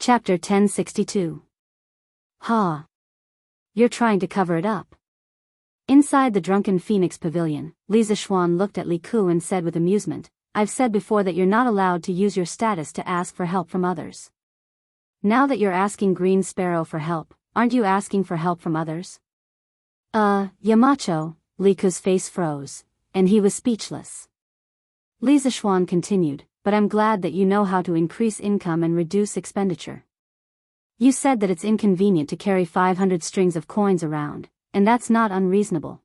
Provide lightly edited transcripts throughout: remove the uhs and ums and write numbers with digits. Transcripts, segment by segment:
Chapter 1062. Ha! You're trying to cover it up. Inside the Drunken Phoenix Pavilion, Li Zixuan looked at Li Ku and said with amusement, I've said before that you're not allowed to use your status to ask for help from others. Now that you're asking Green Sparrow for help, aren't you asking for help from others? Yamacho, Li Ku's face froze, and he was speechless. Li Zixuan continued, but I'm glad that you know how to increase income and reduce expenditure. You said that it's inconvenient to carry 500 strings of coins around, and that's not unreasonable.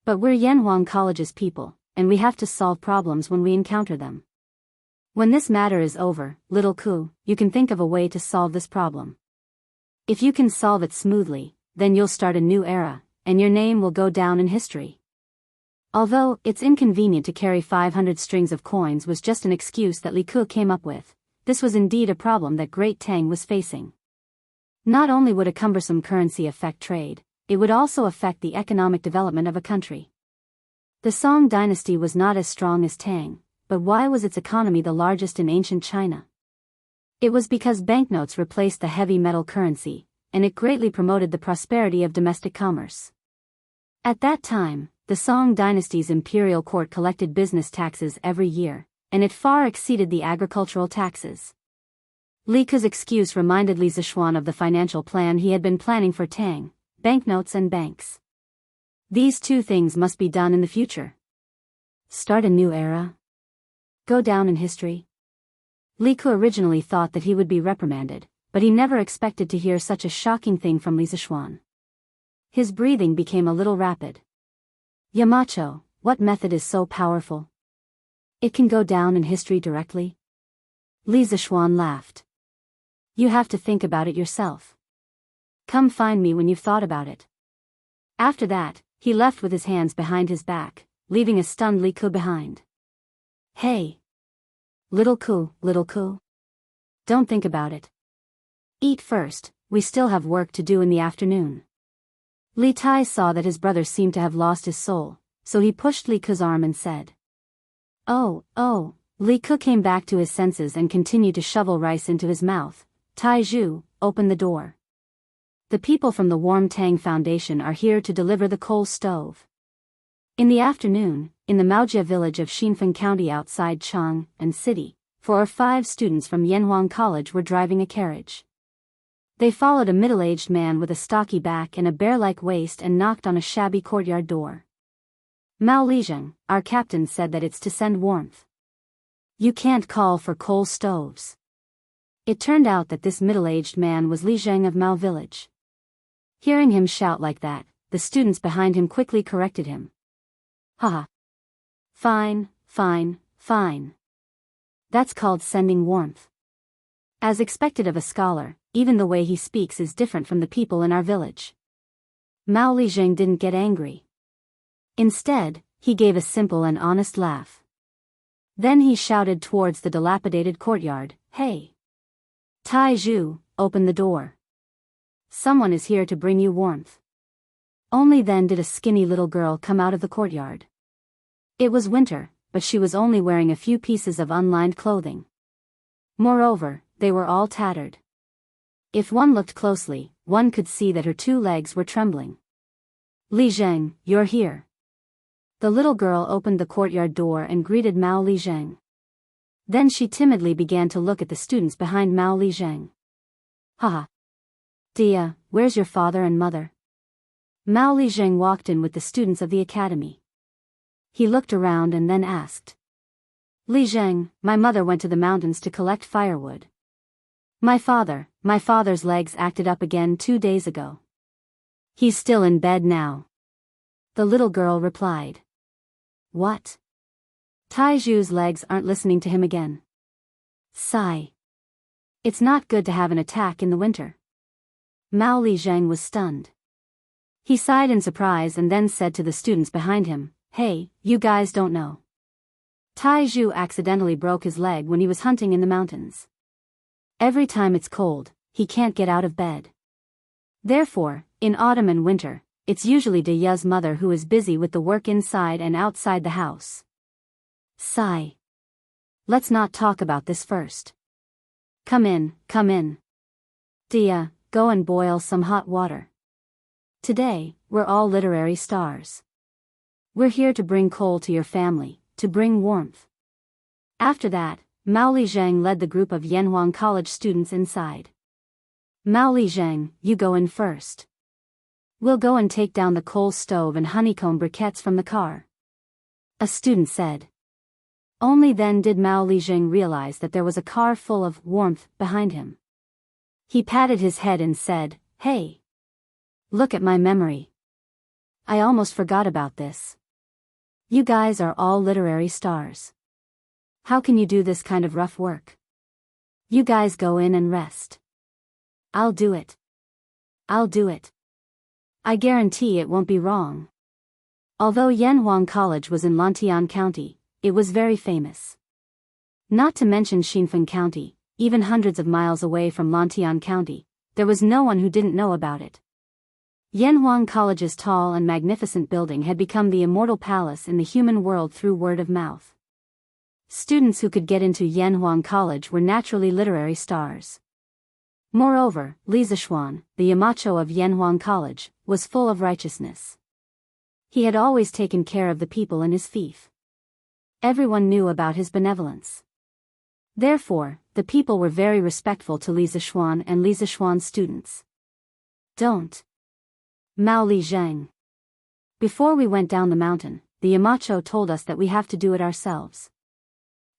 But we're Yanhuang College's people, and we have to solve problems when we encounter them. When this matter is over, little Ku, you can think of a way to solve this problem. If you can solve it smoothly, then you'll start a new era, and your name will go down in history. Although it's inconvenient to carry 500 strings of coins was just an excuse that Li Ku came up with, this was indeed a problem that Great Tang was facing. Not only would a cumbersome currency affect trade, it would also affect the economic development of a country. The Song dynasty was not as strong as Tang, but why was its economy the largest in ancient China? It was because banknotes replaced the heavy metal currency, and it greatly promoted the prosperity of domestic commerce. At that time, the Song dynasty's imperial court collected business taxes every year, and it far exceeded the agricultural taxes. Li Ku's excuse reminded Li Zixuan of the financial plan he had been planning for Tang, banknotes and banks. These two things must be done in the future. Start a new era? Go down in history? Li Ku originally thought that he would be reprimanded, but he never expected to hear such a shocking thing from Li Zixuan. His breathing became a little rapid. Yamacho, what method is so powerful? It can go down in history directly? Li Zixuan laughed. You have to think about it yourself. Come find me when you've thought about it. After that, he left with his hands behind his back, leaving a stunned Li Ku behind. Hey! Little Ku. Don't think about it. Eat first, we still have work to do in the afternoon. Li Tai saw that his brother seemed to have lost his soul, so he pushed Li Ku's arm and said, Oh. Li Ku came back to his senses and continued to shovel rice into his mouth. Tai Zhu, open the door. The people from the Warm Tang Foundation are here to deliver the coal stove. In the afternoon, in the Maojia village of Xinfeng County outside Chang and City, 4 or 5 students from Yanhuang College were driving a carriage. They followed a middle-aged man with a stocky back and a bear-like waist and knocked on a shabby courtyard door. Mao Lijing, our captain, said that it's to send warmth. You can't call for coal stoves. It turned out that this middle-aged man was Li Zheng of Mao Village. Hearing him shout like that, the students behind him quickly corrected him. Haha. Fine. That's called sending warmth. As expected of a scholar, even the way he speaks is different from the people in our village. Mao Lijing didn't get angry. Instead, he gave a simple and honest laugh. Then he shouted towards the dilapidated courtyard, Hey! Tai Zhu, open the door. Someone is here to bring you warmth. Only then did a skinny little girl come out of the courtyard. It was winter, but she was only wearing a few pieces of unlined clothing. Moreover, they were all tattered. If one looked closely, one could see that her 2 legs were trembling. Li Zheng, you're here. The little girl opened the courtyard door and greeted Mao Lijing. Then she timidly began to look at the students behind Mao Lijing. Haha. Dia, where's your father and mother? Mao Lijing walked in with the students of the academy. He looked around and then asked. Li Zheng, my mother went to the mountains to collect firewood. My father's legs acted up again 2 days ago. He's still in bed now. The little girl replied. What? Tai Zhu's legs aren't listening to him again. Sigh. It's not good to have an attack in the winter. Mao Lijing was stunned. He sighed in surprise and then said to the students behind him, Hey, you guys don't know. Tai Zhu accidentally broke his leg when he was hunting in the mountains. Every time it's cold, he can't get out of bed. Therefore, in autumn and winter, it's usually Diya's mother who is busy with the work inside and outside the house. Sigh. Let's not talk about this first. Come in. Dia, go and boil some hot water. Today, we're all literary stars. We're here to bring coal to your family, to bring warmth. After that, Mao Zhang led the group of Yanhuang College students inside. Mao Zhang, you go in first. We'll go and take down the coal stove and honeycomb briquettes from the car. A student said. Only then did Mao Zhang realize that there was a car full of warmth behind him. He patted his head and said, "Hey! Look at my memory. I almost forgot about this. You guys are all literary stars. How can you do this kind of rough work? You guys go in and rest. I'll do it. I'll do it. I guarantee it won't be wrong." Although Yanhuang College was in Lantian County, it was very famous. Not to mention Xinfeng County, even hundreds of miles away from Lantian County, there was no one who didn't know about it. Yanhuang College's tall and magnificent building had become the immortal palace in the human world through word of mouth. Students who could get into Yanhuang College were naturally literary stars. Moreover, Li Zishuan, the Yamacho of Yanhuang College, was full of righteousness. He had always taken care of the people in his fief. Everyone knew about his benevolence. Therefore, the people were very respectful to Li Zishuan and Li Zishuan's students. Don't. Mao Zhang. Before we went down the mountain, the Yamacho told us that we have to do it ourselves.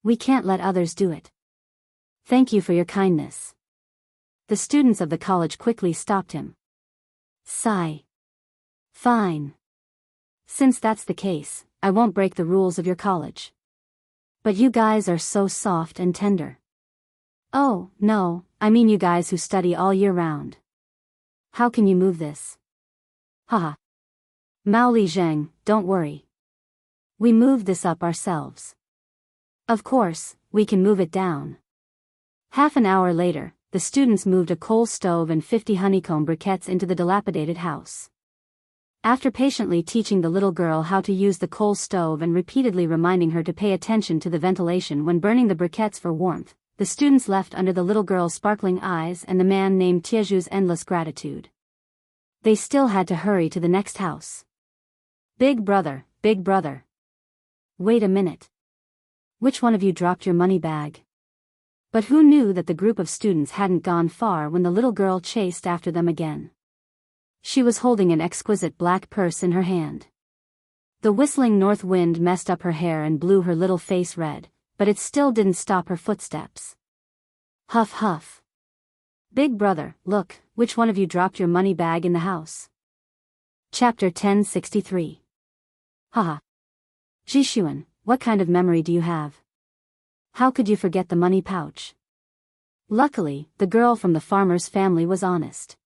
We can't let others do it. Thank you for your kindness. The students of the college quickly stopped him. Sigh. Fine. Since that's the case, I won't break the rules of your college. But you guys are so soft and tender. Oh, no, I mean you guys who study all year round. How can you move this? Haha. Mao Zhang, don't worry. We moved this up ourselves. Of course, we can move it down. Half an hour later, the students moved a coal stove and 50 honeycomb briquettes into the dilapidated house. After patiently teaching the little girl how to use the coal stove and repeatedly reminding her to pay attention to the ventilation when burning the briquettes for warmth, the students left under the little girl's sparkling eyes and the man named Tieju's endless gratitude. They still had to hurry to the next house. Big brother, big brother. Wait a minute. Which one of you dropped your money bag? But who knew that the group of students hadn't gone far when the little girl chased after them again. She was holding an exquisite black purse in her hand. The whistling north wind messed up her hair and blew her little face red, but it still didn't stop her footsteps. Huff huff. Big brother, look, which one of you dropped your money bag in the house? Chapter 1063. Haha. Jishuan, what kind of memory do you have? How could you forget the money pouch? Luckily, the girl from the farmer's family was honest.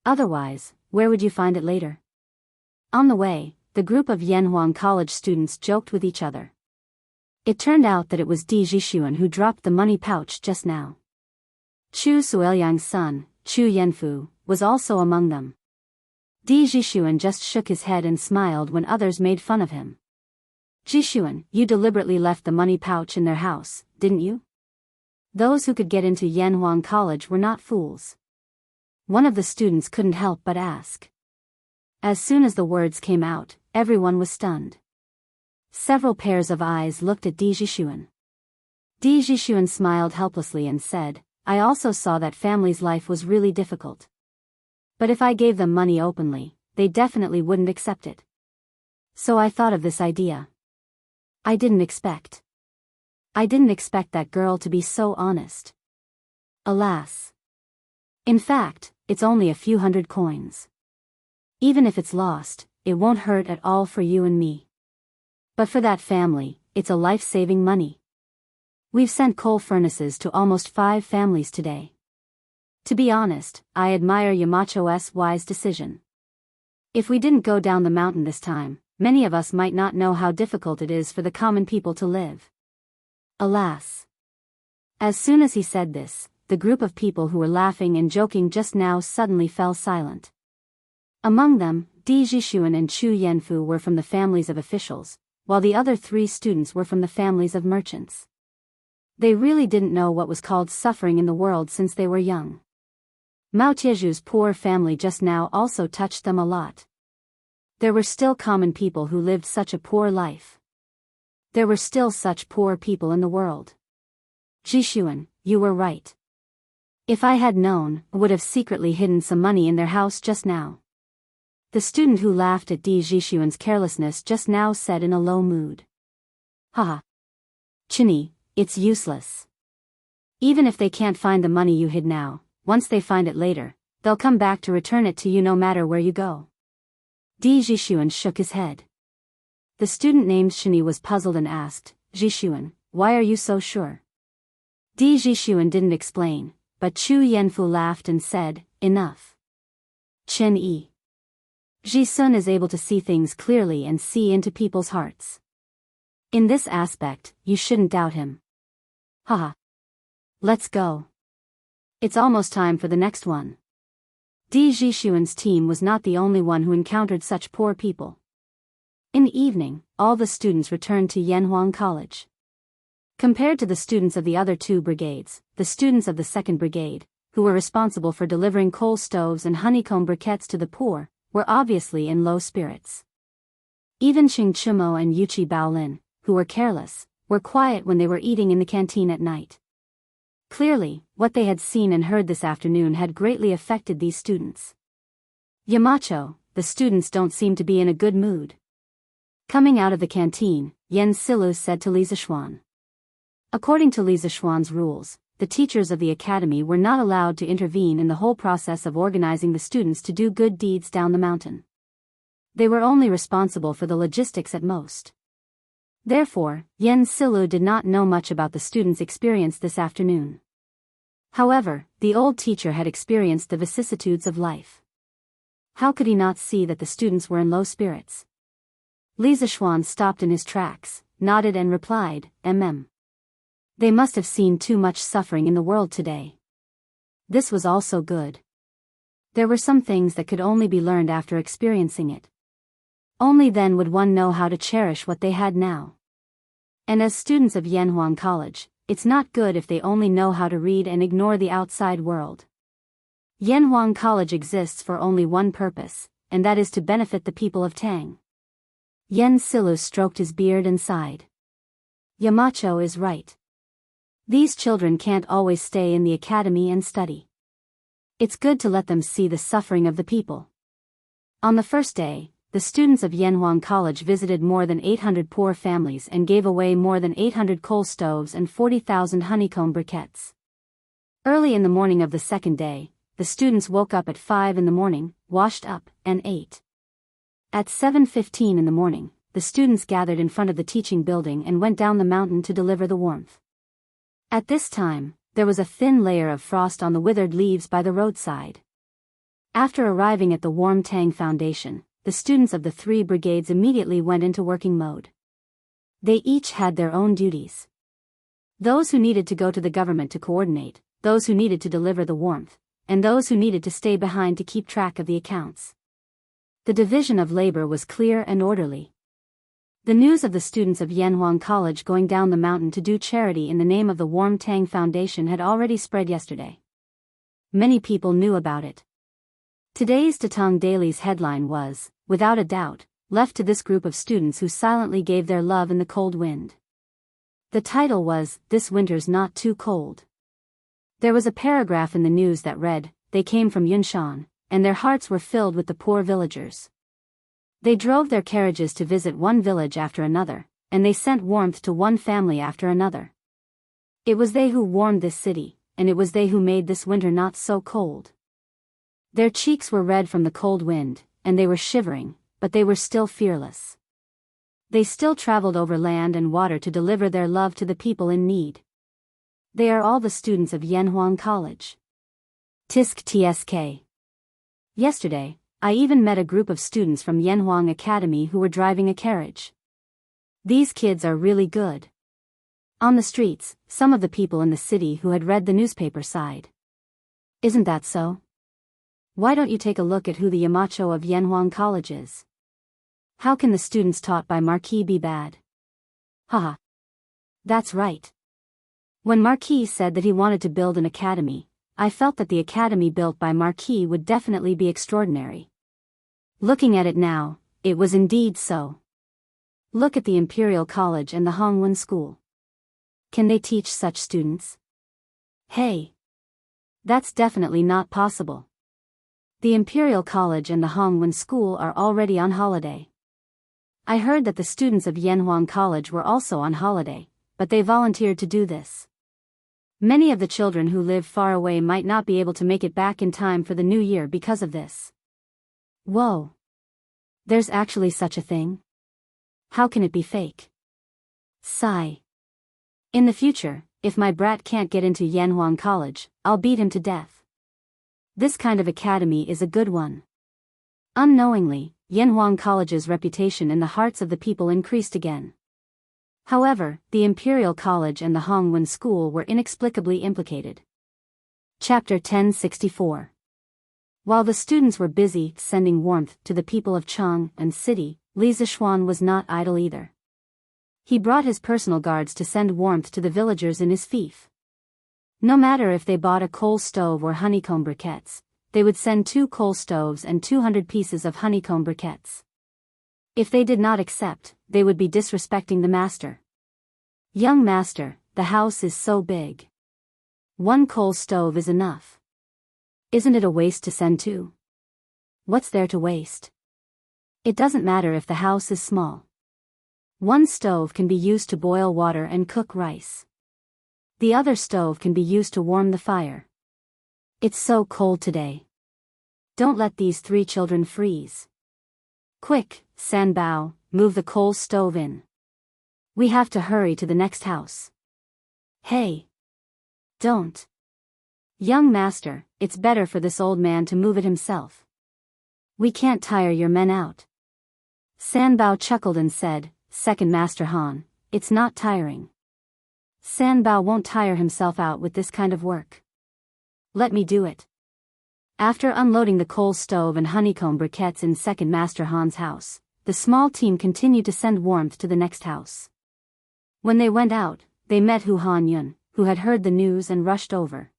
Otherwise, where would you find it later? On the way, the group of Yanhuang College students joked with each other. It turned out that it was Di Jishuan who dropped the money pouch just now. Chu Suoyang's son, Chu Yanfu, was also among them. Di Jishuan just shook his head and smiled when others made fun of him. Jishuan, you deliberately left the money pouch in their house, didn't you? Those who could get into Yanhuang College were not fools. One of the students couldn't help but ask. As soon as the words came out, everyone was stunned. Several pairs of eyes looked at Di Jishuan. Di Jishuan smiled helplessly and said, I also saw that family's life was really difficult. But if I gave them money openly, they definitely wouldn't accept it. So I thought of this idea. I didn't expect that girl to be so honest. Alas. In fact, it's only a few hundred coins. Even if it's lost, it won't hurt at all for you and me. But for that family, it's a life-saving money. We've sent coal furnaces to almost 5 families today. To be honest, I admire Yamacho's wise decision. If we didn't go down the mountain this time, many of us might not know how difficult it is for the common people to live. Alas. As soon as he said this, the group of people who were laughing and joking just now suddenly fell silent. Among them, Di Jishuan and Chu Yanfu were from the families of officials, while the other 3 students were from the families of merchants. They really didn't know what was called suffering in the world since they were young. Mao Tieju's poor family just now also touched them a lot. There were still common people who lived such a poor life. There were still such poor people in the world. Jixuan, you were right. If I had known, I would have secretly hidden some money in their house just now. The student who laughed at Jixuan's carelessness just now said in a low mood. Haha. Chinny, it's useless. Even if they can't find the money you hid now, once they find it later, they'll come back to return it to you no matter where you go. Jixuan shook his head. The student named Chinny was puzzled and asked, Jixuan, why are you so sure? Jixuan didn't explain, but Chu Yanfu laughed and said, enough. Chen Yi. Ji-sun is able to see things clearly and see into people's hearts. In this aspect, you shouldn't doubt him. Haha. Let's go. It's almost time for the next one. Jixuan's team was not the only one who encountered such poor people. In the evening, all the students returned to Yanhuang College. Compared to the students of the other two brigades, the students of the second brigade, who were responsible for delivering coal stoves and honeycomb briquettes to the poor, were obviously in low spirits. Even Xing Chumo and Yuchi Baolin, who were careless, were quiet when they were eating in the canteen at night. Clearly, what they had seen and heard this afternoon had greatly affected these students. Yamacho, the students don't seem to be in a good mood. Coming out of the canteen, Yen Silu said to Li Zixuan. According to Li Zixuan's rules, the teachers of the academy were not allowed to intervene in the whole process of organizing the students to do good deeds down the mountain. They were only responsible for the logistics at most. Therefore, Yen Silu did not know much about the students' experience this afternoon. However, the old teacher had experienced the vicissitudes of life. How could he not see that the students were in low spirits? Li Zixuan stopped in his tracks, nodded and replied, They must have seen too much suffering in the world today. This was also good. There were some things that could only be learned after experiencing it. Only then would one know how to cherish what they had now. And as students of Yanhuang College, it's not good if they only know how to read and ignore the outside world. Yanhuang College exists for only one purpose, and that is to benefit the people of Tang. Yen Silu stroked his beard and sighed. Yamacho is right. These children can't always stay in the academy and study. It's good to let them see the suffering of the people. On the first day, the students of Yanhuang College visited more than 800 poor families and gave away more than 800 coal stoves and 40,000 honeycomb briquettes. Early in the morning of the second day, the students woke up at 5 in the morning, washed up, and ate. At 7:15 in the morning, the students gathered in front of the teaching building and went down the mountain to deliver the warmth. At this time, there was a thin layer of frost on the withered leaves by the roadside. After arriving at the Warm Tang Foundation, the students of the three brigades immediately went into working mode. They each had their own duties. Those who needed to go to the government to coordinate, those who needed to deliver the warmth, and those who needed to stay behind to keep track of the accounts. The division of labor was clear and orderly. The news of the students of Yanhuang College going down the mountain to do charity in the name of the Warm Tang Foundation had already spread yesterday. Many people knew about it. Today's Datong Daily's headline was, without a doubt, left to this group of students who silently gave their love in the cold wind. The title was, This Winter's Not Too Cold. There was a paragraph in the news that read, They came from Yunshan, and their hearts were filled with the poor villagers. They drove their carriages to visit one village after another, and they sent warmth to one family after another. It was they who warmed this city, and it was they who made this winter not so cold. Their cheeks were red from the cold wind, and they were shivering, but they were still fearless. They still traveled over land and water to deliver their love to the people in need. They are all the students of Yanhuang College. Tisk TSK. Yesterday, I even met a group of students from Yanhuang Academy who were driving a carriage. These kids are really good. On the streets, some of the people in the city who had read the newspaper sighed. Isn't that so? Why don't you take a look at who the Yamacho of Yanhuang College is? How can the students taught by Marquis be bad? Haha. That's right. When Marquis said that he wanted to build an academy, I felt that the academy built by Marquis would definitely be extraordinary. Looking at it now, it was indeed so. Look at the Imperial College and the Hongwen School. Can they teach such students? Hey! That's definitely not possible. The Imperial College and the Hongwen School are already on holiday. I heard that the students of Yanhuang College were also on holiday, but they volunteered to do this. Many of the children who live far away might not be able to make it back in time for the new year because of this. Whoa! There's actually such a thing? How can it be fake? Sigh. In the future, if my brat can't get into Yanhuang College, I'll beat him to death. This kind of academy is a good one. Unknowingly, Yanhuang College's reputation in the hearts of the people increased again. However, the Imperial College and the Hongwen School were inexplicably implicated. Chapter 1064. While the students were busy sending warmth to the people of Chang and City, Li Zixuan was not idle either. He brought his personal guards to send warmth to the villagers in his fief. No matter if they bought a coal stove or honeycomb briquettes, they would send 2 coal stoves and 200 pieces of honeycomb briquettes. If they did not accept, they would be disrespecting the master. Young master, the house is so big. 1 coal stove is enough. Isn't it a waste to send 2? What's there to waste? It doesn't matter if the house is small. 1 stove can be used to boil water and cook rice. The other stove can be used to warm the fire. It's so cold today. Don't let these 3 children freeze. Quick, Sanbao, move the coal stove in. We have to hurry to the next house. Hey! Don't. Young master, it's better for this old man to move it himself. We can't tire your men out. Sanbao chuckled and said, Second Master Han, it's not tiring. Sanbao won't tire himself out with this kind of work. Let me do it. After unloading the coal stove and honeycomb briquettes in Second Master Han's house, the small team continued to send warmth to the next house. When they went out, they met Hu Han Yun, who had heard the news and rushed over.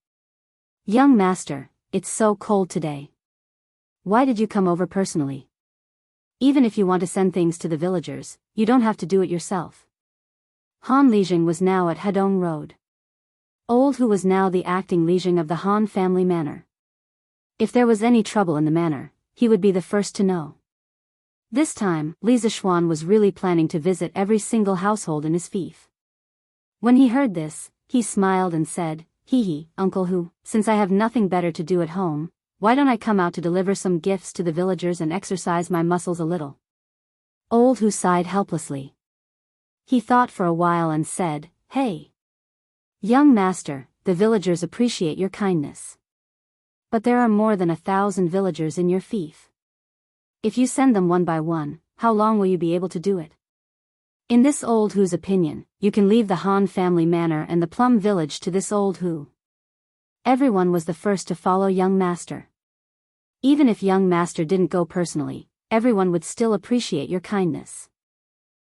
Young master, it's so cold today. Why did you come over personally? Even if you want to send things to the villagers, you don't have to do it yourself. Han Lijing was now at Hedong Road. Old Hu was now the acting Lijing of the Han family manor. If there was any trouble in the manor, he would be the first to know. This time, Li Zixuan was really planning to visit every single household in his fief. When he heard this, he smiled and said, Hee hee, Uncle Hu, since I have nothing better to do at home, why don't I come out to deliver some gifts to the villagers and exercise my muscles a little? Old Hu sighed helplessly. He thought for a while and said, Hey! Young master, the villagers appreciate your kindness. But there are more than 1,000 villagers in your fief. If you send them one by one, how long will you be able to do it? In this old Hu's opinion, you can leave the Han family manor and the Plum village to this old Hu. Everyone was the first to follow young master. Even if young master didn't go personally, everyone would still appreciate your kindness.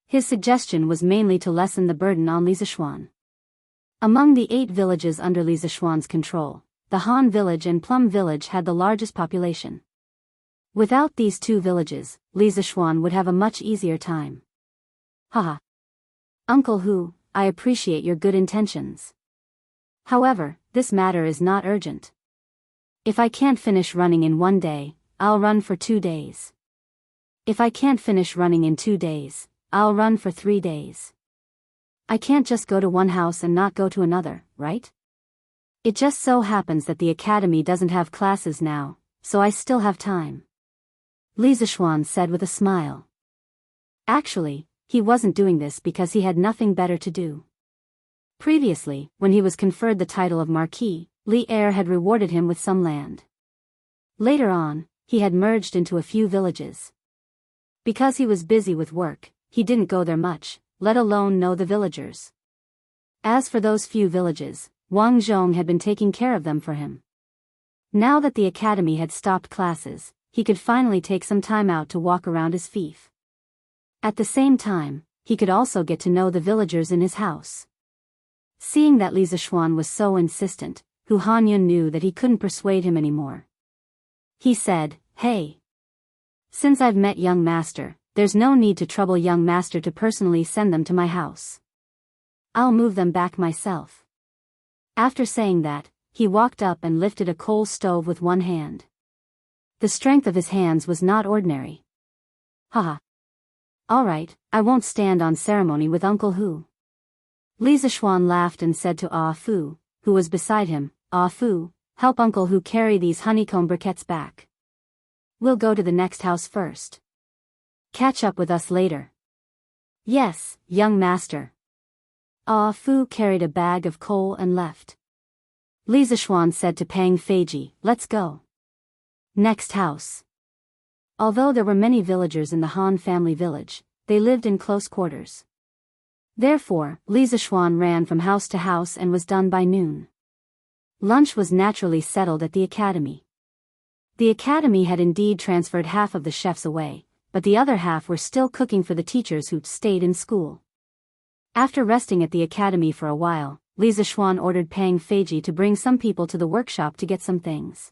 His suggestion was mainly to lessen the burden on Li Zixuan. Among the 8 villages under Li Zixuan's control, the Han village and Plum village had the largest population. Without these 2 villages, Li Zixuan would have a much easier time. Haha. Uncle Hu, I appreciate your good intentions. However, this matter is not urgent. If I can't finish running in 1 day, I'll run for 2 days. If I can't finish running in 2 days, I'll run for 3 days. I can't just go to one house and not go to another, right? It just so happens that the academy doesn't have classes now, so I still have time. Li Zixuan said with a smile. Actually, he wasn't doing this because he had nothing better to do. Previously, when he was conferred the title of Marquis, Li Er had rewarded him with some land. Later on, he had merged into a few villages. Because he was busy with work, he didn't go there much, let alone know the villagers. As for those few villages, Wang Zhong had been taking care of them for him. Now that the academy had stopped classes, he could finally take some time out to walk around his fief. At the same time, he could also get to know the villagers in his house. Seeing that Li Zixuan was so insistent, Hu Hanyun knew that he couldn't persuade him anymore. He said, "Hey. Since I've met young master, there's no need to trouble young master to personally send them to my house. I'll move them back myself." After saying that, he walked up and lifted a coal stove with one hand. The strength of his hands was not ordinary. Haha. All right, I won't stand on ceremony with Uncle Hu. Li Zishuan laughed and said to Ah Fu, who was beside him, "Ah Fu, help Uncle Hu carry these honeycomb briquettes back. We'll go to the next house first. Catch up with us later." "Yes, young master." Ah Fu carried a bag of coal and left. Li Zishuan said to Pang Feiji, "Let's go." Next house. Although there were many villagers in the Han family village, they lived in close quarters. Therefore, Li Zishuan ran from house to house and was done by noon. Lunch was naturally settled at the academy. The academy had indeed transferred half of the chefs away, but the other half were still cooking for the teachers who stayed in school. After resting at the academy for a while, Li Zishuan ordered Pang Feiji to bring some people to the workshop to get some things.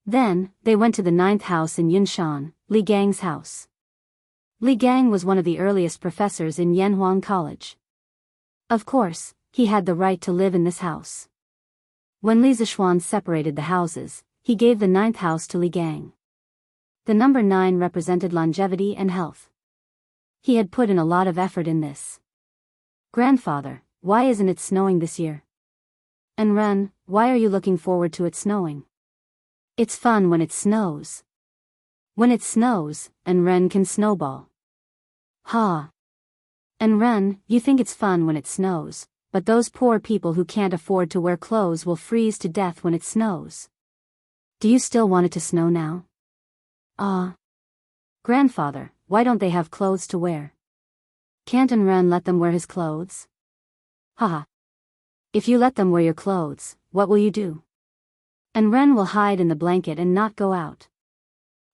Then, they went to the 9th house in Yunshan, Li Gang's house. Li Gang was one of the earliest professors in Yanhuang College. Of course, he had the right to live in this house. When Li Zishuan separated the houses, he gave the 9th house to Li Gang. The number 9 represented longevity and health. He had put in a lot of effort in this. "Grandfather, why isn't it snowing this year?" "And Ren, why are you looking forward to it snowing?" "It's fun when it snows. When it snows, and Ren can snowball." "Ha. And Ren, you think it's fun when it snows, but those poor people who can't afford to wear clothes will freeze to death when it snows. Do you still want it to snow now?" "Ah. Grandfather, why don't they have clothes to wear? Can't Ren let them wear his clothes?" "Haha. If you let them wear your clothes, what will you do?" "And Ren will hide in the blanket and not go out.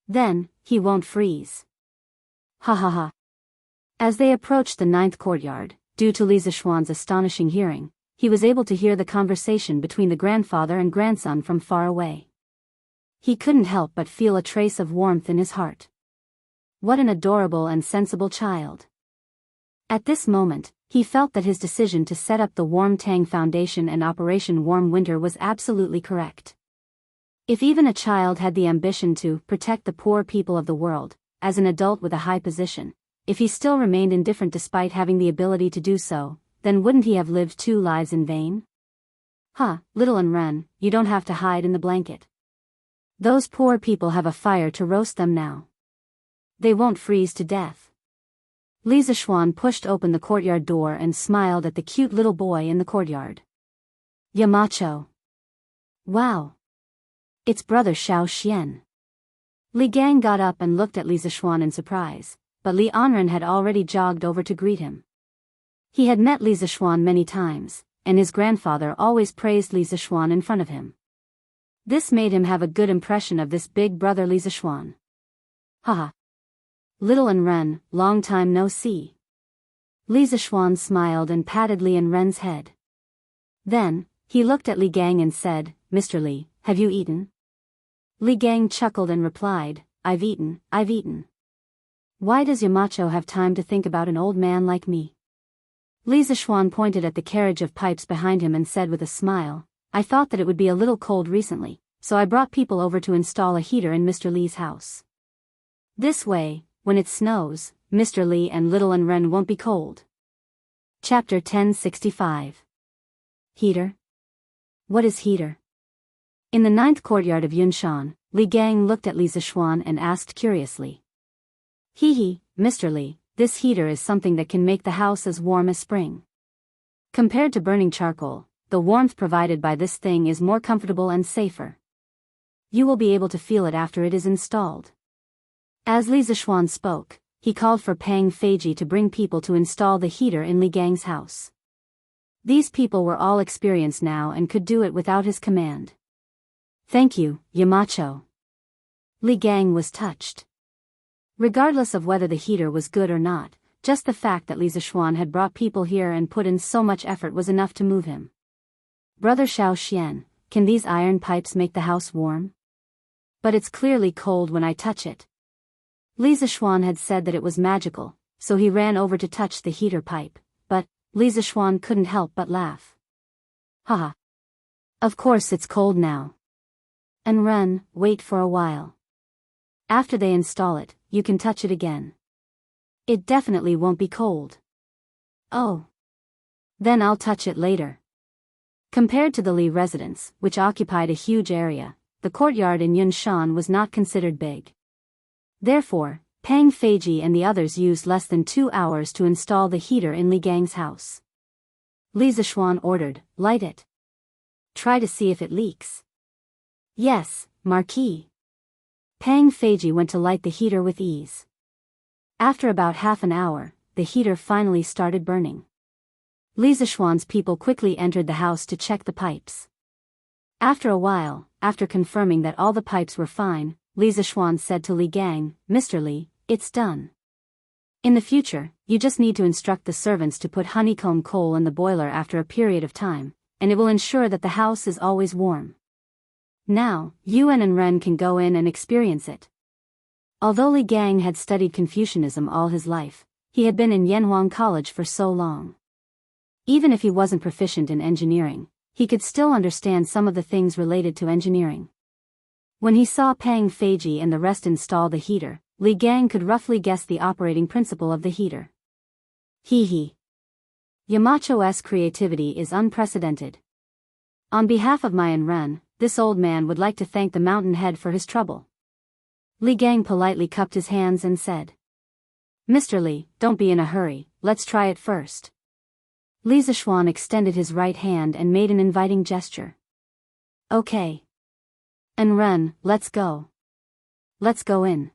Then, he won't freeze." "Ha ha ha." As they approached the 9th courtyard, due to Li Zishuan's astonishing hearing, he was able to hear the conversation between the grandfather and grandson from far away. He couldn't help but feel a trace of warmth in his heart. What an adorable and sensible child. At this moment, he felt that his decision to set up the Warm Tang Foundation and Operation Warm Winter was absolutely correct. If even a child had the ambition to protect the poor people of the world, as an adult with a high position, if he still remained indifferent despite having the ability to do so, then wouldn't he have lived 2 lives in vain? Little Ren, you don't have to hide in the blanket. Those poor people have a fire to roast them now. They won't freeze to death. Li Zishuan pushed open the courtyard door and smiled at the cute little boy in the courtyard. "Yamacho. Wow. It's brother Xiao Xian." Li Gang got up and looked at Li Zishuan in surprise, but Li Anren had already jogged over to greet him. He had met Li Zishuan many times, and his grandfather always praised Li Zishuan in front of him. This made him have a good impression of this big brother Li Zishuan. "Haha. Little Ren, long time no see." Li Zishuan smiled and patted Li Ren's head. Then, he looked at Li Gang and said, "Mr. Li, have you eaten?" Li Gang chuckled and replied, I've eaten. Why does Yamacho have time to think about an old man like me?" Li Zishuan pointed at the carriage of pipes behind him and said with a smile, "I thought that it would be a little cold recently, so I brought people over to install a heater in Mr. Li's house. This way, when it snows, Mr. Li and little Ren won't be cold." Chapter 1065. Heater? What is heater? In the 9th courtyard of Yunshan, Li Gang looked at Li Zishuan and asked curiously. "Hee, Mr. Li, this heater is something that can make the house as warm as spring. Compared to burning charcoal, the warmth provided by this thing is more comfortable and safer. You will be able to feel it after it is installed." As Li Zishuan spoke, he called for Pang Feiji to bring people to install the heater in Li Gang's house. These people were all experienced now and could do it without his command. "Thank you, Yamacho." Li Gang was touched. Regardless of whether the heater was good or not, just the fact that Li Zishuan had brought people here and put in so much effort was enough to move him. "Brother Xiao Xian, can these iron pipes make the house warm? But it's clearly cold when I touch it. Li Zishuan had said that it was magical, so he ran over to touch the heater pipe, but Li Zishuan couldn't help but laugh. Haha. Of course it's cold now. And run, wait for a while. After they install it, you can touch it again. It definitely won't be cold. Oh. Then I'll touch it later. Compared to the Li residence, which occupied a huge area, the courtyard in Yunshan was not considered big. Therefore, Pang Feiji and the others used less than 2 hours to install the heater in Li Gang's house. Li Zishuan ordered, light it. Try to see if it leaks. Yes, Marquis. Pang Feiji went to light the heater with ease. After about half an hour, the heater finally started burning. Li Zishuan's people quickly entered the house to check the pipes. After a while, after confirming that all the pipes were fine, Li Zishuan said to Li Gang, Mr. Li, it's done. In the future, you just need to instruct the servants to put honeycomb coal in the boiler after a period of time, and it will ensure that the house is always warm. Now, Yuan and Ren can go in and experience it. Although Li Gang had studied Confucianism all his life, he had been in Yanhuang College for so long. Even if he wasn't proficient in engineering, he could still understand some of the things related to engineering. When he saw Pang Feiji and the rest install the heater, Li Gang could roughly guess the operating principle of the heater. Hee. Yamacho's creativity is unprecedented. On behalf of Mai and Ren, this old man would like to thank the mountain head for his trouble. Li Gang politely cupped his hands and said, Mr. Li, don't be in a hurry, let's try it first. Li Zishuan extended his right hand and made an inviting gesture. Okay. And Ren, let's go. Let's go in.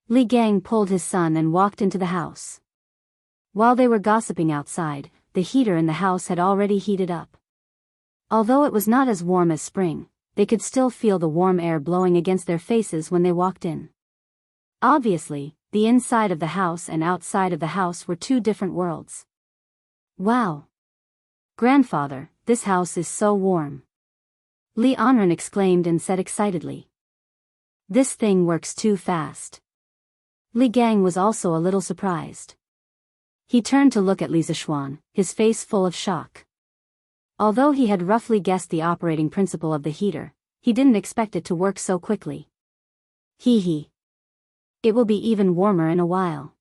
Li Gang pulled his son and walked into the house. While they were gossiping outside, the heater in the house had already heated up. Although it was not as warm as spring, they could still feel the warm air blowing against their faces when they walked in. Obviously, the inside of the house and outside of the house were two different worlds. Wow! Grandfather, this house is so warm. Li Anren exclaimed and said excitedly. This thing works too fast. Li Gang was also a little surprised. He turned to look at Li Zishuan, his face full of shock. Although he had roughly guessed the operating principle of the heater, he didn't expect it to work so quickly. Hee. It will be even warmer in a while.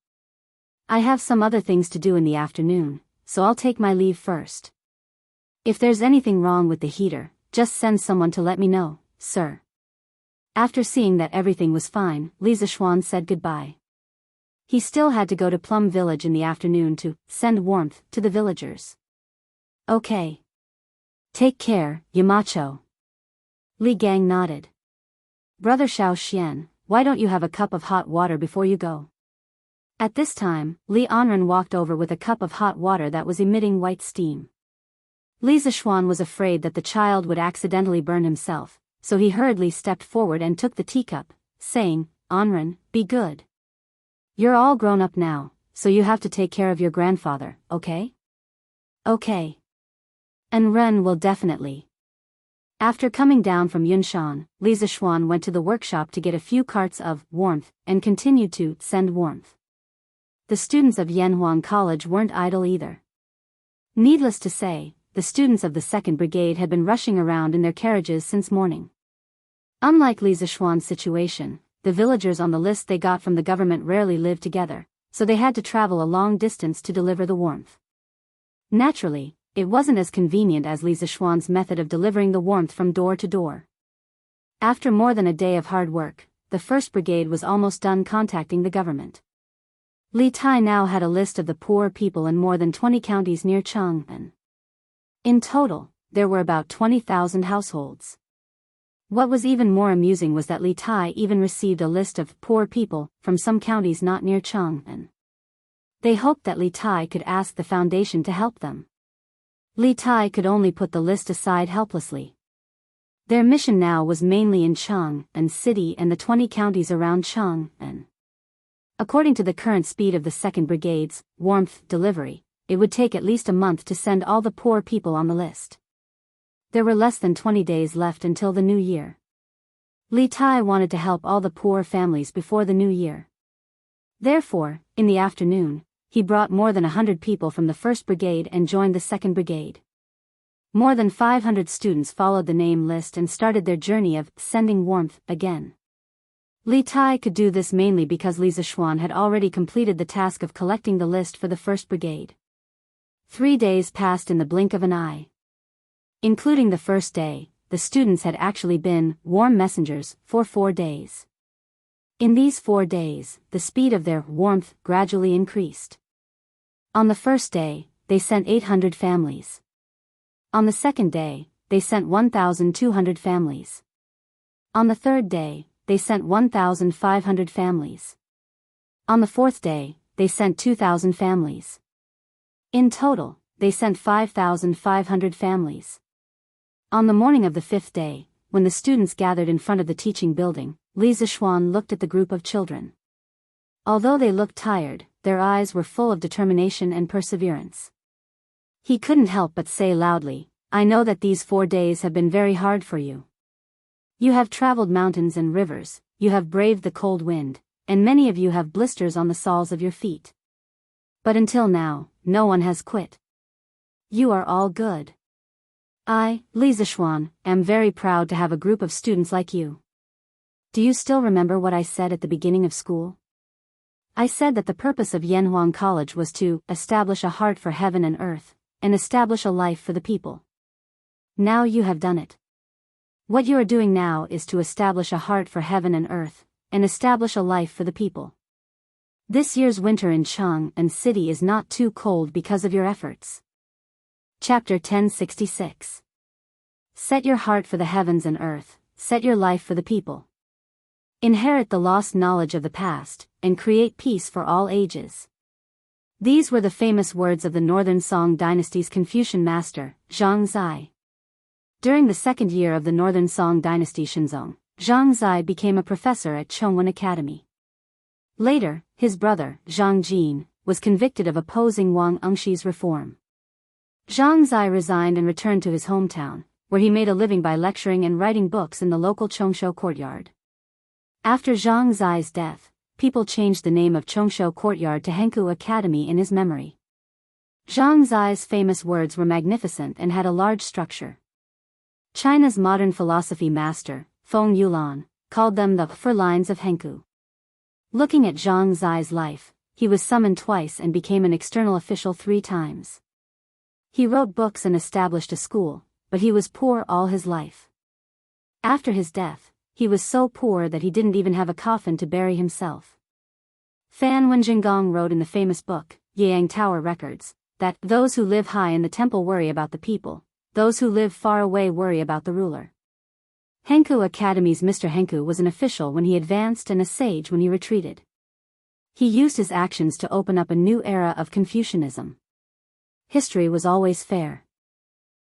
I have some other things to do in the afternoon, so I'll take my leave first. If there's anything wrong with the heater, just send someone to let me know, sir. After seeing that everything was fine, Li Zishuan said goodbye. He still had to go to Plum Village in the afternoon to send warmth to the villagers. Okay. Take care, Yamacho. Li Gang nodded. Brother Xiao Xian, why don't you have a cup of hot water before you go? At this time, Li Anren walked over with a cup of hot water that was emitting white steam. Li Zishuan was afraid that the child would accidentally burn himself, so he hurriedly stepped forward and took the teacup, saying, Anren, be good. You're all grown up now, so you have to take care of your grandfather, okay? Okay. And Ren will definitely. After coming down from Yunshan, Li Zishuan went to the workshop to get a few carts of warmth and continued to send warmth. The students of Yanhuang College weren't idle either. Needless to say, the students of the 2nd Brigade had been rushing around in their carriages since morning. Unlike Li Zishuan's situation, the villagers on the list they got from the government rarely lived together, so they had to travel a long distance to deliver the warmth. Naturally, it wasn't as convenient as Li Zishuan's method of delivering the warmth from door to door. After more than a day of hard work, the 1st Brigade was almost done contacting the government. Li Tai now had a list of the poor people in more than 20 counties near Chang'an. In total, there were about 20,000 households. What was even more amusing was that Li Tai even received a list of poor people from some counties not near Chang'an. They hoped that Li Tai could ask the foundation to help them. Li Tai could only put the list aside helplessly. Their mission now was mainly in Chang'an City and the 20 counties around Chang'an. According to the current speed of the 2nd Brigade's warmth delivery, it would take at least a month to send all the poor people on the list. There were less than 20 days left until the new year. Li Tai wanted to help all the poor families before the new year. Therefore, in the afternoon, he brought more than 100 people from the 1st Brigade and joined the 2nd Brigade. More than 500 students followed the name list and started their journey of sending warmth again. Li Tai could do this mainly because Li Zishuan had already completed the task of collecting the list for the 1st Brigade. 3 days passed in the blink of an eye. Including the first day, the students had actually been warm messengers for 4 days. In these 4 days, the speed of their warmth gradually increased. On the first day, they sent 800 families. On the second day, they sent 1,200 families. On the third day, they sent 1,500 families. On the fourth day, they sent 2,000 families. In total, they sent 5,500 families. On the morning of the 5th day, when the students gathered in front of the teaching building, Li Zishuan looked at the group of children. Although they looked tired, their eyes were full of determination and perseverance. He couldn't help but say loudly, "I know that these 4 days have been very hard for you. You have traveled mountains and rivers, you have braved the cold wind, and many of you have blisters on the soles of your feet. But until now, no one has quit. You are all good. I, Li Zishuan, am very proud to have a group of students like you. Do you still remember what I said at the beginning of school? I said that the purpose of Yanhuang College was to establish a heart for heaven and earth, and establish a life for the people. Now you have done it. What you are doing now is to establish a heart for heaven and earth, and establish a life for the people. This year's winter in Chang'an City is not too cold because of your efforts." Chapter 1066. Set your heart for the heavens and earth, set your life for the people. Inherit the lost knowledge of the past, and create peace for all ages. These were the famous words of the Northern Song Dynasty's Confucian master, Zhang Zai. During the 2nd year of the Northern Song Dynasty Shenzong, Zhang Zai became a professor at Chongwen Academy. Later, his brother, Zhang Jin, was convicted of opposing Wang Engshi's reform. Zhang Zai resigned and returned to his hometown, where he made a living by lecturing and writing books in the local Chongsho courtyard. After Zhang Zai's death, people changed the name of Chongsho Courtyard to Henku Academy in his memory. Zhang Zai's famous words were magnificent and had a large structure. China's modern philosophy master, Feng Yulan, called them the 4 lines of Henku. Looking at Zhang Zai's life, he was summoned twice and became an external official 3 times. He wrote books and established a school, but he was poor all his life. After his death, he was so poor that he didn't even have a coffin to bury himself. Fan Wenjingong wrote in the famous book, Yang Tower Records, that those who live high in the temple worry about the people, those who live far away worry about the ruler. Henku Academy's Mr. Henku was an official when he advanced and a sage when he retreated. He used his actions to open up a new era of Confucianism. History was always fair.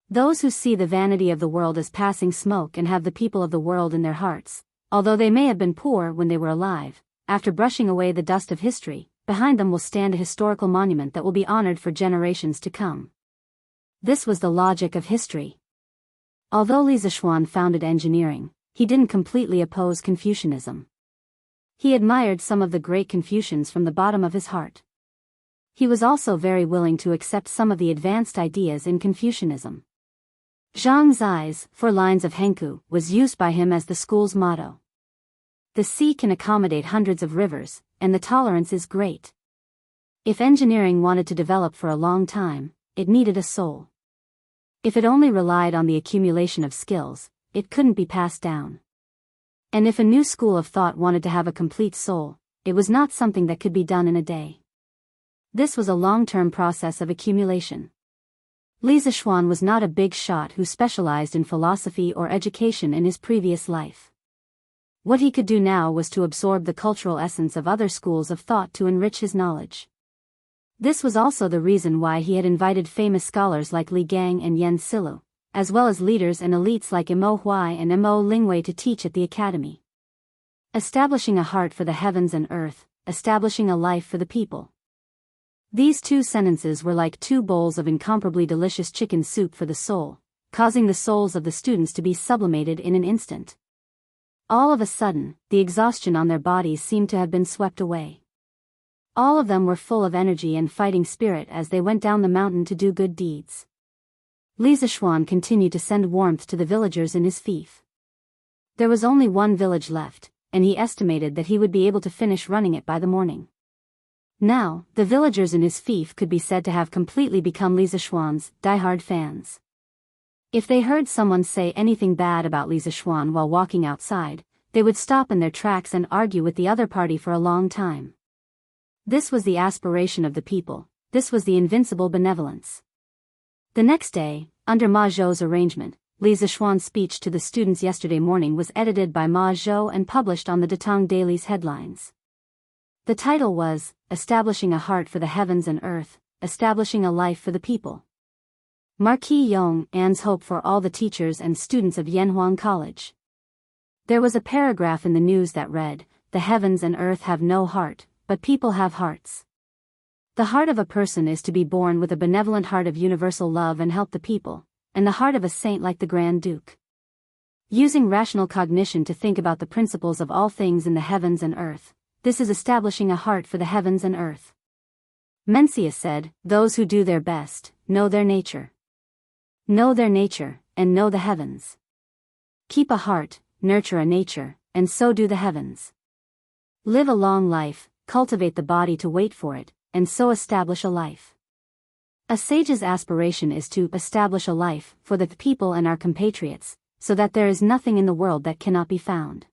Those who see the vanity of the world as passing smoke and have the people of the world in their hearts, although they may have been poor when they were alive, after brushing away the dust of history, behind them will stand a historical monument that will be honored for generations to come. This was the logic of history. Although Li Zishuan founded engineering, he didn't completely oppose Confucianism. He admired some of the great Confucians from the bottom of his heart. He was also very willing to accept some of the advanced ideas in Confucianism. Zhang Zai's 4 lines of Henku was used by him as the school's motto. The sea can accommodate hundreds of rivers, and the tolerance is great. If engineering wanted to develop for a long time, it needed a soul. If it only relied on the accumulation of skills, it couldn't be passed down. And if a new school of thought wanted to have a complete soul, it was not something that could be done in a day. This was a long-term process of accumulation. Li Zishuan was not a big shot who specialized in philosophy or education in his previous life. What he could do now was to absorb the cultural essence of other schools of thought to enrich his knowledge. This was also the reason why he had invited famous scholars like Li Gang and Yen Silu, as well as leaders and elites like Mo Huai and Mo Lingwei to teach at the academy. Establishing a heart for the heavens and earth, establishing a life for the people. These 2 sentences were like 2 bowls of incomparably delicious chicken soup for the soul, causing the souls of the students to be sublimated in an instant. All of a sudden, the exhaustion on their bodies seemed to have been swept away. All of them were full of energy and fighting spirit as they went down the mountain to do good deeds. Li Zishuan continued to send warmth to the villagers in his fief. There was only one village left, and he estimated that he would be able to finish running it by the morning. Now, the villagers in his fief could be said to have completely become Li Zishuan's diehard fans. If they heard someone say anything bad about Li Zishuan while walking outside, they would stop in their tracks and argue with the other party for a long time. This was the aspiration of the people, this was the invincible benevolence. The next day, under Ma Zhou's arrangement, Li Zishuan's speech to the students yesterday morning was edited by Ma Zhou and published on the Datang Daily's headlines. The title was, Establishing a Heart for the Heavens and Earth, Establishing a Life for the People. Marquis Yong An's hope for all the teachers and students of Yanhuang College. There was a paragraph in the news that read, The heavens and earth have no heart, but people have hearts. The heart of a person is to be born with a benevolent heart of universal love and help the people, and the heart of a saint like the Grand Duke. Using rational cognition to think about the principles of all things in the heavens and earth, this is establishing a heart for the heavens and earth. Mencius said, Those who do their best, know their nature. Know their nature, and know the heavens. Keep a heart, nurture a nature, and so do the heavens. Live a long life, cultivate the body to wait for it, and so establish a life. A sage's aspiration is to establish a life for the people and our compatriots, so that there is nothing in the world that cannot be found.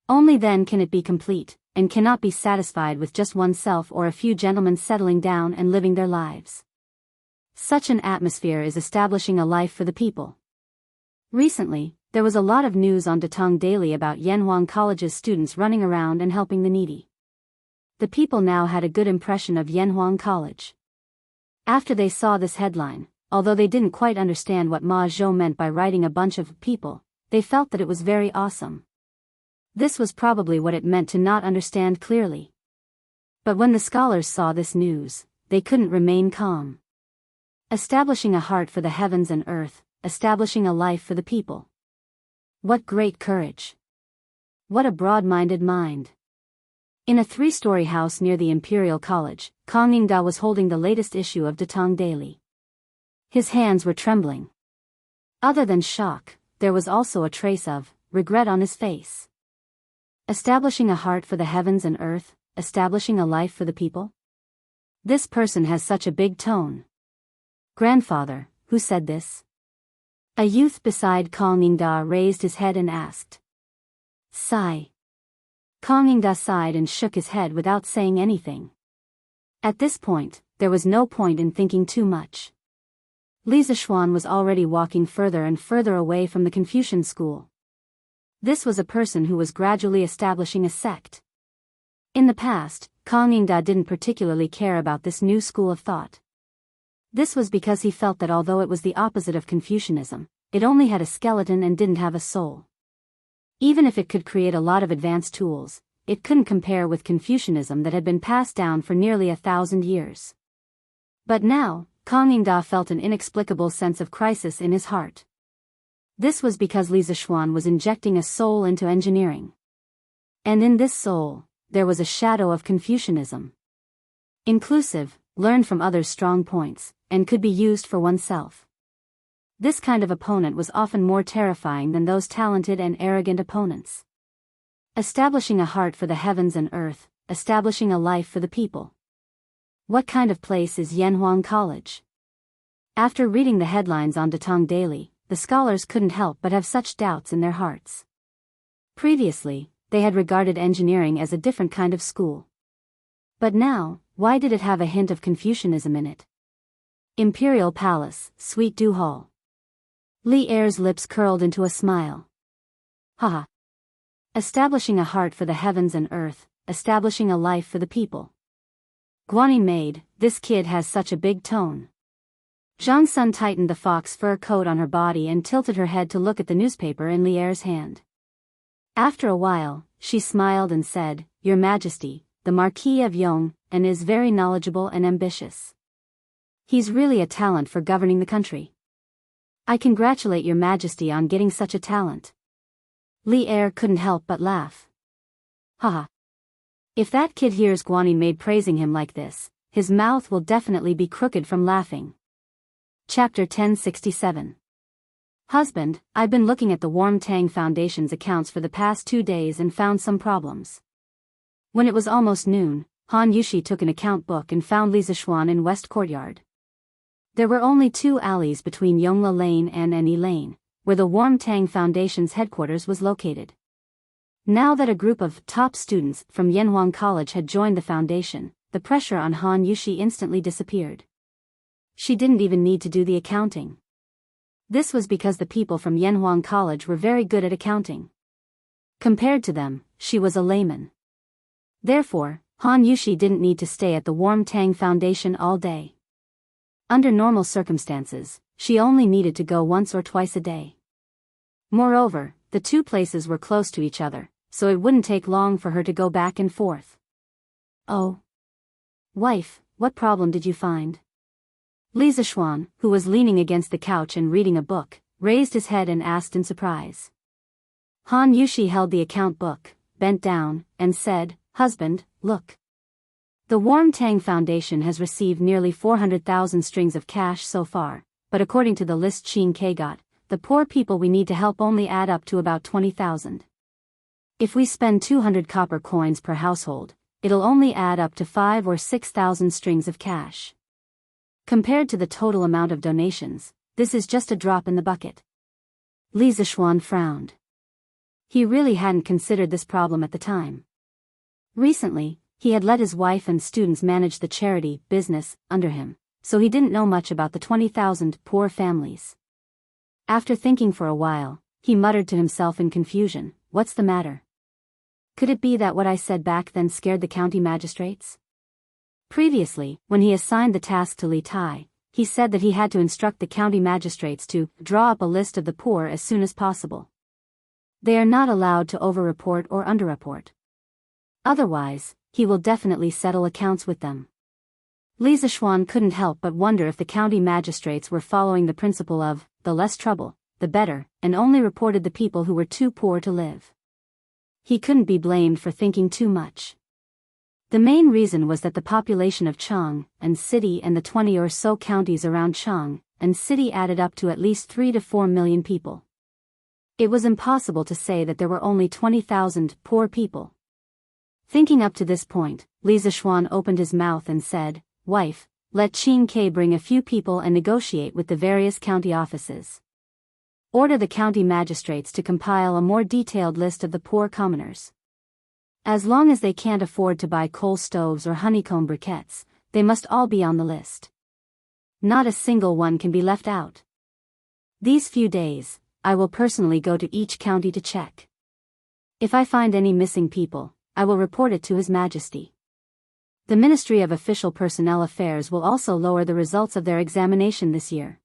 Only then can it be complete, and cannot be satisfied with just oneself or a few gentlemen settling down and living their lives. Such an atmosphere is establishing a life for the people. Recently, there was a lot of news on Datang Daily about Yanhuang College's students running around and helping the needy. The people now had a good impression of Yanhuang College. After they saw this headline, although they didn't quite understand what Ma Zhou meant by writing a bunch of people, they felt that it was very awesome. This was probably what it meant to not understand clearly. But when the scholars saw this news, they couldn't remain calm. Establishing a heart for the heavens and earth, establishing a life for the people. What great courage! What a broad-minded mind! In a 3-story house near the Imperial College, Kang Yingda was holding the latest issue of Datang Daily. His hands were trembling. Other than shock, there was also a trace of regret on his face. Establishing a heart for the heavens and earth, establishing a life for the people? This person has such a big tone. Grandfather, who said this? A youth beside Kang Yingda raised his head and asked. Sigh. Kang Yingda sighed and shook his head without saying anything. At this point, there was no point in thinking too much. Li Zishuan was already walking further and further away from the Confucian school. This was a person who was gradually establishing a sect. In the past, Kang Yingda didn't particularly care about this new school of thought. This was because he felt that although it was the opposite of Confucianism, it only had a skeleton and didn't have a soul. Even if it could create a lot of advanced tools, it couldn't compare with Confucianism that had been passed down for nearly 1,000 years. But now, Kang Yingda felt an inexplicable sense of crisis in his heart. This was because Li Zishuan was injecting a soul into engineering. And in this soul, there was a shadow of Confucianism. Inclusive, learned from others' strong points, and could be used for oneself. This kind of opponent was often more terrifying than those talented and arrogant opponents. Establishing a heart for the heavens and earth, establishing a life for the people. What kind of place is Yanhuang College? After reading the headlines on Datang Daily, the scholars couldn't help but have such doubts in their hearts. Previously, they had regarded engineering as a different kind of school. But now, why did it have a hint of Confucianism in it? Imperial Palace, Suite Du Hall. Li Er's lips curled into a smile. Haha. Establishing a heart for the heavens and earth, establishing a life for the people. Guanyin maid, this kid has such a big tone. Zhang Sun tightened the fox fur coat on her body and tilted her head to look at the newspaper in Li Er's hand. After a while, she smiled and said, Your Majesty, the Marquis of Yong, and is very knowledgeable and ambitious. He's really a talent for governing the country. I congratulate your majesty on getting such a talent. Li Er couldn't help but laugh. Haha. If that kid hears Guanyin maid praising him like this, his mouth will definitely be crooked from laughing. Chapter 1067. Husband, I've been looking at the Warm Tang Foundation's accounts for the past 2 days and found some problems. When it was almost noon, Han Yushi took an account book and found Li Zishuan in West Courtyard. There were only 2 alleys between Yongla Lane and Annie Lane, where the Warm Tang Foundation's headquarters was located. Now that a group of top students from Yanhuang College had joined the foundation, the pressure on Han Yushi instantly disappeared. She didn't even need to do the accounting. This was because the people from Yanhuang College were very good at accounting. Compared to them, she was a layman. Therefore, Han Yushi didn't need to stay at the Warm Tang Foundation all day. Under normal circumstances, she only needed to go once or twice a day. Moreover, the 2 places were close to each other, so it wouldn't take long for her to go back and forth. Oh. Wife, what problem did you find? Li Zishuan, who was leaning against the couch and reading a book, raised his head and asked in surprise. Han Yushi held the account book, bent down, and said, Husband, look. The Warm Tang Foundation has received nearly 400,000 strings of cash so far, but according to the list Qin Ke got, the poor people we need to help only add up to about 20,000. If we spend 200 copper coins per household, it'll only add up to 5 or 6,000 strings of cash. Compared to the total amount of donations, this is just a drop in the bucket. Li Zishuan frowned. He really hadn't considered this problem at the time. Recently, he had let his wife and students manage the charity business under him, so he didn't know much about the 20,000 poor families. After thinking for a while, he muttered to himself in confusion, What's the matter? Could it be that what I said back then scared the county magistrates? Previously, when he assigned the task to Li Tai, he said that he had to instruct the county magistrates to draw up a list of the poor as soon as possible. They are not allowed to over-report or under-report. Otherwise, he will definitely settle accounts with them. Li Zishuan couldn't help but wonder if the county magistrates were following the principle of, the less trouble, the better, and only reported the people who were too poor to live. He couldn't be blamed for thinking too much. The main reason was that the population of Chang and City and the 20 or so counties around Chang and City added up to at least 3 to 4 million people. It was impossible to say that there were only 20,000 poor people. Thinking up to this point, Li Zishuan opened his mouth and said, Wife, let Qin Ke bring a few people and negotiate with the various county offices. Order the county magistrates to compile a more detailed list of the poor commoners. As long as they can't afford to buy coal stoves or honeycomb briquettes, they must all be on the list. Not a single one can be left out. These few days, I will personally go to each county to check. If I find any missing people, I will report it to His Majesty. The Ministry of Official Personnel Affairs will also lower the results of their examination this year.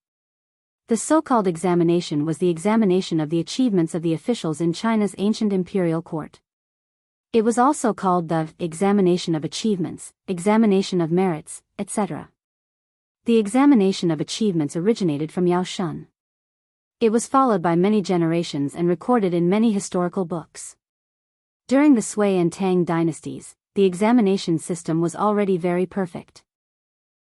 The so-called examination was the examination of the achievements of the officials in China's ancient imperial court. It was also called the examination of achievements, examination of merits, etc. The examination of achievements originated from Yaoshun. It was followed by many generations and recorded in many historical books. During the Sui and Tang dynasties, the examination system was already very perfect.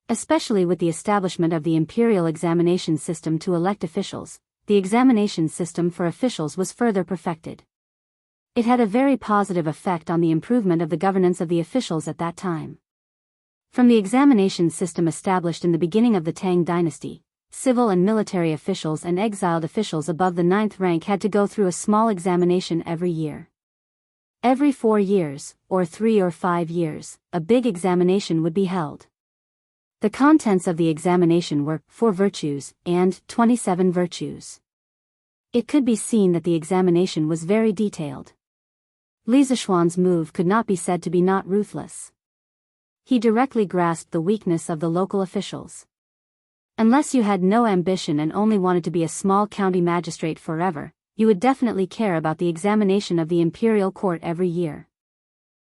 Especially with the establishment of the imperial examination system to elect officials, the examination system for officials was further perfected. It had a very positive effect on the improvement of the governance of the officials at that time. From the examination system established in the beginning of the Tang dynasty, civil and military officials and exiled officials above the 9th rank had to go through a small examination every year. Every 4 years, or 3 or 5 years, a big examination would be held. The contents of the examination were 4 virtues and 27 virtues. It could be seen that the examination was very detailed. Li Zishuan's move could not be said to be not ruthless. He directly grasped the weakness of the local officials. Unless you had no ambition and only wanted to be a small county magistrate forever, you would definitely care about the examination of the imperial court every year.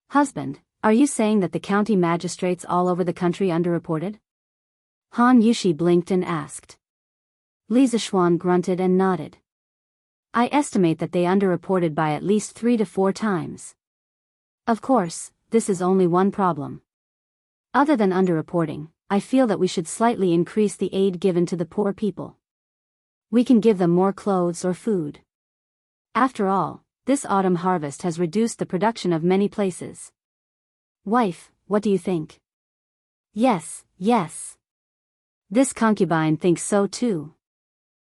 Husband, are you saying that the county magistrates all over the country underreported? Han Yushi blinked and asked. Li Zishuan grunted and nodded. I estimate that they underreported by at least 3 to 4 times. Of course, this is only one problem. Other than underreporting, I feel that we should slightly increase the aid given to the poor people. We can give them more clothes or food. After all, this autumn harvest has reduced the production of many places. Wife, what do you think? Yes, yes. This concubine thinks so too.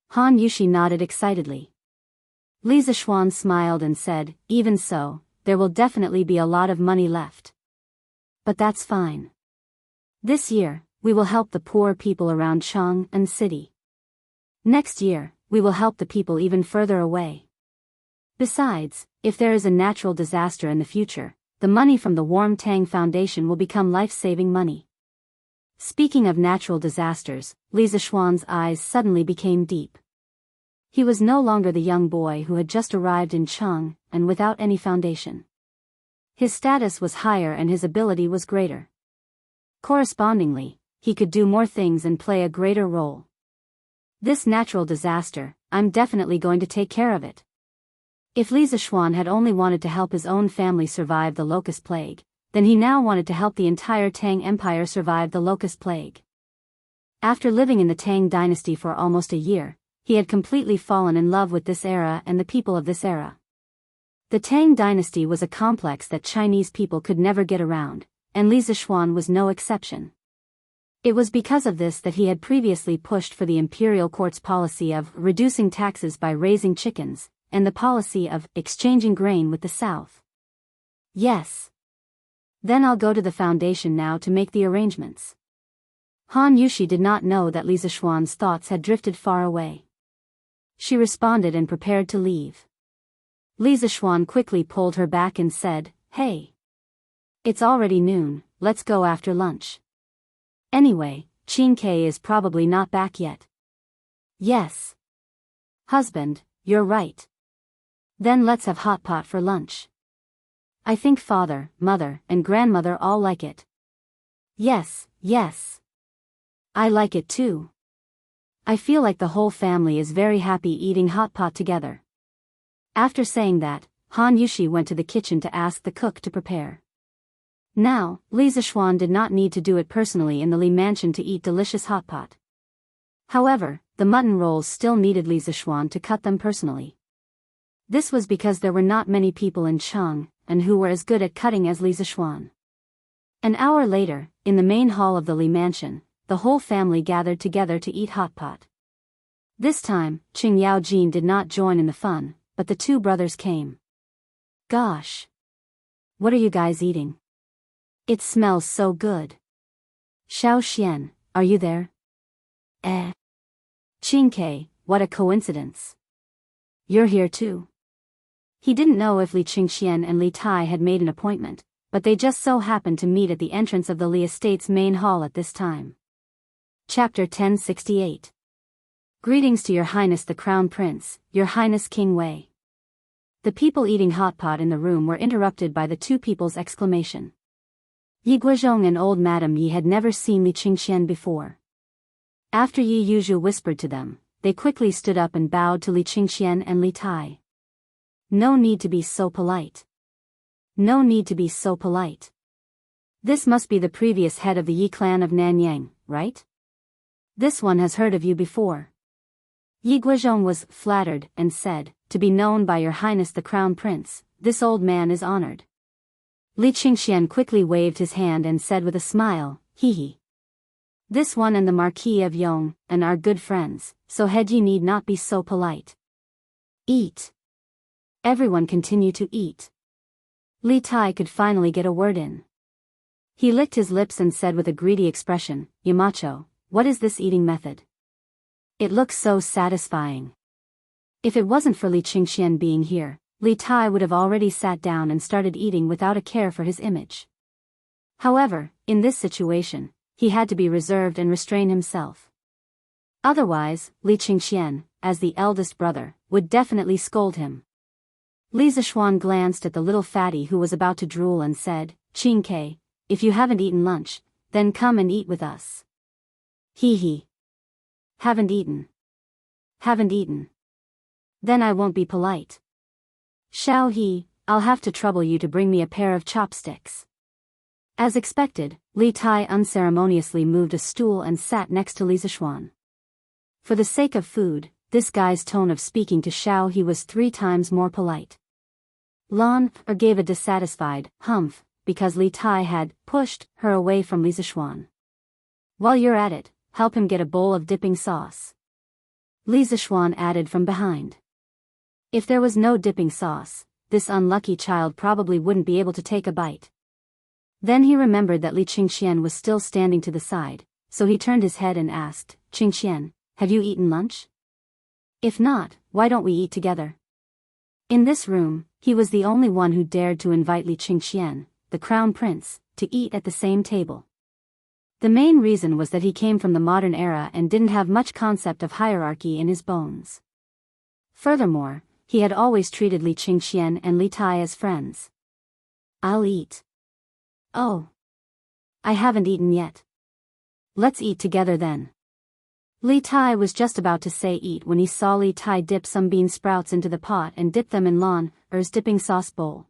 Han Yushi nodded excitedly. Li Zishuan smiled and said, even so, there will definitely be a lot of money left. But that's fine. This year, we will help the poor people around Cheng and city. Next year, we will help the people even further away. Besides, if there is a natural disaster in the future, the money from the Warm Tang Foundation will become life-saving money. Speaking of natural disasters, Li Zishuan's eyes suddenly became deep. He was no longer the young boy who had just arrived in Cheng, and without any foundation. His status was higher and his ability was greater. Correspondingly, he could do more things and play a greater role. This natural disaster, I'm definitely going to take care of it. If Li Zishuan had only wanted to help his own family survive the locust plague, then he now wanted to help the entire Tang Empire survive the locust plague. After living in the Tang dynasty for almost a year, he had completely fallen in love with this era and the people of this era. The Tang dynasty was a complex that Chinese people could never get around, and Li Zishuan was no exception. It was because of this that he had previously pushed for the imperial court's policy of reducing taxes by raising chickens, and the policy of exchanging grain with the South. Yes. Then I'll go to the foundation now to make the arrangements. Han Yushi did not know that Li Zishuan's thoughts had drifted far away. She responded and prepared to leave. Li Zishuan quickly pulled her back and said, "Hey. It's already noon, let's go after lunch. Anyway, Qin Ke is probably not back yet." "Yes. Husband, you're right. Then let's have hot pot for lunch. I think father, mother, and grandmother all like it." "Yes, yes. I like it too. I feel like the whole family is very happy eating hot pot together." After saying that, Han Yushi went to the kitchen to ask the cook to prepare. Now, Li Zishuan did not need to do it personally in the Li mansion to eat delicious hot pot. However, the mutton rolls still needed Li Zishuan to cut them personally. This was because there were not many people in Cheng, and who were as good at cutting as Li Zishuan. An hour later, in the main hall of the Li mansion, the whole family gathered together to eat hot pot. This time, Qing Yaojin did not join in the fun, but the two brothers came. "Gosh! What are you guys eating? It smells so good. Xiao Xian, are you there?" Qin Ke, what a coincidence. You're here too." He didn't know if Li Qingxian and Li Tai had made an appointment, but they just so happened to meet at the entrance of the Li estate's main hall at this time. Chapter 1068. Greetings to Your Highness the Crown Prince, Your Highness King Wei. The people eating hot pot in the room were interrupted by the two people's exclamation. Yi Guozhong and old Madame Yi had never seen Li Qingxian before. After Yi Yuzhu whispered to them, they quickly stood up and bowed to Li Qingxian and Li Tai. "No need to be so polite. No need to be so polite. This must be the previous head of the Yi clan of Nanyang, right? This one has heard of you before." Yi Guozhong was flattered and said, "To be known by Your Highness the Crown Prince, this old man is honored." Li Qingxian quickly waved his hand and said with a smile, "Hee hee. This one and the Marquis of Yong, and are good friends, so Heji need not be so polite. Eat." Everyone continued to eat. Li Tai could finally get a word in. He licked his lips and said with a greedy expression, "Yamacho, what is this eating method? It looks so satisfying." If it wasn't for Li Qingxian being here, Li Tai would have already sat down and started eating without a care for his image. However, in this situation, he had to be reserved and restrain himself. Otherwise, Li Qingxian, as the eldest brother, would definitely scold him. Li Zishuan glanced at the little fatty who was about to drool and said, "Qin Ke, if you haven't eaten lunch, then come and eat with us." "Hee hee. Haven't eaten. haven't eaten. Then I won't be polite. Xiao He, I'll have to trouble you to bring me a pair of chopsticks. As expected, Li Tai unceremoniously moved a stool and sat next to Li Zishuan. For the sake of food, this guy's tone of speaking to Xiao He was 3 times more polite. Lan gave a dissatisfied humph, because Li Tai had pushed her away from Li Zishuan. While you're at it, help him get a bowl of dipping sauce. Li Zishuan added from behind. If there was no dipping sauce, this unlucky child probably wouldn't be able to take a bite. Then he remembered that Li Qingxian was still standing to the side, so he turned his head and asked, Qingxian, have you eaten lunch? If not, why don't we eat together? In this room, he was the only one who dared to invite Li Qingxian, the crown prince, to eat at the same table. The main reason was that he came from the modern era and didn't have much concept of hierarchy in his bones. Furthermore, he had always treated Li Qingxian and Li Tai as friends. I'll eat. Oh. I haven't eaten yet. Let's eat together then. Li Tai was just about to say eat when he saw Li Tai dip some bean sprouts into the pot and dip them in Lan Er's dipping sauce bowl.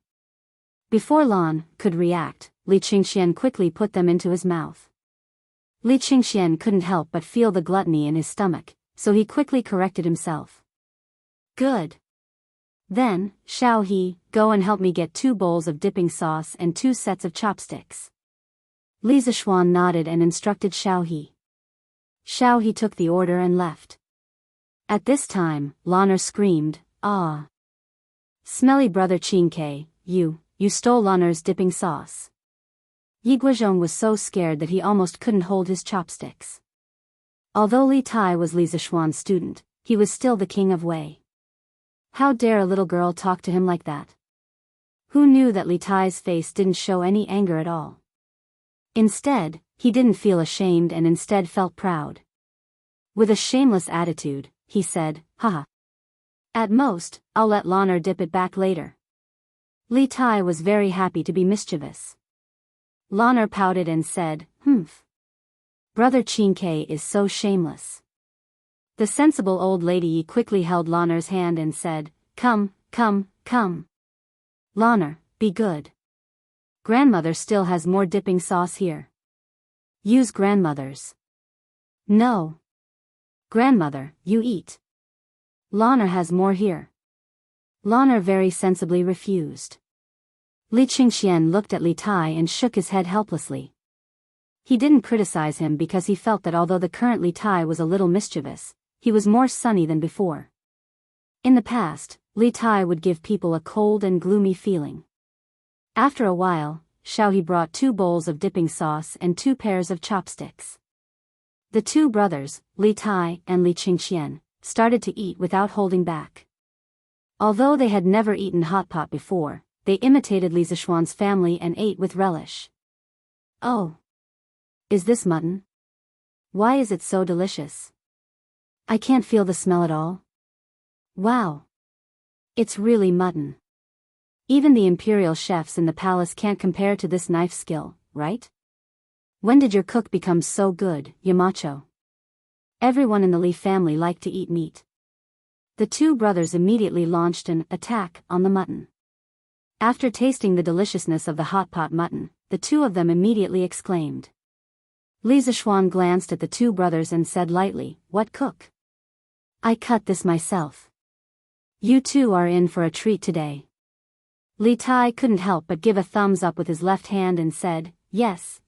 Before Lan could react, Li Qingxian quickly put them into his mouth. Li Qingxian couldn't help but feel the gluttony in his stomach, so he quickly corrected himself. Good. Then, Xiao He, go and help me get 2 bowls of dipping sauce and 2 sets of chopsticks. Li Zishuan nodded and instructed Xiao He. Xiao He took the order and left. At this time, Lan Er screamed, ah! Smelly brother Qingke, you stole Lan Er's dipping sauce. Yi Guozhong was so scared that he almost couldn't hold his chopsticks. Although Li Tai was Li Zishuan's student, he was still the king of Wei. How dare a little girl talk to him like that? Who knew that Li Tai's face didn't show any anger at all? Instead, he didn't feel ashamed and instead felt proud. With a shameless attitude, he said, haha. At most, I'll let Lan Er dip it back later. Li Tai was very happy to be mischievous. Lan Er pouted and said, humph. Brother Qingke is so shameless. The sensible old lady quickly held Lan Er's hand and said, come. Lan Er, be good. Grandmother still has more dipping sauce here. Use grandmother's. No. Grandmother, you eat. Lan Er has more here. Lan Er very sensibly refused. Li Qingxian looked at Li Tai and shook his head helplessly. He didn't criticize him because he felt that although the current Li Tai was a little mischievous, he was more sunny than before. In the past, Li Tai would give people a cold and gloomy feeling. After a while, Xiao He brought 2 bowls of dipping sauce and 2 pairs of chopsticks. The 2 brothers, Li Tai and Li Qingxian, started to eat without holding back. Although they had never eaten hot pot before, they imitated Li Zishuan's family and ate with relish. Oh! Is this mutton? Why is it so delicious? I can't feel the smell at all. Wow! It's really mutton. Even the imperial chefs in the palace can't compare to this knife skill, right? When did your cook become so good, Yamacho? Everyone in the Li family liked to eat meat. The 2 brothers immediately launched an attack on the mutton. After tasting the deliciousness of the hot pot mutton, the 2 of them immediately exclaimed. Li Zishuan glanced at the 2 brothers and said lightly, what cook? I cut this myself. You 2 are in for a treat today. Li Tai couldn't help but give a thumbs up with his left hand and said, yes.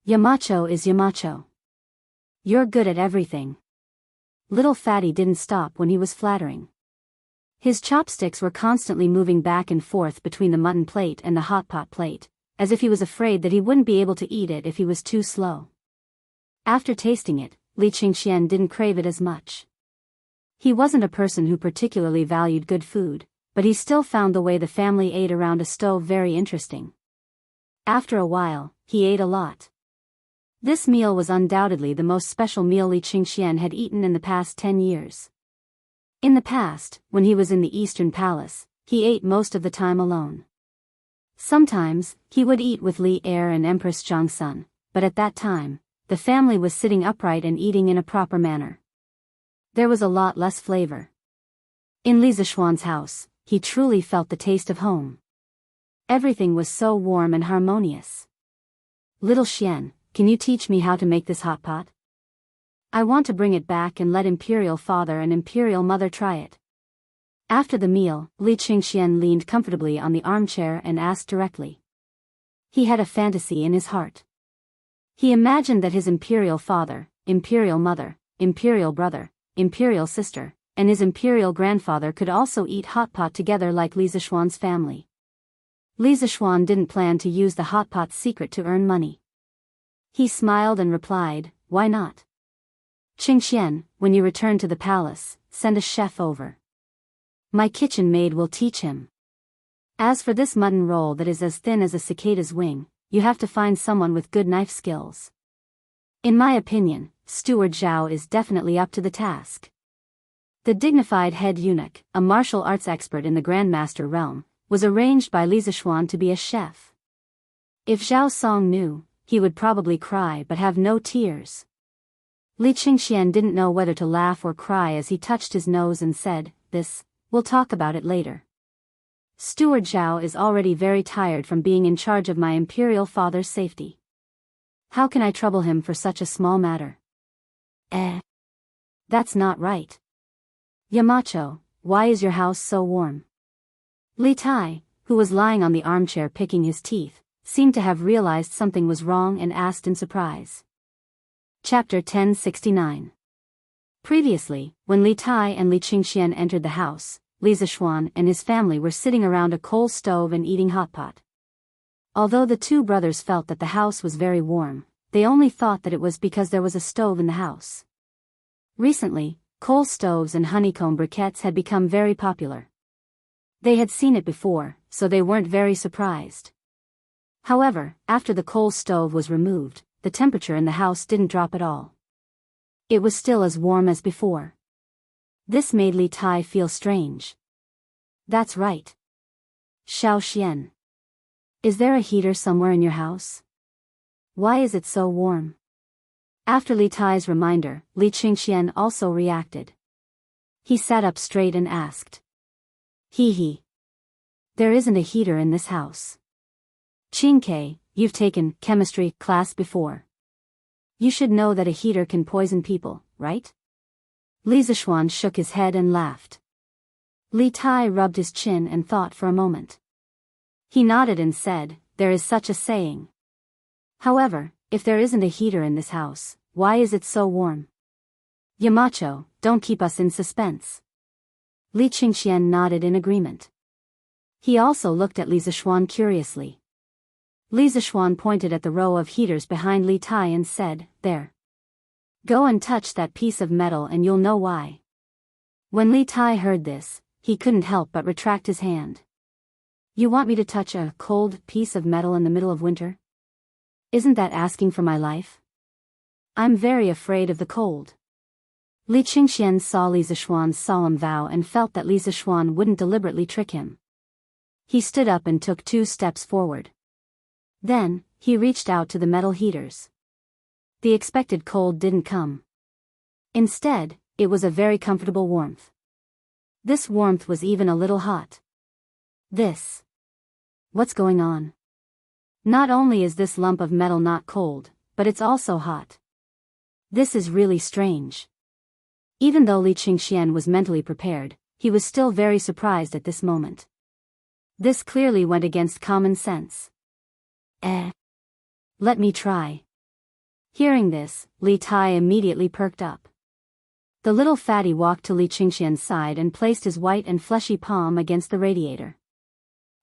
Yamacho is Yamacho. You're good at everything. Little fatty didn't stop when he was flattering. His chopsticks were constantly moving back and forth between the mutton plate and the hot pot plate, as if he was afraid that he wouldn't be able to eat it if he was too slow. After tasting it, Li Qingxian didn't crave it as much. He wasn't a person who particularly valued good food, but he still found the way the family ate around a stove very interesting. After a while, he ate a lot. This meal was undoubtedly the most special meal Li Qingxian had eaten in the past 10 years. In the past, when he was in the Eastern Palace, he ate most of the time alone. Sometimes, he would eat with Li Er and Empress Zhangsun, but at that time, the family was sitting upright and eating in a proper manner. there was a lot less flavor. In Li Zishuan's house, he truly felt the taste of home. Everything was so warm and harmonious. Little Xian, can you teach me how to make this hot pot? I want to bring it back and let Imperial Father and Imperial Mother try it. After the meal, Li Qingxian leaned comfortably on the armchair and asked directly. He had a fantasy in his heart. He imagined that his Imperial Father, Imperial Mother, Imperial Brother, Imperial Sister, and his Imperial Grandfather could also eat hot pot together like Li Zishuan's family. Li Zishuan didn't plan to use the hot pot's secret to earn money. He smiled and replied, why not? Qingxian, when you return to the palace, send a chef over. My kitchen maid will teach him. As for this mutton roll that is as thin as a cicada's wing, you have to find someone with good knife skills. In my opinion, Steward Zhao is definitely up to the task. The dignified head eunuch, a martial arts expert in the Grandmaster realm, was arranged by Li Zishuan to be a chef. If Zhao Song knew, he would probably cry but have no tears. Li Qingxian didn't know whether to laugh or cry as he touched his nose and said, we'll talk about it later. Steward Zhao is already very tired from being in charge of my Imperial Father's safety. How can I trouble him for such a small matter? That's not right. Yamacho, why is your house so warm? Li Tai, who was lying on the armchair picking his teeth, seemed to have realized something was wrong and asked in surprise. Chapter 1069. Previously, when Li Tai and Li Qingxian entered the house, Li Zishuan and his family were sitting around a coal stove and eating hot pot. Although the two brothers felt that the house was very warm, they only thought that it was because there was a stove in the house. Recently, coal stoves and honeycomb briquettes had become very popular. They had seen it before, so they weren't very surprised. However, after the coal stove was removed, the temperature in the house didn't drop at all. It was still as warm as before. This made Li Tai feel strange. That's right. Xiao Xian. Is there a heater somewhere in your house? Why is it so warm? After Li Tai's reminder, Li Qingxian also reacted. He sat up straight and asked. Hee. There isn't a heater in this house. Qingke, you've taken chemistry class before. You should know that a heater can poison people, right? Li Zishuan shook his head and laughed. Li Tai rubbed his chin and thought for a moment. He nodded and said, there is such a saying. However, if there isn't a heater in this house, why is it so warm? Yamacho, don't keep us in suspense. Li Qingxian nodded in agreement. He also looked at Li Zishuan curiously. Li Zishuan pointed at the row of heaters behind Li Tai and said, there. Go and touch that piece of metal and you'll know why. When Li Tai heard this, he couldn't help but retract his hand. You want me to touch a cold piece of metal in the middle of winter? Isn't that asking for my life? I'm very afraid of the cold. Li Qingxian saw Li Zishuan's solemn vow and felt that Li Zishuan wouldn't deliberately trick him. He stood up and took 2 steps forward. Then, he reached out to the metal heaters. The expected cold didn't come. Instead, it was a very comfortable warmth. This warmth was even a little hot. What's going on? Not only is this lump of metal not cold, but it's also hot. This is really strange. Even though Li Qingxian was mentally prepared, he was still very surprised at this moment. This clearly went against common sense. Let me try. Hearing this, Li Tai immediately perked up. The little fatty walked to Li Qingxian's side and placed his white and fleshy palm against the radiator.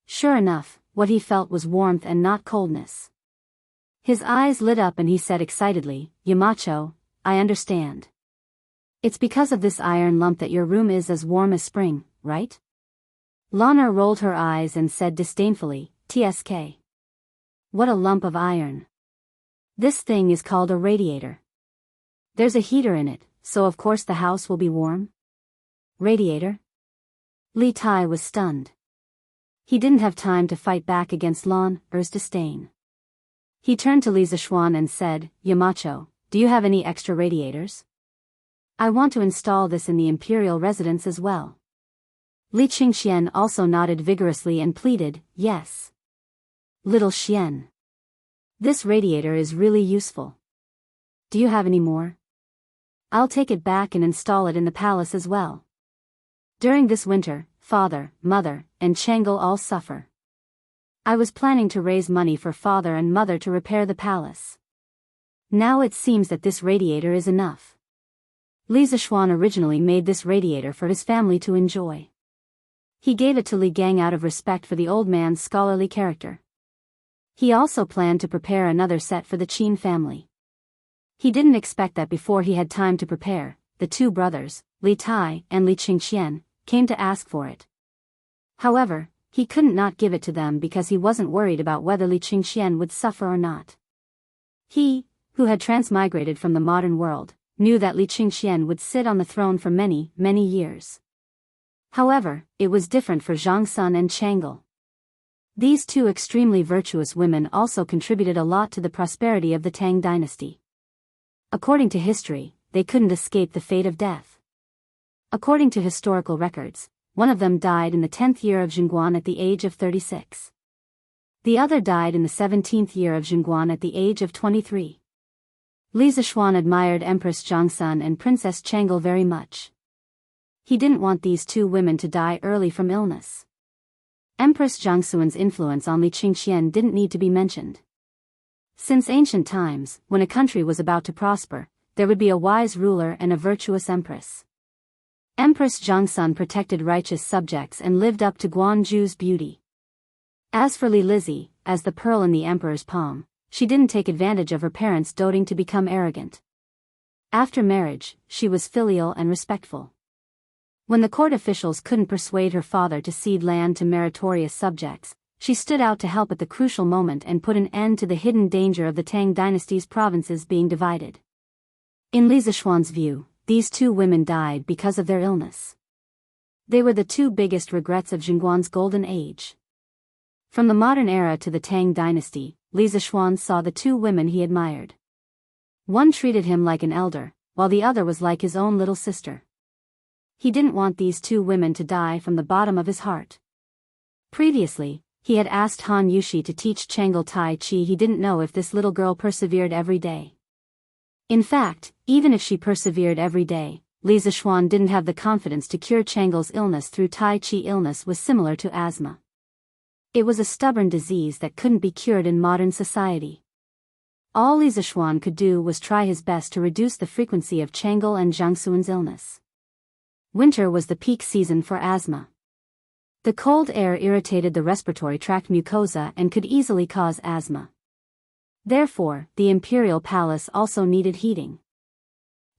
Sure enough, what he felt was warmth and not coldness. His eyes lit up and he said excitedly, Yamacho, I understand. It's because of this iron lump that your room is as warm as spring, right? Lana rolled her eyes and said disdainfully, TSK. What a lump of iron. This thing is called a radiator. There's a heater in it, so of course the house will be warm. Radiator? Li Tai was stunned. He didn't have time to fight back against Lan Er's disdain. He turned to Li Zishuan and said, Yamacho, do you have any extra radiators? I want to install this in the imperial residence as well. Li Qingxian also nodded vigorously and pleaded, yes. Little Xian. This radiator is really useful. Do you have any more? I'll take it back and install it in the palace as well. During this winter, father, mother, and Chang'e all suffer. I was planning to raise money for father and mother to repair the palace. Now it seems that this radiator is enough. Li Zishuan originally made this radiator for his family to enjoy. He gave it to Li Gang out of respect for the old man's scholarly character. He also planned to prepare another set for the Qin family. He didn't expect that before he had time to prepare, the two brothers, Li Tai and Li Qingxian, came to ask for it. However, he couldn't not give it to them because he wasn't worried about whether Li Qingxian would suffer or not. He, who had transmigrated from the modern world, knew that Li Qingxian would sit on the throne for many, many years. However, it was different for Zhang Sun and Chang'e. These two extremely virtuous women also contributed a lot to the prosperity of the Tang dynasty. According to history, they couldn't escape the fate of death. According to historical records, one of them died in the 10th year of Zhengguan at the age of 36. The other died in the 17th year of Zhengguan at the age of 23. Li Zishuan admired Empress Zhangsun and Princess Chang'e very much. He didn't want these two women to die early from illness. Empress Zhangsun's influence on Li Qingxian didn't need to be mentioned. Since ancient times, when a country was about to prosper, there would be a wise ruler and a virtuous empress. Empress Zhangsun protected righteous subjects and lived up to Guanju's beauty. As for Li Lizzie, as the pearl in the emperor's palm, she didn't take advantage of her parents' doting to become arrogant. After marriage, she was filial and respectful. When the court officials couldn't persuade her father to cede land to meritorious subjects, she stood out to help at the crucial moment and put an end to the hidden danger of the Tang dynasty's provinces being divided. In Li Zishuan's view, these two women died because of their illness. They were the two biggest regrets of Zhengguan's golden age. From the modern era to the Tang dynasty, Li Zishuan saw the two women he admired. One treated him like an elder, while the other was like his own little sister. He didn't want these two women to die from the bottom of his heart. Previously, he had asked Han Yushi to teach Chang'e Tai Chi. He didn't know if this little girl persevered every day. In fact, even if she persevered every day, Li Zishuan didn't have the confidence to cure Chang'e's illness through Tai Chi. Illness was similar to asthma. It was a stubborn disease that couldn't be cured in modern society. All Li Zishuan could do was try his best to reduce the frequency of Chang'e and Zhangsun's illness. Winter was the peak season for asthma. The cold air irritated the respiratory tract mucosa and could easily cause asthma. Therefore, the imperial palace also needed heating.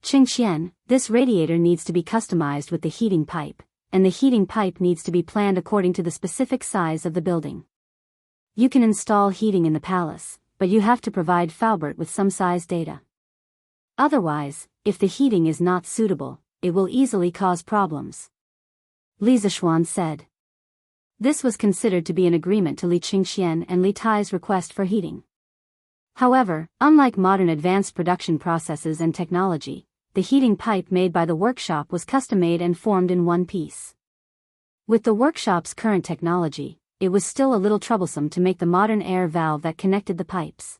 Qingxian, this radiator needs to be customized with the heating pipe, and the heating pipe needs to be planned according to the specific size of the building. You can install heating in the palace, but you have to provide Faubert with some size data. Otherwise, if the heating is not suitable, it will easily cause problems. Li Zishuan said. This was considered to be an agreement to Li Qingxian and Li Tai's request for heating. However, unlike modern advanced production processes and technology, the heating pipe made by the workshop was custom-made and formed in one piece. With the workshop's current technology, it was still a little troublesome to make the modern air valve that connected the pipes.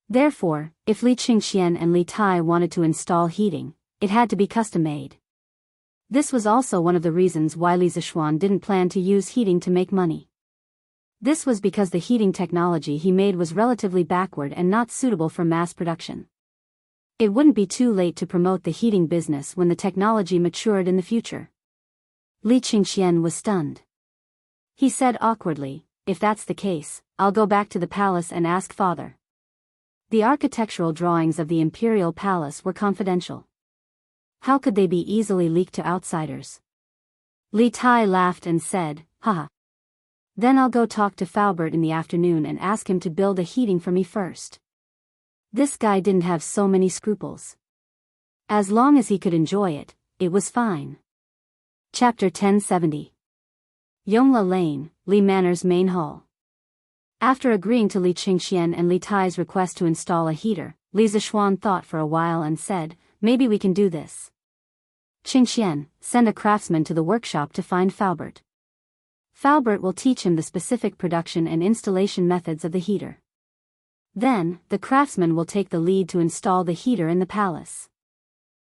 Therefore, if Li Qingxian and Li Tai wanted to install heating, it had to be custom-made. This was also one of the reasons why Li Zishuan didn't plan to use heating to make money. This was because the heating technology he made was relatively backward and not suitable for mass production. It wouldn't be too late to promote the heating business when the technology matured in the future. Li Qingxian was stunned. He said awkwardly, "If that's the case, I'll go back to the palace and ask father." The architectural drawings of the imperial palace were confidential. How could they be easily leaked to outsiders? Li Tai laughed and said, "Haha. Then I'll go talk to Faubert in the afternoon and ask him to build a heating for me first." This guy didn't have so many scruples. As long as he could enjoy it, it was fine. Chapter 1070. Yongla Lane, Li Manor's main hall. After agreeing to Li Qingxian and Li Tai's request to install a heater, Li Zishuan thought for a while and said, "Maybe we can do this." Qingxian, send a craftsman to the workshop to find Faubert. Faubert will teach him the specific production and installation methods of the heater. Then, the craftsman will take the lead to install the heater in the palace.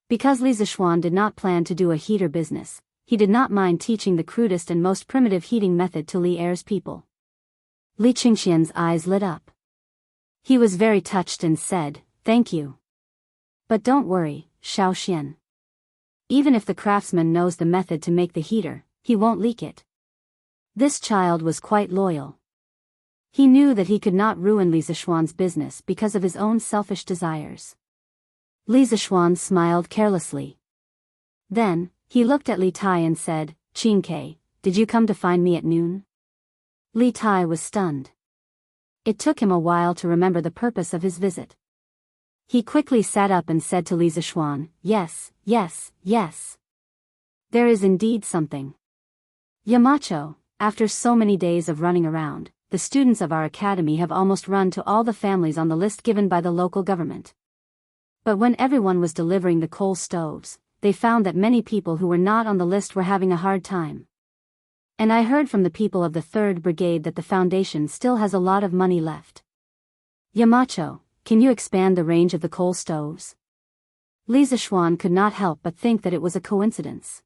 Because Li Zishuan did not plan to do a heater business, he did not mind teaching the crudest and most primitive heating method to Li Er's people. Li Qingxian's eyes lit up. He was very touched and said, "Thank you. But don't worry, Xiao Xian. Even if the craftsman knows the method to make the heater, he won't leak it." This child was quite loyal. He knew that he could not ruin Li Zishuan's business because of his own selfish desires. Li Zishuan smiled carelessly. Then, he looked at Li Tai and said, "Qingke, did you come to find me at noon?" Li Tai was stunned. It took him a while to remember the purpose of his visit. He quickly sat up and said to Li Zishuan, "Yes, yes, yes. There is indeed something. Yamacho, after so many days of running around, the students of our academy have almost run to all the families on the list given by the local government. But when everyone was delivering the coal stoves, they found that many people who were not on the list were having a hard time. And I heard from the people of the 3rd Brigade that the Foundation still has a lot of money left. Yamacho, can you expand the range of the coal stoves?" Li Zishuan could not help but think that it was a coincidence.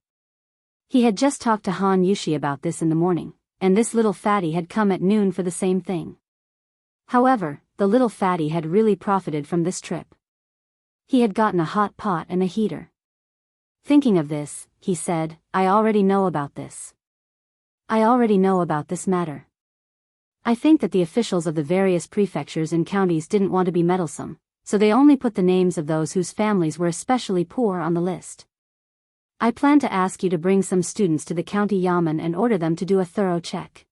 He had just talked to Han Yushi about this in the morning, and this little fatty had come at noon for the same thing. However, the little fatty had really profited from this trip. He had gotten a hot pot and a heater. Thinking of this, he said, "I already know about this. I already know about this matter. I think that the officials of the various prefectures and counties didn't want to be meddlesome, so they only put the names of those whose families were especially poor on the list. I plan to ask you to bring some students to the county yamen and order them to do a thorough check.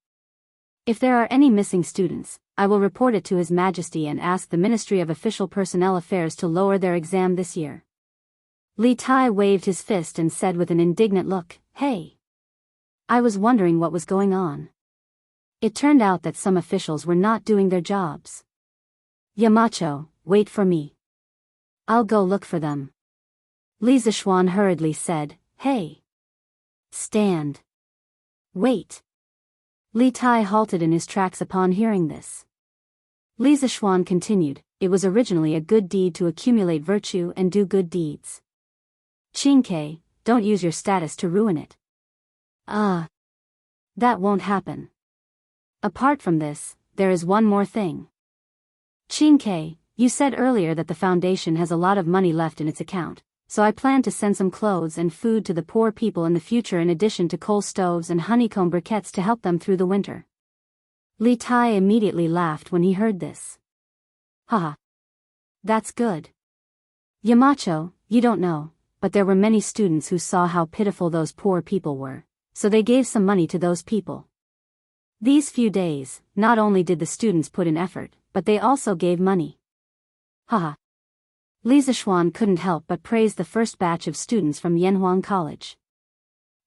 If there are any missing students, I will report it to His Majesty and ask the Ministry of Official Personnel Affairs to lower their exam this year." Li Tai waved his fist and said with an indignant look, "Hey! I was wondering what was going on. It turned out that some officials were not doing their jobs. Yamacho, wait for me. I'll go look for them." Li Zishuan hurriedly said, "Hey! Stand. Wait." Li Tai halted in his tracks upon hearing this. Li Zishuan continued, "It was originally a good deed to accumulate virtue and do good deeds. Qingke, don't use your status to ruin it." That won't happen. Apart from this, there is one more thing. Qingke, you said earlier that the Foundation has a lot of money left in its account, so I plan to send some clothes and food to the poor people in the future in addition to coal stoves and honeycomb briquettes to help them through the winter. Li Tai immediately laughed when he heard this. Haha. That's good. Yamacho, you don't know, but there were many students who saw how pitiful those poor people were, so they gave some money to those people. These few days, not only did the students put in effort, but they also gave money. Haha. Li Zishuan couldn't help but praise the first batch of students from Yanhuang College.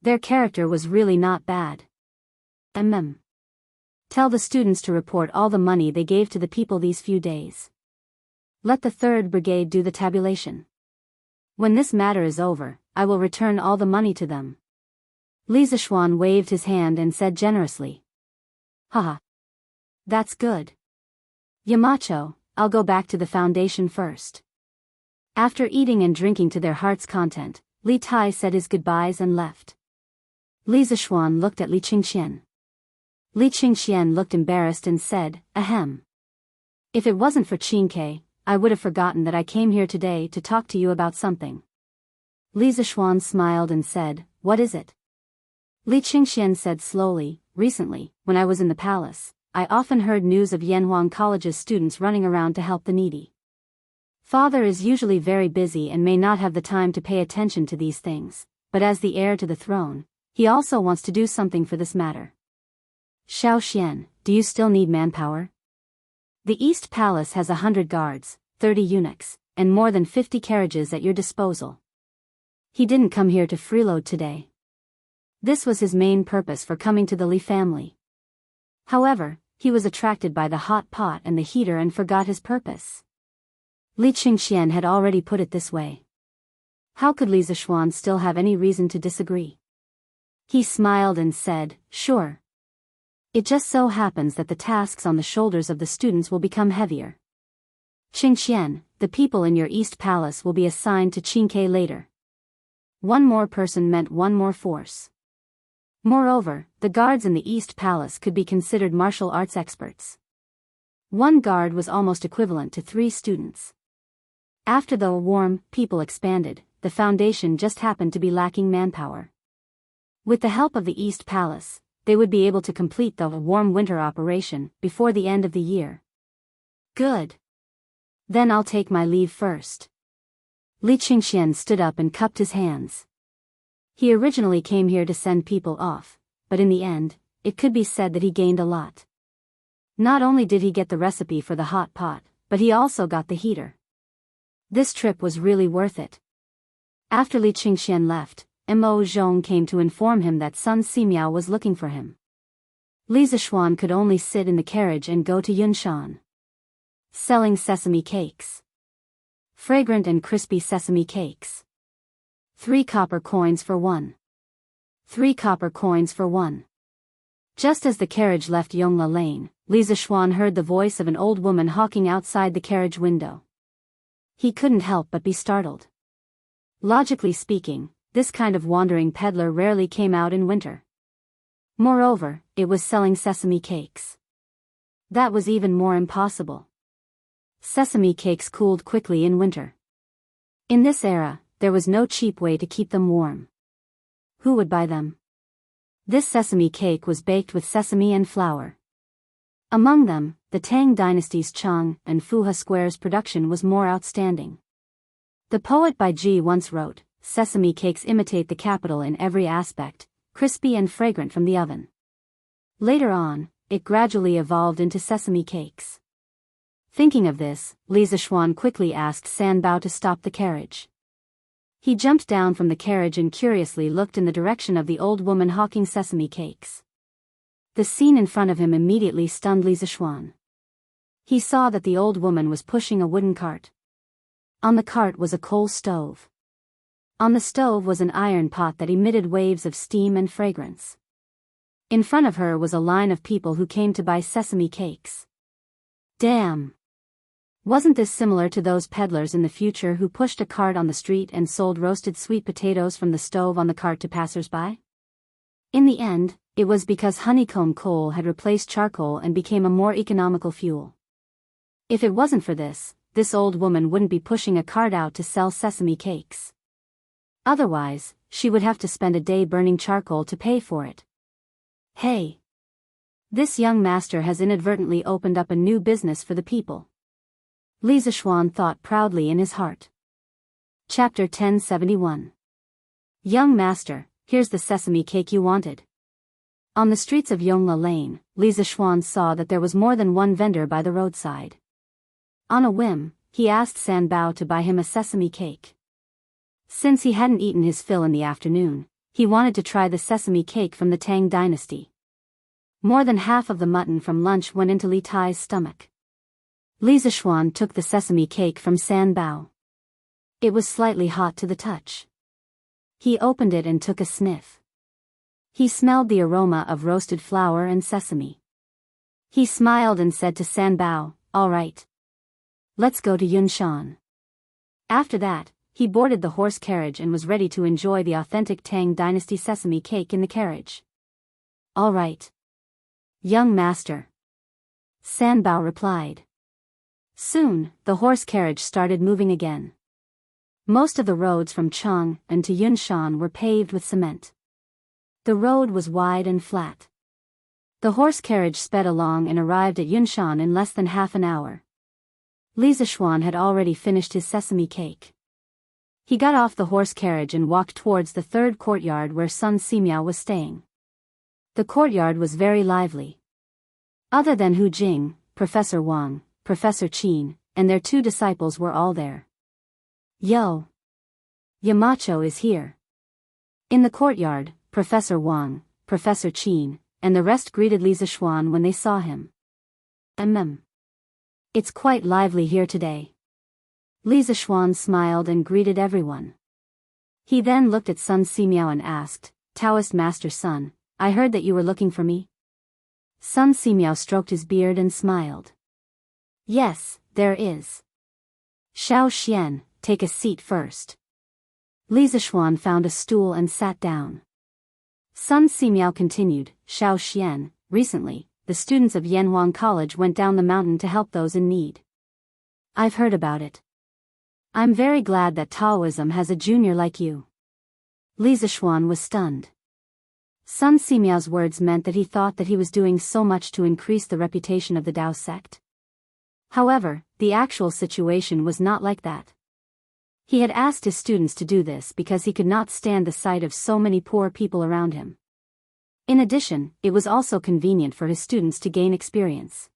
Their character was really not bad. Tell the students to report all the money they gave to the people these few days. Let the 3rd Brigade do the tabulation. When this matter is over, I will return all the money to them. Li Zishuan waved his hand and said generously. Haha. That's good. Yamacho, I'll go back to the Foundation first. After eating and drinking to their heart's content, Li Tai said his goodbyes and left. Li Zishuan looked at Li Qingxian. Li Qingxian looked embarrassed and said, "Ahem. If it wasn't for Qingke, I would have forgotten that I came here today to talk to you about something." Li Zishuan smiled and said, "What is it?" Li Qingxian said slowly, "Recently, when I was in the palace, I often heard news of Yanhuang College's students running around to help the needy. Father is usually very busy and may not have the time to pay attention to these things, but as the heir to the throne, he also wants to do something for this matter. Xiao Xian, do you still need manpower? The East Palace has 100 guards, 30 eunuchs, and more than 50 carriages at your disposal." He didn't come here to freeload today. This was his main purpose for coming to the Li family. However, he was attracted by the hot pot and the heater and forgot his purpose. Li Qingxian had already put it this way. How could Li Zishuan still have any reason to disagree? He smiled and said, "Sure. It just so happens that the tasks on the shoulders of the students will become heavier. Qingxian, the people in your East Palace will be assigned to Qingke later." One more person meant one more force. Moreover, the guards in the East Palace could be considered martial arts experts. One guard was almost equivalent to 3 students. After the warm people expanded, the foundation just happened to be lacking manpower. With the help of the East Palace, they would be able to complete the warm winter operation before the end of the year. Good. Then I'll take my leave first. Li Qingxian stood up and cupped his hands. He originally came here to send people off, but in the end, it could be said that he gained a lot. Not only did he get the recipe for the hot pot, but he also got the heater. This trip was really worth it. After Li Qingxian left, Mo Zhong came to inform him that Sun Simiao was looking for him. Li Zishuan could only sit in the carriage and go to Yunshan. Selling sesame cakes. Fragrant and crispy sesame cakes. 3 copper coins for 1. 3 copper coins for 1. Just as the carriage left Yongla Lane, Li Zishuan heard the voice of an old woman hawking outside the carriage window. He couldn't help but be startled. Logically speaking, this kind of wandering peddler rarely came out in winter. Moreover, it was selling sesame cakes. That was even more impossible. Sesame cakes cooled quickly in winter. In this era, there was no cheap way to keep them warm. Who would buy them? This sesame cake was baked with sesame and flour. Among them, the Tang dynasty's Chang and Fuha Square's production was more outstanding. The poet Bai Ji once wrote, "Sesame cakes imitate the capital in every aspect, crispy and fragrant from the oven." Later on, it gradually evolved into sesame cakes. Thinking of this, Li Zishuan quickly asked San Bao to stop the carriage. He jumped down from the carriage and curiously looked in the direction of the old woman hawking sesame cakes. The scene in front of him immediately stunned Li Zishuan. He saw that the old woman was pushing a wooden cart. On the cart was a coal stove. On the stove was an iron pot that emitted waves of steam and fragrance. In front of her was a line of people who came to buy sesame cakes. Damn! Wasn't this similar to those peddlers in the future who pushed a cart on the street and sold roasted sweet potatoes from the stove on the cart to passers-by? In the end, it was because honeycomb coal had replaced charcoal and became a more economical fuel. If it wasn't for this old woman wouldn't be pushing a cart out to sell sesame cakes. Otherwise, she would have to spend a day burning charcoal to pay for it. Hey! This young master has inadvertently opened up a new business for the people. Li Zishuan thought proudly in his heart. Chapter 1071. Young master, here's the sesame cake you wanted. On the streets of Yongla Lane, Li Zishuan saw that there was more than one vendor by the roadside. On a whim, he asked San Bao to buy him a sesame cake. Since he hadn't eaten his fill in the afternoon, he wanted to try the sesame cake from the Tang dynasty. More than half of the mutton from lunch went into Li Tai's stomach. Li Zishuan took the sesame cake from San Bao. It was slightly hot to the touch. He opened it and took a sniff. He smelled the aroma of roasted flour and sesame. He smiled and said to San Bao, "All right. Let's go to Yunshan." After that, he boarded the horse carriage and was ready to enjoy the authentic Tang dynasty sesame cake in the carriage. "All right, young master," San Bao replied. Soon, the horse carriage started moving again. Most of the roads from Chang and to Yunshan were paved with cement. The road was wide and flat. The horse carriage sped along and arrived at Yunshan in less than half an hour. Li Zishuan had already finished his sesame cake. He got off the horse carriage and walked towards the third courtyard where Sun Simiao was staying. The courtyard was very lively. Other than Hu Jing, Professor Wang, Professor Qin, and their 2 disciples were all there. "Yo! Yamacho is here." In the courtyard, Professor Wang, Professor Qin, and the rest greeted Li Zishuan when they saw him. It's quite lively here today." Li Zishuan smiled and greeted everyone. He then looked at Sun Simiao and asked, Taoist Master Sun, I heard that you were looking for me? Sun Simiao stroked his beard and smiled. Yes, there is. Xiao Xian, take a seat first. Li Zishuan found a stool and sat down. Sun Simiao continued, Xiao Xian, recently, the students of Yanhuang College went down the mountain to help those in need. I've heard about it. I'm very glad that Taoism has a junior like you. Li Zishuan was stunned. Sun Simiao's words meant that he thought that he was doing so much to increase the reputation of the Tao sect. However, the actual situation was not like that. He had asked his students to do this because he could not stand the sight of so many poor people around him. In addition, it was also convenient for his students to gain experience.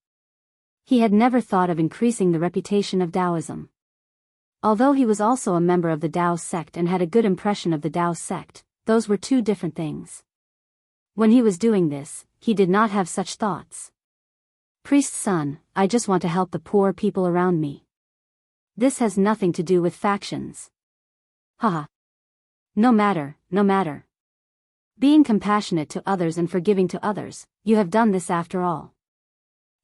He had never thought of increasing the reputation of Taoism. Although he was also a member of the Tao sect and had a good impression of the Tao sect, those were two different things. When he was doing this, he did not have such thoughts. Priest's son, I just want to help the poor people around me. This has nothing to do with factions. Haha. No matter. Being compassionate to others and forgiving to others, you have done this after all.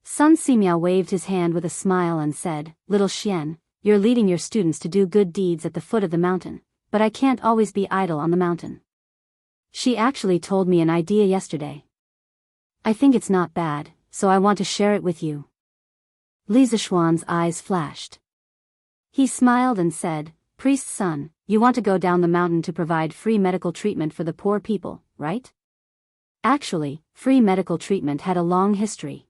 Sun Simiao waved his hand with a smile and said, Little Xian, you're leading your students to do good deeds at the foot of the mountain, but I can't always be idle on the mountain. She actually told me an idea yesterday. I think it's not bad, so I want to share it with you. Li Zishuan's eyes flashed. He smiled and said, Priest's son, you want to go down the mountain to provide free medical treatment for the poor people, right? Actually, free medical treatment had a long history.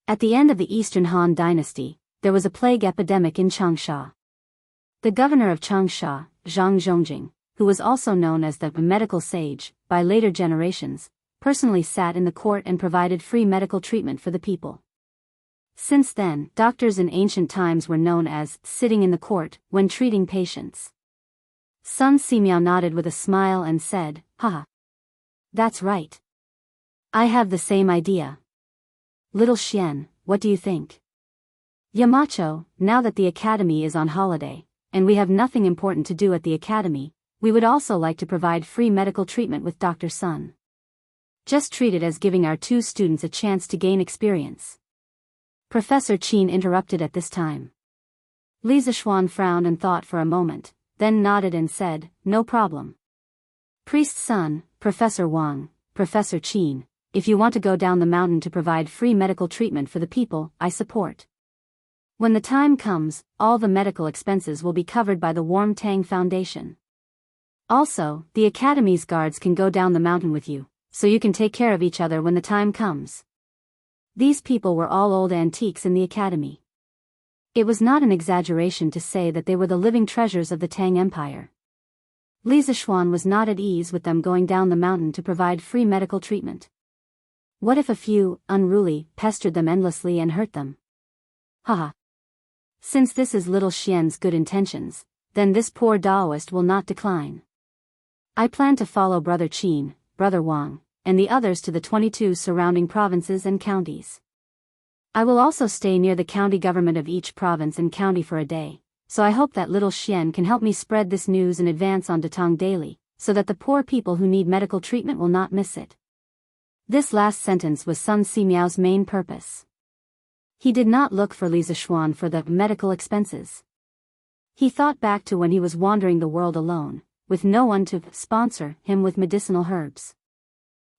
At the end of the Eastern Han Dynasty, there was a plague epidemic in Changsha. The governor of Changsha, Zhang Zhongjing, who was also known as the medical sage, by later generations, personally sat in the court and provided free medical treatment for the people. Since then, doctors in ancient times were known as sitting in the court when treating patients. Sun Simiao nodded with a smile and said, Haha. That's right. I have the same idea. Little Xian, what do you think? Yamacho, now that the academy is on holiday, and we have nothing important to do at the academy, we would also like to provide free medical treatment with Dr. Sun. Just treat it as giving our two students a chance to gain experience. Professor Qin interrupted at this time. Li Zishuan frowned and thought for a moment, then nodded and said, No problem. Priest's son, Professor Wang, Professor Qin, if you want to go down the mountain to provide free medical treatment for the people, I support. When the time comes, all the medical expenses will be covered by the Warm Tang Foundation. Also, the academy's guards can go down the mountain with you, so you can take care of each other when the time comes. These people were all old antiques in the academy. It was not an exaggeration to say that they were the living treasures of the Tang Empire. Li Zishuan was not at ease with them going down the mountain to provide free medical treatment. What if a few, unruly, pestered them endlessly and hurt them? Haha. Since this is little Xian's good intentions, then this poor Daoist will not decline. I plan to follow Brother Qin, Brother Wang, and the others to the 22 surrounding provinces and counties. I will also stay near the county government of each province and county for a day, so I hope that little Xian can help me spread this news in advance on Datong Daily, so that the poor people who need medical treatment will not miss it. This last sentence was Sun Simiao's main purpose. He did not look for Li Zishuan for the medical expenses. He thought back to when he was wandering the world alone, with no one to sponsor him with medicinal herbs.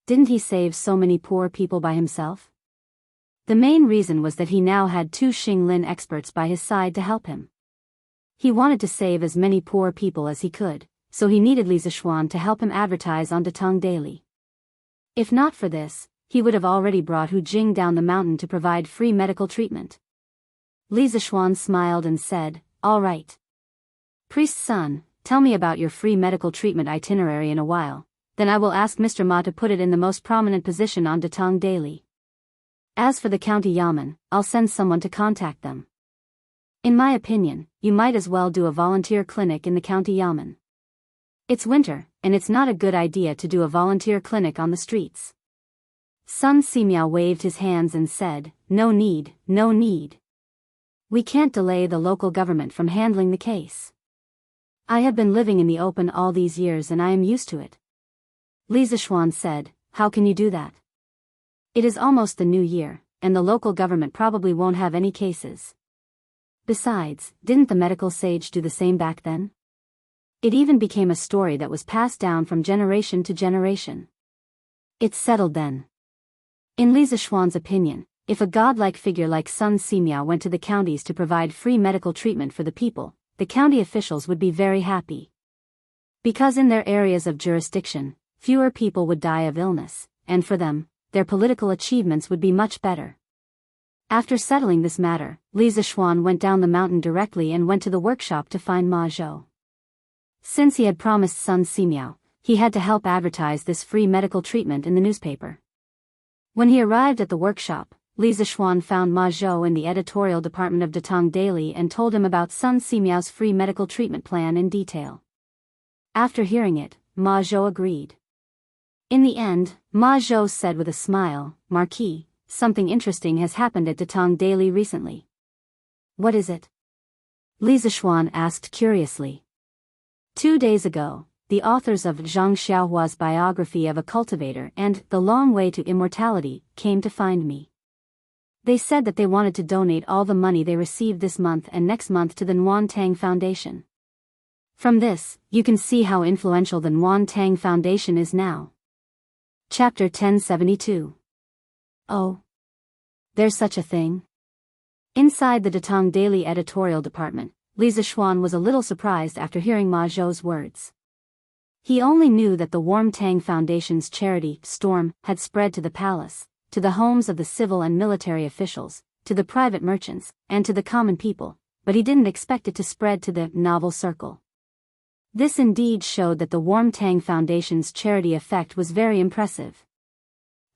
Didn't he save so many poor people by himself? The main reason was that he now had two Xinglin experts by his side to help him. He wanted to save as many poor people as he could, so he needed Li Zishuan to help him advertise on Datong Daily. If not for this, he would have already brought Hu Jing down the mountain to provide free medical treatment. Li Zishuan smiled and said, All right. Priest's son, tell me about your free medical treatment itinerary in a while, then I will ask Mr. Ma to put it in the most prominent position on Datong Daily. As for the county yamen, I'll send someone to contact them. In my opinion, you might as well do a volunteer clinic in the county yamen. It's winter, and it's not a good idea to do a volunteer clinic on the streets. Sun Simiao waved his hands and said, No need. We can't delay the local government from handling the case. I have been living in the open all these years and I am used to it. Li Zishuan said, how can you do that? It is almost the new year, and the local government probably won't have any cases. Besides, didn't the medical sage do the same back then? It even became a story that was passed down from generation to generation. It's settled then. In Li Zishuan's opinion, if a godlike figure like Sun Simiao went to the counties to provide free medical treatment for the people, the county officials would be very happy. Because in their areas of jurisdiction, fewer people would die of illness, and for them, their political achievements would be much better. After settling this matter, Li Zishuan went down the mountain directly and went to the workshop to find Ma Zhou. Since he had promised Sun Simiao, he had to help advertise this free medical treatment in the newspaper. When he arrived at the workshop, Li Zishuan found Ma Zhou in the editorial department of Datong Daily and told him about Sun Simiao's free medical treatment plan in detail. After hearing it, Ma Zhou agreed. In the end, Ma Zhou said with a smile, Marquis, something interesting has happened at Datong Daily recently. What is it? Li Zishuan asked curiously. 2 days ago, the authors of Zhang Xiaohua's biography of a cultivator and The Long Way to Immortality came to find me. They said that they wanted to donate all the money they received this month and next month to the Nguyen Tang Foundation. From this, you can see how influential the Nguyen Tang Foundation is now. Chapter 1072. Oh. There's such a thing? Inside the Datong Daily editorial department, Li Zishuan was a little surprised after hearing Ma Zhou's words. He only knew that the Warm Tang Foundation's charity, Storm, had spread to the palace, to the homes of the civil and military officials, to the private merchants, and to the common people, but he didn't expect it to spread to the novel circle. This indeed showed that the Warm Tang Foundation's charity effect was very impressive.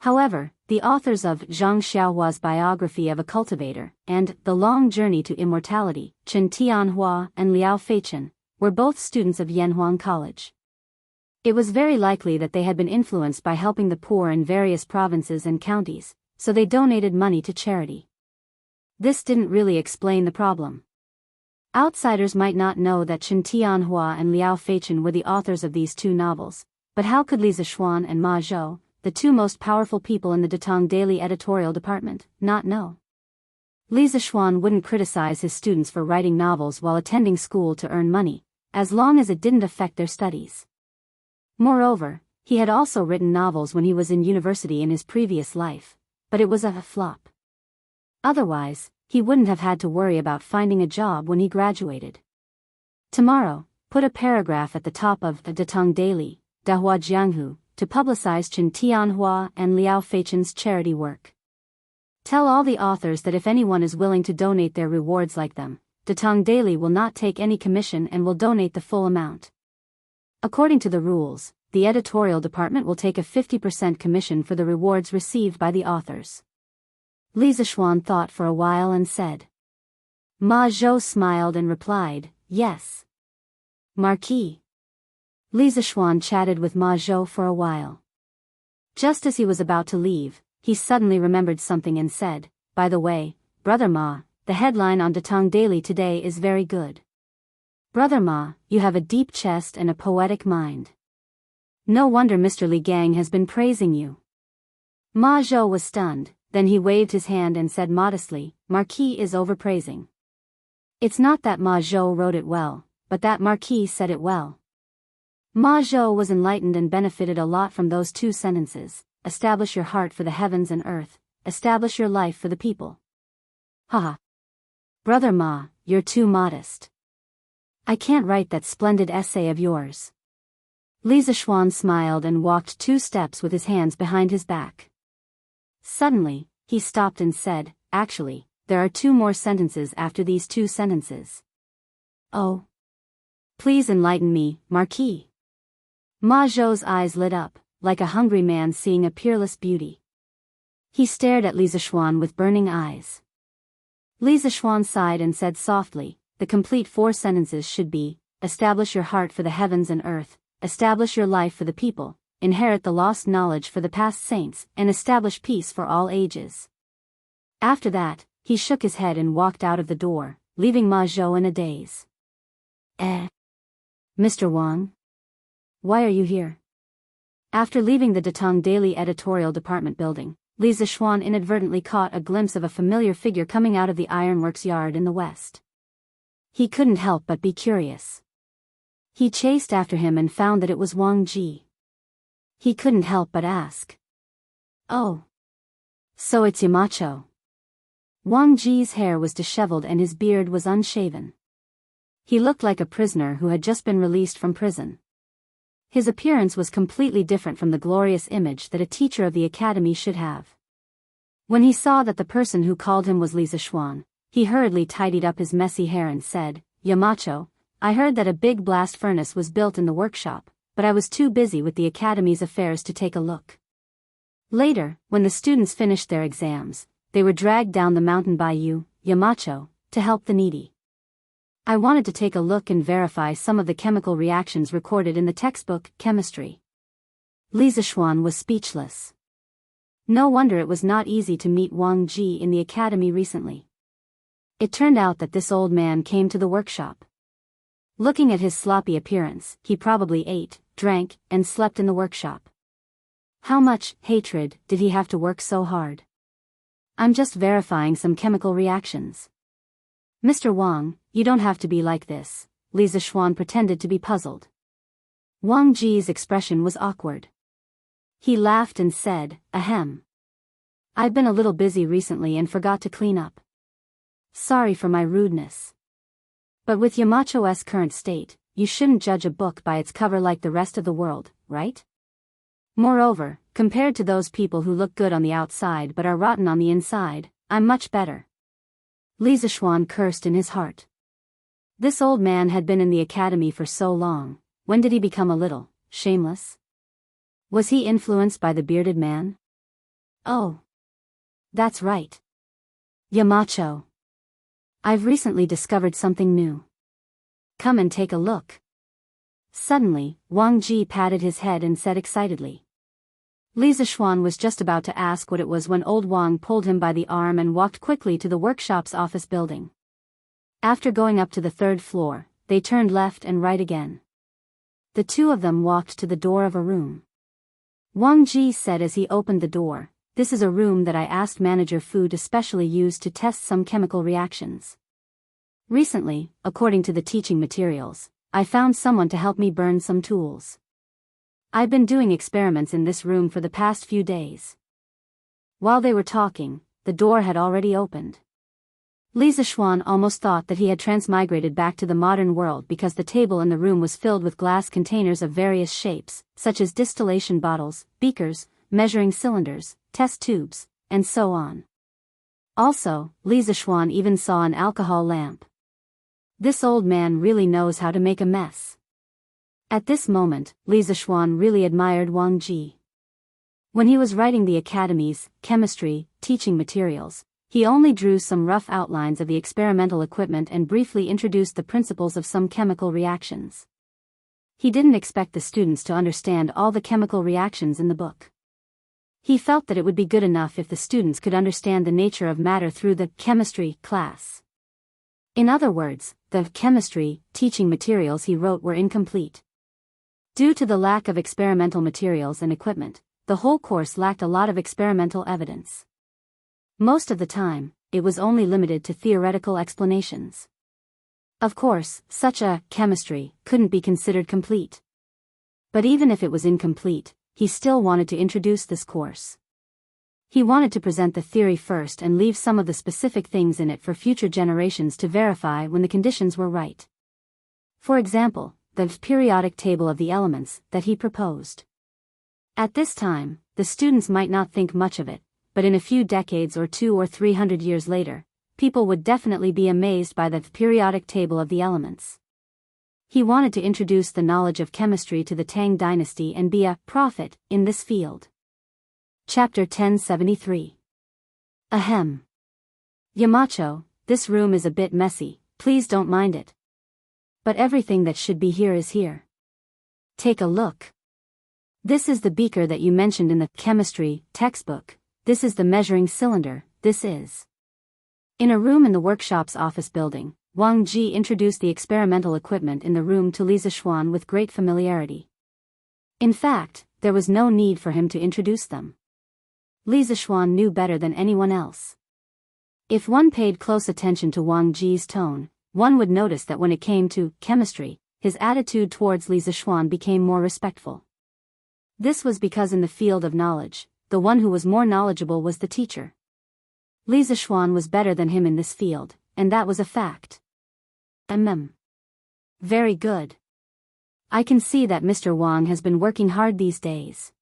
However, the authors of Zhang Xiaohua's biography of a cultivator and The Long Journey to Immortality, Chen Tianhua and Liao Feichen, were both students of Yanhuang College. It was very likely that they had been influenced by helping the poor in various provinces and counties, so they donated money to charity. This didn't really explain the problem. Outsiders might not know that Chen Tianhua and Liao Feichen were the authors of these two novels, but how could Li Zishuan and Ma Zhou, the two most powerful people in the Datong Daily editorial department, not know? Li Zishuan wouldn't criticize his students for writing novels while attending school to earn money, as long as it didn't affect their studies. Moreover, he had also written novels when he was in university in his previous life, but it was a flop. Otherwise, he wouldn't have had to worry about finding a job when he graduated. Tomorrow, put a paragraph at the top of the Datong Daily, Dahua Jianghu, to publicize Chen Tianhua and Liao Feichen's charity work. Tell all the authors that if anyone is willing to donate their rewards like them, Datong Daily will not take any commission and will donate the full amount. According to the rules, the editorial department will take a 50% commission for the rewards received by the authors. Li Zishuan thought for a while and said. Ma Zhou smiled and replied, yes. Marquis. Li Zishuan chatted with Ma Zhou for a while. Just as he was about to leave, he suddenly remembered something and said, by the way, Brother Ma, the headline on Datong Daily today is very good. Brother Ma, you have a deep chest and a poetic mind. No wonder Mr. Li Gang has been praising you. Ma Zhou was stunned, then he waved his hand and said modestly, Marquis is overpraising. It's not that Ma Zhou wrote it well, but that Marquis said it well. Ma Zhou was enlightened and benefited a lot from those two sentences, establish your heart for the heavens and earth, establish your life for the people. Haha. Brother Ma, you're too modest. I can't write that splendid essay of yours. Li Zishuan smiled and walked 2 steps with his hands behind his back. Suddenly, he stopped and said, actually, there are 2 more sentences after these 2 sentences. Oh. Please enlighten me, Marquis. Ma Zhou's eyes lit up, like a hungry man seeing a peerless beauty. He stared at Li Zishuan with burning eyes. Li Zishuan sighed and said softly, the complete 4 sentences should be, establish your heart for the heavens and earth, establish your life for the people, inherit the lost knowledge for the past saints, and establish peace for all ages. After that, he shook his head and walked out of the door, leaving Ma Zhou in a daze. Mr. Wang? Why are you here? After leaving the Datong Daily Editorial Department building, Li Zixuan inadvertently caught a glimpse of a familiar figure coming out of the ironworks yard in the west. He couldn't help but be curious. He chased after him and found that it was Wang Ji. He couldn't help but ask. Oh. So it's Yamacho. Wang Ji's hair was disheveled and his beard was unshaven. He looked like a prisoner who had just been released from prison. His appearance was completely different from the glorious image that a teacher of the academy should have. When he saw that the person who called him was Li Zixuan, he hurriedly tidied up his messy hair and said, Yamacho, I heard that a big blast furnace was built in the workshop, but I was too busy with the academy's affairs to take a look. Later, when the students finished their exams, they were dragged down the mountain by you, Yamacho, to help the needy. I wanted to take a look and verify some of the chemical reactions recorded in the textbook, Chemistry. Li Zixuan was speechless. No wonder it was not easy to meet Wang Ji in the academy recently. It turned out that this old man came to the workshop. Looking at his sloppy appearance, he probably ate, drank, and slept in the workshop. How much hatred did he have to work so hard? I'm just verifying some chemical reactions. Mr. Wang, you don't have to be like this, Li Zixuan pretended to be puzzled. Wang Ji's expression was awkward. He laughed and said, Ahem. I've been a little busy recently and forgot to clean up. Sorry for my rudeness. But with Yamacho's current state, you shouldn't judge a book by its cover like the rest of the world, right? Moreover, compared to those people who look good on the outside but are rotten on the inside, I'm much better. Li Zixuan cursed in his heart. This old man had been in the academy for so long, when did he become a little shameless? Was he influenced by the bearded man? Oh. That's right. Yamacho. I've recently discovered something new. Come and take a look. Suddenly, Wang Ji patted his head and said excitedly. Li Zixuan was just about to ask what it was when old Wang pulled him by the arm and walked quickly to the workshop's office building. After going up to the 3rd floor, they turned left and right again. The two of them walked to the door of a room. Wang Ji said as he opened the door, This is a room that I asked Manager Fu to specially use to test some chemical reactions. Recently, according to the teaching materials, I found someone to help me burn some tools. I've been doing experiments in this room for the past few days. While they were talking, the door had already opened. Li Zixuan almost thought that he had transmigrated back to the modern world because the table in the room was filled with glass containers of various shapes, such as distillation bottles, beakers, measuring cylinders, test tubes, and so on. Also, Li Zixuan even saw an alcohol lamp. This old man really knows how to make a mess. At this moment, Li Zixuan really admired Wang Ji. When he was writing the academy's chemistry teaching materials, he only drew some rough outlines of the experimental equipment and briefly introduced the principles of some chemical reactions. He didn't expect the students to understand all the chemical reactions in the book. He felt that it would be good enough if the students could understand the nature of matter through the chemistry class. In other words, the chemistry teaching materials he wrote were incomplete. Due to the lack of experimental materials and equipment, the whole course lacked a lot of experimental evidence. Most of the time, it was only limited to theoretical explanations. Of course, such a chemistry couldn't be considered complete. But even if it was incomplete, he still wanted to introduce this course. He wanted to present the theory first and leave some of the specific things in it for future generations to verify when the conditions were right. For example, the periodic table of the elements that he proposed. At this time, the students might not think much of it, but in a few decades or 200 or 300 years later, people would definitely be amazed by the periodic table of the elements. He wanted to introduce the knowledge of chemistry to the Tang dynasty and be a prophet in this field. Chapter 1073. Ahem. Yamacho, this room is a bit messy, please don't mind it. But everything that should be here is here. Take a look. This is the beaker that you mentioned in the chemistry textbook, this is the measuring cylinder, this is. In a room in the workshop's office building, Wang Ji introduced the experimental equipment in the room to Li Zixuan with great familiarity. In fact, there was no need for him to introduce them. Li Zixuan knew better than anyone else. If one paid close attention to Wang Ji's tone, one would notice that when it came to chemistry, his attitude towards Li Zixuan became more respectful. This was because in the field of knowledge, the one who was more knowledgeable was the teacher. Li Zixuan was better than him in this field, and that was a fact. Very good. I can see that Mr. Wang has been working hard these days.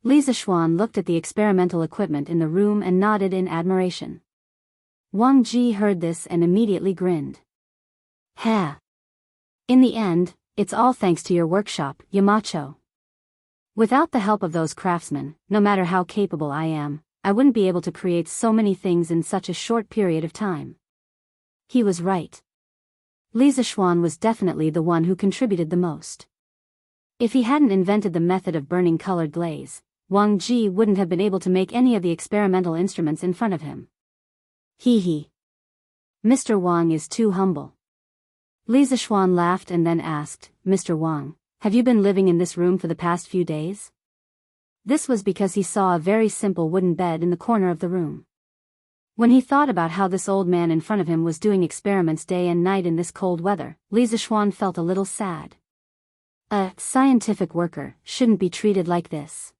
Li Zixuan looked at the experimental equipment in the room and nodded in admiration. Wang Ji heard this and immediately grinned. Ha! In the end, it's all thanks to your workshop, Yamacho. Without the help of those craftsmen, no matter how capable I am, I wouldn't be able to create so many things in such a short period of time. He was right. Li Zixuan was definitely the one who contributed the most. If he hadn't invented the method of burning colored glaze, Wang Ji wouldn't have been able to make any of the experimental instruments in front of him. Hee. Mr. Wang is too humble. Li Zixuan laughed and then asked, Mr. Wang, have you been living in this room for the past few days? This was because he saw a very simple wooden bed in the corner of the room. When he thought about how this old man in front of him was doing experiments day and night in this cold weather, Li Zixuan felt a little sad. A scientific worker shouldn't be treated like this.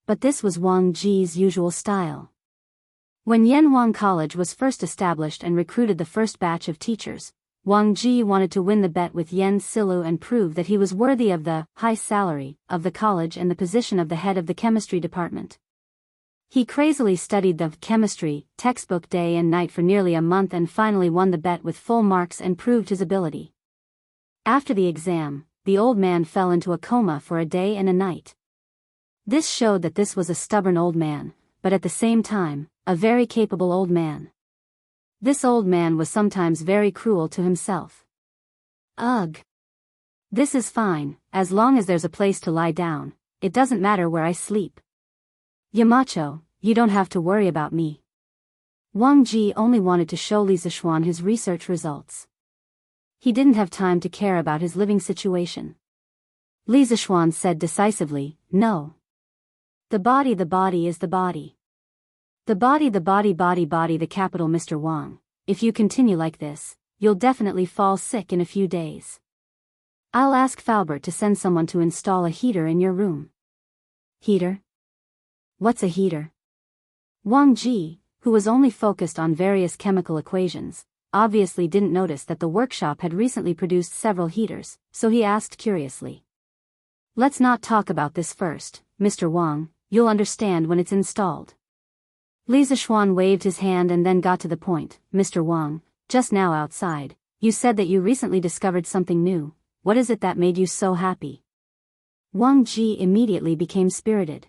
But this was Wang Ji's usual style. When Yanhuang College was first established and recruited the first batch of teachers, Wang Ji wanted to win the bet with Yan Silu and prove that he was worthy of the high salary of the college and the position of the head of the chemistry department. He crazily studied the chemistry textbook day and night for nearly a month and finally won the bet with full marks and proved his ability. After the exam, the old man fell into a coma for a day and a night. This showed that this was a stubborn old man, but at the same time, a very capable old man. This old man was sometimes very cruel to himself. Ugh. This is fine, as long as there's a place to lie down, it doesn't matter where I sleep. Yamacho, you don't have to worry about me. Wang Ji only wanted to show Li Zixuan his research results. He didn't have time to care about his living situation. Li Zixuan said decisively, no. The body is the body. The body, the capital, Mr. Wang. If you continue like this, you'll definitely fall sick in a few days. I'll ask Faubert to send someone to install a heater in your room. Heater? What's a heater? Wang Ji, who was only focused on various chemical equations, obviously didn't notice that the workshop had recently produced several heaters, so he asked curiously. Let's not talk about this first, Mr. Wang, you'll understand when it's installed. Li Zixuan waved his hand and then got to the point. Mr. Wang, just now outside, you said that you recently discovered something new. What is it that made you so happy? Wang Ji immediately became spirited.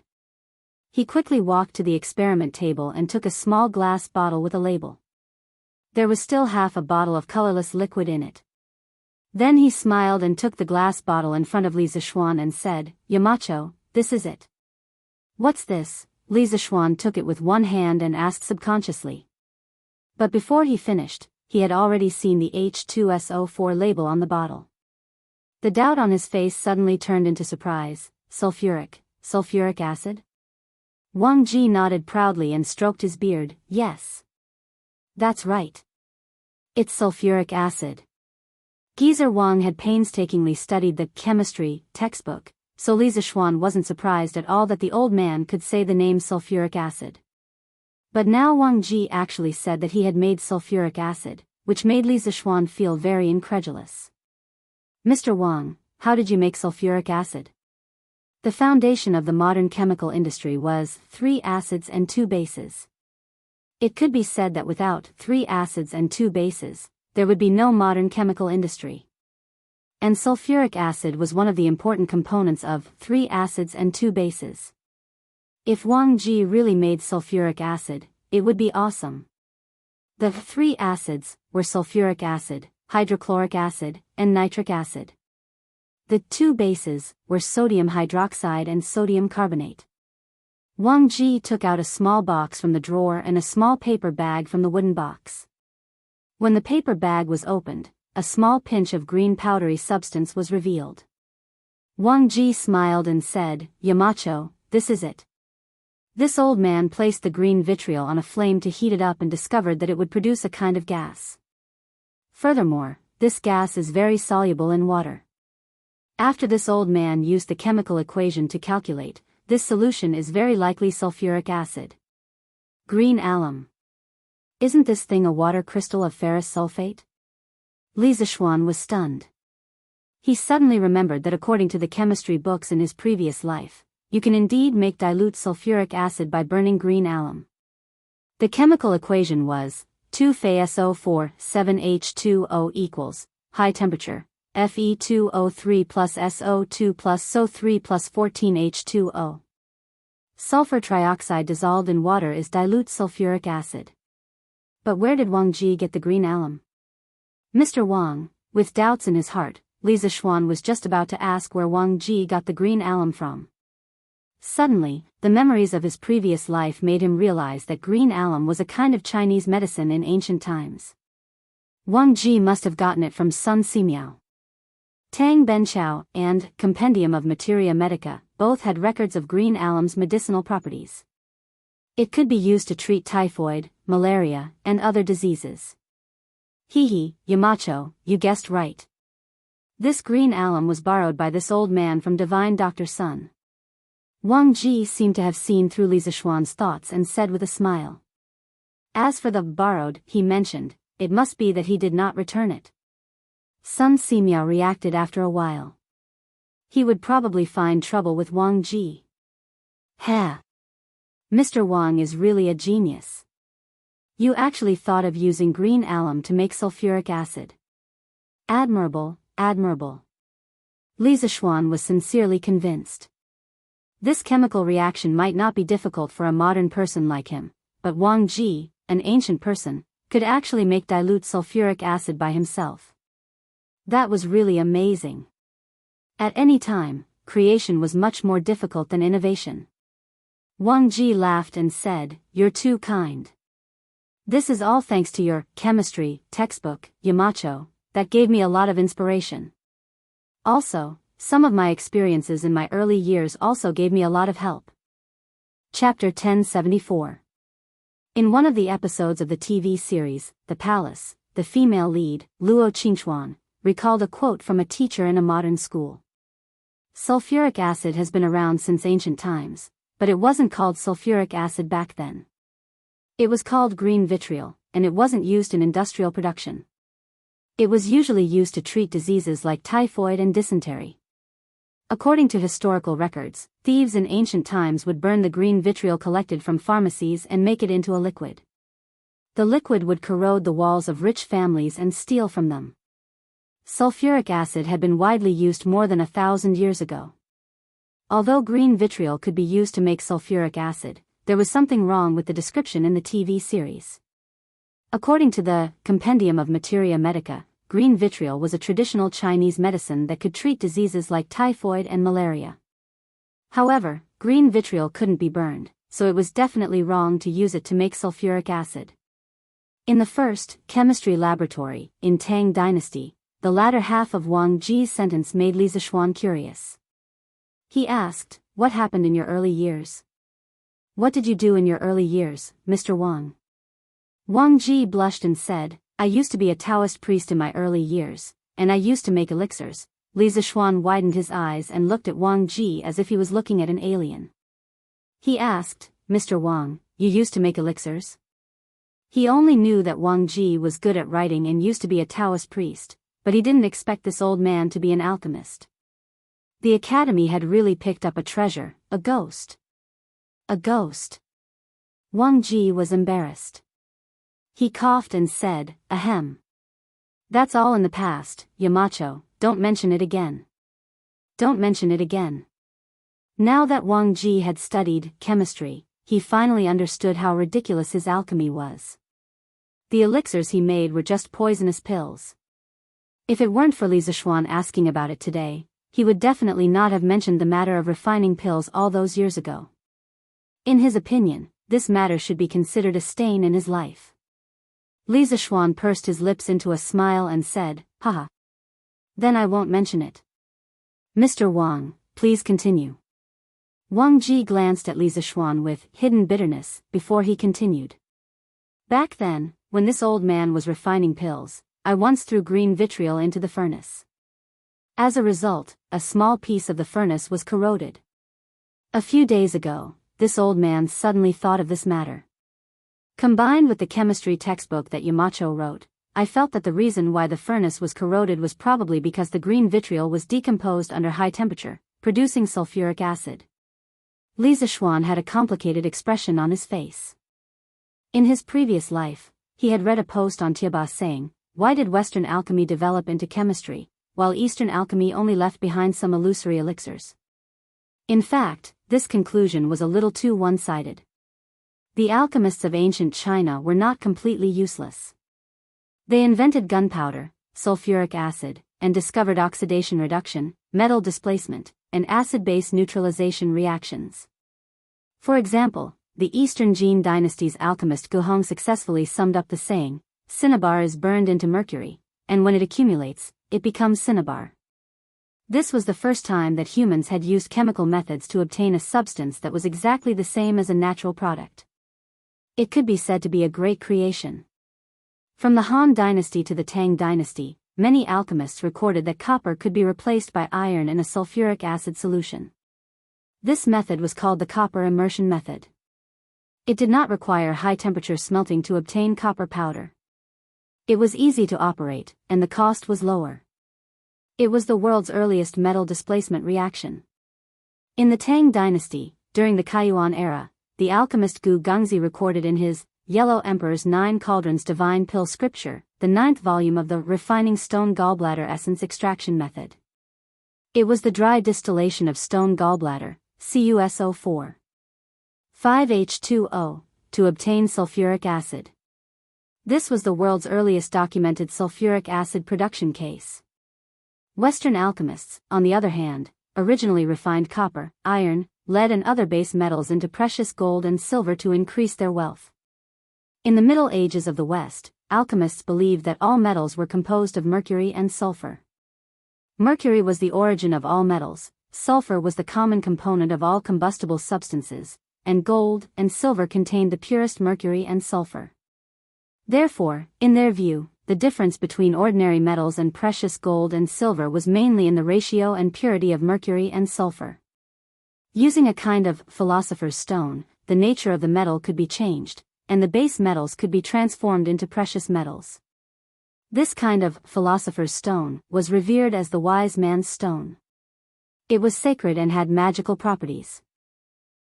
He quickly walked to the experiment table and took a small glass bottle with a label. There was still half a bottle of colorless liquid in it. Then he smiled and took the glass bottle in front of Li Zixuan and said, Yamacho, this is it. What's this? Li Zixuan took it with one hand and asked subconsciously. But before he finished, he had already seen the H2SO4 label on the bottle. The doubt on his face suddenly turned into surprise. Sulfuric acid? Wang Ji nodded proudly and stroked his beard. Yes. That's right. It's sulfuric acid. Geezer Wang had painstakingly studied the chemistry textbook, so Li Zixuan wasn't surprised at all that the old man could say the name sulfuric acid. But now Wang Ji actually said that he had made sulfuric acid, which made Li Zixuan feel very incredulous. Mr. Wang, how did you make sulfuric acid? The foundation of the modern chemical industry was 3 acids and 2 bases. It could be said that without 3 acids and 2 bases, there would be no modern chemical industry. And sulfuric acid was one of the important components of 3 acids and 2 bases. If Wang Ji really made sulfuric acid, it would be awesome. The 3 acids were sulfuric acid, hydrochloric acid, and nitric acid. The 2 bases were sodium hydroxide and sodium carbonate. Wang Ji took out a small box from the drawer and a small paper bag from the wooden box. When the paper bag was opened, a small pinch of green powdery substance was revealed. Wang Ji smiled and said, "Yamacho, this is it." This old man placed the green vitriol on a flame to heat it up and discovered that it would produce a kind of gas. Furthermore, this gas is very soluble in water. After this old man used the chemical equation to calculate, this solution is very likely sulfuric acid. Green alum. Isn't this thing a water crystal of ferrous sulfate? Li Zishuan was stunned. He suddenly remembered that according to the chemistry books in his previous life, you can indeed make dilute sulfuric acid by burning green alum. The chemical equation was 2FeSO4 7H2O equals high temperature Fe2O3 plus SO2 plus SO3 plus 14H2O. Sulfur trioxide dissolved in water is dilute sulfuric acid. But where did Wang Ji get the green alum? Mr. Wang, with doubts in his heart, Li Zishuan was just about to ask where Wang Ji got the green alum from. Suddenly, the memories of his previous life made him realize that green alum was a kind of Chinese medicine in ancient times. Wang Ji must have gotten it from Sun Simiao. Tang Benchao and Compendium of Materia Medica both had records of green alum's medicinal properties. It could be used to treat typhoid, malaria, and other diseases. Yamacho, you guessed right. This green alum was borrowed by this old man from divine Dr. Sun. Wang Ji seemed to have seen through Li Zishuan's thoughts and said with a smile. As for the borrowed, he mentioned, it must be that he did not return it. Sun Simiao reacted after a while. He would probably find trouble with Wang Ji. Mr. Wang is really a genius. You actually thought of using green alum to make sulfuric acid. Admirable, admirable. Li Zishuan was sincerely convinced. This chemical reaction might not be difficult for a modern person like him, but Wang Ji, an ancient person, could actually make dilute sulfuric acid by himself. That was really amazing. At any time, creation was much more difficult than innovation. Wang Ji laughed and said, "You're too kind. This is all thanks to your chemistry textbook, Yamacho, that gave me a lot of inspiration. Also, some of my experiences in my early years also gave me a lot of help." Chapter 1074. In one of the episodes of the TV series, The Palace, the female lead, Luo Qingchuan, recalled a quote from a teacher in a modern school. Sulfuric acid has been around since ancient times, but it wasn't called sulfuric acid back then. It was called green vitriol, and it wasn't used in industrial production. It was usually used to treat diseases like typhoid and dysentery. According to historical records, thieves in ancient times would burn the green vitriol collected from pharmacies and make it into a liquid. The liquid would corrode the walls of rich families and steal from them. Sulfuric acid had been widely used more than 1,000 years ago. Although green vitriol could be used to make sulfuric acid, there was something wrong with the description in the TV series. According to the Compendium of Materia Medica, green vitriol was a traditional Chinese medicine that could treat diseases like typhoid and malaria. However, green vitriol couldn't be burned, so it was definitely wrong to use it to make sulfuric acid. In the first chemistry laboratory, in Tang Dynasty, the latter half of Wang Ji's sentence made Li Zishuan curious. He asked, "What happened in your early years?" "What did you do in your early years, Mr. Wang?" Wang Ji blushed and said, "I used to be a Taoist priest in my early years, and I used to make elixirs." Li Zishuan widened his eyes and looked at Wang Ji as if he was looking at an alien. He asked, "Mr. Wang, you used to make elixirs?" He only knew that Wang Ji was good at writing and used to be a Taoist priest, but he didn't expect this old man to be an alchemist. The academy had really picked up a treasure, a ghost. A ghost. Wang Ji was embarrassed. He coughed and said, "Ahem. That's all in the past, Yamacho, don't mention it again. Don't mention it again." Now that Wang Ji had studied chemistry, he finally understood how ridiculous his alchemy was. The elixirs he made were just poisonous pills. If it weren't for Li Zishuan asking about it today, he would definitely not have mentioned the matter of refining pills all those years ago. In his opinion, this matter should be considered a stain in his life. Li Zishuan pursed his lips into a smile and said, haha. Then I won't mention it. Mr. Wang, please continue. Wang Ji glanced at Li Zishuan with hidden bitterness before he continued. Back then, when this old man was refining pills, I once threw green vitriol into the furnace. As a result, a small piece of the furnace was corroded. A few days ago, this old man suddenly thought of this matter. Combined with the chemistry textbook that Yamacho wrote, I felt that the reason why the furnace was corroded was probably because the green vitriol was decomposed under high temperature, producing sulfuric acid. Li Zishuan had a complicated expression on his face. In his previous life, he had read a post on Tieba saying, why did Western alchemy develop into chemistry, while Eastern alchemy only left behind some illusory elixirs? In fact, this conclusion was a little too one-sided. The alchemists of ancient China were not completely useless. They invented gunpowder, sulfuric acid, and discovered oxidation reduction, metal displacement, and acid-base neutralization reactions. For example, the Eastern Jin dynasty's alchemist Guhong successfully summed up the saying, cinnabar is burned into mercury, and when it accumulates, it becomes cinnabar. This was the first time that humans had used chemical methods to obtain a substance that was exactly the same as a natural product. It could be said to be a great creation. From the Han dynasty to the Tang dynasty, many alchemists recorded that copper could be replaced by iron in a sulfuric acid solution. This method was called the copper immersion method. It did not require high-temperature smelting to obtain copper powder. It was easy to operate, and the cost was lower. It was the world's earliest metal displacement reaction. In the Tang dynasty, during the Kaiyuan era, the alchemist Gu Gongzi recorded in his Yellow Emperor's 9 Cauldrons Divine Pill Scripture, the 9th volume of the Refining Stone Gallbladder Essence Extraction Method. It was the dry distillation of stone gallbladder, CuSO4. 5H2O, to obtain sulfuric acid. This was the world's earliest documented sulfuric acid production case. Western alchemists, on the other hand, originally refined copper, iron, lead and other base metals into precious gold and silver to increase their wealth. In the Middle Ages of the West, alchemists believed that all metals were composed of mercury and sulfur. Mercury was the origin of all metals, sulfur was the common component of all combustible substances, and gold and silver contained the purest mercury and sulfur. Therefore, in their view, the difference between ordinary metals and precious gold and silver was mainly in the ratio and purity of mercury and sulfur. Using a kind of philosopher's stone, the nature of the metal could be changed, and the base metals could be transformed into precious metals. This kind of philosopher's stone was revered as the wise man's stone. It was sacred and had magical properties.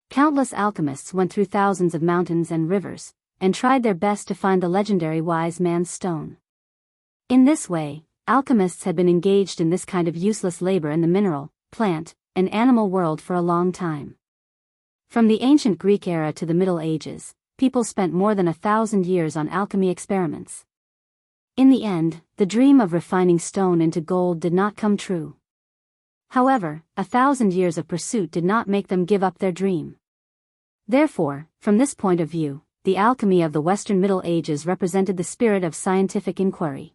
Countless alchemists went through thousands of mountains and rivers, and tried their best to find the legendary wise man's stone. In this way, alchemists had been engaged in this kind of useless labor in the mineral, plant, and animal world for a long time. From the ancient Greek era to the Middle Ages, people spent more than 1,000 years on alchemy experiments. In the end, the dream of refining stone into gold did not come true. However, 1,000 years of pursuit did not make them give up their dream. Therefore, from this point of view, the alchemy of the Western Middle Ages represented the spirit of scientific inquiry.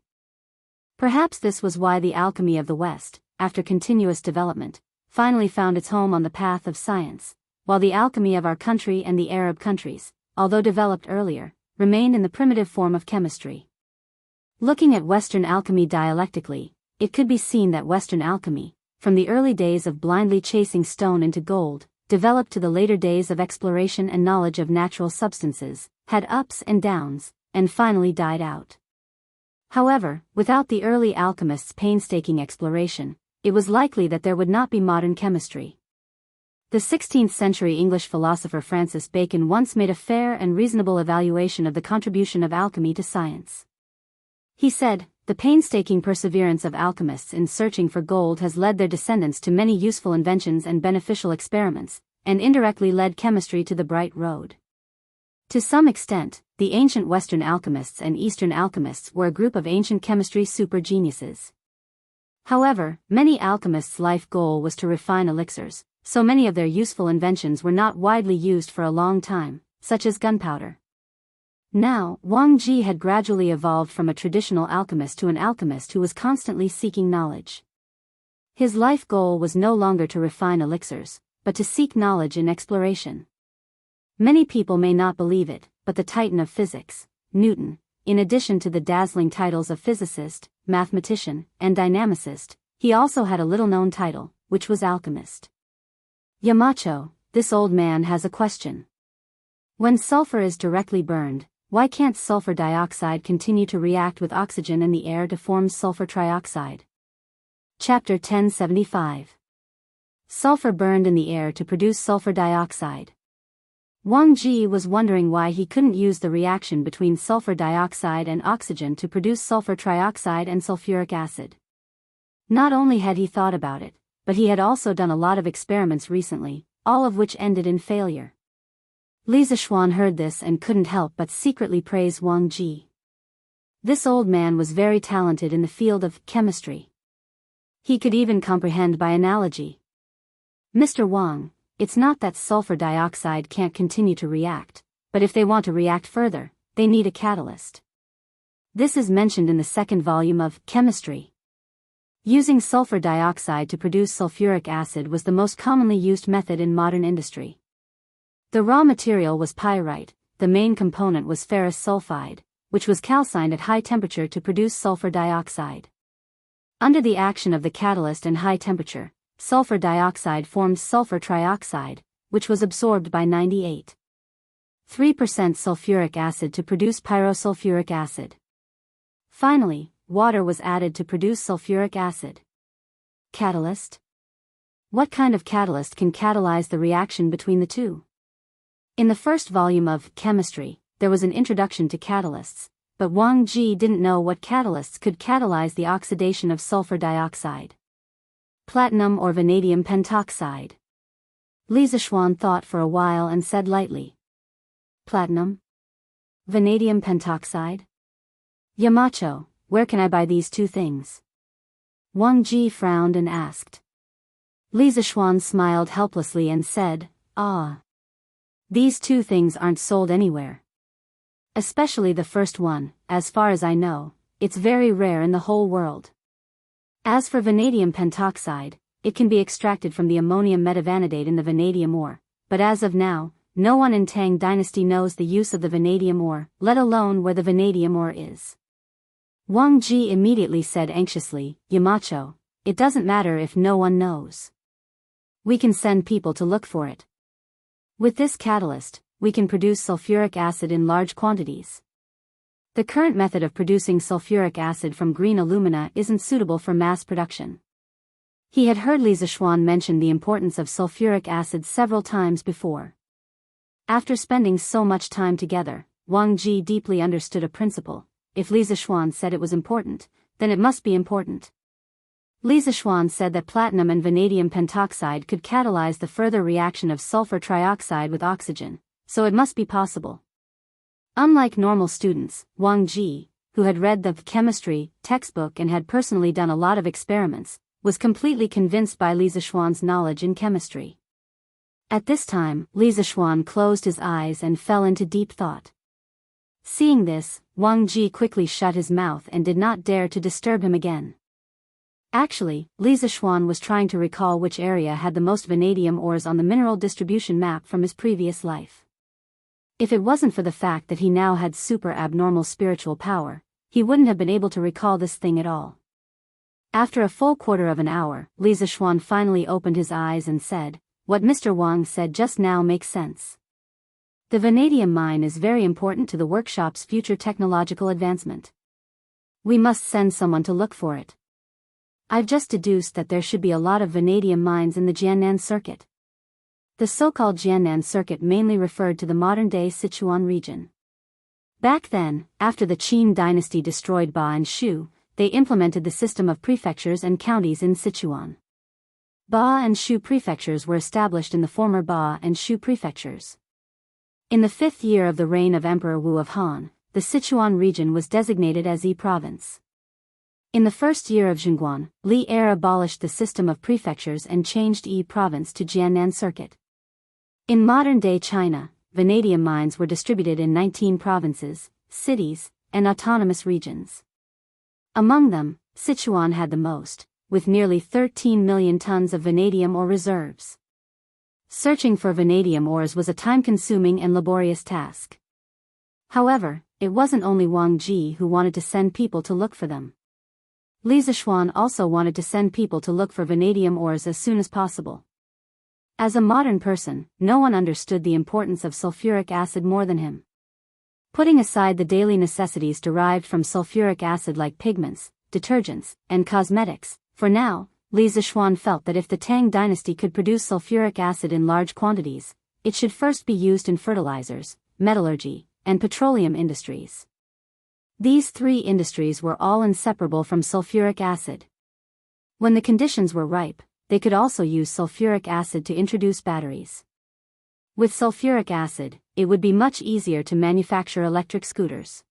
Perhaps this was why the alchemy of the West, after continuous development, finally found its home on the path of science, while the alchemy of our country and the Arab countries, although developed earlier, remained in the primitive form of chemistry. Looking at Western alchemy dialectically, it could be seen that Western alchemy, from the early days of blindly chasing stone into gold, developed to the later days of exploration and knowledge of natural substances, had ups and downs, and finally died out. However, without the early alchemists' painstaking exploration, it was likely that there would not be modern chemistry. The 16th century English philosopher Francis Bacon once made a fair and reasonable evaluation of the contribution of alchemy to science. He said, "The painstaking perseverance of alchemists in searching for gold has led their descendants to many useful inventions and beneficial experiments, and indirectly led chemistry to the bright road." To some extent, the ancient Western alchemists and Eastern alchemists were a group of ancient chemistry super geniuses. However, many alchemists' life goal was to refine elixirs, so many of their useful inventions were not widely used for a long time, such as gunpowder. Now, Wang Ji had gradually evolved from a traditional alchemist to an alchemist who was constantly seeking knowledge. His life goal was no longer to refine elixirs, but to seek knowledge in exploration. Many people may not believe it, but the titan of physics, Newton, in addition to the dazzling titles of physicist, mathematician, and dynamicist, he also had a little-known title, which was alchemist. Yamacho, this old man has a question. When sulfur is directly burned, why can't sulfur dioxide continue to react with oxygen in the air to form sulfur trioxide? Chapter 1075. Sulfur burned in the air to produce sulfur dioxide. Wang Ji was wondering why he couldn't use the reaction between sulfur dioxide and oxygen to produce sulfur trioxide and sulfuric acid. Not only had he thought about it, but he had also done a lot of experiments recently, all of which ended in failure. Li Zishuan heard this and couldn't help but secretly praise Wang Ji. This old man was very talented in the field of chemistry. He could even comprehend by analogy. Mr. Wang, it's not that sulfur dioxide can't continue to react, but if they want to react further, they need a catalyst. This is mentioned in the second volume of Chemistry. Using sulfur dioxide to produce sulfuric acid was the most commonly used method in modern industry. The raw material was pyrite, the main component was ferrous sulfide, which was calcined at high temperature to produce sulfur dioxide. Under the action of the catalyst and high temperature, sulfur dioxide formed sulfur trioxide, which was absorbed by 98.3% sulfuric acid to produce pyrosulfuric acid. Finally, water was added to produce sulfuric acid. Catalyst? What kind of catalyst can catalyze the reaction between the two? In the first volume of Chemistry, there was an introduction to catalysts, but Wang Ji didn't know what catalysts could catalyze the oxidation of sulfur dioxide. Platinum or vanadium pentoxide. Li Zishuan thought for a while and said lightly. Platinum? Vanadium pentoxide? Yamacho, where can I buy these two things? Wang Ji frowned and asked. Li Zishuan smiled helplessly and said, Ah. These two things aren't sold anywhere. Especially the first one, as far as I know, it's very rare in the whole world. As for vanadium pentoxide, it can be extracted from the ammonium metavanadate in the vanadium ore, but as of now, no one in Tang Dynasty knows the use of the vanadium ore, let alone where the vanadium ore is. Wang Ji immediately said anxiously, Yamacho, it doesn't matter if no one knows. We can send people to look for it. With this catalyst, we can produce sulfuric acid in large quantities. The current method of producing sulfuric acid from green alumina isn't suitable for mass production. He had heard Li Zishuan mention the importance of sulfuric acid several times before. After spending so much time together, Wang Ji deeply understood a principle: if Li Zishuan said it was important, then it must be important. Li Zishuan said that platinum and vanadium pentoxide could catalyze the further reaction of sulfur trioxide with oxygen, so it must be possible. Unlike normal students, Wang Ji, who had read the chemistry textbook and had personally done a lot of experiments, was completely convinced by Li Zishuan's knowledge in chemistry. At this time, Li Zishuan closed his eyes and fell into deep thought. Seeing this, Wang Ji quickly shut his mouth and did not dare to disturb him again. Actually, Li Zishuan was trying to recall which area had the most vanadium ores on the mineral distribution map from his previous life. If it wasn't for the fact that he now had super abnormal spiritual power, he wouldn't have been able to recall this thing at all. After a full quarter of an hour, Li Zishuan finally opened his eyes and said, "What Mr. Wang said just now makes sense. The vanadium mine is very important to the workshop's future technological advancement. We must send someone to look for it. I've just deduced that there should be a lot of vanadium mines in the Jiannan circuit." The so-called Jiannan circuit mainly referred to the modern-day Sichuan region. Back then, after the Qin dynasty destroyed Ba and Shu, they implemented the system of prefectures and counties in Sichuan. Ba and Shu prefectures were established in the former Ba and Shu prefectures. In the 5th year of the reign of Emperor Wu of Han, the Sichuan region was designated as Yi province. In the 1st year of Zhongguan, Li Er abolished the system of prefectures and changed Yi province to Jiannan circuit. In modern-day China, vanadium mines were distributed in 19 provinces, cities, and autonomous regions. Among them, Sichuan had the most, with nearly 13 million tons of vanadium ore reserves. Searching for vanadium ores was a time-consuming and laborious task. However, it wasn't only Wang Ji who wanted to send people to look for them. Li Zishuan also wanted to send people to look for vanadium ores as soon as possible. As a modern person, no one understood the importance of sulfuric acid more than him. Putting aside the daily necessities derived from sulfuric acid like pigments, detergents, and cosmetics, for now, Li Zishuan felt that if the Tang dynasty could produce sulfuric acid in large quantities, it should first be used in fertilizers, metallurgy, and petroleum industries. These three industries were all inseparable from sulfuric acid. When the conditions were ripe, they could also use sulfuric acid to introduce batteries. With sulfuric acid, it would be much easier to manufacture electric scooters.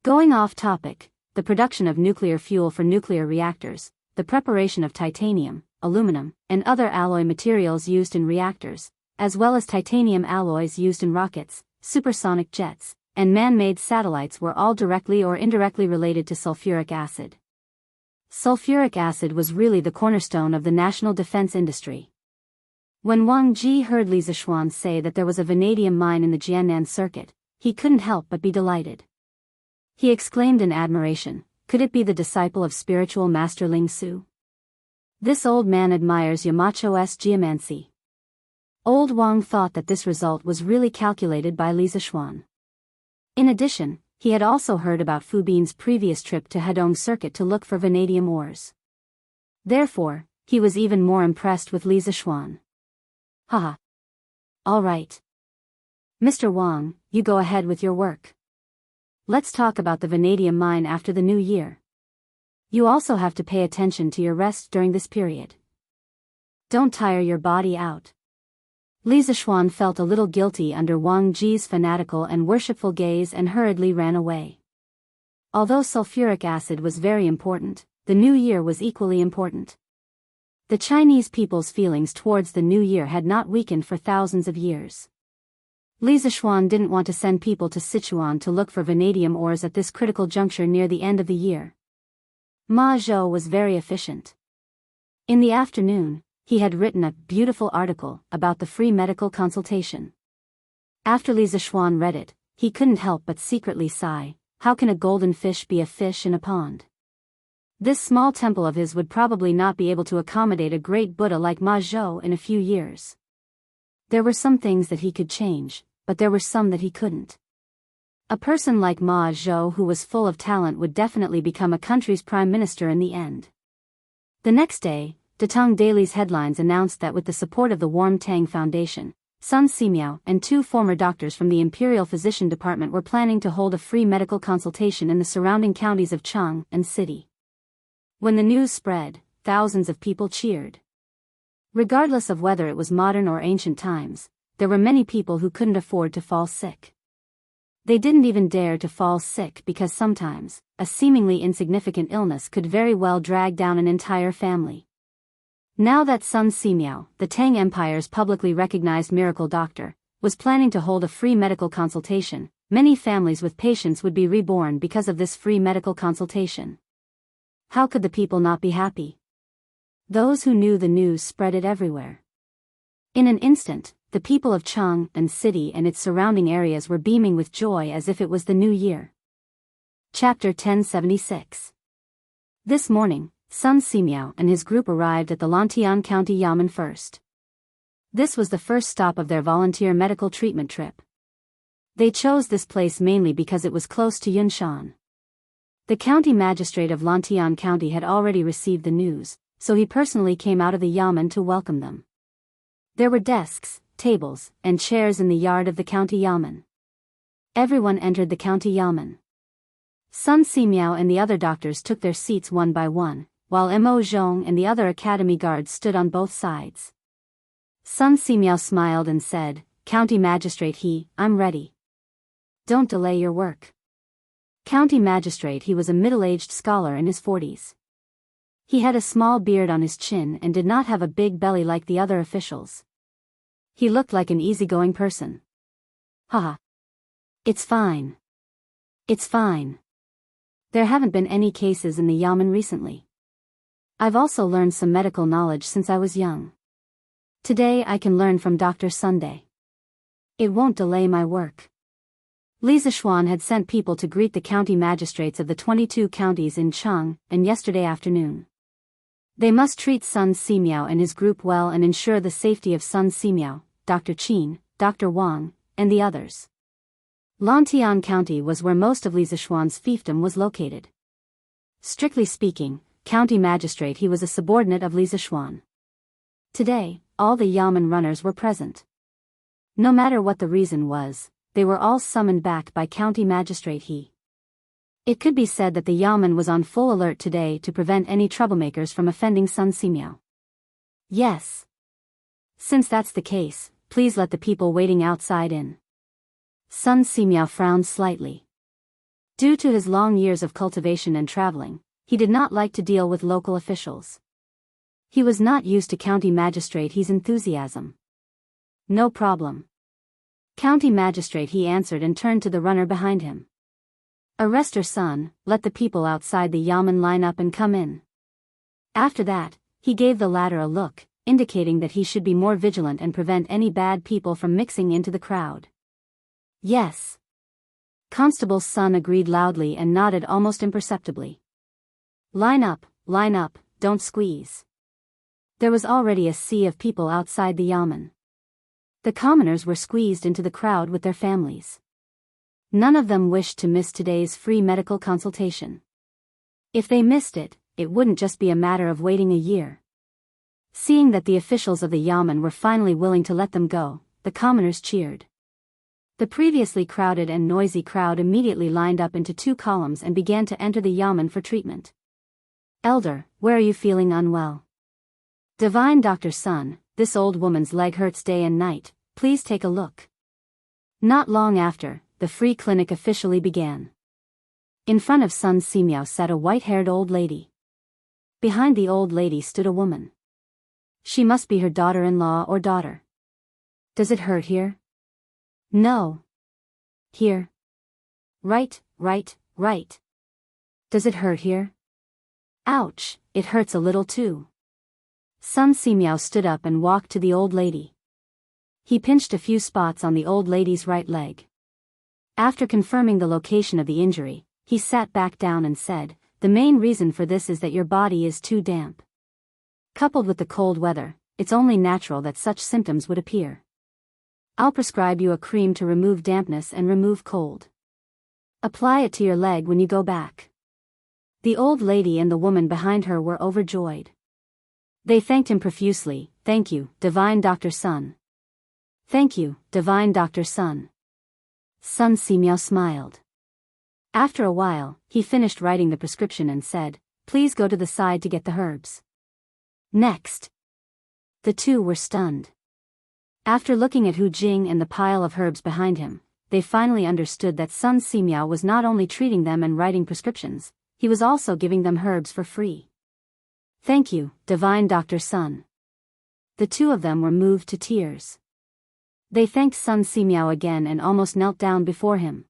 Going off topic, the production of nuclear fuel for nuclear reactors, the preparation of titanium, aluminum, and other alloy materials used in reactors, as well as titanium alloys used in rockets, supersonic jets, and man-made satellites were all directly or indirectly related to sulfuric acid. Sulfuric acid was really the cornerstone of the national defense industry. When Wang Ji heard Li Zishuan say that there was a vanadium mine in the Jiannan circuit, he couldn't help but be delighted. He exclaimed in admiration, "Could it be the disciple of spiritual master Ling Su? This old man admires Yamacho's geomancy." Old Wang thought that this result was really calculated by Li Zishuan. In addition, he had also heard about Fu Bin's previous trip to Hedong Circuit to look for vanadium ores. Therefore, he was even more impressed with Li Zishuan. Haha. All right. Mr. Wang, you go ahead with your work. Let's talk about the vanadium mine after the new year. You also have to pay attention to your rest during this period. Don't tire your body out. Li Zishuan felt a little guilty under Wang Ji's fanatical and worshipful gaze and hurriedly ran away. Although sulfuric acid was very important, the new year was equally important. The Chinese people's feelings towards the new year had not weakened for thousands of years. Li Zishuan didn't want to send people to Sichuan to look for vanadium ores at this critical juncture near the end of the year. Ma Zhou was very efficient. In the afternoon, he had written a beautiful article about the free medical consultation. After Li Zishuan read it, he couldn't help but secretly sigh, how can a golden fish be a fish in a pond? This small temple of his would probably not be able to accommodate a great Buddha like Ma Zhou in a few years. There were some things that he could change, but there were some that he couldn't. A person like Ma Zhou who was full of talent would definitely become a country's prime minister in the end. The next day, Datong Daily's headlines announced that with the support of the Warm Tang Foundation, Sun Simiao and two former doctors from the Imperial Physician Department were planning to hold a free medical consultation in the surrounding counties of Cheng and City. When the news spread, thousands of people cheered. Regardless of whether it was modern or ancient times, there were many people who couldn't afford to fall sick. They didn't even dare to fall sick because sometimes, a seemingly insignificant illness could very well drag down an entire family. Now that Sun Simiao, the Tang Empire's publicly recognized miracle doctor, was planning to hold a free medical consultation, many families with patients would be reborn because of this free medical consultation. How could the people not be happy? Those who knew the news spread it everywhere. In an instant, the people of Cheng and City and its surrounding areas were beaming with joy as if it was the new year. Chapter 1076. This morning, Sun Simiao and his group arrived at the Lantian County Yamen first. This was the first stop of their volunteer medical treatment trip. They chose this place mainly because it was close to Yunshan. The county magistrate of Lantian County had already received the news, so he personally came out of the Yamen to welcome them. There were desks, tables, and chairs in the yard of the county Yamen. Everyone entered the county Yamen. Sun Simiao and the other doctors took their seats one by one, while Mo Zhong and the other academy guards stood on both sides. Sun Simiao smiled and said, "County Magistrate I'm ready. Don't delay your work." County Magistrate he was a middle-aged scholar in his 40s. He had a small beard on his chin and did not have a big belly like the other officials. He looked like an easygoing person. Haha. It's fine. It's fine. There haven't been any cases in the yamen recently. I've also learned some medical knowledge since I was young. Today I can learn from Dr. Sunday. It won't delay my work. Li Zishuan had sent people to greet the county magistrates of the 22 counties in Chang, and yesterday afternoon. They must treat Sun Simiao and his group well and ensure the safety of Sun Simiao, Dr. Qin, Dr. Wang, and the others. Lantian County was where most of Li Zishuan's fiefdom was located. Strictly speaking, county magistrate, he was a subordinate of Li Zishuan. Today, all the yamen runners were present. No matter what the reason was, they were all summoned back by county magistrate he. It could be said that the yamen was on full alert today to prevent any troublemakers from offending Sun Simiao. Yes. Since that's the case, please let the people waiting outside in. Sun Simiao frowned slightly. Due to his long years of cultivation and traveling, he did not like to deal with local officials. He was not used to county magistrate he's enthusiasm. No problem. County magistrate he answered and turned to the runner behind him. Arrest her son, let the people outside the yamen line up and come in. After that, he gave the latter a look, indicating that he should be more vigilant and prevent any bad people from mixing into the crowd. Yes. Constable's son agreed loudly and nodded almost imperceptibly. Line up, don't squeeze. There was already a sea of people outside the yamen. The commoners were squeezed into the crowd with their families. None of them wished to miss today's free medical consultation. If they missed it, it wouldn't just be a matter of waiting a year. Seeing that the officials of the yamen were finally willing to let them go, the commoners cheered. The previously crowded and noisy crowd immediately lined up into 2 columns and began to enter the yamen for treatment. Elder, where are you feeling unwell? Divine Dr. Sun, this old woman's leg hurts day and night, please take a look. Not long after, the free clinic officially began. In front of Sun Simiao sat a white-haired old lady. Behind the old lady stood a woman. She must be her daughter-in-law or daughter. Does it hurt here? No. Here. Right. Does it hurt here? Ouch, it hurts a little too. Sun Simiao stood up and walked to the old lady. He pinched a few spots on the old lady's right leg. After confirming the location of the injury, he sat back down and said, the main reason for this is that your body is too damp. Coupled with the cold weather, it's only natural that such symptoms would appear. I'll prescribe you a cream to remove dampness and remove cold. Apply it to your leg when you go back. The old lady and the woman behind her were overjoyed. They thanked him profusely. Thank you, Divine Dr. Sun. Thank you, Divine Dr. Sun. Sun Simiao smiled. After a while, he finished writing the prescription and said, please go to the side to get the herbs. Next. The two were stunned. After looking at Hu Jing and the pile of herbs behind him, they finally understood that Sun Simiao was not only treating them and writing prescriptions, he was also giving them herbs for free. Thank you, Divine Dr. Sun. The two of them were moved to tears. They thanked Sun Simiao again and almost knelt down before him.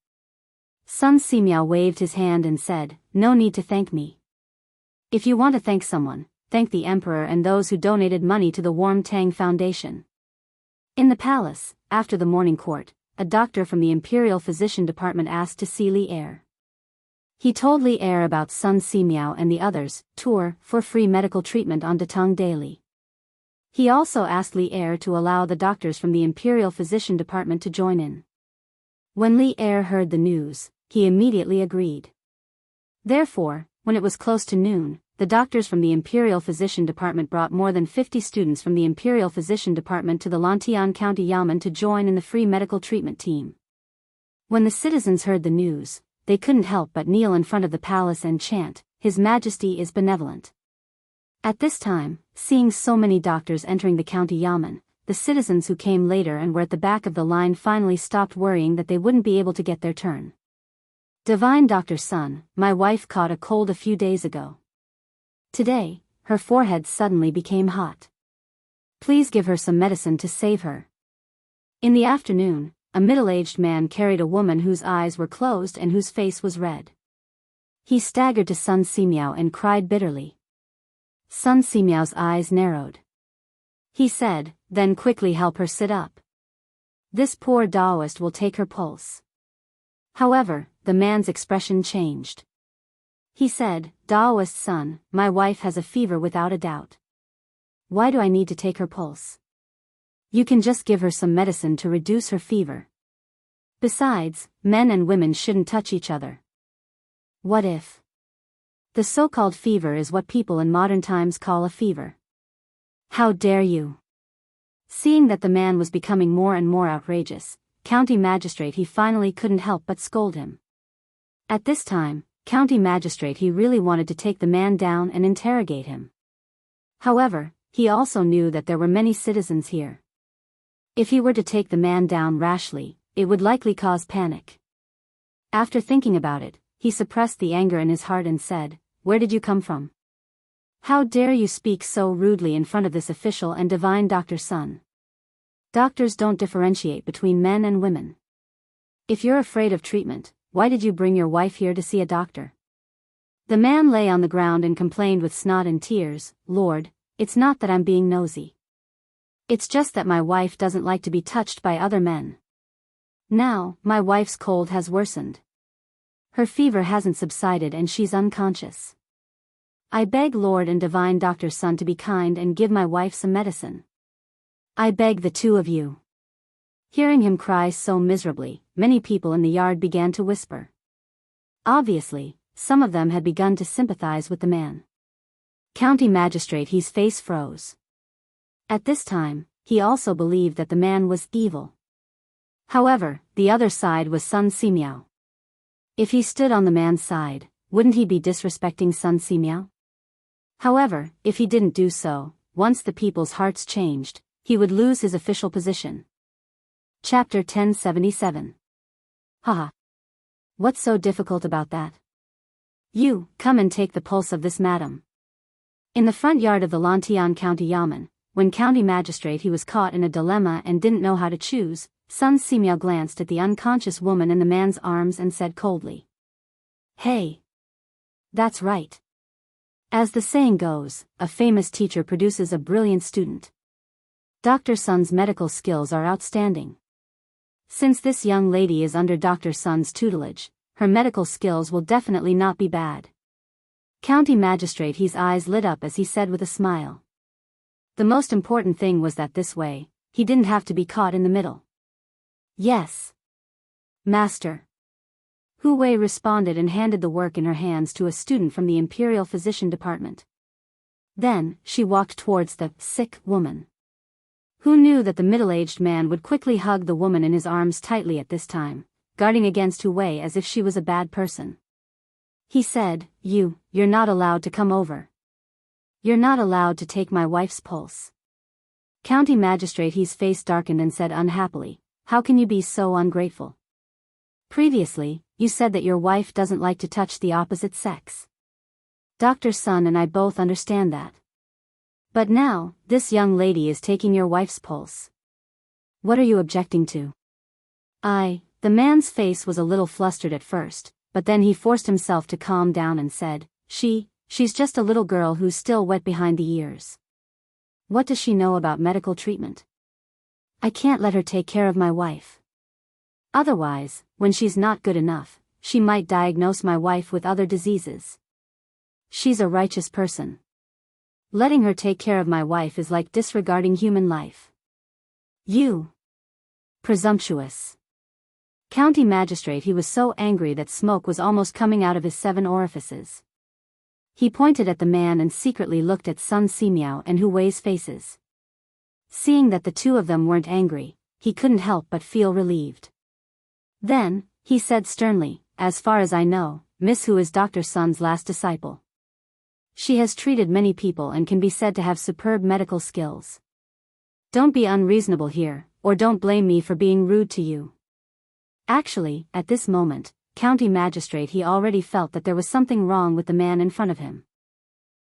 Sun Simiao waved his hand and said, no need to thank me. If you want to thank someone, thank the Emperor and those who donated money to the Warm Tang Foundation. In the palace, after the morning court, a doctor from the Imperial Physician Department asked to see Li Er. He told Li Er about Sun Simiao and the others, tour for free medical treatment on Datong daily. He also asked Li Er to allow the doctors from the Imperial Physician Department to join in. When Li Er heard the news, he immediately agreed. Therefore, when it was close to noon, the doctors from the Imperial Physician Department brought more than 50 students from the Imperial Physician Department to the Lantian County Yamen to join in the free medical treatment team. When the citizens heard the news, they couldn't help but kneel in front of the palace and chant, His Majesty is benevolent. At this time, seeing so many doctors entering the county Yamen, the citizens who came later and were at the back of the line finally stopped worrying that they wouldn't be able to get their turn. Divine Dr. Sun, my wife caught a cold a few days ago. Today, her forehead suddenly became hot. Please give her some medicine to save her. In the afternoon, a middle-aged man carried a woman whose eyes were closed and whose face was red. He staggered to Sun Simiao and cried bitterly. Sun Simiao's eyes narrowed. He said, "Then quickly help her sit up. This poor Taoist will take her pulse." However, the man's expression changed. He said, "Taoist son, my wife has a fever without a doubt. Why do I need to take her pulse? You can just give her some medicine to reduce her fever. Besides, men and women shouldn't touch each other. What if the so-called fever is what people in modern times call a fever? How dare you?" Seeing that the man was becoming more and more outrageous, County Magistrate he finally couldn't help but scold him. At this time, County Magistrate he really wanted to take the man down and interrogate him. However, he also knew that there were many citizens here. If he were to take the man down rashly, it would likely cause panic. After thinking about it, he suppressed the anger in his heart and said, "Where did you come from? How dare you speak so rudely in front of this official and divine Dr. Sun? Doctors don't differentiate between men and women. If you're afraid of treatment, why did you bring your wife here to see a doctor?" The man lay on the ground and complained with snot and tears, "Lord, it's not that I'm being nosy. It's just that my wife doesn't like to be touched by other men. Now, my wife's cold has worsened. Her fever hasn't subsided and she's unconscious. I beg Lord and Divine Dr. Sun to be kind and give my wife some medicine. I beg the two of you." Hearing him cry so miserably, many people in the yard began to whisper. Obviously, some of them had begun to sympathize with the man. County Magistrate his face froze. At this time, he also believed that the man was evil. However, the other side was Sun Simiao. If he stood on the man's side, wouldn't he be disrespecting Sun Simiao? However, if he didn't do so, once the people's hearts changed, he would lose his official position. Chapter 1077. Haha. What's so difficult about that? You, come and take the pulse of this madam. In the front yard of the Lantian County Yamen, when County Magistrate he was caught in a dilemma and didn't know how to choose, Sun Simiao glanced at the unconscious woman in the man's arms and said coldly, "Hey. That's right. As the saying goes, a famous teacher produces a brilliant student. Dr. Sun's medical skills are outstanding. Since this young lady is under Dr. Sun's tutelage, her medical skills will definitely not be bad." County Magistrate his eyes lit up as he said with a smile. The most important thing was that this way, he didn't have to be caught in the middle. "Yes, Master." Hu Wei responded and handed the work in her hands to a student from the Imperial Physician Department. Then, she walked towards the sick woman. Who knew that the middle-aged man would quickly hug the woman in his arms tightly at this time, guarding against Hu Wei as if she was a bad person. He said, You're not allowed to come over. You're not allowed to take my wife's pulse." County Magistrate his face darkened and said unhappily, "How can you be so ungrateful? Previously, you said that your wife doesn't like to touch the opposite sex. Dr. Sun and I both understand that. But now, this young lady is taking your wife's pulse. What are you objecting to?" The man's face was a little flustered at first, but then he forced himself to calm down and said, She's just a little girl who's still wet behind the ears. What does she know about medical treatment? I can't let her take care of my wife. Otherwise, when she's not good enough, she might diagnose my wife with other diseases. She's a righteous person. Letting her take care of my wife is like disregarding human life. You. Presumptuous. County Magistrate he was so angry that smoke was almost coming out of his 7 orifices. He pointed at the man and secretly looked at Sun Simiao and Hu Wei's faces. Seeing that the two of them weren't angry, he couldn't help but feel relieved. Then, he said sternly, "As far as I know, Miss Hu is Dr. Sun's last disciple. She has treated many people and can be said to have superb medical skills. Don't be unreasonable here, or don't blame me for being rude to you." Actually, at this moment, County Magistrate he already felt that there was something wrong with the man in front of him.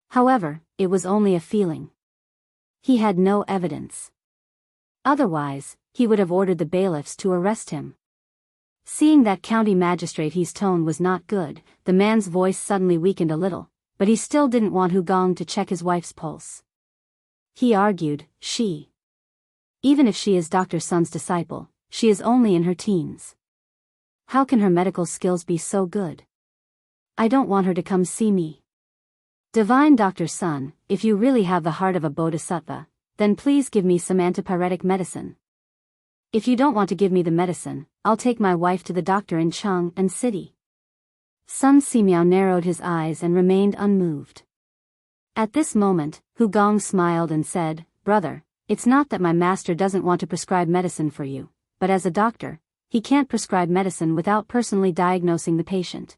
However, it was only a feeling. He had no evidence. Otherwise, he would have ordered the bailiffs to arrest him. Seeing that county magistrate his tone was not good, the man's voice suddenly weakened a little, but he still didn't want Hu Gong to check his wife's pulse. He argued, even if she is Dr. Sun's disciple, she is only in her teens. How can her medical skills be so good? I don't want her to come see me. Divine Dr. Sun, if you really have the heart of a bodhisattva, then please give me some antipyretic medicine. If you don't want to give me the medicine, I'll take my wife to the doctor in Chang'an City. Sun Simiao narrowed his eyes and remained unmoved. At this moment, Hu Gong smiled and said, "Brother, it's not that my master doesn't want to prescribe medicine for you, but as a doctor, he can't prescribe medicine without personally diagnosing the patient.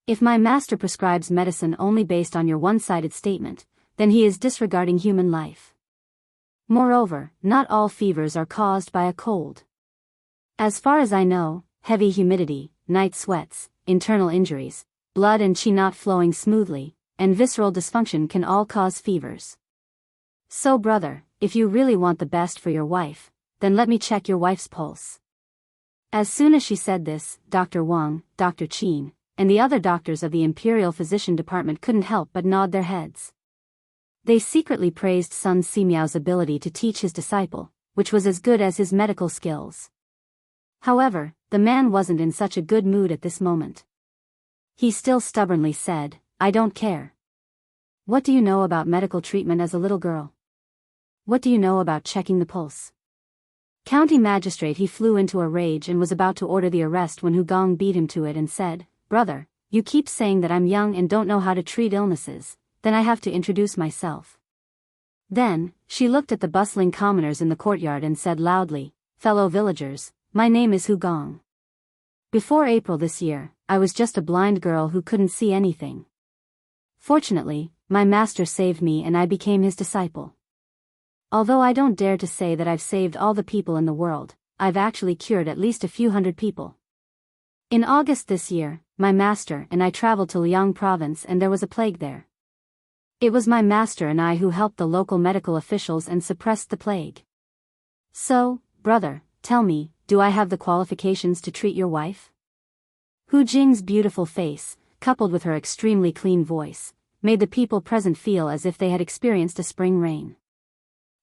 If my master prescribes medicine only based on your one-sided statement, then he is disregarding human life. Moreover, not all fevers are caused by a cold. As far as I know, heavy humidity, night sweats, internal injuries, blood and qi not flowing smoothly, and visceral dysfunction can all cause fevers. So brother, if you really want the best for your wife, then let me check your wife's pulse." As soon as she said this, Dr. Wang, Dr. Qin, and the other doctors of the Imperial Physician Department couldn't help but nod their heads. They secretly praised Sun Simiao's ability to teach his disciple, which was as good as his medical skills. However, the man wasn't in such a good mood at this moment. He still stubbornly said, "I don't care. What do you know about medical treatment as a little girl? What do you know about checking the pulse?" County magistrate he flew into a rage and was about to order the arrest when Hu Gong beat him to it and said, "Brother, you keep saying that I'm young and don't know how to treat illnesses, then I have to introduce myself." Then, she looked at the bustling commoners in the courtyard and said loudly, "Fellow villagers, my name is Hu Gong. Before April this year, I was just a blind girl who couldn't see anything. Fortunately, my master saved me and I became his disciple. Although I don't dare to say that I've saved all the people in the world, I've actually cured at least a few hundred people. In August this year, my master and I traveled to Liang province and there was a plague there. It was my master and I who helped the local medical officials and suppressed the plague. So, brother, tell me, do I have the qualifications to treat your wife?" Hu Jing's beautiful face, coupled with her extremely clean voice, made the people present feel as if they had experienced a spring rain.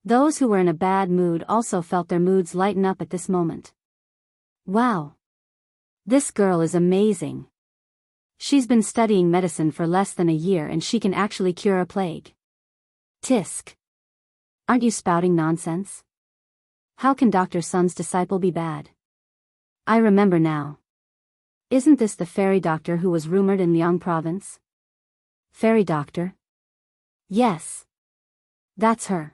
Those who were in a bad mood also felt their moods lighten up at this moment. Wow! This girl is amazing. She's been studying medicine for less than a year and she can actually cure a plague. Tisk! Aren't you spouting nonsense? How can Dr. Sun's disciple be bad? I remember now. Isn't this the fairy doctor who was rumored in Liang province? Fairy doctor? Yes. That's her.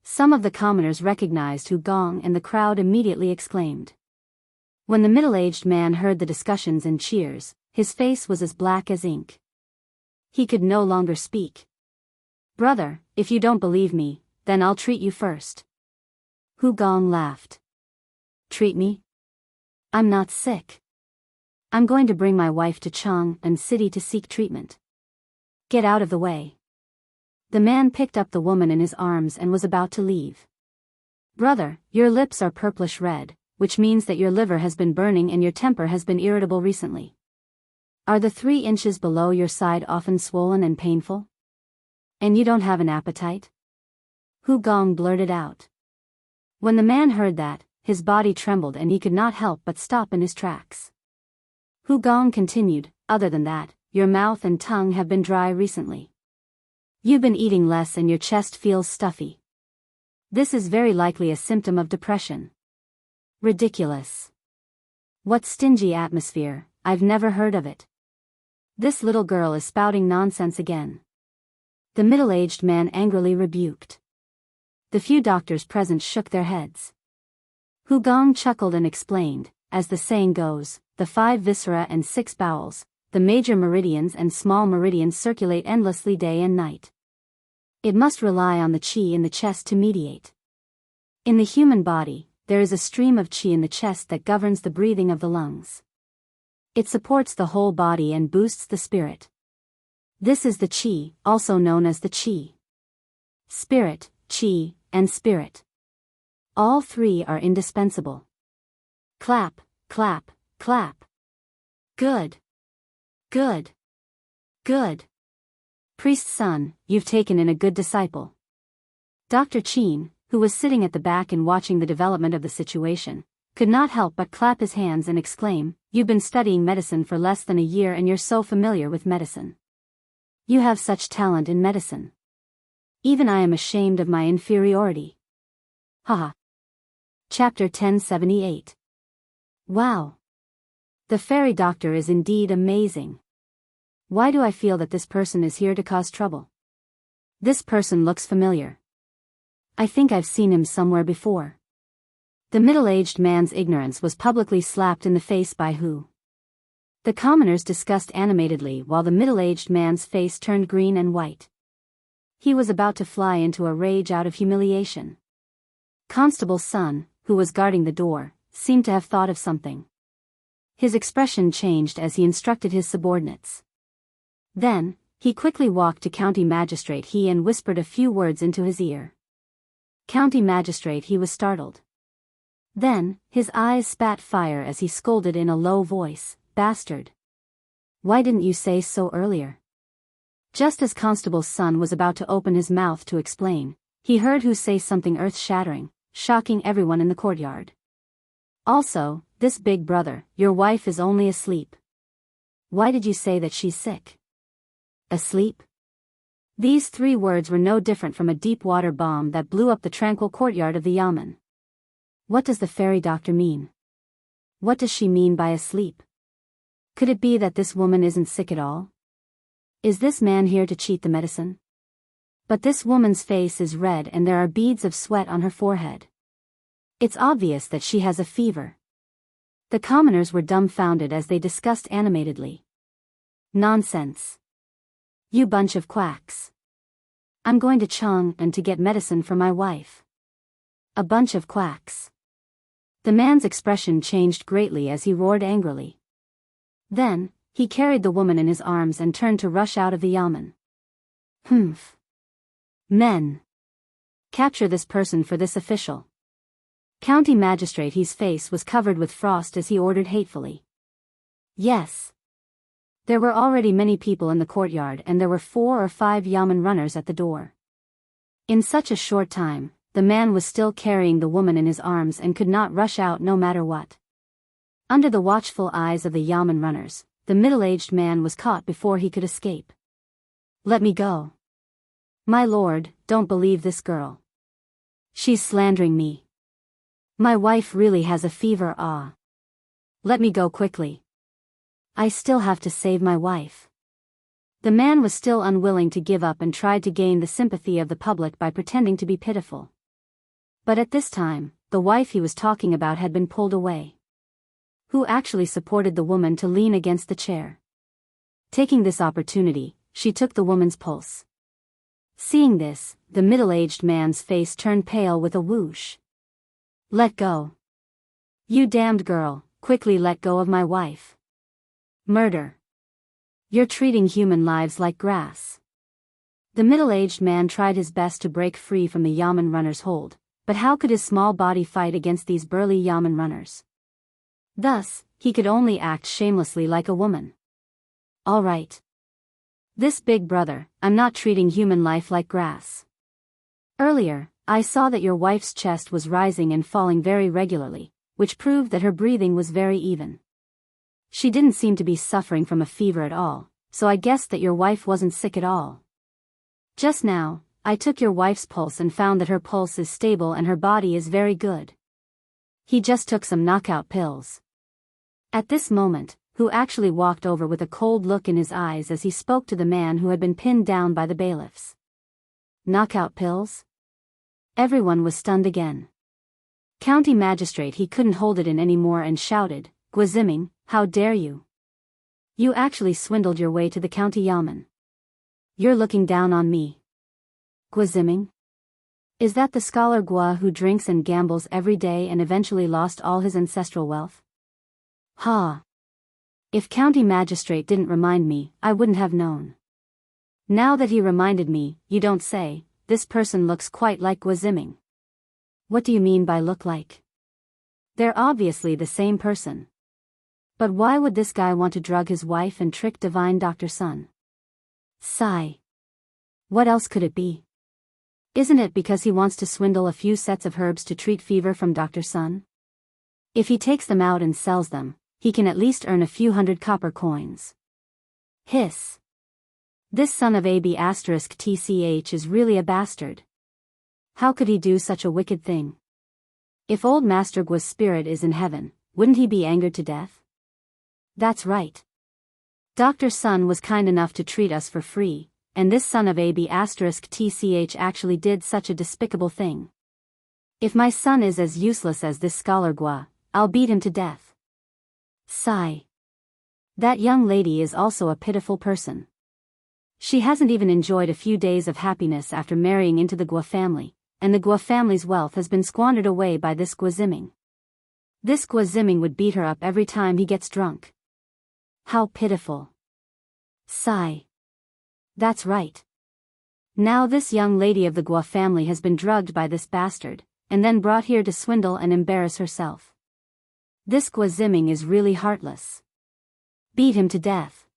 Some of the commoners recognized Hu Gong and the crowd immediately exclaimed. When the middle-aged man heard the discussions and cheers, his face was as black as ink. He could no longer speak. "Brother, if you don't believe me, then I'll treat you first." Hu Gong laughed. "Treat me? I'm not sick. I'm going to bring my wife to Chang'an City to seek treatment. Get out of the way." The man picked up the woman in his arms and was about to leave. "Brother, your lips are purplish red, which means that your liver has been burning and your temper has been irritable recently. Are the 3 inches below your side often swollen and painful? And you don't have an appetite?" Hu Gong blurted out. When the man heard that, his body trembled and he could not help but stop in his tracks. Hu Gong continued, "Other than that, your mouth and tongue have been dry recently. You've been eating less and your chest feels stuffy. This is very likely a symptom of depression." Ridiculous. What stingy atmosphere, I've never heard of it. This little girl is spouting nonsense again. The middle-aged man angrily rebuked. The few doctors present shook their heads. Hu Gong chuckled and explained, as the saying goes, the 5 viscera and 6 bowels, the major meridians and small meridians circulate endlessly day and night. It must rely on the qi in the chest to mediate. In the human body, there is a stream of qi in the chest that governs the breathing of the lungs. It supports the whole body and boosts the spirit. This is the qi, also known as the qi. Spirit, qi, and spirit. All three are indispensable. Clap, clap, clap. Good. Good. Good. Priest's son, you've taken in a good disciple. Dr. Chin, who was sitting at the back and watching the development of the situation, could not help but clap his hands and exclaim, "You've been studying medicine for less than a year and you're so familiar with medicine. You have such talent in medicine. Even I am ashamed of my inferiority." Haha. Chapter 1078. Wow. The fairy doctor is indeed amazing. Why do I feel that this person is here to cause trouble? This person looks familiar. I think I've seen him somewhere before. The middle-aged man's ignorance was publicly slapped in the face by who? The commoners discussed animatedly while the middle-aged man's face turned green and white. He was about to fly into a rage out of humiliation. Constable's son, who was guarding the door, seemed to have thought of something. His expression changed as he instructed his subordinates. Then, he quickly walked to County Magistrate and whispered a few words into his ear. County Magistrate, he was startled. Then, his eyes spat fire as he scolded in a low voice, "Bastard! Why didn't you say so earlier?" Just as Constable's son was about to open his mouth to explain, he heard who say something earth-shattering, shocking everyone in the courtyard. "Also, this big brother, your wife is only asleep. Why did you say that she's sick?" Asleep? These three words were no different from a deep-water bomb that blew up the tranquil courtyard of the yamen. What does the fairy doctor mean? What does she mean by asleep? Could it be that this woman isn't sick at all? Is this man here to cheat the medicine? But this woman's face is red and there are beads of sweat on her forehead. It's obvious that she has a fever. The commoners were dumbfounded as they discussed animatedly. Nonsense. You bunch of quacks. I'm going to Chang and to get medicine for my wife. A bunch of quacks. The man's expression changed greatly as he roared angrily. Then, he carried the woman in his arms and turned to rush out of the yamen. Humph. Men. Capture this person for this official. County Magistrate, his face was covered with frost as he ordered hatefully. Yes. There were already many people in the courtyard and there were 4 or 5 yamen runners at the door. In such a short time, the man was still carrying the woman in his arms and could not rush out no matter what. Under the watchful eyes of the yamen runners, the middle-aged man was caught before he could escape. Let me go. My lord, don't believe this girl. She's slandering me. My wife really has a fever. Let me go quickly. I still have to save my wife. The man was still unwilling to give up and tried to gain the sympathy of the public by pretending to be pitiful. But at this time, the wife he was talking about had been pulled away. Who actually supported the woman to lean against the chair. Taking this opportunity, she took the woman's pulse. Seeing this, the middle-aged man's face turned pale with a whoosh. Let go. You damned girl, quickly let go of my wife. Murder. You're treating human lives like grass. The middle-aged man tried his best to break free from the yamen runner's hold, but how could his small body fight against these burly yamen runners? Thus, he could only act shamelessly like a woman. All right. This big brother, I'm not treating human life like grass. Earlier, I saw that your wife's chest was rising and falling very regularly, which proved that her breathing was very even. She didn't seem to be suffering from a fever at all, so I guessed that your wife wasn't sick at all. Just now, I took your wife's pulse and found that her pulse is stable and her body is very good. He just took some knockout pills. At this moment, who actually walked over with a cold look in his eyes as he spoke to the man who had been pinned down by the bailiffs. Knockout pills? Everyone was stunned again. County Magistrate, he couldn't hold it in anymore and shouted, Guaziming, how dare you? You actually swindled your way to the county yamen. You're looking down on me. Guaziming? Is that the scholar Gua who drinks and gambles every day and eventually lost all his ancestral wealth? Ha! If County Magistrate didn't remind me, I wouldn't have known. Now that he reminded me, you don't say, this person looks quite like Guaziming. What do you mean by look like? They're obviously the same person. But why would this guy want to drug his wife and trick divine Dr. Sun? Sigh. What else could it be? Isn't it because he wants to swindle a few sets of herbs to treat fever from Dr. Sun? If he takes them out and sells them, he can at least earn a few hundred copper coins. Hiss. This son of AB** TCH is really a bastard. How could he do such a wicked thing? If old Master Gua's spirit is in heaven, wouldn't he be angered to death? That's right. Dr. Sun was kind enough to treat us for free, and this son of AB** TCH actually did such a despicable thing. If my son is as useless as this scholar Gua, I'll beat him to death. Sigh. That young lady is also a pitiful person. She hasn't even enjoyed a few days of happiness after marrying into the Gua family, and the Gua family's wealth has been squandered away by this Gua Ziming. This Gua Ziming would beat her up every time he gets drunk. How pitiful. Sigh. That's right. Now this young lady of the Gua family has been drugged by this bastard, and then brought here to swindle and embarrass herself. This Gua Ziming is really heartless. Beat him to death.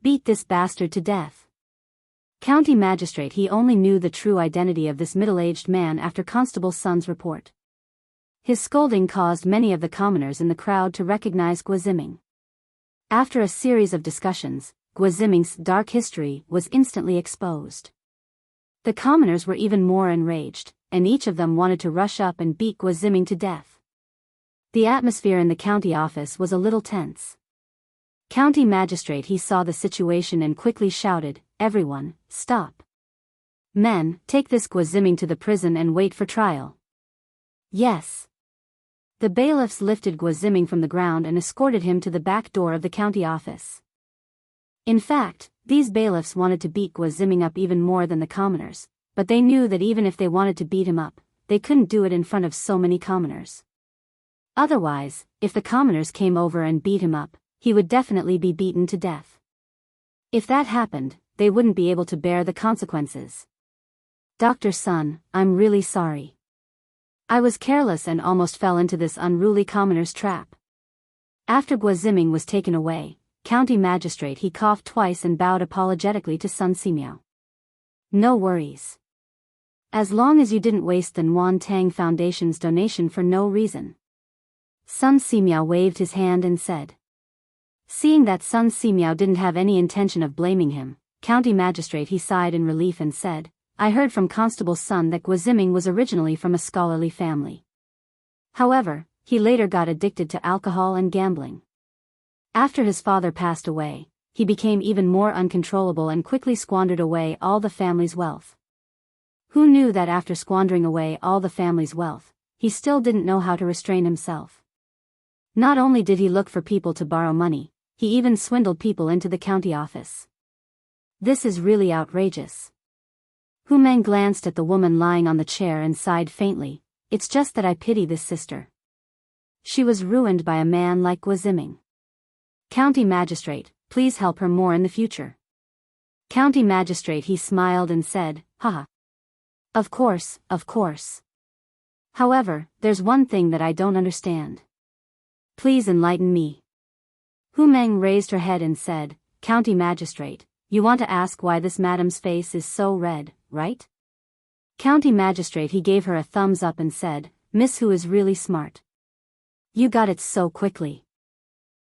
Beat this bastard to death. County magistrate, he only knew the true identity of this middle-aged man after Constable Sun's report. His scolding caused many of the commoners in the crowd to recognize Gua Ziming. After a series of discussions, Gua Ziming's dark history was instantly exposed. The commoners were even more enraged, and each of them wanted to rush up and beat Gua Ziming to death. The atmosphere in the county office was a little tense. County magistrate, he saw the situation and quickly shouted, "Everyone, stop. Men, take this Gua Ziming to the prison and wait for trial." Yes. The bailiffs lifted Gua Ziming from the ground and escorted him to the back door of the county office. In fact, these bailiffs wanted to beat Gua Ziming up even more than the commoners, but they knew that even if they wanted to beat him up, they couldn't do it in front of so many commoners. Otherwise, if the commoners came over and beat him up, he would definitely be beaten to death. If that happened, they wouldn't be able to bear the consequences. Dr. Sun, I'm really sorry. I was careless and almost fell into this unruly commoner's trap. After Gua Ziming was taken away, county magistrate, he coughed twice and bowed apologetically to Sun Simiao. No worries. As long as you didn't waste the Nguyen Tang Foundation's donation for no reason. Sun Simiao waved his hand and said. Seeing that Sun Simiao didn't have any intention of blaming him, county magistrate, he sighed in relief and said, I heard from Constable Sun that Gua Ziming was originally from a scholarly family. However, he later got addicted to alcohol and gambling. After his father passed away, he became even more uncontrollable and quickly squandered away all the family's wealth. Who knew that after squandering away all the family's wealth, he still didn't know how to restrain himself? Not only did he look for people to borrow money, he even swindled people into the county office. This is really outrageous. Hu Meng glanced at the woman lying on the chair and sighed faintly, it's just that I pity this sister. She was ruined by a man like Gua Ziming. County magistrate, please help her more in the future. County magistrate, he smiled and said, haha. Of course, of course. However, there's one thing that I don't understand. Please enlighten me. Hu Meng raised her head and said, County magistrate, you want to ask why this madam's face is so red, right? County magistrate, he gave her a thumbs up and said, Miss Hu is really smart. You got it so quickly.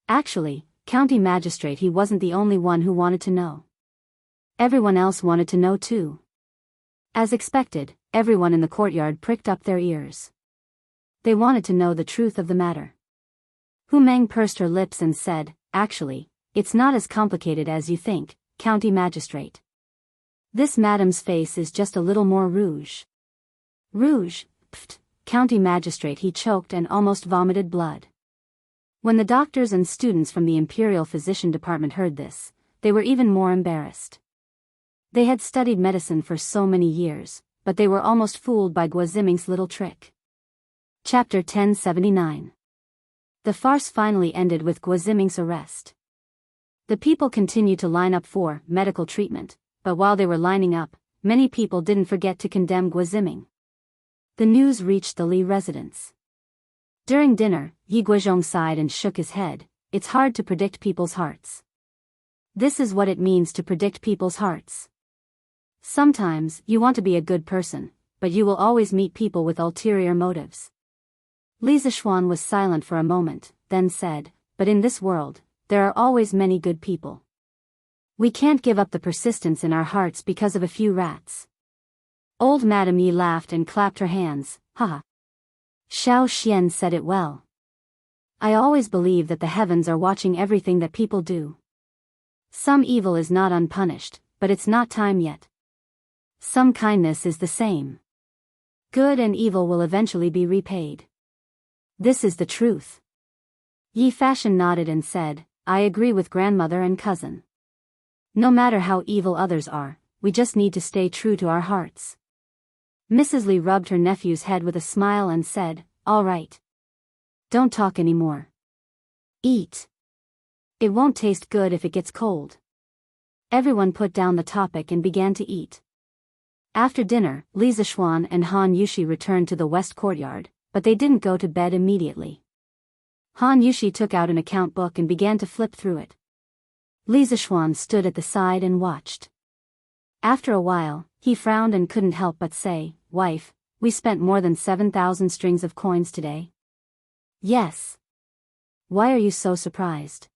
Actually, county magistrate, he wasn't the only one who wanted to know. Everyone else wanted to know too. As expected, everyone in the courtyard pricked up their ears. They wanted to know the truth of the matter. Hu Meng pursed her lips and said, actually, it's not as complicated as you think, county magistrate. This madam's face is just a little more rouge. Rouge? Pfft, county magistrate, he choked and almost vomited blood. When the doctors and students from the Imperial Physician Department heard this, they were even more embarrassed. They had studied medicine for so many years, but they were almost fooled by Gua Ziming's little trick. Chapter 1079. The farce finally ended with Gua Ziming's arrest. The people continued to line up for medical treatment, but while they were lining up, many people didn't forget to condemn Gua Ziming. The news reached the Li residence. During dinner, Yi Guizhong sighed and shook his head. It's hard to predict people's hearts. This is what it means to predict people's hearts. Sometimes, you want to be a good person, but you will always meet people with ulterior motives. Li Zishuan was silent for a moment, then said, but in this world, there are always many good people. We can't give up the persistence in our hearts because of a few rats. Old Madame Yi laughed and clapped her hands, haha. Xiao Xian said it well. I always believe that the heavens are watching everything that people do. Some evil is not unpunished, but it's not time yet. Some kindness is the same. Good and evil will eventually be repaid. This is the truth. Yi Fashion nodded and said, I agree with grandmother and cousin. No matter how evil others are, we just need to stay true to our hearts. Mrs. Li rubbed her nephew's head with a smile and said, all right. Don't talk anymore. Eat. It won't taste good if it gets cold. Everyone put down the topic and began to eat. After dinner, Li Zishuan and Han Yushi returned to the west courtyard, but they didn't go to bed immediately. Han Yushi took out an account book and began to flip through it. Li Zishuan stood at the side and watched. After a while, he frowned and couldn't help but say, wife, we spent more than 7,000 strings of coins today. Yes. Why are you so surprised?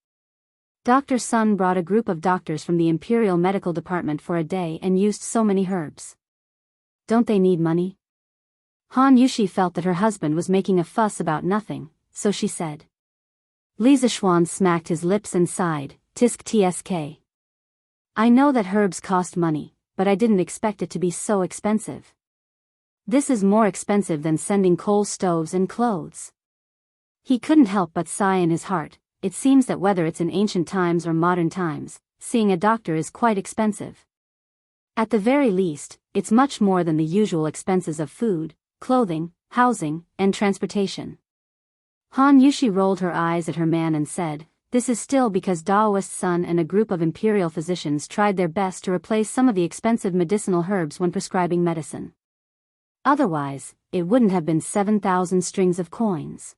Dr. Sun brought a group of doctors from the Imperial Medical Department for a day and used so many herbs. Don't they need money? Han Yushi felt that her husband was making a fuss about nothing, so she said. Li Zishuan smacked his lips and sighed, tisk tsk. I know that herbs cost money, but I didn't expect it to be so expensive. This is more expensive than sending coal stoves and clothes. He couldn't help but sigh in his heart. It seems that whether it's in ancient times or modern times, seeing a doctor is quite expensive. At the very least, it's much more than the usual expenses of food, clothing, housing, and transportation. Han Yushi rolled her eyes at her man and said, this is still because Daoist Sun and a group of imperial physicians tried their best to replace some of the expensive medicinal herbs when prescribing medicine. Otherwise, it wouldn't have been 7,000 strings of coins.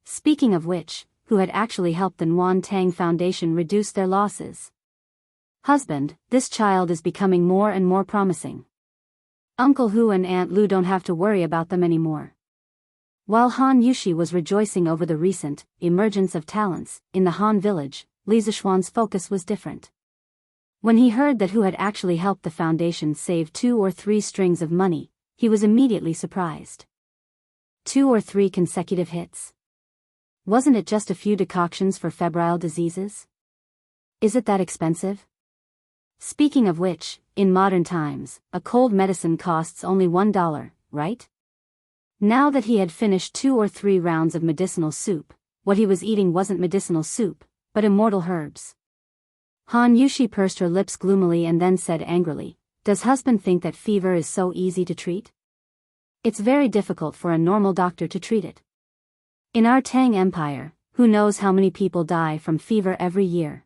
Speaking of which, who had actually helped the Nguyen Tang Foundation reduce their losses? Husband, this child is becoming more and more promising. Uncle Hu and Aunt Lu don't have to worry about them anymore. While Han Yushi was rejoicing over the recent emergence of talents in the Han village, Li Zishuan's focus was different. When he heard that Hu had actually helped the foundation save 2 or 3 strings of money, he was immediately surprised. 2 or 3 consecutive hits. Wasn't it just a few decoctions for febrile diseases? Is it that expensive? Speaking of which, in modern times, a cold medicine costs only $1, right? Now that he had finished 2 or 3 rounds of medicinal soup, what he was eating wasn't medicinal soup, but immortal herbs. Han Yushi pursed her lips gloomily and then said angrily, does husband think that fever is so easy to treat? It's very difficult for a normal doctor to treat it. In our Tang Empire, who knows how many people die from fever every year?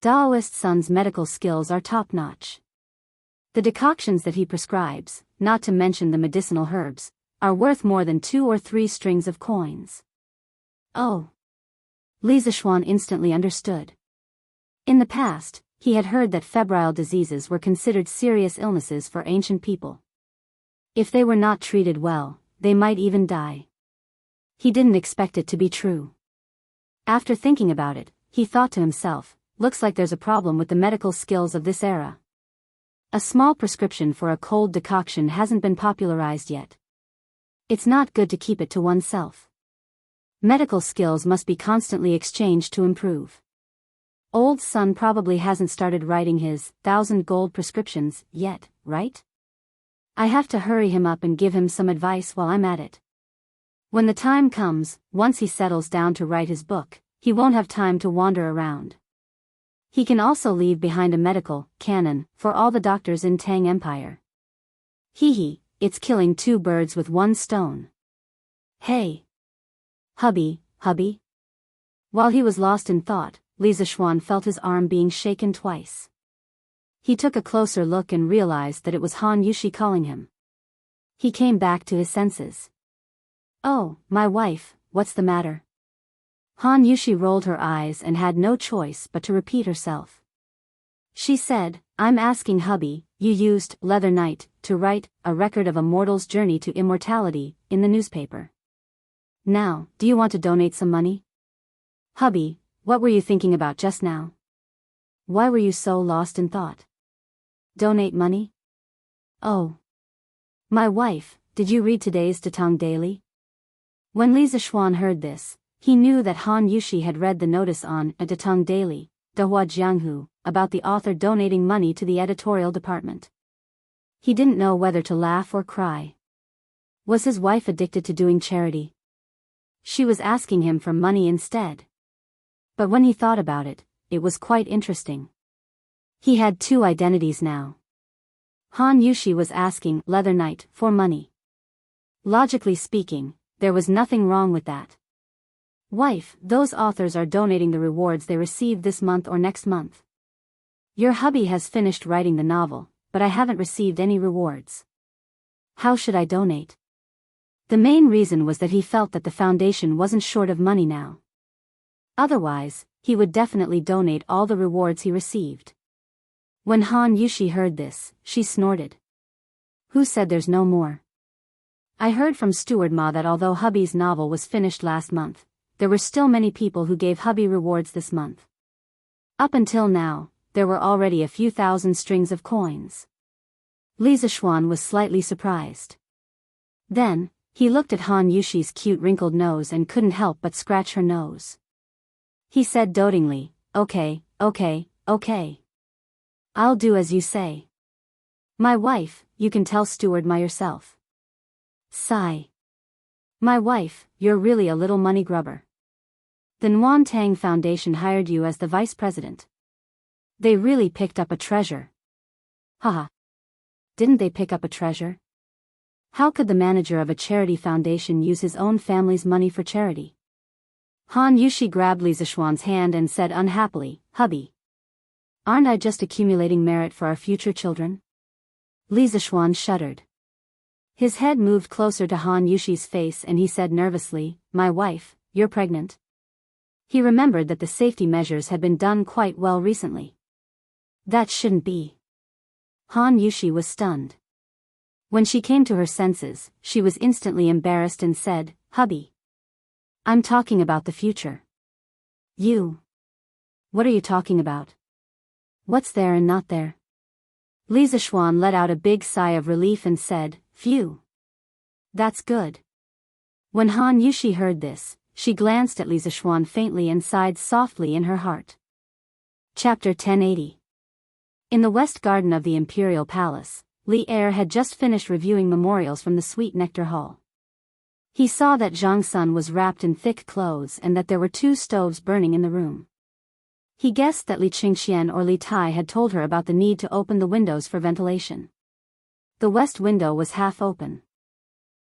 Daoist Sun's medical skills are top-notch. The decoctions that he prescribes, not to mention the medicinal herbs, are worth more than 2 or 3 strings of coins. Oh. Li Zishuan instantly understood. In the past, he had heard that febrile diseases were considered serious illnesses for ancient people. If they were not treated well, they might even die. He didn't expect it to be true. After thinking about it, he thought to himself, looks like there's a problem with the medical skills of this era. A small prescription for a cold decoction hasn't been popularized yet. It's not good to keep it to oneself. Medical skills must be constantly exchanged to improve. Old Sun probably hasn't started writing his 1,000 gold prescriptions yet, right? I have to hurry him up and give him some advice while I'm at it. When the time comes, once he settles down to write his book, he won't have time to wander around. He can also leave behind a medical canon for all the doctors in Tang Empire. Hee, it's killing 2 birds with 1 stone. Hey! Hubby. While he was lost in thought, Li Zishuan felt his arm being shaken twice. He took a closer look and realized that it was Han Yushi calling him. He came back to his senses. "Oh, my wife, what's the matter?" Han Yushi rolled her eyes and had no choice but to repeat herself. She said, "I'm asking hubby, you used Leather Knight to write a record of a mortal's journey to immortality in the newspaper. Now, do you want to donate some money?" "Hubby, what were you thinking about just now? Why were you so lost in thought? Donate money? Oh. My wife, did you read today's Datang Daily?" When Li Zixuan heard this, he knew that Han Yushi had read the notice on a Datang Daily, Dehua Jianghu, about the author donating money to the editorial department. He didn't know whether to laugh or cry. Was his wife addicted to doing charity? She was asking him for money instead. But when he thought about it, it was quite interesting. He had two identities now. Han Yushi was asking Leather Knight for money. Logically speaking, there was nothing wrong with that. "Wife, those authors are donating the rewards they receive this month or next month. Your hubby has finished writing the novel, but I haven't received any rewards. How should I donate?" The main reason was that he felt that the foundation wasn't short of money now. Otherwise, he would definitely donate all the rewards he received. When Han Yushi heard this, she snorted. "Who said there's no more? I heard from Steward Ma that although hubby's novel was finished last month, there were still many people who gave hubby rewards this month. Up until now, there were already a few thousand strings of coins." Li Zixuan was slightly surprised. Then, he looked at Han Yushi's cute wrinkled nose and couldn't help but scratch her nose. He said dotingly, okay. I'll do as you say. My wife, you can tell Steward Ma yourself." Sigh. "My wife, you're really a little money grubber. The Nguyen Tang Foundation hired you as the vice president. They really picked up a treasure." Haha. Didn't they pick up a treasure? How could the manager of a charity foundation use his own family's money for charity? Han Yushi grabbed Li Zixuan's hand and said unhappily, "Hubby. Aren't I just accumulating merit for our future children?" Li Zixuan shuddered. His head moved closer to Han Yushi's face and he said nervously, "My wife, you're pregnant." He remembered that the safety measures had been done quite well recently. That shouldn't be. Han Yushi was stunned. When she came to her senses, she was instantly embarrassed and said, "Hubby. I'm talking about the future." "You? What are you talking about? What's there and not there?" Li Zixuan let out a big sigh of relief and said, "Phew. That's good." When Han Yushi heard this, she glanced at Li Zixuan faintly and sighed softly in her heart. Chapter 1080. In the west garden of the Imperial Palace, Li Er had just finished reviewing memorials from the Sweet Nectar Hall. He saw that Zhang Sun was wrapped in thick clothes and that there were two stoves burning in the room. He guessed that Li Qingxian or Li Tai had told her about the need to open the windows for ventilation. The west window was half open.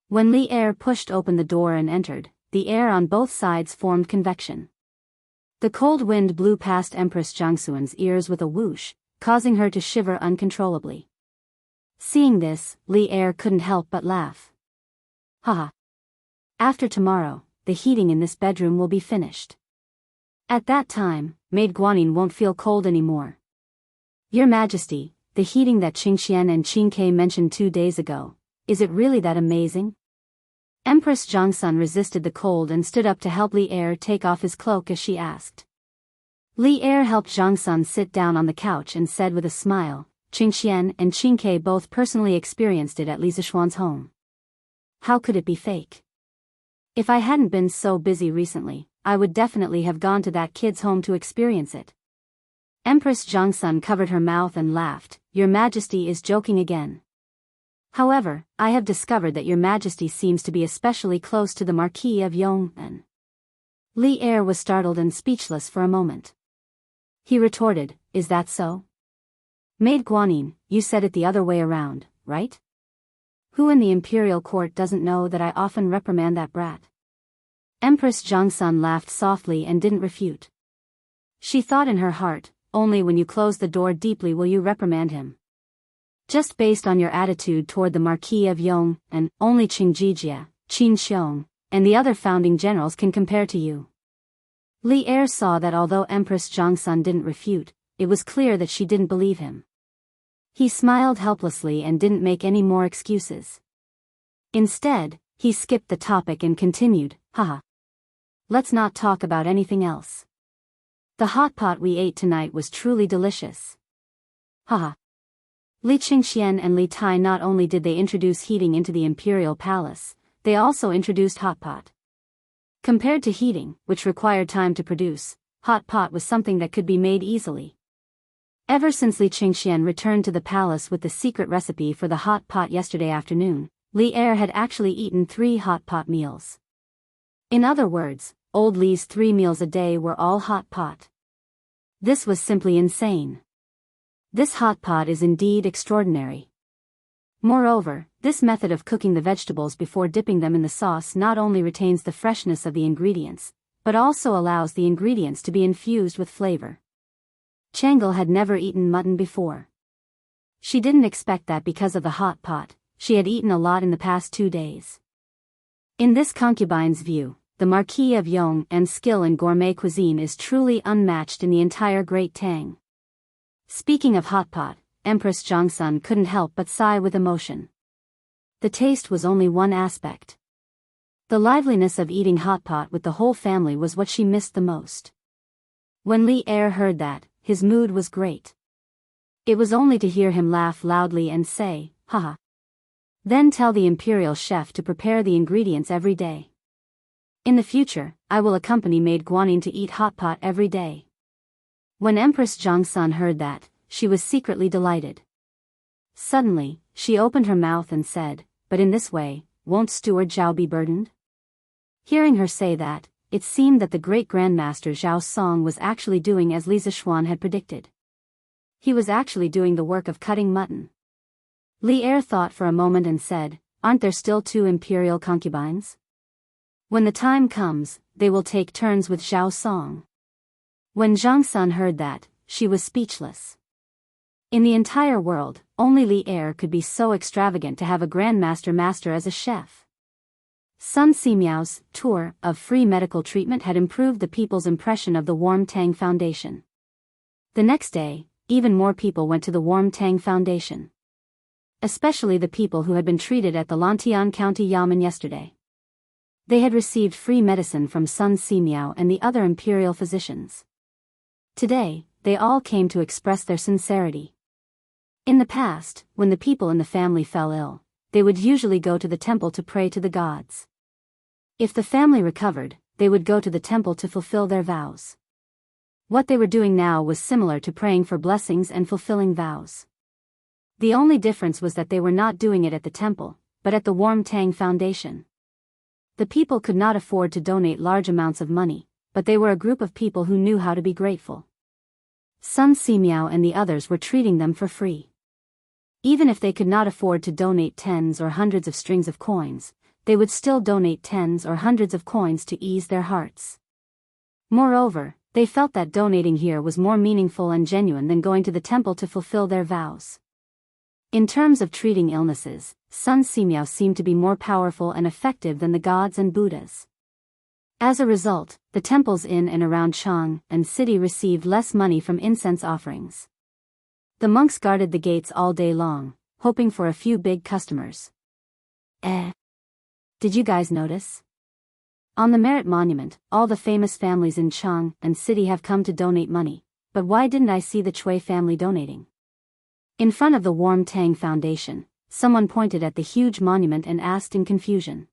When Li Er pushed open the door and entered, the air on both sides formed convection. The cold wind blew past Empress Jiangxuan's ears with a whoosh, causing her to shiver uncontrollably. Seeing this, Li Er couldn't help but laugh. "Haha. After tomorrow, the heating in this bedroom will be finished. At that time, Maid Guanyin won't feel cold anymore. Your Majesty, the heating that Qingxian and Qingke mentioned 2 days ago, is it really that amazing?" Empress Zhangsun resisted the cold and stood up to help Li Er take off his cloak as she asked. Li Er helped Zhangsun sit down on the couch and said with a smile, "Qingxian and Qingke both personally experienced it at Li Zixuan's home. How could it be fake? If I hadn't been so busy recently, I would definitely have gone to that kid's home to experience it." Empress Zhangsun covered her mouth and laughed, "Your Majesty is joking again. However, I have discovered that Your Majesty seems to be especially close to the Marquis of Yong'an." Li Er was startled and speechless for a moment. He retorted, "Is that so? Maid Guanyin, you said it the other way around, right? Who in the imperial court doesn't know that I often reprimand that brat?" Empress Zhangsun laughed softly and didn't refute. She thought in her heart, "Only when you close the door deeply will you reprimand him." Just based on your attitude toward the Marquis of Yong, and only Qingjijia, Qin Xiong, and the other founding generals can compare to you. Li Er saw that although Empress Zhongsun didn't refute, it was clear that she didn't believe him. He smiled helplessly and didn't make any more excuses. Instead, he skipped the topic and continued, haha. Let's not talk about anything else. The hot pot we ate tonight was truly delicious. Haha. Li Qingxian and Li Tai not only did they introduce heating into the imperial palace, they also introduced hot pot. Compared to heating, which required time to produce, hot pot was something that could be made easily. Ever since Li Qingxian returned to the palace with the secret recipe for the hot pot yesterday afternoon, Li Er had actually eaten 3 hot pot meals. In other words, old Li's 3 meals a day were all hot pot. This was simply insane. This hot pot is indeed extraordinary. Moreover, this method of cooking the vegetables before dipping them in the sauce not only retains the freshness of the ingredients, but also allows the ingredients to be infused with flavor. Changle had never eaten mutton before. She didn't expect that because of the hot pot. She had eaten a lot in the past 2 days. In this concubine's view, the Marquis of Yong and skill in gourmet cuisine is truly unmatched in the entire Great Tang. Speaking of hot pot, Empress Zhongsun couldn't help but sigh with emotion. The taste was only one aspect. The liveliness of eating hot pot with the whole family was what she missed the most. When Li Er heard that, his mood was great. It was only to hear him laugh loudly and say, haha. Then tell the imperial chef to prepare the ingredients every day. In the future, I will accompany Maid Guanyin to eat hot pot every day. When Empress Zhongsun heard that, she was secretly delighted. Suddenly, she opened her mouth and said, but in this way, won't Steward Zhao be burdened? Hearing her say that, it seemed that the great Grandmaster Zhao Song was actually doing as Li Zishuan had predicted. He was actually doing the work of cutting mutton. Li Er thought for a moment and said, aren't there still 2 imperial concubines? When the time comes, they will take turns with Zhao Song. When Zhongsun heard that, she was speechless. In the entire world, only Li Er could be so extravagant to have a Grandmaster Master as a chef. Sun Simiao's tour of free medical treatment had improved the people's impression of the Warm Tang Foundation. The next day, even more people went to the Warm Tang Foundation. Especially the people who had been treated at the Lantian County Yamen yesterday. They had received free medicine from Sun Simiao and the other imperial physicians. Today, they all came to express their sincerity. In the past, when the people in the family fell ill, they would usually go to the temple to pray to the gods. If the family recovered, they would go to the temple to fulfill their vows. What they were doing now was similar to praying for blessings and fulfilling vows. The only difference was that they were not doing it at the temple, but at the Warm Tang Foundation. The people could not afford to donate large amounts of money, but they were a group of people who knew how to be grateful. Sun Simiao and the others were treating them for free. Even if they could not afford to donate tens or hundreds of strings of coins, they would still donate tens or hundreds of coins to ease their hearts. Moreover, they felt that donating here was more meaningful and genuine than going to the temple to fulfill their vows. In terms of treating illnesses, Sun Simiao seemed to be more powerful and effective than the gods and Buddhas. As a result, the temples in and around Chang and city received less money from incense offerings. The monks guarded the gates all day long, hoping for a few big customers. Did you guys notice? On the Merit Monument, all the famous families in Chang and city have come to donate money, but why didn't I see the Chui family donating? In front of the Warm Tang Foundation, someone pointed at the huge monument and asked in confusion.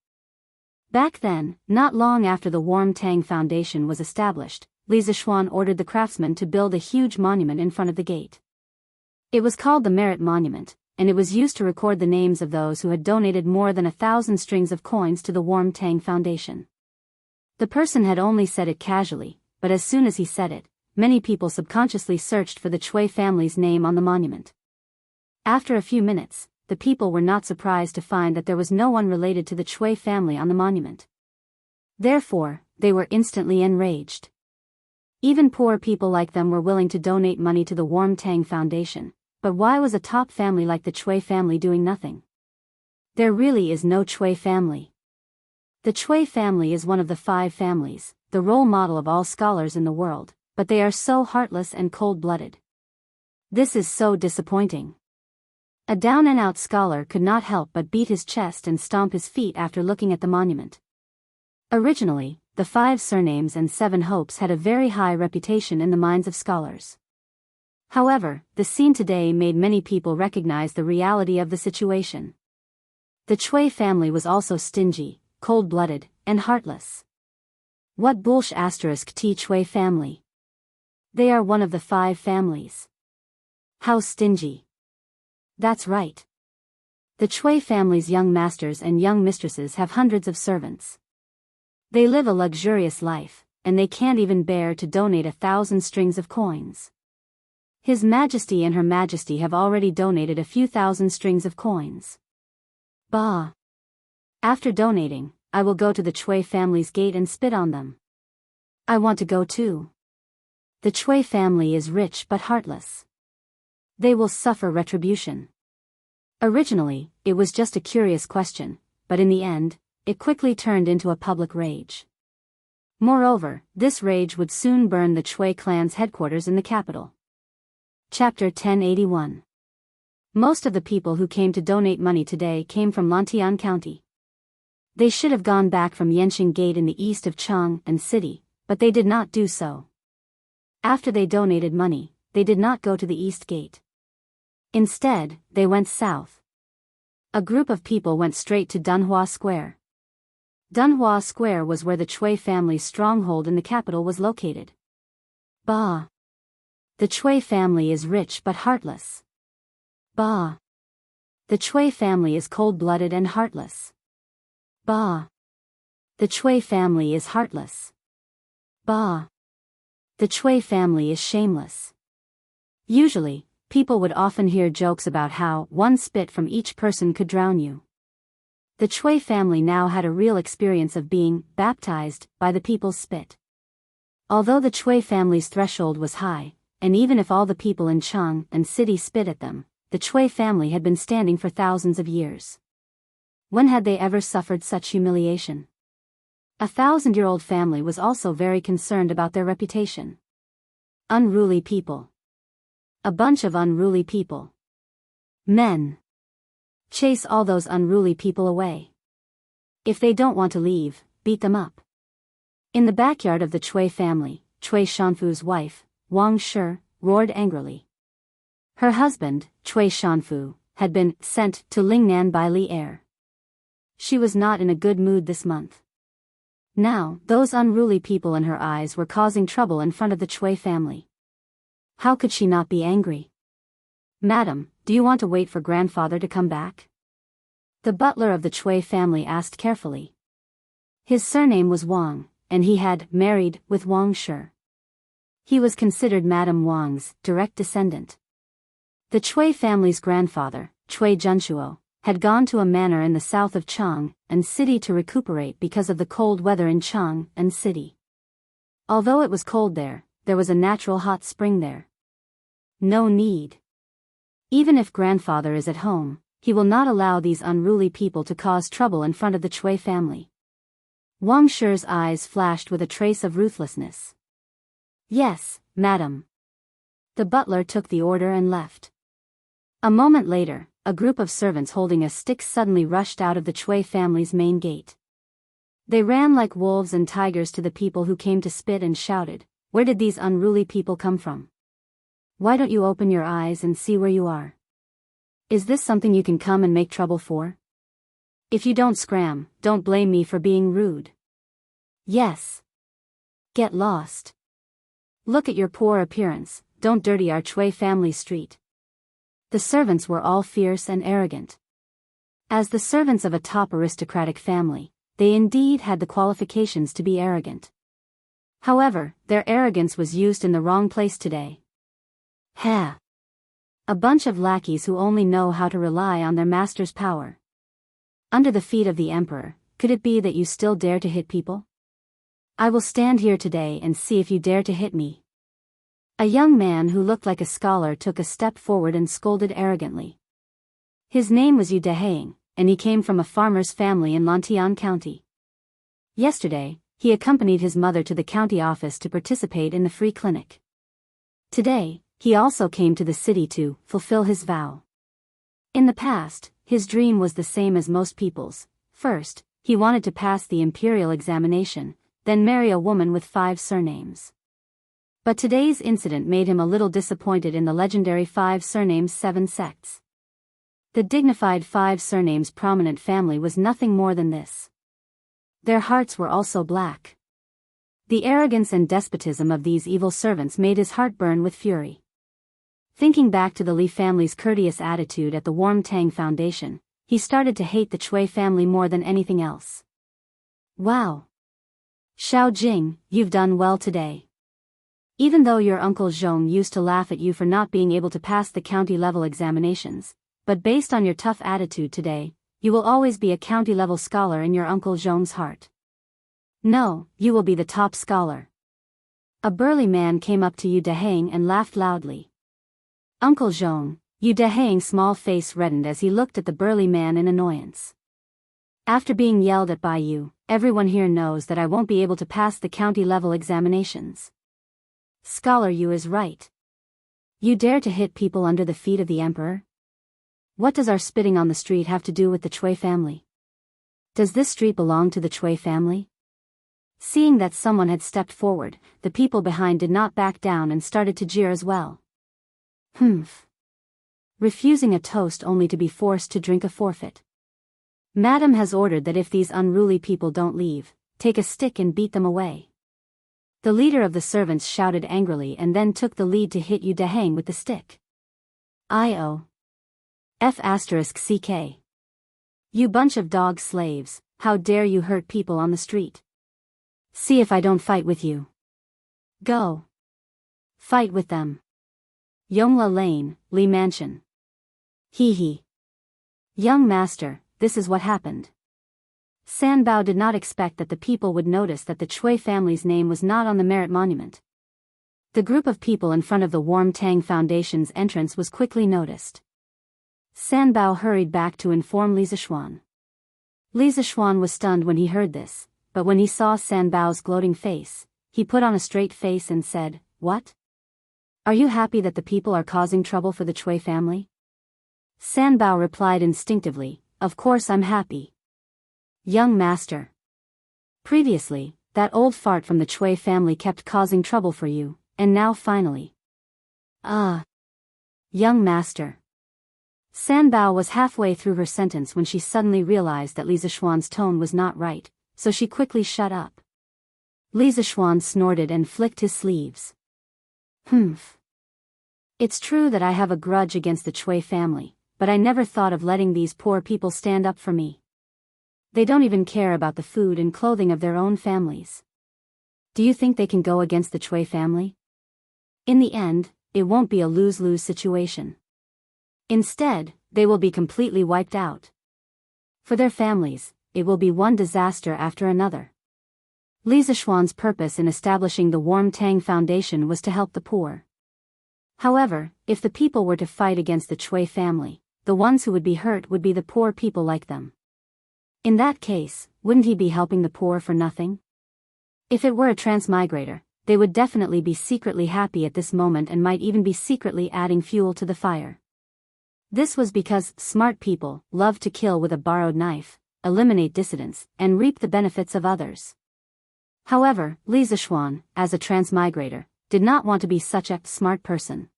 Back then, not long after the Warm Tang Foundation was established, Li Zishuan ordered the craftsmen to build a huge monument in front of the gate. It was called the Merit Monument, and it was used to record the names of those who had donated more than 1,000 strings of coins to the Warm Tang Foundation. The person had only said it casually, but as soon as he said it, many people subconsciously searched for the Chui family's name on the monument. After a few minutes, the people were not surprised to find that there was no one related to the Chui family on the monument. Therefore, they were instantly enraged. Even poor people like them were willing to donate money to the Warm Tang Foundation, But why was a top family like the Chui family doing nothing? There really is no Chui family. The Chui family is one of the 5 families, the role model of all scholars in the world, but they are so heartless and cold-blooded. This is so disappointing. A down-and-out scholar could not help but beat his chest and stomp his feet after looking at the monument. Originally, the 5 surnames and 7 hopes had a very high reputation in the minds of scholars. However, the scene today made many people recognize the reality of the situation. The Chui family was also stingy, cold-blooded, and heartless. What bullsh*** T Chui family? They are one of the 5 families. How stingy. That's right. The Chui family's young masters and young mistresses have hundreds of servants. They live a luxurious life, and they can't even bear to donate 1,000 strings of coins. His Majesty and Her Majesty have already donated a few thousand strings of coins. Bah! After donating, I will go to the Chui family's gate and spit on them. I want to go too. The Chui family is rich but heartless. They will suffer retribution. Originally, it was just a curious question, but in the end, it quickly turned into a public rage. Moreover, this rage would soon burn the Chui clan's headquarters in the capital. Chapter 1081. Most of the people who came to donate money today came from Lantian County. They should have gone back from Yenqing Gate in the east of Chang and City, but they did not do so. After they donated money, they did not go to the East Gate. Instead, they went south. A group of people went straight to Dunhua Square. Dunhua Square was where the Chui family's stronghold in the capital was located. Bah! The Chui family is rich but heartless. Bah! The Chui family is cold-blooded and heartless. Bah! The Chui family is heartless. Bah! The Chui family is shameless. Usually, people would often hear jokes about how one spit from each person could drown you. The Chui family now had a real experience of being baptized by the people's spit. Although the Chui family's threshold was high, and even if all the people in Chang and City spit at them, the Chui family had been standing for thousands of years. When had they ever suffered such humiliation? A 1,000-year-old family was also very concerned about their reputation. Unruly people. A bunch of unruly people. Men. Chase all those unruly people away. If they don't want to leave, beat them up. In the backyard of the Chui family, Chui Shanfu's wife, Wang Shi, roared angrily. Her husband, Chui Shanfu, had been sent to Lingnan by Li Er. She was not in a good mood this month. Now, those unruly people in her eyes were causing trouble in front of the Chui family. How could she not be angry? Madam, do you want to wait for grandfather to come back? The butler of the Chui family asked carefully. His surname was Wang, and he had married with Wang Shi. He was considered Madame Wang's direct descendant. The Chui family's grandfather, Chui Junshuo, had gone to a manor in the south of Chang and City to recuperate because of the cold weather in Chang and City. Although it was cold there was a natural hot spring there. No need. Even if grandfather is at home, he will not allow these unruly people to cause trouble in front of the Chui family. Wang Shi's eyes flashed with a trace of ruthlessness. Yes, madam. The butler took the order and left. A moment later, a group of servants holding a stick suddenly rushed out of the Chui family's main gate. They ran like wolves and tigers to the people who came to spit and shouted, "Where did these unruly people come from? Why don't you open your eyes and see where you are? Is this something you can come and make trouble for? If you don't scram, don't blame me for being rude. Yes. Get lost. Look at your poor appearance, don't dirty our Chui family street." The servants were all fierce and arrogant. As the servants of a top aristocratic family, they indeed had the qualifications to be arrogant. However, their arrogance was used in the wrong place today. Ha! A bunch of lackeys who only know how to rely on their master's power. Under the feet of the emperor, could it be that you still dare to hit people? I will stand here today and see if you dare to hit me. A young man who looked like a scholar took a step forward and scolded arrogantly. His name was Yu Dehang, and he came from a farmer's family in Lantian County. Yesterday, he accompanied his mother to the county office to participate in the free clinic. Today, he also came to the city to fulfill his vow. In the past, his dream was the same as most people's. First, he wanted to pass the imperial examination, then marry a woman with 5 surnames. But today's incident made him a little disappointed in the legendary 5 surnames 7 sects. The dignified 5 surnames prominent family was nothing more than this. Their hearts were also black. The arrogance and despotism of these evil servants made his heart burn with fury. Thinking back to the Li family's courteous attitude at the Warm Tang Foundation, he started to hate the Chui family more than anything else. Wow! Xiao Jing, you've done well today. Even though your uncle Zhong used to laugh at you for not being able to pass the county-level examinations, but based on your tough attitude today, you will always be a county-level scholar in your uncle Zhong's heart. No, you will be the top scholar. A burly man came up to Yu Dehang and laughed loudly. Uncle Zhong, Yu Dehang's small face reddened as he looked at the burly man in annoyance. After being yelled at by you, everyone here knows that I won't be able to pass the county-level examinations. Scholar Yu is right. You dare to hit people under the feet of the emperor? What does our spitting on the street have to do with the Chui family? Does this street belong to the Chui family? Seeing that someone had stepped forward, the people behind did not back down and started to jeer as well. Humph. Refusing a toast only to be forced to drink a forfeit. Madam has ordered that if these unruly people don't leave, take a stick and beat them away. The leader of the servants shouted angrily and then took the lead to hit Yu Dehang with the stick. I.O. F***CK. You bunch of dog slaves, how dare you hurt people on the street? See if I don't fight with you. Go. Fight with them. Yongla Lane, Li Mansion. Hee hee. Young master, this is what happened. Sanbao did not expect that the people would notice that the Chui family's name was not on the merit monument. The group of people in front of the Warm Tang Foundation's entrance was quickly noticed. Sanbao hurried back to inform Li Zishuan. Li Zishuan was stunned when he heard this, but when he saw Sanbao's gloating face, he put on a straight face and said, "What? Are you happy that the people are causing trouble for the Chui family?" Sanbao replied instinctively, "Of course I'm happy. Young master. Previously, that old fart from the Chui family kept causing trouble for you, and now finally. Young master." Sanbao was halfway through her sentence when she suddenly realized that Li Zishuan's tone was not right, so she quickly shut up. Li Zishuan snorted and flicked his sleeves. Humph. It's true that I have a grudge against the Chui family, but I never thought of letting these poor people stand up for me. They don't even care about the food and clothing of their own families. Do you think they can go against the Chui family? In the end, it won't be a lose-lose situation. Instead, they will be completely wiped out. For their families, it will be one disaster after another. Li Zishuan's purpose in establishing the Warm Tang Foundation was to help the poor. However, if the people were to fight against the Chui family, the ones who would be hurt would be the poor people like them. In that case, wouldn't he be helping the poor for nothing? If it were a transmigrator, they would definitely be secretly happy at this moment and might even be secretly adding fuel to the fire. This was because smart people love to kill with a borrowed knife, eliminate dissidents, and reap the benefits of others. However, Li Zishuan, as a transmigrator, did not want to be such a smart person.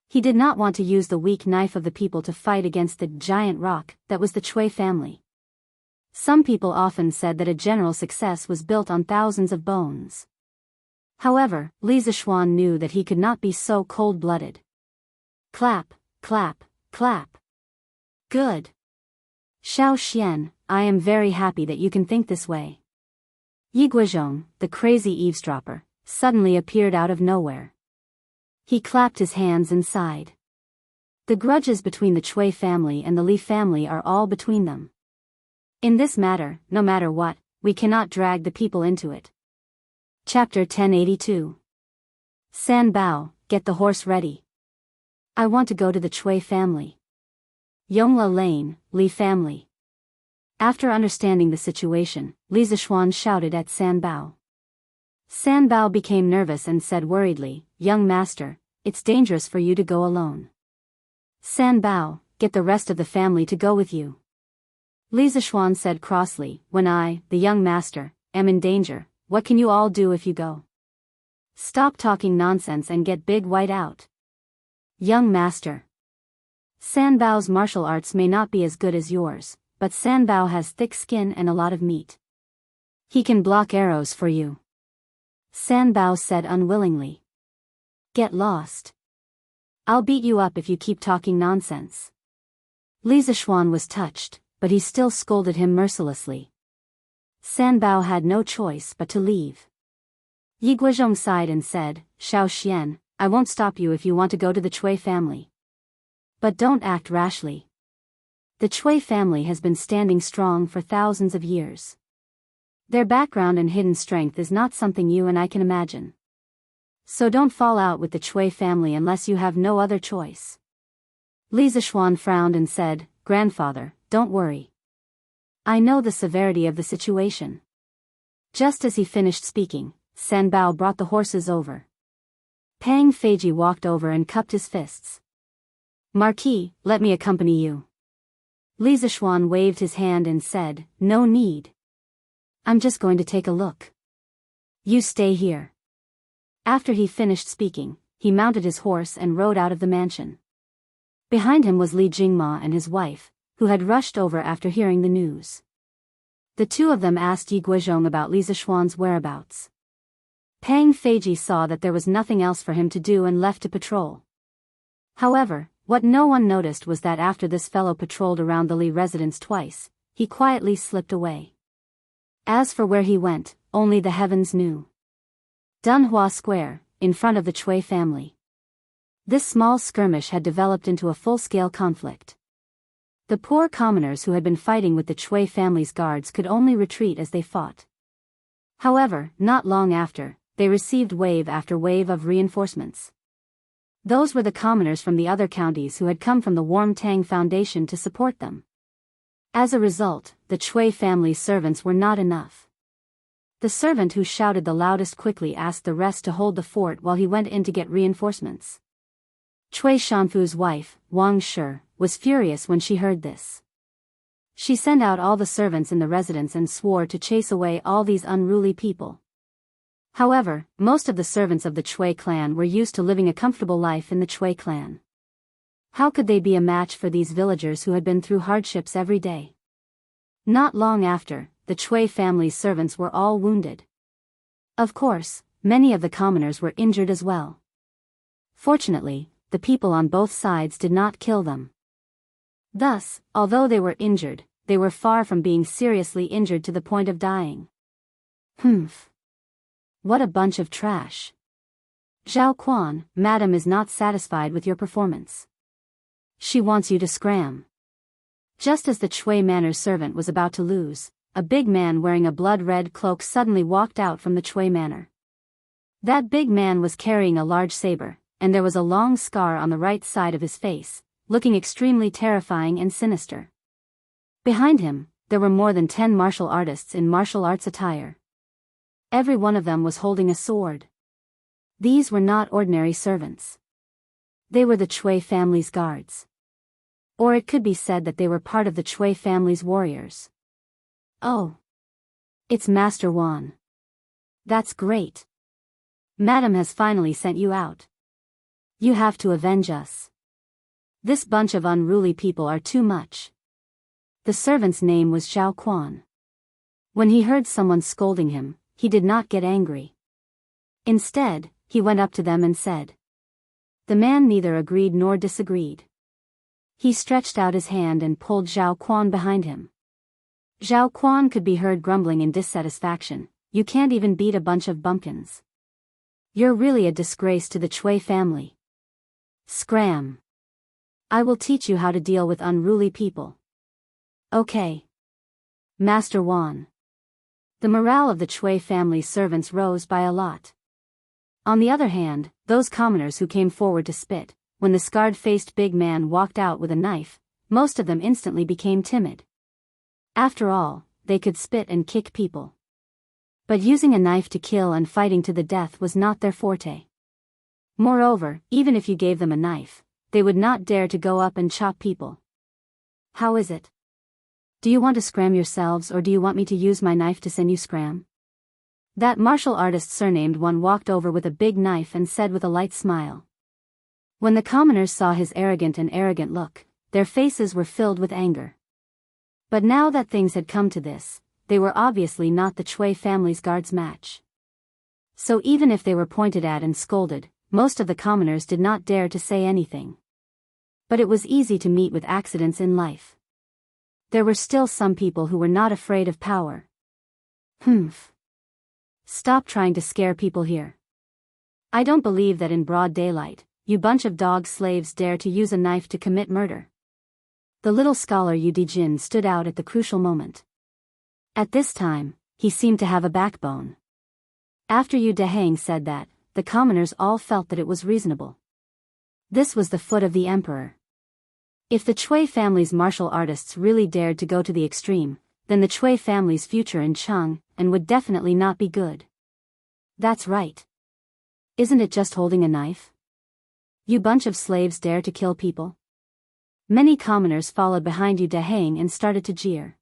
He did not want to use the weak knife of the people to fight against the giant rock that was the Chui family. Some people often said that a general success was built on thousands of bones. However, Li Zishuan knew that he could not be so cold-blooded. Clap, clap, clap. Good. Xiao Xian, I am very happy that you can think this way. Yi Guizhong, the crazy eavesdropper, suddenly appeared out of nowhere. He clapped his hands and sighed. The grudges between the Chui family and the Li family are all between them. In this matter, no matter what, we cannot drag the people into it. Chapter 1082. Sanbao, get the horse ready. I want to go to the Chui family. Yongla Lane, Li family. After understanding the situation, Li Zishuan shouted at San Bao. San Bao became nervous and said worriedly, "Young master, it's dangerous for you to go alone. San Bao, get the rest of the family to go with you." Li Zishuan said crossly, "When I, the young master, am in danger, what can you all do if you go? Stop talking nonsense and get Big White out." "Young master. San Bao's martial arts may not be as good as yours, but San Bao has thick skin and a lot of meat. He can block arrows for you." San Bao said unwillingly. "Get lost. I'll beat you up if you keep talking nonsense." Li Zishuan was touched, but he still scolded him mercilessly. San Bao had no choice but to leave. Yi Guizhong sighed and said, "Xiao Xian, I won't stop you if you want to go to the Chui family. But don't act rashly. The Chui family has been standing strong for thousands of years. Their background and hidden strength is not something you and I can imagine. So don't fall out with the Chui family unless you have no other choice." Li Zishuan frowned and said, "Grandfather, don't worry. I know the severity of the situation." Just as he finished speaking, San Bao brought the horses over. Pang Feiji walked over and cupped his fists. "Marquis, let me accompany you." Li Zishuan waved his hand and said, "No need. I'm just going to take a look. You stay here." After he finished speaking, he mounted his horse and rode out of the mansion. Behind him was Li Jingma and his wife, who had rushed over after hearing the news. The two of them asked Yi Guizhong about Li Zishuan's whereabouts. Pang Feiji saw that there was nothing else for him to do and left to patrol. However, what no one noticed was that after this fellow patrolled around the Li residence twice, he quietly slipped away. As for where he went, only the heavens knew. Dunhua Square, in front of the Chui family. This small skirmish had developed into a full-scale conflict. The poor commoners who had been fighting with the Chui family's guards could only retreat as they fought. However, not long after, they received wave after wave of reinforcements. Those were the commoners from the other counties who had come from the Warm Tang Foundation to support them. As a result, the Chui family's servants were not enough. The servant who shouted the loudest quickly asked the rest to hold the fort while he went in to get reinforcements. Chui Shanfu's wife, Wang Shi, was furious when she heard this. She sent out all the servants in the residence and swore to chase away all these unruly people. However, most of the servants of the Chui clan were used to living a comfortable life in the Chui clan. How could they be a match for these villagers who had been through hardships every day? Not long after, the Chui family's servants were all wounded. Of course, many of the commoners were injured as well. Fortunately, the people on both sides did not kill them. Thus, although they were injured, they were far from being seriously injured to the point of dying. Humph. What a bunch of trash. Zhao Quan, Madam is not satisfied with your performance. She wants you to scram. Just as the Chui Manor's servant was about to lose, a big man wearing a blood-red cloak suddenly walked out from the Chui Manor. That big man was carrying a large saber, and there was a long scar on the right side of his face, looking extremely terrifying and sinister. Behind him, there were more than 10 martial artists in martial arts attire. Every one of them was holding a sword. These were not ordinary servants. They were the Chui family's guards. Or it could be said that they were part of the Chui family's warriors. Oh. It's Master Wan. That's great. Madam has finally sent you out. You have to avenge us. This bunch of unruly people are too much. The servant's name was Zhao Quan. When he heard someone scolding him, he did not get angry. Instead, he went up to them and said. The man neither agreed nor disagreed. He stretched out his hand and pulled Zhao Quan behind him. Zhao Quan could be heard grumbling in dissatisfaction, "You can't even beat a bunch of bumpkins. You're really a disgrace to the Chui family. Scram. I will teach you how to deal with unruly people." Okay. Master Wan. The morale of the Chui family's servants rose by a lot. On the other hand, those commoners who came forward to spit, when the scarred-faced big man walked out with a knife, most of them instantly became timid. After all, they could spit and kick people. But using a knife to kill and fighting to the death was not their forte. Moreover, even if you gave them a knife, they would not dare to go up and chop people. How is it? Do you want to scram yourselves, or do you want me to use my knife to send you scram? That martial artist surnamed one walked over with a big knife and said with a light smile. When the commoners saw his arrogant look, their faces were filled with anger. But now that things had come to this, they were obviously not the Chui family's guards' match. So even if they were pointed at and scolded, most of the commoners did not dare to say anything. But it was easy to meet with accidents in life. There were still some people who were not afraid of power. Humph. Stop trying to scare people here. I don't believe that in broad daylight, you bunch of dog slaves dare to use a knife to commit murder. The little scholar Yu Dijin stood out at the crucial moment. At this time, he seemed to have a backbone. After Yu Dehang said that, the commoners all felt that it was reasonable. This was the foot of the emperor. If the Chui family's martial artists really dared to go to the extreme, then the Chui family's future in Cheng and would definitely not be good. That's right. Isn't it just holding a knife? You bunch of slaves dare to kill people? Many commoners followed behind Yu Dehang and started to jeer.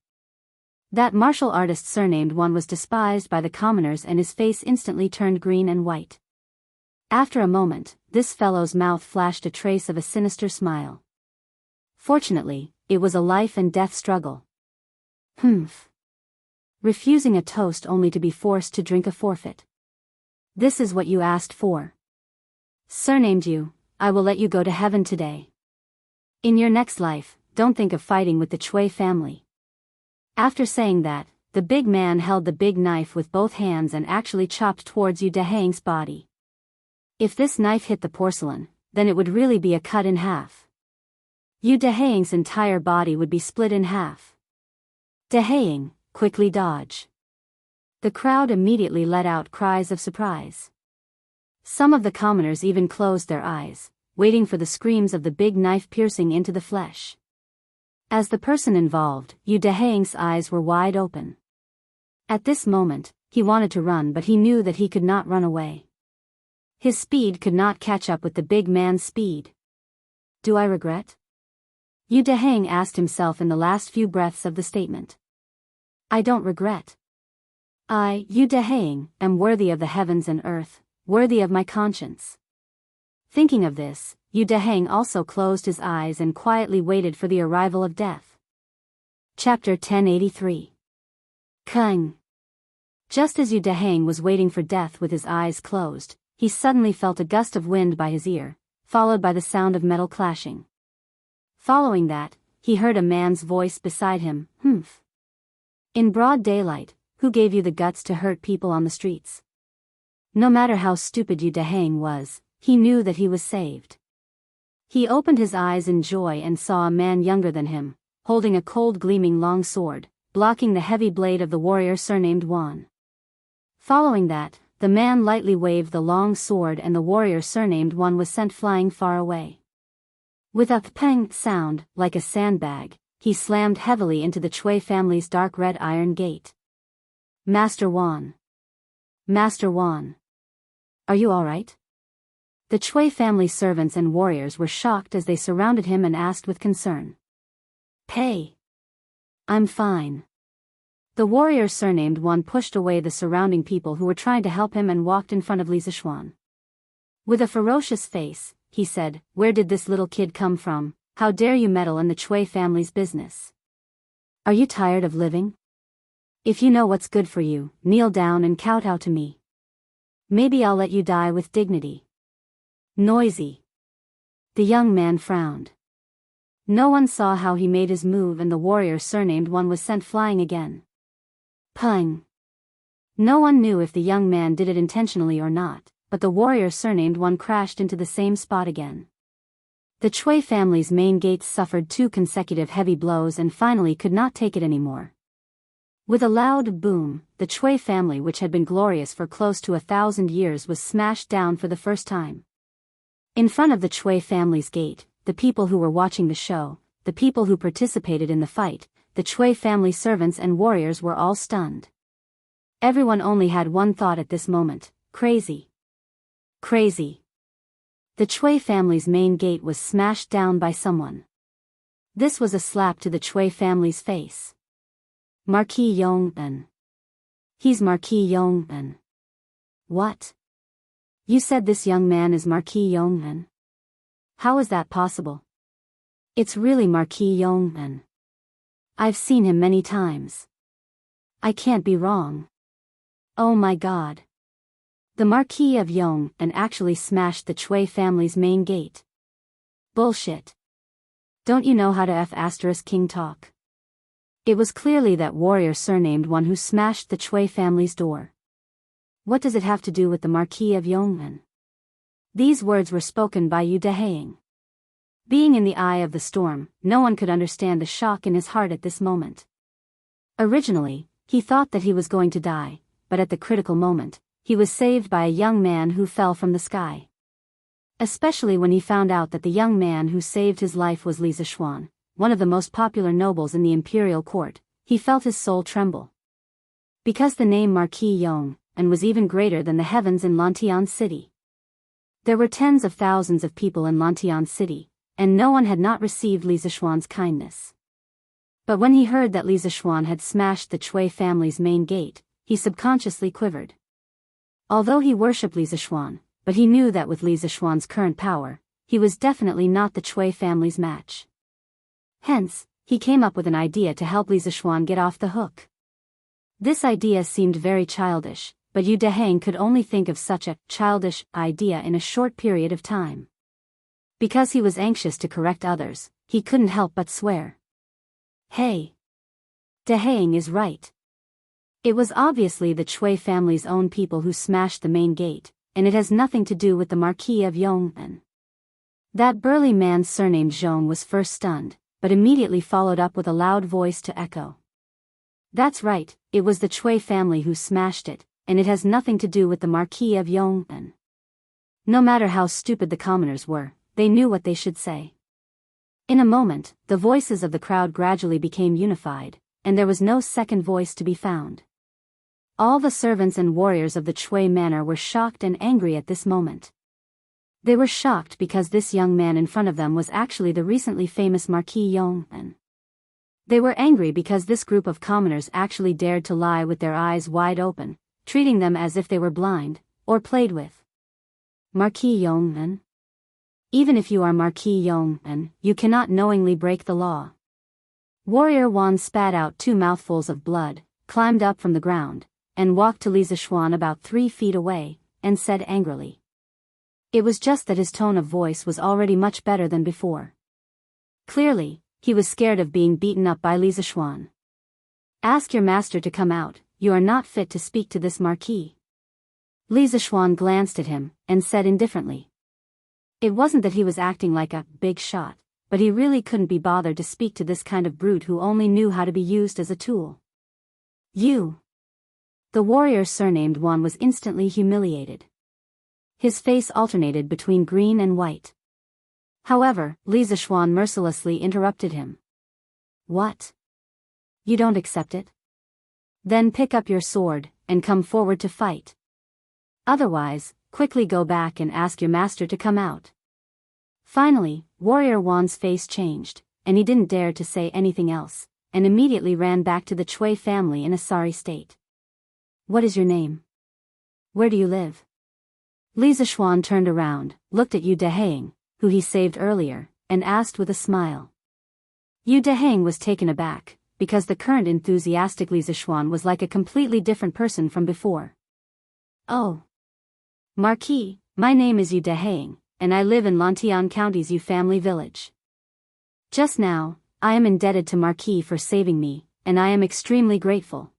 That martial artist surnamed one was despised by the commoners and his face instantly turned green and white. After a moment, this fellow's mouth flashed a trace of a sinister smile. Fortunately, it was a life and death struggle. Humph. Refusing a toast only to be forced to drink a forfeit. This is what you asked for. Surnamed you, I will let you go to heaven today. In your next life, don't think of fighting with the Chui family. After saying that, the big man held the big knife with both hands and actually chopped towards Yu Dehang's body. If this knife hit the porcelain, then it would really be a cut in half. Yu Dehang's entire body would be split in half. Dehang, quickly dodge. The crowd immediately let out cries of surprise. Some of the commoners even closed their eyes, waiting for the screams of the big knife piercing into the flesh. As the person involved, Yu Dehang's eyes were wide open. At this moment, he wanted to run, but he knew that he could not run away. His speed could not catch up with the big man's speed. Do I regret? Yu Dehang asked himself in the last few breaths of the statement. I don't regret. I, Yu Dehang, am worthy of the heavens and earth, worthy of my conscience. Thinking of this, Yu Dehang also closed his eyes and quietly waited for the arrival of death. Chapter 1083. Kung. Just as Yu Dehang was waiting for death with his eyes closed, he suddenly felt a gust of wind by his ear, followed by the sound of metal clashing. Following that, he heard a man's voice beside him, Humph. In broad daylight, who gave you the guts to hurt people on the streets? No matter how stupid Yu Dehang was, he knew that he was saved. He opened his eyes in joy and saw a man younger than him, holding a cold gleaming long sword, blocking the heavy blade of the warrior surnamed Wan. Following that, the man lightly waved the long sword and the warrior surnamed Wan was sent flying far away. With a peng sound, like a sandbag, he slammed heavily into the Chui family's dark red iron gate. Master Wan. Master Wan. Are you all right? The Chui family servants and warriors were shocked as they surrounded him and asked with concern. Pei. I'm fine. The warrior surnamed Wan pushed away the surrounding people who were trying to help him and walked in front of Li Zishuan. With a ferocious face, he said, Where did this little kid come from? How dare you meddle in the Chui family's business? Are you tired of living? If you know what's good for you, kneel down and kowtow to me. Maybe I'll let you die with dignity. Noisy. The young man frowned. No one saw how he made his move and the warrior surnamed Wan was sent flying again. Pung. No one knew if the young man did it intentionally or not, but the warrior surnamed Wan crashed into the same spot again. The Chui family's main gates suffered 2 consecutive heavy blows and finally could not take it anymore. With a loud boom, the Chui family, which had been glorious for close to 1,000 years, was smashed down for the first time. In front of the Chui family's gate, the people who were watching the show, the people who participated in the fight, the Chui family servants and warriors were all stunned. Everyone only had one thought at this moment: crazy. Crazy. The Chui family's main gate was smashed down by someone. This was a slap to the Chui family's face. Marquis Yong'en. He's Marquis Yong'en. What? You said this young man is Marquis Yong'en? How is that possible? It's really Marquis Yong'en. I've seen him many times. I can't be wrong. Oh my God. The Marquis of Yong'en actually smashed the Chui family's main gate. Bullshit. Don't you know how to F***king talk? It was clearly that warrior surnamed one who smashed the Chui family's door. What does it have to do with the Marquis of Yong'en? These words were spoken by Yu Dehaeng. Being in the eye of the storm, no one could understand the shock in his heart at this moment. Originally, he thought that he was going to die, but at the critical moment, he was saved by a young man who fell from the sky. Especially when he found out that the young man who saved his life was Li Zishuan, one of the most popular nobles in the imperial court, he felt his soul tremble. Because the name Marquis Yong'en was even greater than the heavens in Lantian City. There were tens of thousands of people in Lantian City, and no one had not received Li Zishuan's kindness. But when he heard that Li Zishuan had smashed the Chui family's main gate, he subconsciously quivered. Although he worshipped Li Zishuan, but he knew that with Li Zishuan's current power, he was definitely not the Chui family's match. Hence, he came up with an idea to help Li Zishuan get off the hook. This idea seemed very childish, but Yu Dehaeng could only think of such a childish idea in a short period of time. Because he was anxious to correct others, he couldn't help but swear. Hey! Dehaeng is right. It was obviously the Chui family's own people who smashed the main gate, and it has nothing to do with the Marquis of Yong'en. That burly man surnamed Zhong was first stunned, but immediately followed up with a loud voice to echo. That's right, it was the Chui family who smashed it, and it has nothing to do with the Marquis of Yong'en. No matter how stupid the commoners were, they knew what they should say. In a moment, the voices of the crowd gradually became unified, and there was no second voice to be found. All the servants and warriors of the Chui manor were shocked and angry at this moment. They were shocked because this young man in front of them was actually the recently famous Marquis Yong'en. They were angry because this group of commoners actually dared to lie with their eyes wide open, treating them as if they were blind, or played with. Marquis Yong'en? Even if you are Marquis Yong'en, you cannot knowingly break the law. Warrior Wan spat out 2 mouthfuls of blood, climbed up from the ground, and walked to Li Zishuan about 3 feet away, and said angrily. It was just that his tone of voice was already much better than before. Clearly, he was scared of being beaten up by Li Zishuan. Ask your master to come out, you are not fit to speak to this Marquis. Li Zishuan glanced at him, and said indifferently. It wasn't that he was acting like a big shot, but he really couldn't be bothered to speak to this kind of brute who only knew how to be used as a tool. You! The warrior surnamed Wan was instantly humiliated. His face alternated between green and white. However, Li Zishuan mercilessly interrupted him. What? You don't accept it? Then pick up your sword, and come forward to fight. Otherwise, quickly go back and ask your master to come out. Finally, Warrior Wan's face changed, and he didn't dare to say anything else, and immediately ran back to the Chui family in a sorry state. What is your name? Where do you live? Li Zishuan turned around, looked at Yu Dehaeng, who he saved earlier, and asked with a smile. Yu Dehaeng was taken aback, because the current enthusiastic Li Zishuan was like a completely different person from before. Oh! Marquis, my name is Yu Dehaeng, and I live in Lantian County's Yu family village. Just now, I am indebted to Marquis for saving me, and I am extremely grateful.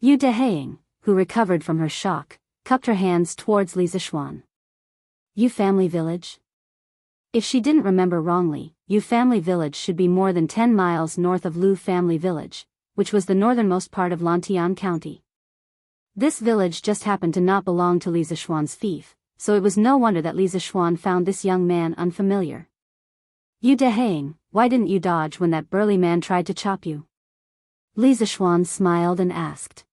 Yu Dehaeng, who recovered from her shock, cupped her hands towards Li Zishuan. Yu family village? If she didn't remember wrongly, Yu family village should be more than 10 miles north of Lu family village, which was the northernmost part of Lantian County. This village just happened to not belong to Lisa Schwann's fief, so it was no wonder that Lisa Schwann found this young man unfamiliar. "You Dehang, why didn't you dodge when that burly man tried to chop you?" Lisa Schwann smiled and asked.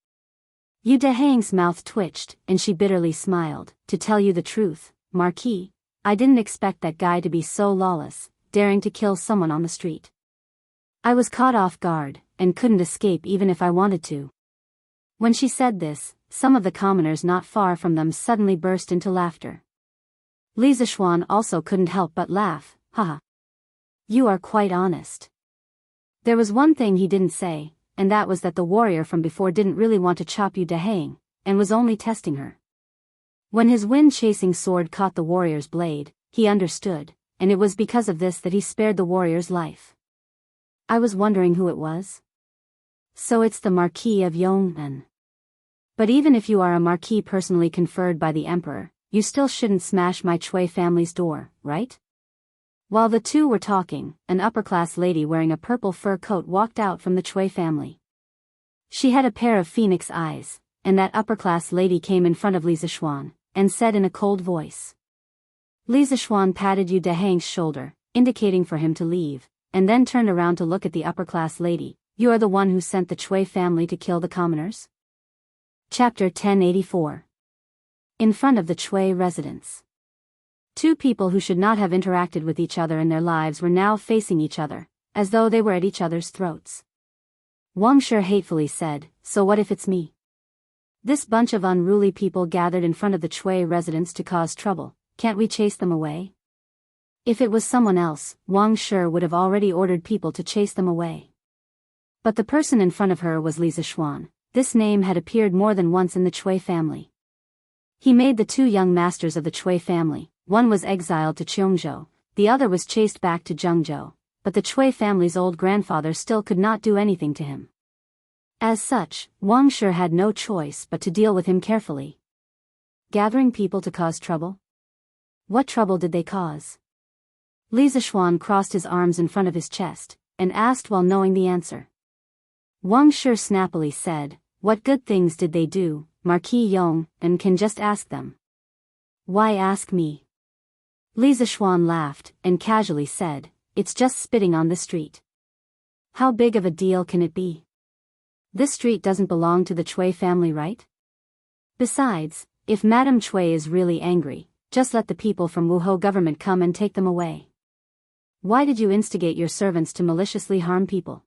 Yu Dehang's mouth twitched, and she bitterly smiled. "To tell you the truth, Marquis, I didn't expect that guy to be so lawless, daring to kill someone on the street. I was caught off guard, and couldn't escape even if I wanted to." When she said this, some of the commoners not far from them suddenly burst into laughter. Lisa Schwann also couldn't help but laugh. "Haha. You are quite honest." There was one thing he didn't say, and that was that the warrior from before didn't really want to chop Yu Dehang, and was only testing her. When his wind-chasing sword caught the warrior's blade, he understood, and it was because of this that he spared the warrior's life. "I was wondering who it was." "So it's the Marquis of Yong'an. But even if you are a marquis personally conferred by the emperor, you still shouldn't smash my Chui family's door, right?" While the two were talking, an upper-class lady wearing a purple fur coat walked out from the Chui family. She had a pair of phoenix eyes, and that upper-class lady came in front of Lisa Schwann, and said in a cold voice. Lisa Schwann patted Yu Dehang's shoulder, indicating for him to leave, and then turned around to look at the upper-class lady. "You are the one who sent the Chui family to kill the commoners?" Chapter 1084. In front of the Chui residence. Two people who should not have interacted with each other in their lives were now facing each other, as though they were at each other's throats. Wang Shi hatefully said, "So what if it's me? This bunch of unruly people gathered in front of the Chui residence to cause trouble, can't we chase them away?" If it was someone else, Wang Shi would have already ordered people to chase them away. But the person in front of her was Lisa Schwann. This name had appeared more than once in the Chui family. He made the two young masters of the Chui family. One was exiled to Cheongzhou, the other was chased back to Zhengzhou, but the Chui family's old grandfather still could not do anything to him. As such, Wang Shi had no choice but to deal with him carefully. Gathering people to cause trouble? What trouble did they cause? Lisa Schwann crossed his arms in front of his chest, and asked while knowing the answer. Wang Shi snappily said, "What good things did they do, Marquis Yong, and can just ask them." "Why ask me?" Lisa Schwann laughed, and casually said, "It's just spitting on the street. How big of a deal can it be? This street doesn't belong to the Chui family, right? Besides, if Madame Chui is really angry, just let the people from Wuhou government come and take them away. Why did you instigate your servants to maliciously harm people?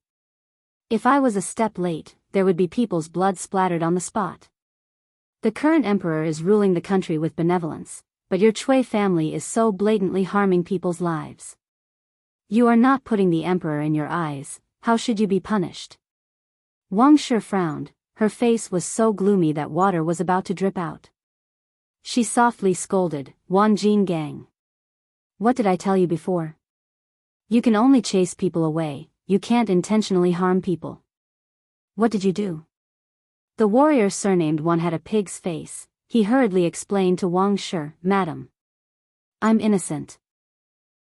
If I was a step late, there would be people's blood splattered on the spot. The current emperor is ruling the country with benevolence, but your Chui family is so blatantly harming people's lives. You are not putting the emperor in your eyes, how should you be punished?" Wang Shi frowned, her face was so gloomy that water was about to drip out. She softly scolded, "Wan Jin Gang. What did I tell you before? You can only chase people away, you can't intentionally harm people. What did you do?" The warrior surnamed One had a pig's face. He hurriedly explained to Wang Shi, "Madam, I'm innocent.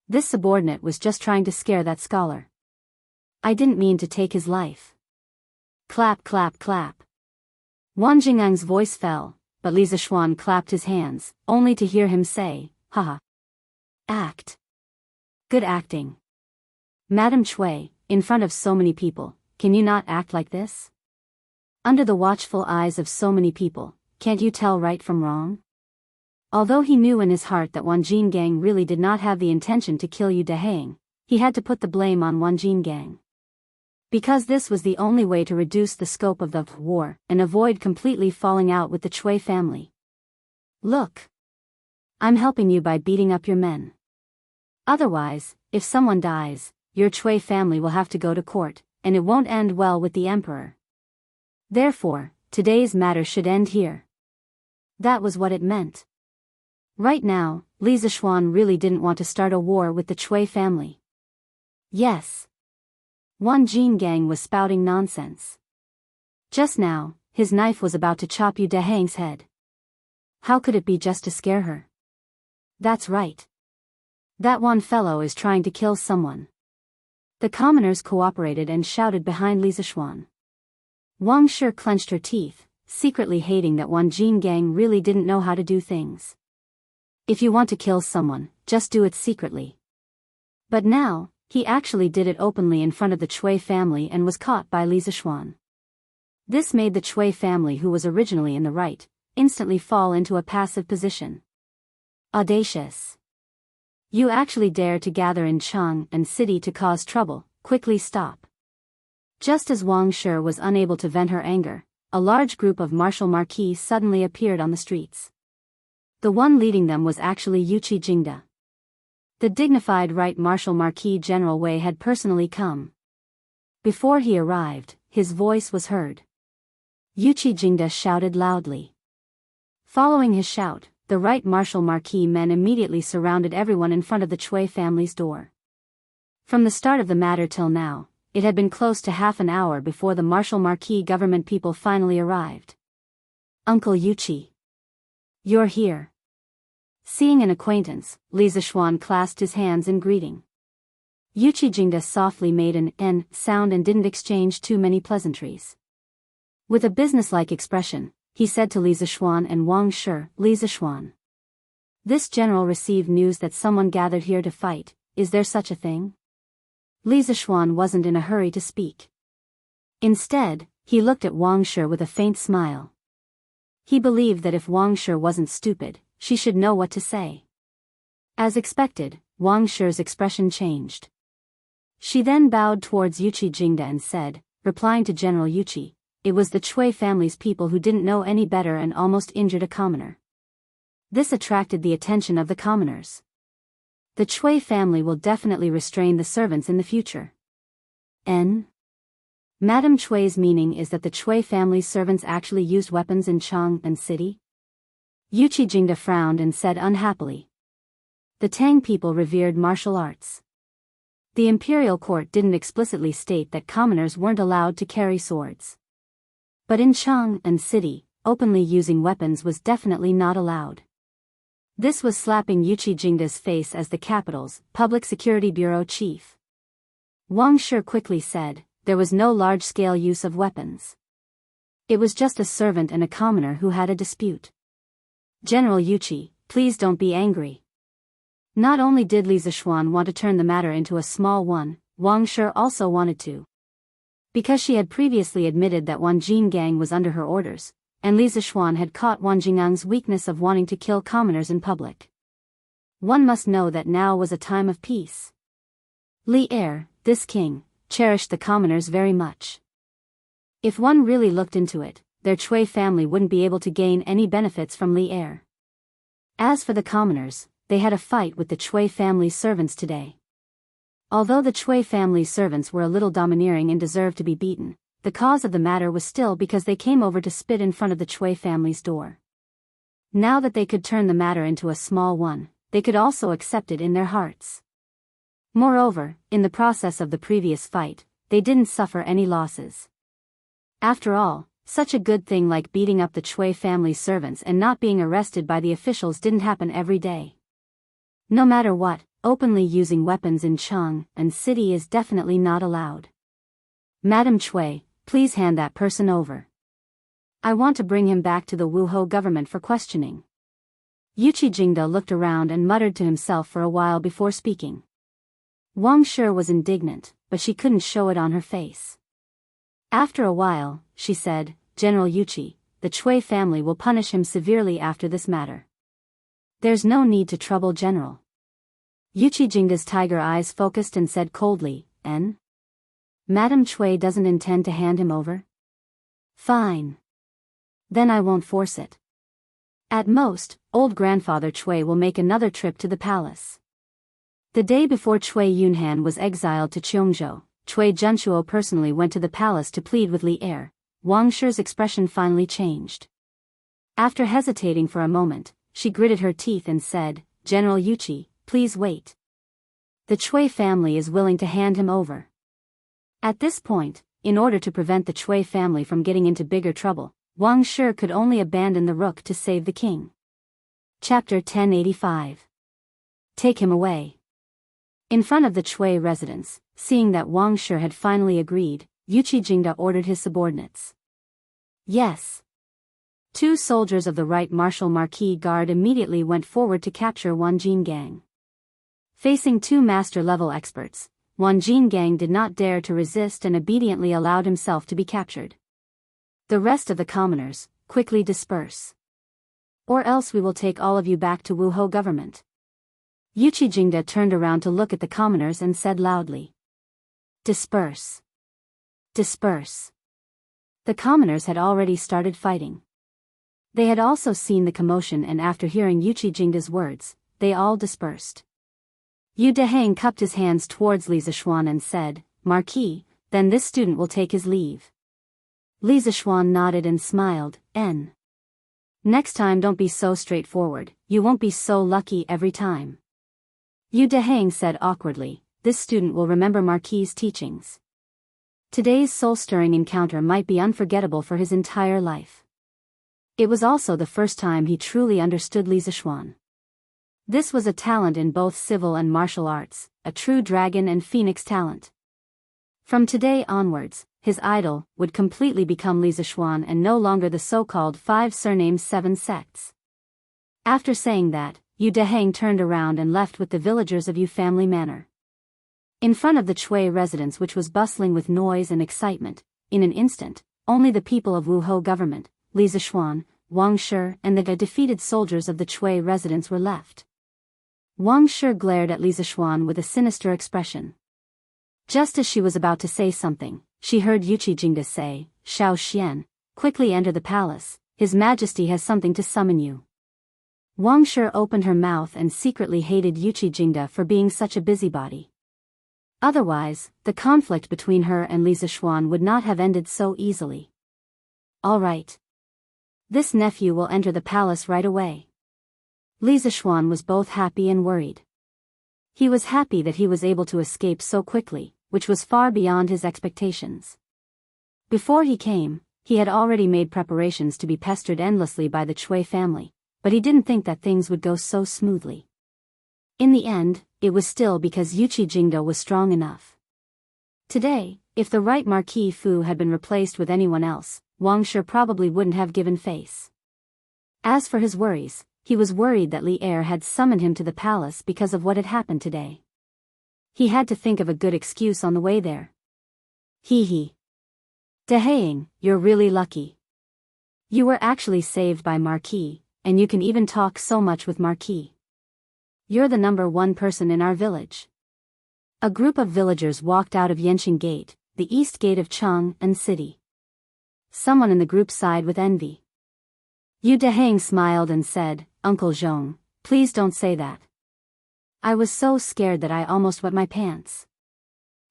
This subordinate was just trying to scare that scholar. I didn't mean to take his life." Clap clap clap. Wan Jingang's voice fell, but Lisa Schwann clapped his hands, only to hear him say, "Haha. Act. Good acting. Madam Chui, in front of so many people, can you not act like this? Under the watchful eyes of so many people, can't you tell right from wrong?" Although he knew in his heart that Wan Jin Gang really did not have the intention to kill Yu Dehang, he had to put the blame on Wan Jin Gang. Because this was the only way to reduce the scope of the war and avoid completely falling out with the Chui family. "Look. I'm helping you by beating up your men. Otherwise, if someone dies, your Chui family will have to go to court, and it won't end well with the emperor. Therefore, today's matter should end here." That was what it meant. Right now, Lisa Schwann really didn't want to start a war with the Chui family. Yes. Wan Jin Gang was spouting nonsense. Just now, his knife was about to chop Yu Dehang's head. How could it be just to scare her? That's right. That one fellow is trying to kill someone. The commoners cooperated and shouted behind Lisa Schwann. Wang Shi clenched her teeth, secretly hating that Wan Jinggang really didn't know how to do things. If you want to kill someone, just do it secretly. But now, he actually did it openly in front of the Chui family and was caught by Li Zixuan. This made the Chui family, who was originally in the right, instantly fall into a passive position. Audacious. You actually dare to gather in Cheng and city to cause trouble, quickly stop. Just as Wang Shi was unable to vent her anger, a large group of martial marquis suddenly appeared on the streets. The one leading them was actually Yuqi Jingda. The dignified right martial marquis General Wei had personally come. Before he arrived, his voice was heard. Yuqi Jingda shouted loudly. Following his shout, the right martial marquis men immediately surrounded everyone in front of the Chui family's door. From the start of the matter till now, it had been close to half an hour before the martial marquis government people finally arrived. Uncle Yuqi. You're here. Seeing an acquaintance, Li Zixuan clasped his hands in greeting. Yuqi Jingda softly made an N sound and didn't exchange too many pleasantries. With a businesslike expression, he said to Li Zixuan and Wang Shi, Li Zixuan. This general received news that someone gathered here to fight. Is there such a thing? Li Zixuan wasn't in a hurry to speak. Instead, he looked at Wang Shi with a faint smile. He believed that if Wang Shi wasn't stupid, she should know what to say. As expected, Wang Shi's expression changed. She then bowed towards Yuqi Jingda and said, replying to General Yuqi, it was the Chui family's people who didn't know any better and almost injured a commoner. This attracted the attention of the commoners. The Chui family will definitely restrain the servants in the future. N. Madame Chui's meaning is that the Chui family's servants actually used weapons in Cheng and city? Yuqi Jingda frowned and said unhappily. The Tang people revered martial arts. The imperial court didn't explicitly state that commoners weren't allowed to carry swords. But in Cheng and city, openly using weapons was definitely not allowed. This was slapping Yuqi Jingda's face as the capital's Public Security Bureau chief. Wang Shi quickly said, there was no large-scale use of weapons. It was just a servant and a commoner who had a dispute. General Yuqi, please don't be angry. Not only did Li Zixuan want to turn the matter into a small one, Wang Shi also wanted to. Because she had previously admitted that Wan Jinggang was under her orders, and Li Zixuan had caught Wan Jingang's weakness of wanting to kill commoners in public. One must know that now was a time of peace. Li Er, this king, cherished the commoners very much. If one really looked into it, their Chui family wouldn't be able to gain any benefits from Li Er. As for the commoners, they had a fight with the Chui family's servants today. Although the Chui family's servants were a little domineering and deserved to be beaten, the cause of the matter was still because they came over to spit in front of the Chui family's door. Now that they could turn the matter into a small one, they could also accept it in their hearts. Moreover, in the process of the previous fight, they didn't suffer any losses. After all, such a good thing like beating up the Chui family's servants and not being arrested by the officials didn't happen every day. No matter what, openly using weapons in Cheng and city is definitely not allowed. Madam Chui, please hand that person over. I want to bring him back to the Wuhou government for questioning. Yuqi Jingda looked around and muttered to himself for a while before speaking. Wang Shi was indignant, but she couldn't show it on her face. After a while, she said, General Yuqi, the Chui family will punish him severely after this matter. There's no need to trouble General. Yuqi Jingda's tiger eyes focused and said coldly, N? Madame Chui doesn't intend to hand him over? Fine. Then I won't force it. At most, old grandfather Chui will make another trip to the palace. The day before Chui Yunhan was exiled to Cheongzhou, Chui Junchuo personally went to the palace to plead with Li Er. Wang Shi's expression finally changed. After hesitating for a moment, she gritted her teeth and said, General Yuqi, please wait. The Chui family is willing to hand him over. At this point, in order to prevent the Chui family from getting into bigger trouble, Wang Shi could only abandon the rook to save the king. Chapter 1085. Take him away. In front of the Chui residence, seeing that Wang Shi had finally agreed, Yuqi Jingda ordered his subordinates. Yes. Two soldiers of the Right Martial Marquis Guard immediately went forward to capture Wang Jingang. Facing two master-level experts, Wang Jingang did not dare to resist and obediently allowed himself to be captured. The rest of the commoners, quickly disperse. Or else we will take all of you back to Wuhou government. Yuqi Jingda turned around to look at the commoners and said loudly. Disperse. Disperse. The commoners had already started fighting. They had also seen the commotion, and after hearing Yuqi Jingda's words, they all dispersed. Yu Dehang cupped his hands towards Li Zishuan and said, Marquis, then this student will take his leave. Li Zishuan nodded and smiled, Next time don't be so straightforward, you won't be so lucky every time. Yu Dehang said awkwardly, this student will remember Marquis' teachings. Today's soul-stirring encounter might be unforgettable for his entire life. It was also the first time he truly understood Li Zishuan. This was a talent in both civil and martial arts, a true dragon and phoenix talent. From today onwards, his idol would completely become Li Zishuan and no longer the so-called 5 surnames 7 sects. After saying that, Yu Dehang turned around and left with the villagers of Yu family manor. In front of the Chui residence, which was bustling with noise and excitement, in an instant, only the people of Wuhou government, Li Zishuan, Wang Shi, and the defeated soldiers of the Chui residence were left. Wang Shi glared at Li Zishuan with a sinister expression. Just as she was about to say something, she heard Yuqi Jingda say, Xiao Xian, quickly enter the palace, His Majesty has something to summon you. Wang Shi opened her mouth and secretly hated Yuqi Jingda for being such a busybody. Otherwise, the conflict between her and Li Zishuan would not have ended so easily. All right. This nephew will enter the palace right away. Li Zishuan was both happy and worried. He was happy that he was able to escape so quickly, which was far beyond his expectations. Before he came, he had already made preparations to be pestered endlessly by the Chui family, but he didn't think that things would go so smoothly. In the end, it was still because Yuqi Jingda was strong enough. Today, if the right Marquis Fu had been replaced with anyone else, Wang Shi probably wouldn't have given face. As for his worries, he was worried that Li Er had summoned him to the palace because of what had happened today. He had to think of a good excuse on the way there. Hee. Dehaying, you're really lucky. You were actually saved by Marquis, and you can even talk so much with Marquis. You're the #1 person in our village. A group of villagers walked out of Yanqing Gate, the east gate of Chang'an City. Someone in the group sighed with envy. Yu Dehang smiled and said, Uncle Zhong, please don't say that. I was so scared that I almost wet my pants.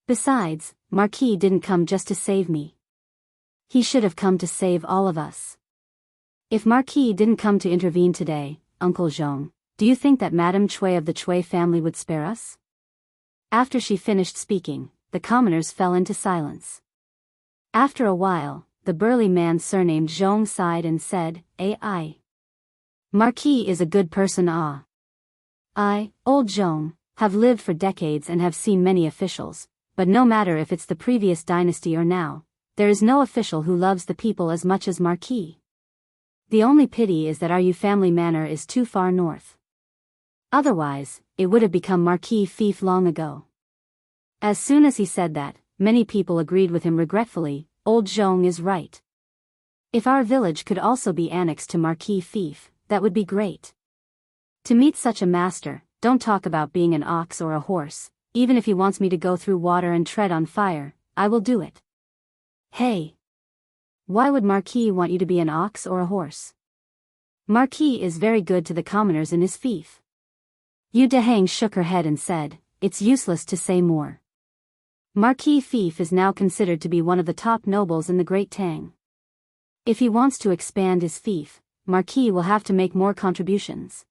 Besides, Marquis didn't come just to save me. He should have come to save all of us. If Marquis didn't come to intervene today, Uncle Zhong, do you think that Madame Chui of the Chui family would spare us? After she finished speaking, the commoners fell into silence. After a while, the burly man surnamed Zhong sighed and said, I. Marquis is a good person. I, old Zhong, have lived for decades and have seen many officials, but no matter if it's the previous dynasty or now, there is no official who loves the people as much as Marquis. The only pity is that our Yu family manor is too far north. Otherwise, it would have become Marquis fief long ago. As soon as he said that, many people agreed with him regretfully. Old Zhong is right. If our village could also be annexed to Marquis fief, that would be great. To meet such a master, don't talk about being an ox or a horse, even if he wants me to go through water and tread on fire, I will do it. Hey! Why would Marquis want you to be an ox or a horse? Marquis is very good to the commoners in his fief. Yu Dehang shook her head and said, it's useless to say more. Marquis fief is now considered to be one of the top nobles in the Great Tang. If he wants to expand his fief, Marquis will have to make more contributions.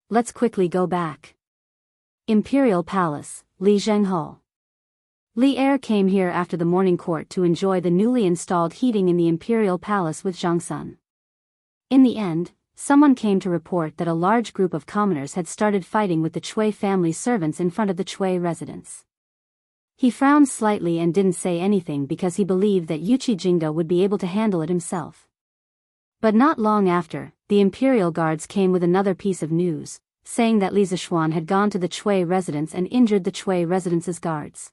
Let's quickly go back. Imperial Palace, Li Zhenghao. Li Er came here after the morning court to enjoy the newly installed heating in the Imperial Palace with Zhang Sun. In the end, someone came to report that a large group of commoners had started fighting with the Chui family servants in front of the Chui residence. He frowned slightly and didn't say anything because he believed that Yuchi Jingda would be able to handle it himself. But not long after, the Imperial Guards came with another piece of news, saying that Li Zixuan had gone to the Chui residence and injured the Chui residence's guards.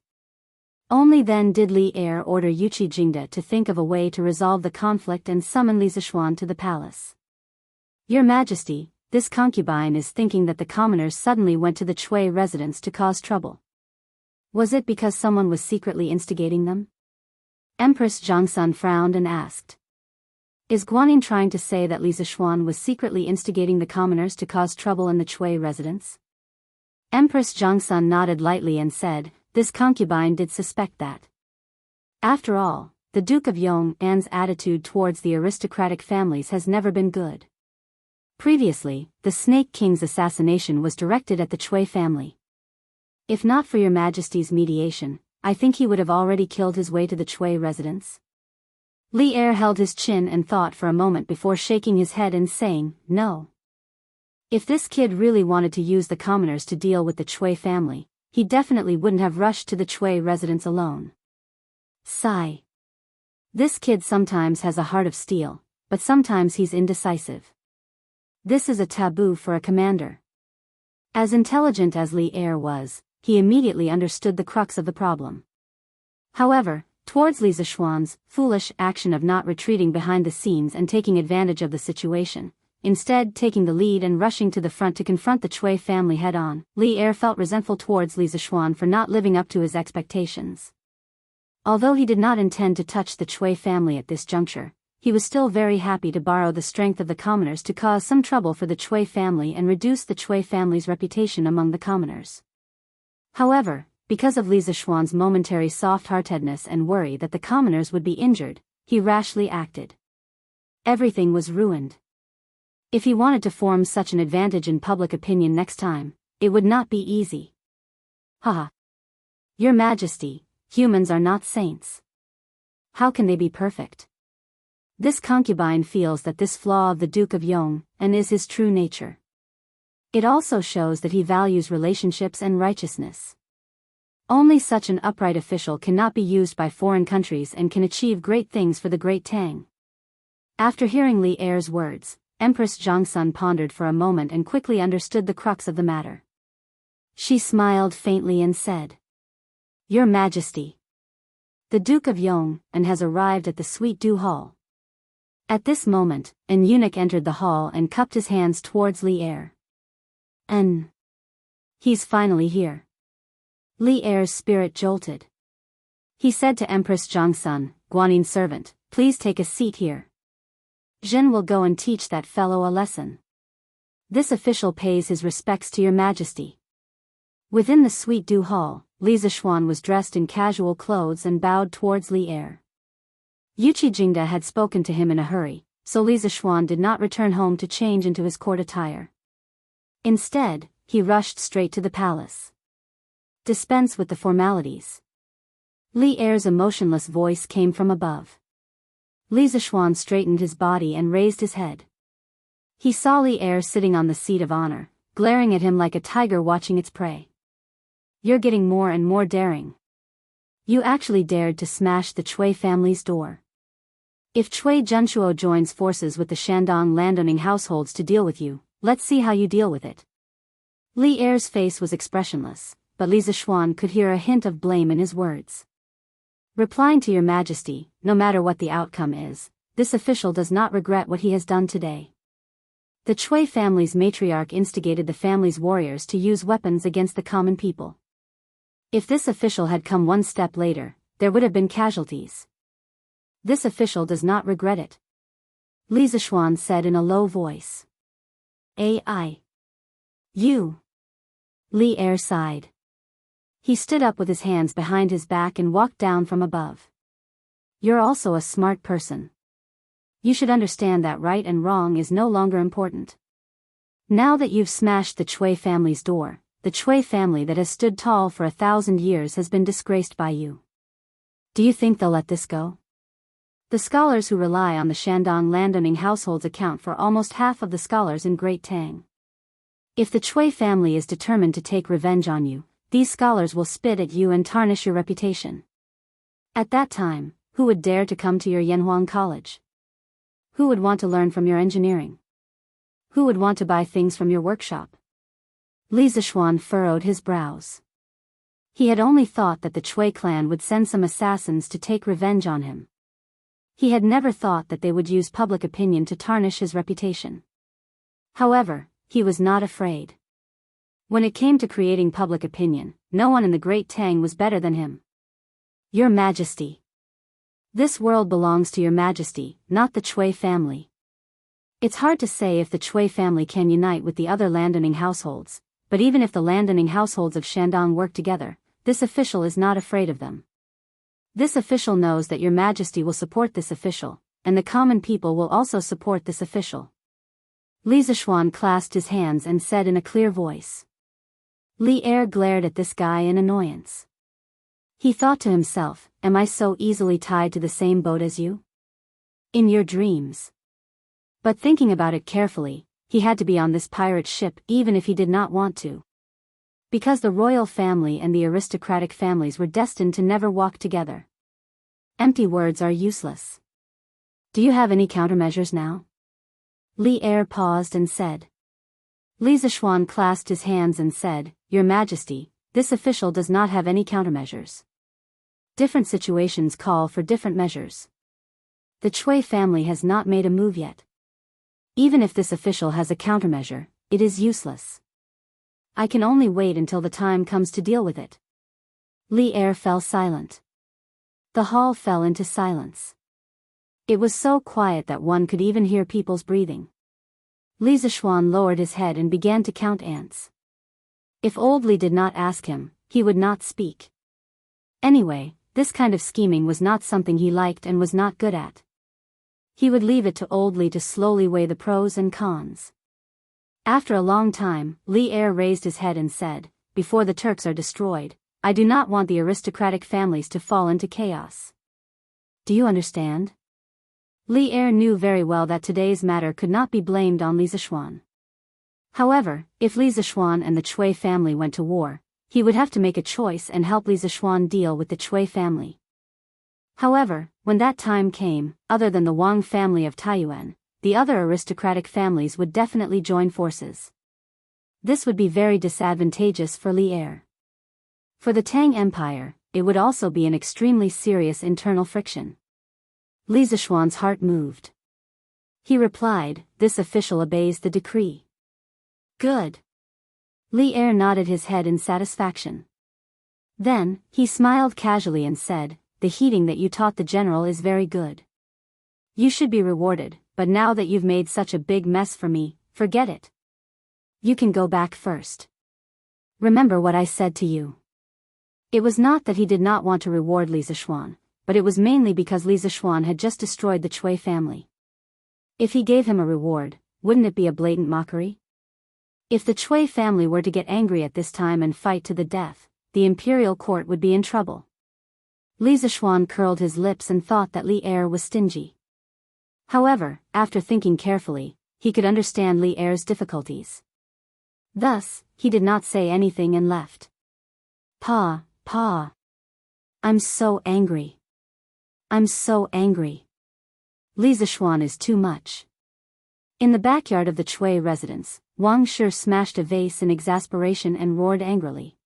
Only then did Li Er order Yuchi Jingda to think of a way to resolve the conflict and summon Li Zixuan to the palace. Your Majesty, this concubine is thinking that the commoners suddenly went to the Chui residence to cause trouble. Was it because someone was secretly instigating them? Empress Zhongsun frowned and asked. Is Guanyin trying to say that Li Zixuan was secretly instigating the commoners to cause trouble in the Chui residence? Empress Zhongsun nodded lightly and said, this concubine did suspect that. After all, the Duke of Yong'an's attitude towards the aristocratic families has never been good. Previously, the Snake King's assassination was directed at the Chui family. If not for your Majesty's mediation, I think he would have already killed his way to the Chui residence. Li Er held his chin and thought for a moment before shaking his head and saying, no. If this kid really wanted to use the commoners to deal with the Chui family, he definitely wouldn't have rushed to the Chui residence alone. Sigh. This kid sometimes has a heart of steel, but sometimes he's indecisive. This is a taboo for a commander. As intelligent as Li Er was, he immediately understood the crux of the problem. However, towards Li Zixuan's foolish action of not retreating behind the scenes and taking advantage of the situation, instead taking the lead and rushing to the front to confront the Chui family head-on, Li Er felt resentful towards Li Zixuan for not living up to his expectations. Although he did not intend to touch the Chui family at this juncture, he was still very happy to borrow the strength of the commoners to cause some trouble for the Chui family and reduce the Chui family's reputation among the commoners. However, because of Li Zixuan's momentary soft-heartedness and worry that the commoners would be injured, he rashly acted. Everything was ruined. If he wanted to form such an advantage in public opinion next time, it would not be easy. Haha. Your Majesty, humans are not saints. How can they be perfect? This concubine feels that this flaw of the Duke of Yong and is his true nature. It also shows that he values relationships and righteousness. Only such an upright official cannot be used by foreign countries and can achieve great things for the Great Tang. After hearing Li Er's words, Empress Zhongsun pondered for a moment and quickly understood the crux of the matter. She smiled faintly and said, Your Majesty, the Duke of Yong'an has arrived at the Sweet Dew Hall. At this moment, an eunuch entered the hall and cupped his hands towards Li Er. He's finally here. Li Er's spirit jolted. He said to Empress Zhongsun, Guanyin servant, please take a seat here. Zhen will go and teach that fellow a lesson. This official pays his respects to your Majesty. Within the Sweet Dew Hall, Li Zixuan was dressed in casual clothes and bowed towards Li Er. Yuchi Jingda had spoken to him in a hurry, so Li Zixuan did not return home to change into his court attire. Instead, he rushed straight to the palace. Dispense with the formalities. Li Er's emotionless voice came from above. Li Zixuan straightened his body and raised his head. He saw Li Er sitting on the seat of honor, glaring at him like a tiger watching its prey. You're getting more and more daring. You actually dared to smash the Chui family's door. If Chui Junchuo joins forces with the Shandong landowning households to deal with you, let's see how you deal with it. Li Er's face was expressionless, but Li Zixuan could hear a hint of blame in his words. Replying to your Majesty, no matter what the outcome is, this official does not regret what he has done today. The Chui family's matriarch instigated the family's warriors to use weapons against the common people. If this official had come one step later, there would have been casualties. This official does not regret it. Li Zixuan said in a low voice. You. Li Er sighed. He stood up with his hands behind his back and walked down from above. You're also a smart person. You should understand that right and wrong is no longer important. Now that you've smashed the Chui family's door, the Chui family that has stood tall for 1,000 years has been disgraced by you. Do you think they'll let this go? The scholars who rely on the Shandong landowning households account for almost half of the scholars in Great Tang. If the Chui family is determined to take revenge on you, these scholars will spit at you and tarnish your reputation. At that time, who would dare to come to your Yanhuang College? Who would want to learn from your engineering? Who would want to buy things from your workshop? Li Zishuan furrowed his brows. He had only thought that the Chui clan would send some assassins to take revenge on him. He had never thought that they would use public opinion to tarnish his reputation. However, he was not afraid. When it came to creating public opinion, no one in the Great Tang was better than him. Your Majesty. This world belongs to Your Majesty, not the Chui family. It's hard to say if the Chui family can unite with the other landowning households, but even if the landowning households of Shandong work together, this official is not afraid of them. This official knows that Your Majesty will support this official, and the common people will also support this official. Li Zishuan clasped his hands and said in a clear voice. Li Er glared at this guy in annoyance. He thought to himself, am I so easily tied to the same boat as you? In your dreams. But thinking about it carefully, he had to be on this pirate ship even if he did not want to. Because the royal family and the aristocratic families were destined to never walk together. Empty words are useless. Do you have any countermeasures now? Li Er paused and said. Li Zishuan clasped his hands and said, Your Majesty, this official does not have any countermeasures. Different situations call for different measures. The Chui family has not made a move yet. Even if this official has a countermeasure, it is useless. I can only wait until the time comes to deal with it. Li Er fell silent. The hall fell into silence. It was so quiet that one could even hear people's breathing. Li Zishuan lowered his head and began to count ants. If old Li did not ask him, he would not speak. Anyway, this kind of scheming was not something he liked and was not good at. He would leave it to old Li to slowly weigh the pros and cons. After a long time, Li Er raised his head and said, Before the Turks are destroyed, I do not want the aristocratic families to fall into chaos. Do you understand? Li Er knew very well that today's matter could not be blamed on Li Zishuan. However, if Li Zishuan and the Chui family went to war, he would have to make a choice and help Li Zishuan deal with the Chui family. However, when that time came, other than the Wang family of Taiyuan, the other aristocratic families would definitely join forces. This would be very disadvantageous for Li Er. For the Tang Empire, it would also be an extremely serious internal friction. Li Zishuan's heart moved. He replied, This official obeys the decree. Good. Li Er nodded his head in satisfaction. Then, he smiled casually and said, The heating that you taught the general is very good. You should be rewarded, but now that you've made such a big mess for me, forget it. You can go back first. Remember what I said to you. It was not that he did not want to reward Li Zishuan, but it was mainly because Li Zishuan had just destroyed the Chui family. If he gave him a reward, wouldn't it be a blatant mockery? If the Chui family were to get angry at this time and fight to the death, the imperial court would be in trouble. Li Zishuan curled his lips and thought that Li Er was stingy. However, after thinking carefully, he could understand Li Er's difficulties. Thus, he did not say anything and left. Pa. I'm so angry. I'm so angry. Li Zishuan is too much. In the backyard of the Chui residence, Wang Shi smashed a vase in exasperation and roared angrily.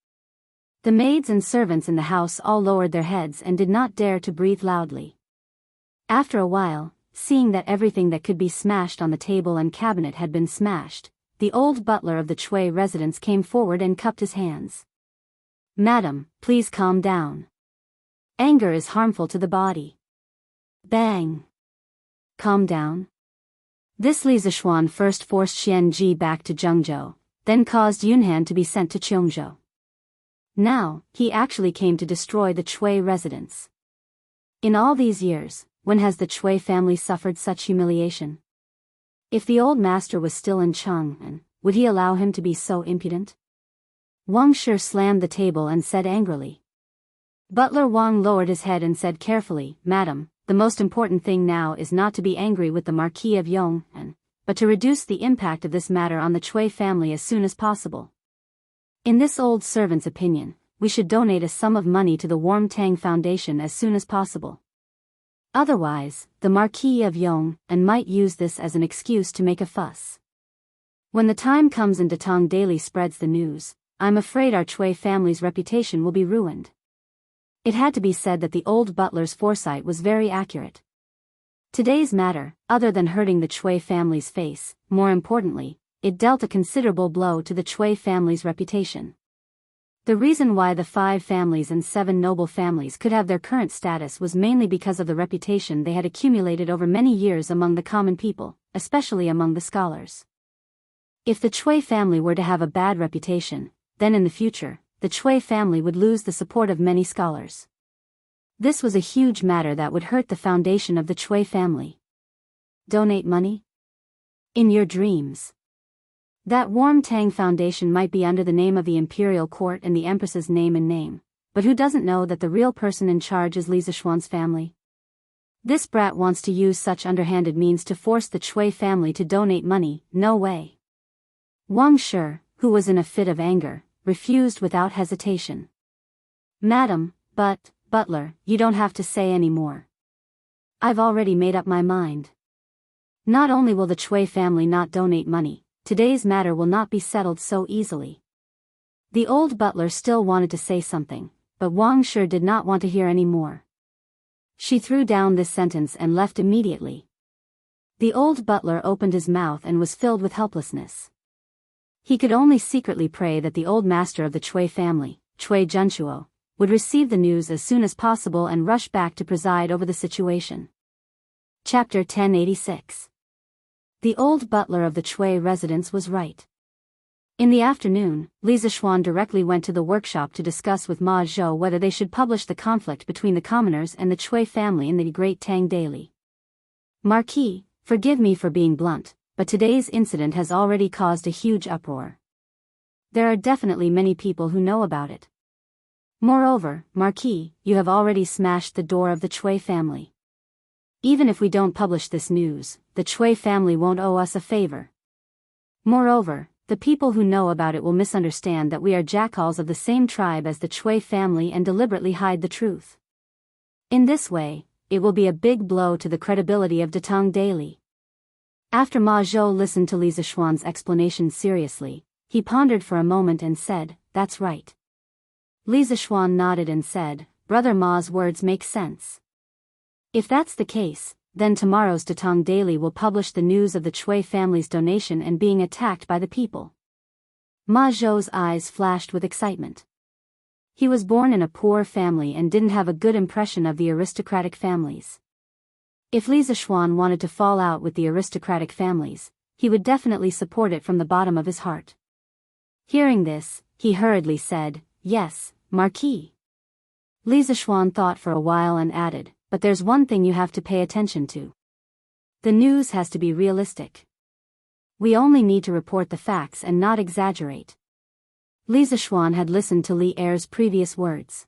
The maids and servants in the house all lowered their heads and did not dare to breathe loudly. After a while, seeing that everything that could be smashed on the table and cabinet had been smashed, the old butler of the Chui residence came forward and cupped his hands. Madam, please calm down. Anger is harmful to the body. Bang. Calm down. This Li Zishuan first forced Xian Ji back to Zhengzhou, then caused Yunhan to be sent to Cheongzhou. Now, he actually came to destroy the Chui residence. In all these years, when has the Chui family suffered such humiliation? If the old master was still in Chang'an, would he allow him to be so impudent? Wang Shi slammed the table and said angrily. Butler Wang lowered his head and said carefully, Madam, the most important thing now is not to be angry with the Marquis of Yong'an, but to reduce the impact of this matter on the Chui family as soon as possible. In this old servant's opinion, we should donate a sum of money to the Warm Tang Foundation as soon as possible. Otherwise, the Marquis of Yong and might use this as an excuse to make a fuss. When the time comes and Datong Daily spreads the news, I'm afraid our Chui family's reputation will be ruined. It had to be said that the old butler's foresight was very accurate. Today's matter, other than hurting the Chui family's face, more importantly, it dealt a considerable blow to the Chui family's reputation. The reason why the 5 families and 7 noble families could have their current status was mainly because of the reputation they had accumulated over many years among the common people, especially among the scholars. If the Chui family were to have a bad reputation, then in the future, the Chui family would lose the support of many scholars. This was a huge matter that would hurt the foundation of the Chui family. Donate money? In your dreams. That Warm Tang Foundation might be under the name of the imperial court and the empress's name, but who doesn't know that the real person in charge is Li Zishuan's family? This brat wants to use such underhanded means to force the Chui family to donate money. No way. Wang Shi, who was in a fit of anger, refused without hesitation. Madam, butler, you don't have to say any more. I've already made up my mind. Not only will the Chui family not donate money, today's matter will not be settled so easily. The old butler still wanted to say something, but Wang Shi did not want to hear any more. She threw down this sentence and left immediately. The old butler opened his mouth and was filled with helplessness. He could only secretly pray that the old master of the Chui family, Chui Junchuo, would receive the news as soon as possible and rush back to preside over the situation. Chapter 1086. The old butler of the Chui residence was right. In the afternoon, Li Zishuan directly went to the workshop to discuss with Ma Zhou whether they should publish the conflict between the commoners and the Chui family in the Great Tang Daily. Marquis, forgive me for being blunt, but today's incident has already caused a huge uproar. There are definitely many people who know about it. Moreover, Marquis, you have already smashed the door of the Chui family. Even if we don't publish this news, the Chui family won't owe us a favor. Moreover, the people who know about it will misunderstand that we are jackals of the same tribe as the Chui family and deliberately hide the truth. In this way, it will be a big blow to the credibility of Datong Daily. After Ma Zhou listened to Li Zishuan's explanation seriously, he pondered for a moment and said, "That's right." Li Zishuan nodded and said, "Brother Ma's words make sense. If that's the case, then tomorrow's Datong Daily will publish the news of the Chui family's donation and being attacked by the people." Ma Zhou's eyes flashed with excitement. He was born in a poor family and didn't have a good impression of the aristocratic families. If Li Zishuan wanted to fall out with the aristocratic families, he would definitely support it from the bottom of his heart. Hearing this, he hurriedly said, "Yes, Marquis." Li Zishuan thought for a while and added, "But there's one thing you have to pay attention to. The news has to be realistic. We only need to report the facts and not exaggerate." Li Zishuan had listened to Li Er's previous words.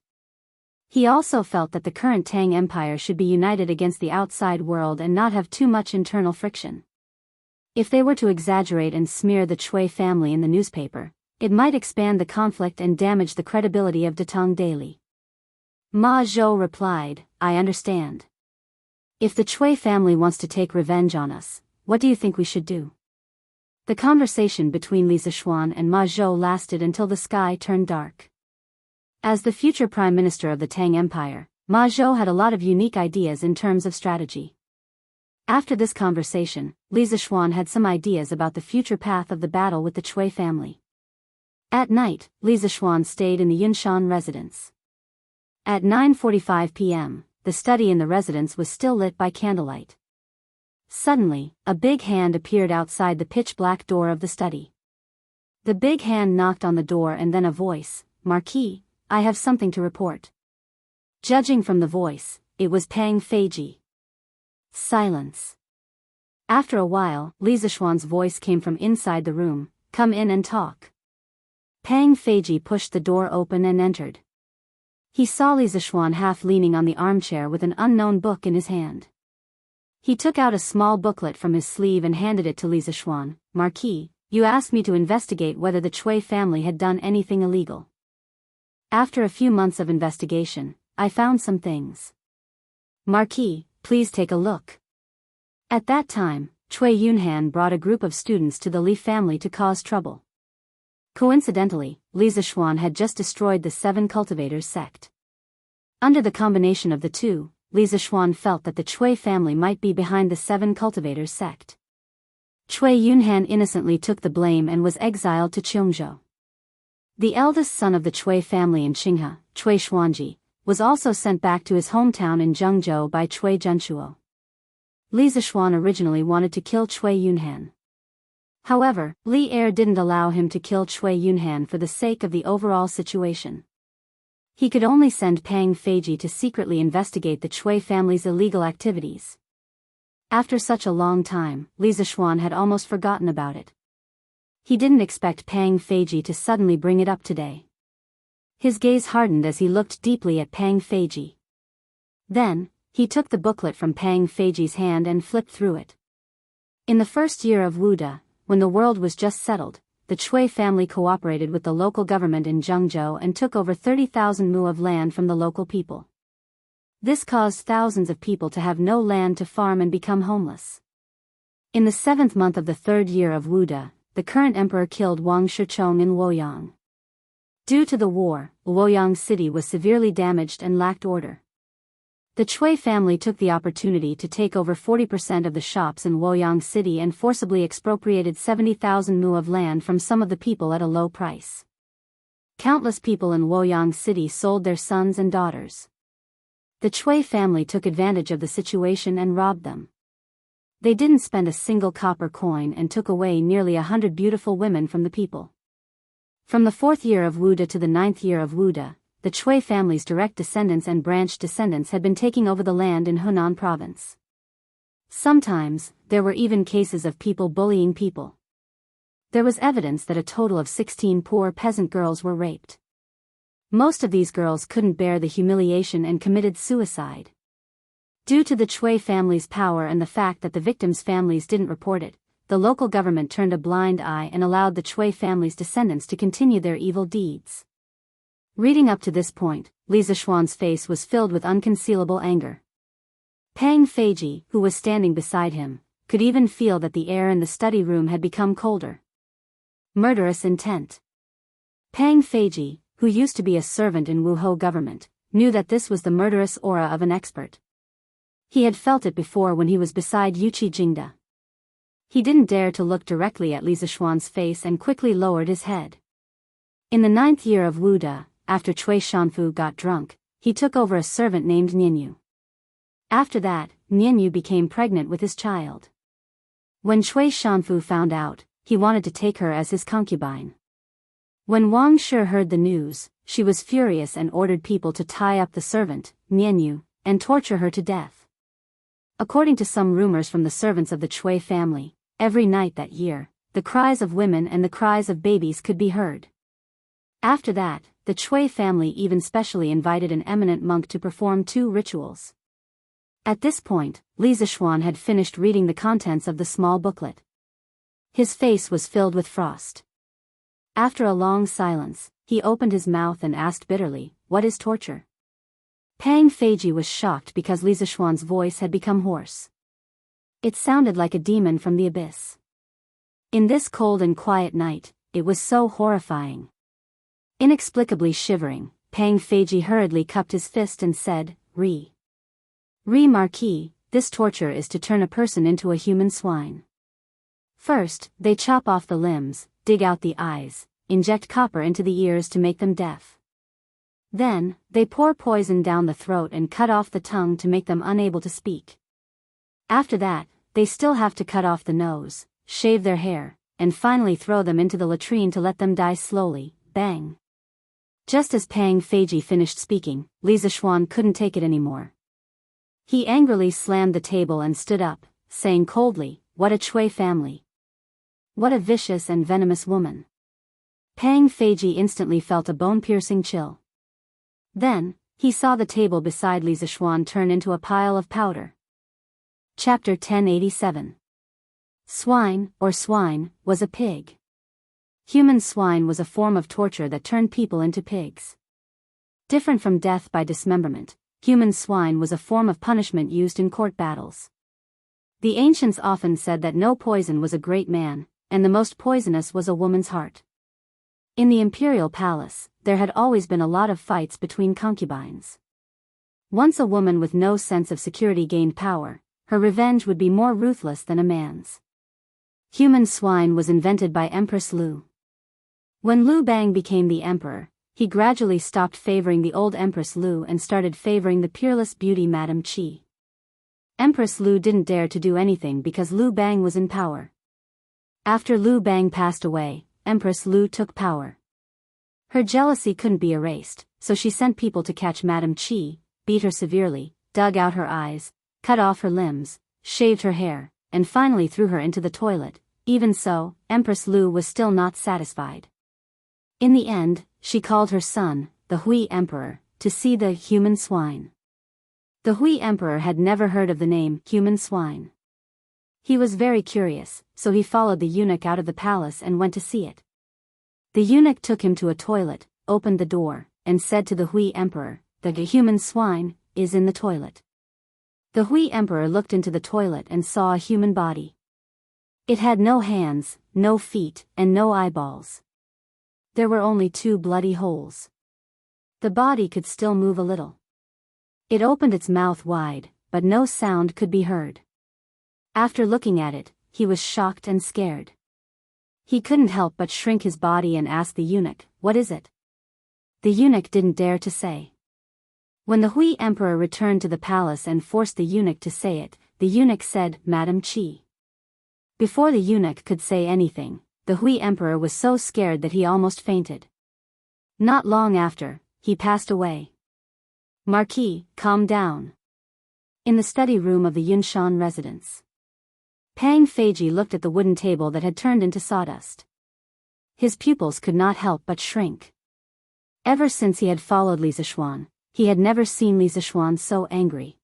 He also felt that the current Tang Empire should be united against the outside world and not have too much internal friction. If they were to exaggerate and smear the Chui family in the newspaper, it might expand the conflict and damage the credibility of Datong Daily. Ma Zhou replied, "I understand. If the Chui family wants to take revenge on us, what do you think we should do?" The conversation between Li Zishuan and Ma Zhou lasted until the sky turned dark. As the future Prime Minister of the Tang Empire, Ma Zhou had a lot of unique ideas in terms of strategy. After this conversation, Li Zishuan had some ideas about the future path of the battle with the Chui family. At night, Li Zishuan stayed in the Yunshan residence. At 9:45 p.m., the study in the residence was still lit by candlelight. Suddenly, a big hand appeared outside the pitch-black door of the study. The big hand knocked on the door and then a voice, "Marquis, I have something to report." Judging from the voice, it was Pang Feiji. Silence. After a while, Li Zishuan's voice came from inside the room, "Come in and talk." Pang Feiji pushed the door open and entered. He saw Li Zishuan half leaning on the armchair with an unknown book in his hand. He took out a small booklet from his sleeve and handed it to Li Zishuan. "Marquis, You asked me to investigate whether the Chui family had done anything illegal. After a few months of investigation, I found some things. Marquis, please take a look. At that time, Cui Yunhan brought a group of students to the Li family to cause trouble. Coincidentally, Li Zishuan had just destroyed the 7 cultivators sect. Under the combination of the two, Li Zishuan felt that the Cui family might be behind the 7 cultivators sect. Cui Yunhan innocently took the blame and was exiled to Cheongzhou. The eldest son of the Cui family in Qinghe, Cui Xuanji, was also sent back to his hometown in Zhengzhou by Cui Zhenshuo. Li Zishuan originally wanted to kill Cui Yunhan. However, Li Er didn't allow him to kill Cui Yunhan for the sake of the overall situation. He could only send Pang Feiji to secretly investigate the Cui family's illegal activities. After such a long time, Li Zishuan had almost forgotten about it. He didn't expect Pang Feiji to suddenly bring it up today. His gaze hardened as he looked deeply at Pang Feiji. Then, he took the booklet from Pang Feiji's hand and flipped through it. In the first year of Wuda, when the world was just settled, the Cui family cooperated with the local government in Zhengzhou and took over 30,000 mu of land from the local people. This caused thousands of people to have no land to farm and become homeless. In the 7th month of the 3rd year of Wuda, the current emperor killed Wang Shichong in Luoyang. Due to the war, Luoyang city was severely damaged and lacked order. The Cui family took the opportunity to take over 40% of the shops in Luoyang city and forcibly expropriated 70,000 mu of land from some of the people at a low price. Countless people in Luoyang city sold their sons and daughters. The Cui family took advantage of the situation and robbed them. They didn't spend a single copper coin and took away nearly 100 beautiful women from the people. From the 4th year of Wuda to the 9th year of Wuda, the Cui family's direct descendants and branch descendants had been taking over the land in Hunan province. Sometimes, there were even cases of people bullying people. There was evidence that a total of 16 poor peasant girls were raped. Most of these girls couldn't bear the humiliation and committed suicide. Due to the Cui family's power and the fact that the victims' families didn't report it, the local government turned a blind eye and allowed the Cui family's descendants to continue their evil deeds. Reading up to this point, Li Zishuan's face was filled with unconcealable anger. Pang Feiji, who was standing beside him, could even feel that the air in the study room had become colder. Murderous intent. Pang Feiji, who used to be a servant in Wuhou government, knew that this was the murderous aura of an expert. He had felt it before when he was beside Yuqi Jingda. He didn't dare to look directly at Li Zishuan's face and quickly lowered his head. In the 9th year of Wuda, after Cui Shanfu got drunk, he took over a servant named Nianyu. After that, Nianyu became pregnant with his child. When Cui Shanfu found out, he wanted to take her as his concubine. When Wang Shi heard the news, she was furious and ordered people to tie up the servant, Nianyu, and torture her to death. According to some rumors from the servants of the Cui family, every night that year, the cries of women and the cries of babies could be heard. After that, the Cui family even specially invited an eminent monk to perform 2 rituals. At this point, Li Zishuan had finished reading the contents of the small booklet. His face was filled with frost. After a long silence, he opened his mouth and asked bitterly, "What is torture?" Pang Feiji was shocked because Li Zishuan's voice had become hoarse. It sounded like a demon from the abyss. In this cold and quiet night, it was so horrifying. Inexplicably shivering, Pang Feiji hurriedly cupped his fist and said, Marquis, this torture is to turn a person into a human swine. First, they chop off the limbs, dig out the eyes, inject copper into the ears to make them deaf. Then, they pour poison down the throat and cut off the tongue to make them unable to speak. After that, they still have to cut off the nose, shave their hair, and finally throw them into the latrine to let them die slowly. Bang. Just as Pang Feiji finished speaking, Li Zishuan couldn't take it anymore. He angrily slammed the table and stood up, saying coldly, "What a Cui family! What a vicious and venomous woman!" Pang Feiji instantly felt a bone-piercing chill. Then, he saw the table beside Li Zishuan turn into a pile of powder. Chapter 1087. Swine, or swine, was a pig. Human swine was a form of torture that turned people into pigs. Different from death by dismemberment, human swine was a form of punishment used in court battles. The ancients often said that no poison was a great man, and the most poisonous was a woman's heart. In the imperial palace, there had always been a lot of fights between concubines. Once a woman with no sense of security gained power, her revenge would be more ruthless than a man's. Human swine was invented by Empress Lu. When Liu Bang became the emperor, he gradually stopped favoring the old Empress Lu and started favoring the peerless beauty Madame Qi. Empress Lu didn't dare to do anything because Liu Bang was in power. After Liu Bang passed away, Empress Lu took power. Her jealousy couldn't be erased, so she sent people to catch Madame Qi, beat her severely, dug out her eyes, cut off her limbs, shaved her hair, and finally threw her into the toilet. Even so, Empress Lu was still not satisfied. In the end, she called her son, the Hui Emperor, to see the human swine. The Hui Emperor had never heard of the name human swine. He was very curious, so he followed the eunuch out of the palace and went to see it. The eunuch took him to a toilet, opened the door, and said to the Hui Emperor, "The human swine is in the toilet." The Hui Emperor looked into the toilet and saw a human body. It had no hands, no feet, and no eyeballs. There were only 2 bloody holes. The body could still move a little. It opened its mouth wide, but no sound could be heard. After looking at it, he was shocked and scared. He couldn't help but shrink his body and ask the eunuch, "What is it?" The eunuch didn't dare to say. When the Hui Emperor returned to the palace and forced the eunuch to say it, the eunuch said, "Madame Qi." Before the eunuch could say anything, the Hui Emperor was so scared that he almost fainted. Not long after, he passed away. Marquis, calm down. In the study room of the Yunshan residence, Pang Feiji looked at the wooden table that had turned into sawdust. His pupils could not help but shrink. Ever since he had followed Li Zishuan, he had never seen Li Zishuan so angry.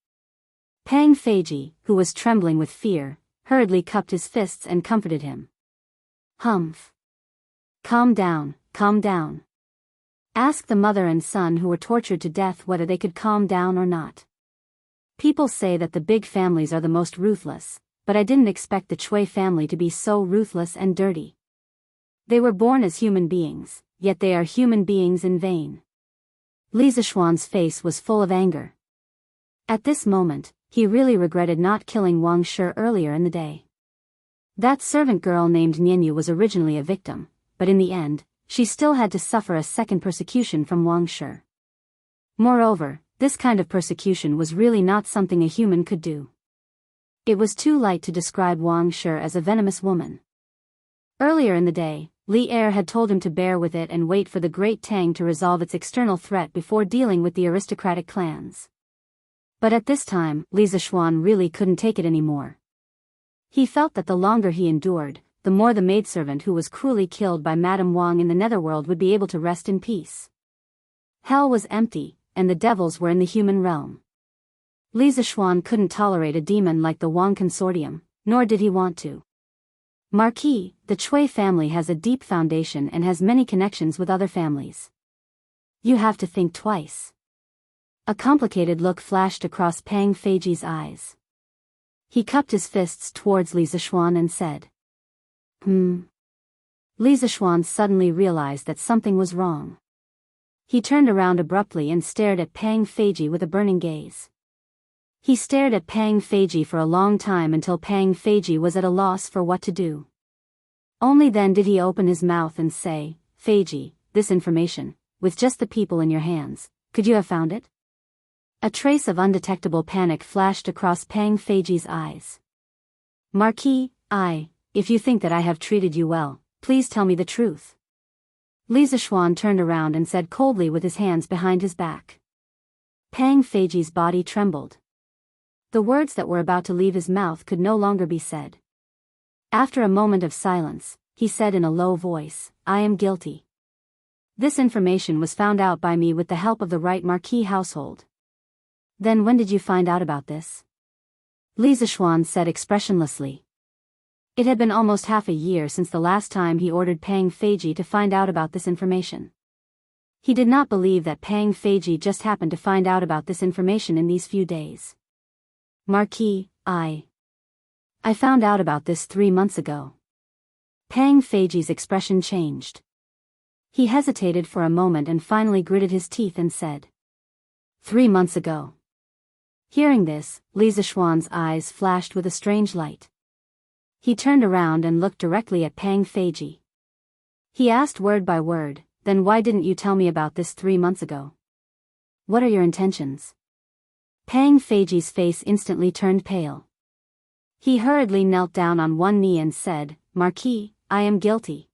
Pang Feiji, who was trembling with fear, hurriedly cupped his fists and comforted him. "Humph. Calm down, calm down. Ask the mother and son who were tortured to death whether they could calm down or not. People say that the big families are the most ruthless, but I didn't expect the Chui family to be so ruthless and dirty. They were born as human beings, yet they are human beings in vain." Li Zishuan's face was full of anger. At this moment, he really regretted not killing Wang Shi earlier in the day. That servant girl named Nianyu was originally a victim, but in the end, she still had to suffer a second persecution from Wang Shi. Moreover, this kind of persecution was really not something a human could do. It was too light to describe Wang Shi as a venomous woman. Earlier in the day, Li Er had told him to bear with it and wait for the Great Tang to resolve its external threat before dealing with the aristocratic clans. But at this time, Li Zishuan really couldn't take it anymore. He felt that the longer he endured, the more the maidservant who was cruelly killed by Madame Wang in the netherworld would be able to rest in peace. Hell was empty, and the devils were in the human realm. Li Zishuan couldn't tolerate a demon like the Wang Consortium, nor did he want to. Marquis, the Chui family has a deep foundation and has many connections with other families. You have to think twice. A complicated look flashed across Pang Feiji's eyes. He cupped his fists towards Li Zishuan and said, Li Zishuan suddenly realized that something was wrong. He turned around abruptly and stared at Pang Feiji with a burning gaze. He stared at Pang Feiji for a long time until Pang Feiji was at a loss for what to do. Only then did he open his mouth and say, "Feiji, this information, with just the people in your hands, could you have found it?" A trace of undetectable panic flashed across Pang Feiji's eyes. "Marquis, if you think that I have treated you well, please tell me the truth." Li Zishuan turned around and said coldly with his hands behind his back. Pang Feiji's body trembled. The words that were about to leave his mouth could no longer be said. After a moment of silence, he said in a low voice, "I am guilty. This information was found out by me with the help of the right Marquis household." "Then when did you find out about this?" Li Zishuan said expressionlessly. It had been almost half a year since the last time he ordered Pang Feiji to find out about this information. He did not believe that Pang Feiji just happened to find out about this information in these few days. Marquis, I found out about this 3 months ago. Pang Feiji's expression changed. He hesitated for a moment and finally gritted his teeth and said, 3 months ago. Hearing this, Li Zixuan's eyes flashed with a strange light. He turned around and looked directly at Pang Feiji. He asked word by word, then why didn't you tell me about this 3 months ago? What are your intentions? Pang Feiji's face instantly turned pale. He hurriedly knelt down on one knee and said, Marquis, I am guilty.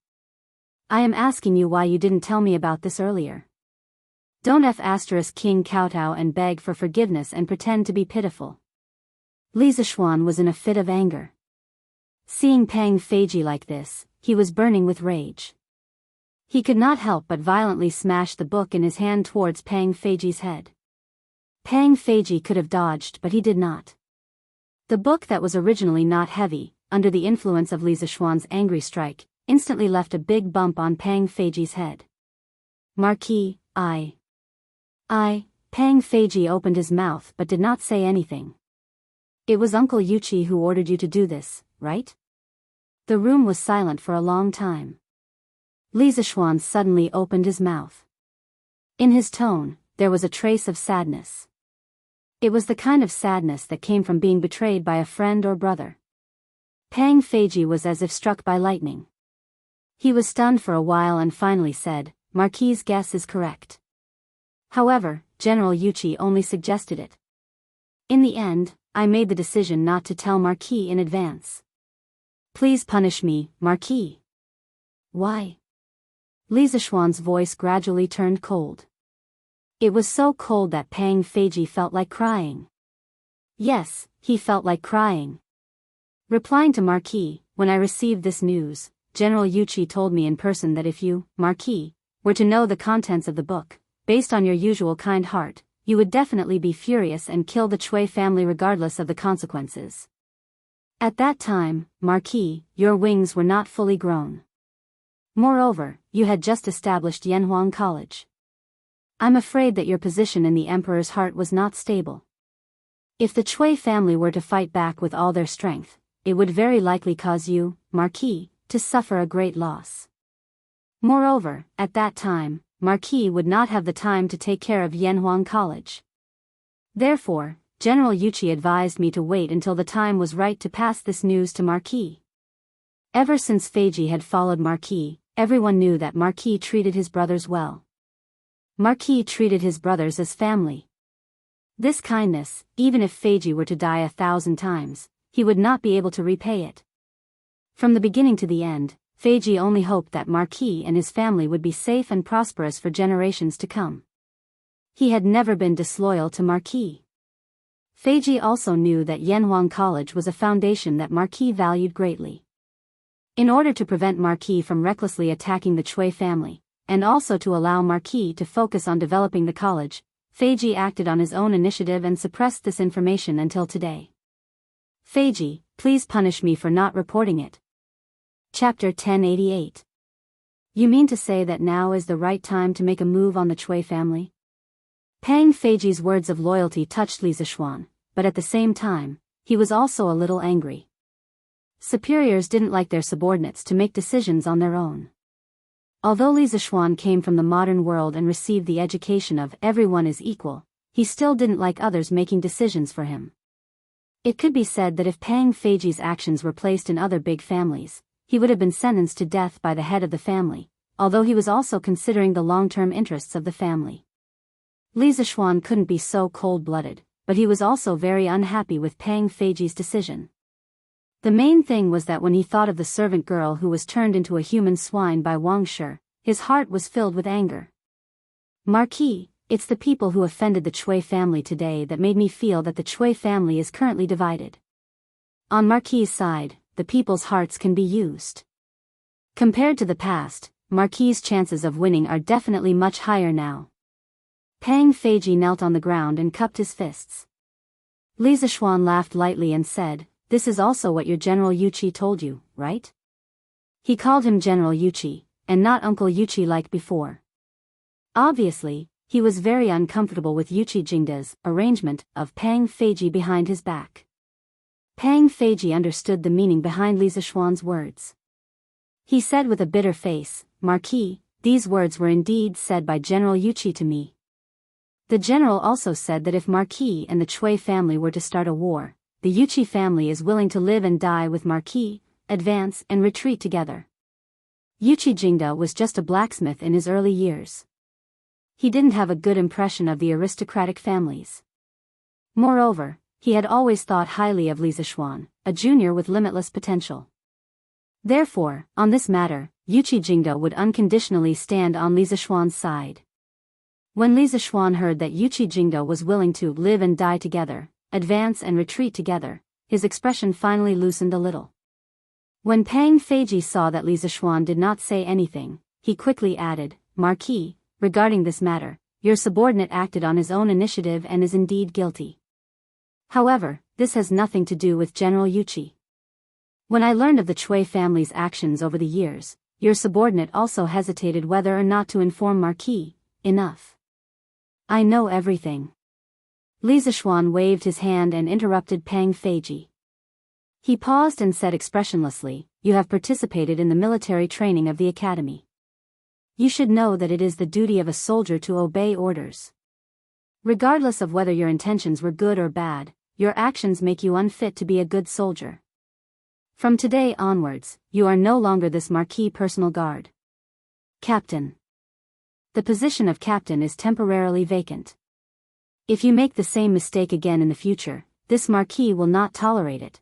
I am asking you why you didn't tell me about this earlier. Don't King kowtow and beg for forgiveness and pretend to be pitiful. Li Zixuan was in a fit of anger. Seeing Pang Feiji like this, he was burning with rage. He could not help but violently smash the book in his hand towards Pang Feiji's head. Pang Feiji could have dodged, but he did not. The book that was originally not heavy, under the influence of Li Zixuan's angry strike, instantly left a big bump on Pang Feiji's head. Marquis, Pang Feiji opened his mouth but did not say anything. It was Uncle Yuchi who ordered you to do this, right? The room was silent for a long time. Li Zixuan suddenly opened his mouth. In his tone, there was a trace of sadness. It was the kind of sadness that came from being betrayed by a friend or brother. Pang Feiji was as if struck by lightning. He was stunned for a while and finally said, Marquis' guess is correct. However, General Yuchi only suggested it. In the end, I made the decision not to tell Marquis in advance. Please punish me, Marquis. Why? Li Zixuan's voice gradually turned cold. It was so cold that Pang Feiji felt like crying. Yes, he felt like crying. Replying to Marquis, when I received this news, General Yuchi told me in person that if you, Marquis, were to know the contents of the book, based on your usual kind heart, you would definitely be furious and kill the Chui family regardless of the consequences. At that time, Marquis, your wings were not fully grown. Moreover, you had just established Yanhuang College. I'm afraid that your position in the Emperor's heart was not stable. If the Chui family were to fight back with all their strength, it would very likely cause you, Marquis, to suffer a great loss. Moreover, at that time, Marquis would not have the time to take care of Yanhuang College. Therefore, General Yuchi advised me to wait until the time was right to pass this news to Marquis. Ever since Feiji had followed Marquis, everyone knew that Marquis treated his brothers well. Marquis treated his brothers as family. This kindness, even if Feiji were to die 1,000 times, he would not be able to repay it. From the beginning to the end, Feiji only hoped that Marquis and his family would be safe and prosperous for generations to come. He had never been disloyal to Marquis. Feiji also knew that Yanhuang College was a foundation that Marquis valued greatly. In order to prevent Marquis from recklessly attacking the Chui family, and also to allow Marquis to focus on developing the college, Feiji acted on his own initiative and suppressed this information until today. Feiji, please punish me for not reporting it. Chapter 1088. You mean to say that now is the right time to make a move on the Chui family? Pang Feiji's words of loyalty touched Li Zixuan, but at the same time, he was also a little angry. Superiors didn't like their subordinates to make decisions on their own. Although Li Zixuan came from the modern world and received the education of everyone is equal, he still didn't like others making decisions for him. It could be said that if Pang Feiji's actions were placed in other big families, he would have been sentenced to death by the head of the family, although he was also considering the long-term interests of the family. Li Zixuan couldn't be so cold-blooded, but he was also very unhappy with Pang Feiji's decision. The main thing was that when he thought of the servant girl who was turned into a human swine by Wang Shi, his heart was filled with anger. Marquis, it's the people who offended the Chui family today that made me feel that the Chui family is currently divided. On Marquis' side, the people's hearts can be used. Compared to the past, Marquis' chances of winning are definitely much higher now. Pang Feiji knelt on the ground and cupped his fists. Li Zixuan laughed lightly and said, this is also what your General Yuchi told you, right? He called him General Yuchi, and not Uncle Yuchi like before. Obviously, he was very uncomfortable with Yuchi Jingda's arrangement of Pang Feiji behind his back. Pang Feiji understood the meaning behind Li Zishuan's words. He said with a bitter face, "Marquis, these words were indeed said by General Yuchi to me." The general also said that if Marquis and the Chui family were to start a war, the Yuchi family is willing to live and die with Marquis, advance and retreat together. Yuchi Jingda was just a blacksmith in his early years. He didn't have a good impression of the aristocratic families. Moreover, he had always thought highly of Li Zishuan, a junior with limitless potential. Therefore, on this matter, Yuchi Jingda would unconditionally stand on Li Zishuan's side. When Li Zishuan heard that Yuchi Jingda was willing to live and die together, advance and retreat together, his expression finally loosened a little. When Pang Feiji saw that Li Zishuan did not say anything, he quickly added, "Marquis, regarding this matter, your subordinate acted on his own initiative and is indeed guilty. However, this has nothing to do with General Yuchi. When I learned of the Chui family's actions over the years, your subordinate also hesitated whether or not to inform Marquis. Enough. I know everything." Li Zishuan waved his hand and interrupted Pang Feiji. He paused and said expressionlessly, "You have participated in the military training of the academy. You should know that it is the duty of a soldier to obey orders. Regardless of whether your intentions were good or bad, your actions make you unfit to be a good soldier. From today onwards, you are no longer this Marquis personal guard. Captain. The position of captain is temporarily vacant. If you make the same mistake again in the future, this Marquis will not tolerate it.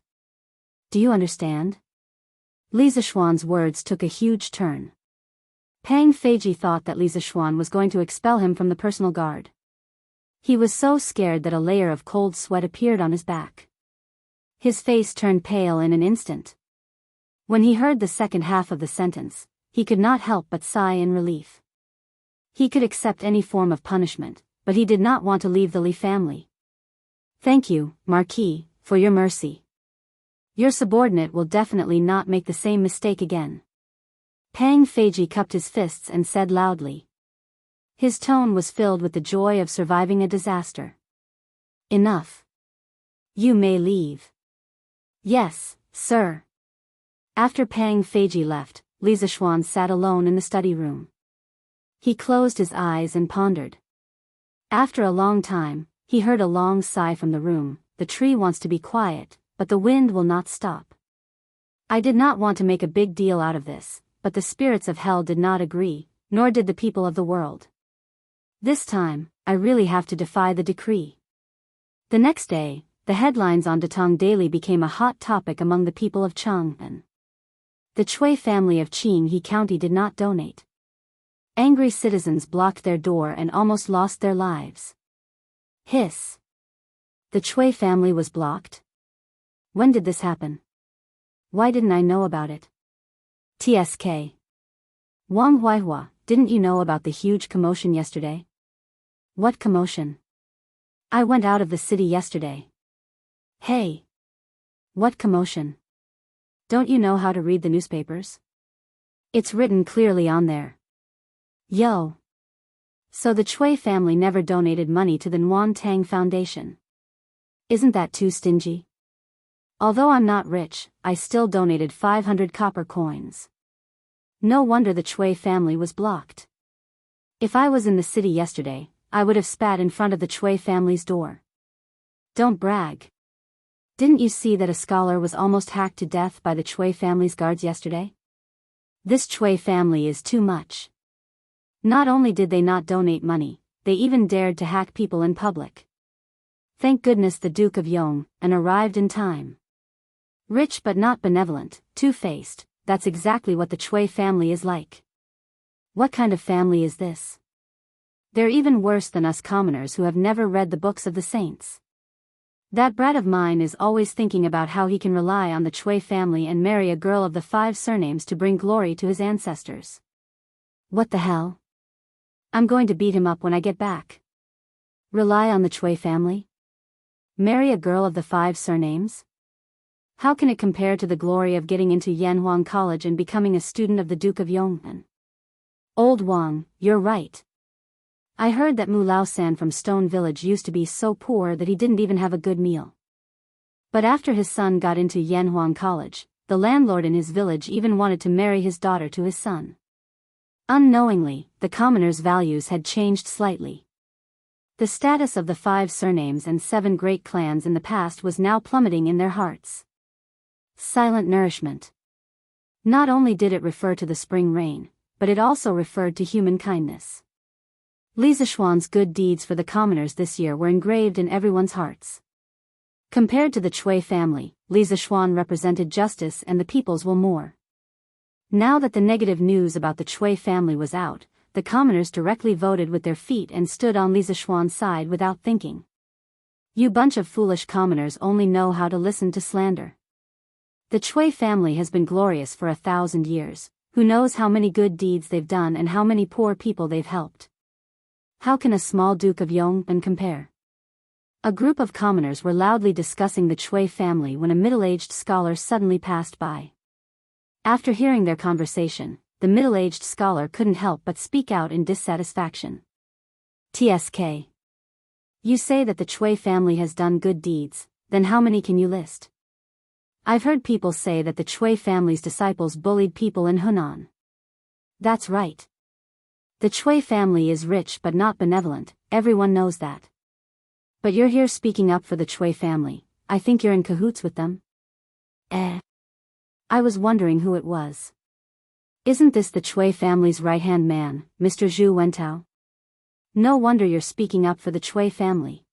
Do you understand?" Li Zishuan's words took a huge turn. Pang Feiji thought that Li Zishuan was going to expel him from the personal guard. He was so scared that a layer of cold sweat appeared on his back. His face turned pale in an instant. When he heard the second half of the sentence, he could not help but sigh in relief. He could accept any form of punishment, but he did not want to leave the Li family. "Thank you, Marquis, for your mercy. Your subordinate will definitely not make the same mistake again." Pang Feiji cupped his fists and said loudly. His tone was filled with the joy of surviving a disaster. "Enough. You may leave." "Yes, sir." After Pang Feiji left, Li Zishuan sat alone in the study room. He closed his eyes and pondered. After a long time, he heard a long sigh from the room. "The tree wants to be quiet, but the wind will not stop. I did not want to make a big deal out of this, but the spirits of hell did not agree, nor did the people of the world. This time, I really have to defy the decree." The next day, the headlines on Datong Daily became a hot topic among the people of Chang'an. The Chui family of Qinghe County did not donate. Angry citizens blocked their door and almost lost their lives. Hiss. The Chui family was blocked? When did this happen? Why didn't I know about it? TSK. Wang Huaihua, didn't you know about the huge commotion yesterday? What commotion? I went out of the city yesterday. Hey. What commotion? Don't you know how to read the newspapers? It's written clearly on there. Yo. So the Chui family never donated money to the Nguyen Tang Foundation. Isn't that too stingy? Although I'm not rich, I still donated 500 copper coins. No wonder the Chui family was blocked. If I was in the city yesterday, I would have spat in front of the Chui family's door. Don't brag. Didn't you see that a scholar was almost hacked to death by the Chui family's guards yesterday? This Chui family is too much. Not only did they not donate money, they even dared to hack people in public. Thank goodness the Duke of Yong arrived in time. Rich but not benevolent, two-faced, that's exactly what the Chui family is like. What kind of family is this? They're even worse than us commoners who have never read the books of the saints. That brat of mine is always thinking about how he can rely on the Chui family and marry a girl of the 5 surnames to bring glory to his ancestors. What the hell? I'm going to beat him up when I get back. Rely on the Chui family? Marry a girl of the 5 surnames? How can it compare to the glory of getting into Yanhuang College and becoming a student of the Duke of Yong'an? Old Wang, you're right. I heard that Mu Lao San from Stone Village used to be so poor that he didn't even have a good meal. But after his son got into Yanhuang College, the landlord in his village even wanted to marry his daughter to his son. Unknowingly, the commoners' values had changed slightly. The status of the 5 surnames and 7 great clans in the past was now plummeting in their hearts. Silent nourishment. Not only did it refer to the spring rain, but it also referred to human kindness. Li Zishuan's good deeds for the commoners this year were engraved in everyone's hearts. Compared to the Chui family, Li Zishuan represented justice and the people's will more. Now that the negative news about the Chui family was out, the commoners directly voted with their feet and stood on Li Zishuan's side without thinking. You bunch of foolish commoners only know how to listen to slander. The Chui family has been glorious for 1,000 years, who knows how many good deeds they've done and how many poor people they've helped. How can a small Duke of Yong'an compare? A group of commoners were loudly discussing the Chui family when a middle-aged scholar suddenly passed by. After hearing their conversation, the middle-aged scholar couldn't help but speak out in dissatisfaction. TSK. You say that the Chui family has done good deeds, then how many can you list? I've heard people say that the Chui family's disciples bullied people in Hunan. That's right. The Chui family is rich but not benevolent, everyone knows that. But you're here speaking up for the Chui family, I think you're in cahoots with them? I was wondering who it was. Isn't this the Chui family's right-hand man, Mr. Zhu Wentao? No wonder you're speaking up for the Chui family.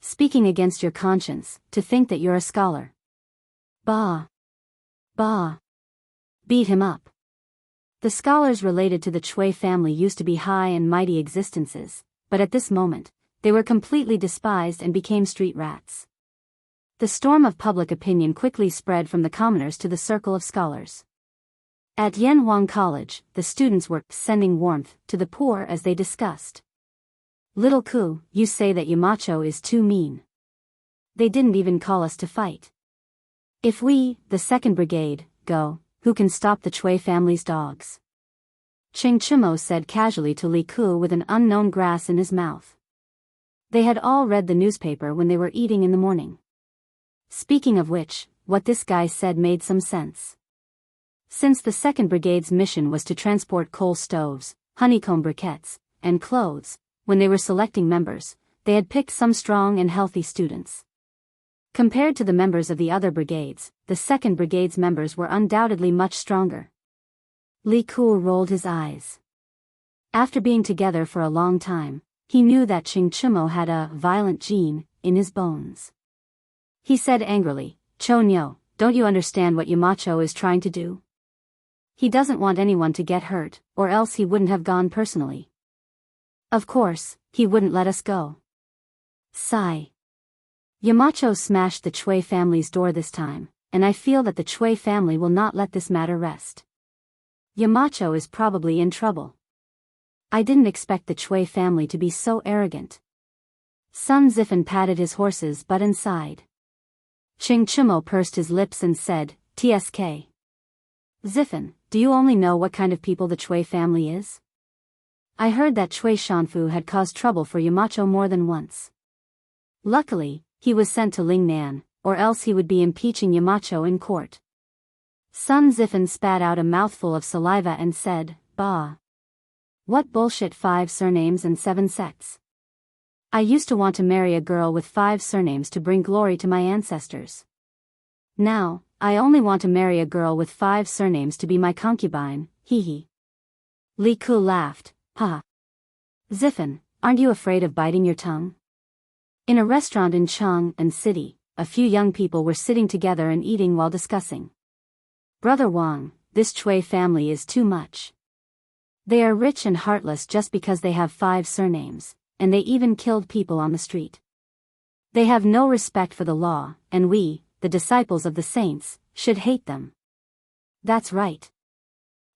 Speaking against your conscience, to think that you're a scholar. Bah. Bah. Beat him up. The scholars related to the Chui family used to be high and mighty existences, but at this moment, they were completely despised and became street rats. The storm of public opinion quickly spread from the commoners to the circle of scholars. At Yanhuang College, the students were sending warmth to the poor as they discussed. Little Ku, you say that Yamacho is too mean. They didn't even call us to fight. If we, the 2nd Brigade, go, who can stop the Chui family's dogs? Ching Chimo said casually to Li Ku with an unknown grass in his mouth. They had all read the newspaper when they were eating in the morning. Speaking of which, what this guy said made some sense. Since the 2nd Brigade's mission was to transport coal stoves, honeycomb briquettes, and clothes, when they were selecting members, they had picked some strong and healthy students. Compared to the members of the other brigades, the 2nd Brigade's members were undoubtedly much stronger. Li Ku rolled his eyes. After being together for a long time, he knew that Ching Chimo had a violent gene in his bones. He said angrily, Cho Nyo, don't you understand what Yamacho is trying to do? He doesn't want anyone to get hurt, or else he wouldn't have gone personally. Of course, he wouldn't let us go. Sigh. Yamacho smashed the Chui family's door this time, and I feel that the Chui family will not let this matter rest. Yamacho is probably in trouble. I didn't expect the Chui family to be so arrogant. Sun Zifen patted his horse's butt and sighed. Ching Chimo pursed his lips and said, TSK. Zifen, do you only know what kind of people the Chui family is? I heard that Chui Shanfu had caused trouble for Yamacho more than once. Luckily, he was sent to Lingnan, or else he would be impeaching Yamacho in court. Sun Zifen spat out a mouthful of saliva and said, Bah. What bullshit 5 surnames and 7 sects. I used to want to marry a girl with 5 surnames to bring glory to my ancestors. Now, I only want to marry a girl with 5 surnames to be my concubine, hee hee. Li Ku laughed, ha. Zifen, aren't you afraid of biting your tongue? In a restaurant in Chang'an City, a few young people were sitting together and eating while discussing. Brother Wang, this Chui family is too much. They are rich and heartless just because they have 5 surnames, and they even killed people on the street. They have no respect for the law, and we, the disciples of the saints, should hate them. That's right.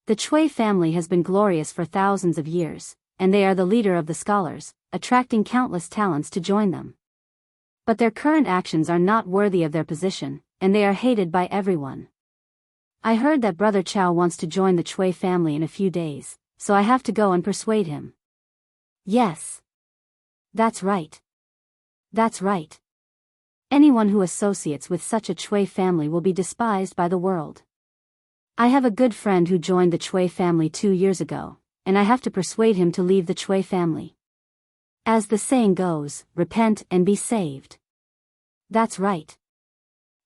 The Chui family has been glorious for thousands of years, and they are the leader of the scholars, attracting countless talents to join them. But their current actions are not worthy of their position, and they are hated by everyone. I heard that Brother Chow wants to join the Chui family in a few days, so I have to go and persuade him. Yes. That's right. That's right. Anyone who associates with such a Chui family will be despised by the world. I have a good friend who joined the Chui family 2 years ago, and I have to persuade him to leave the Chui family. As the saying goes, repent and be saved. That's right.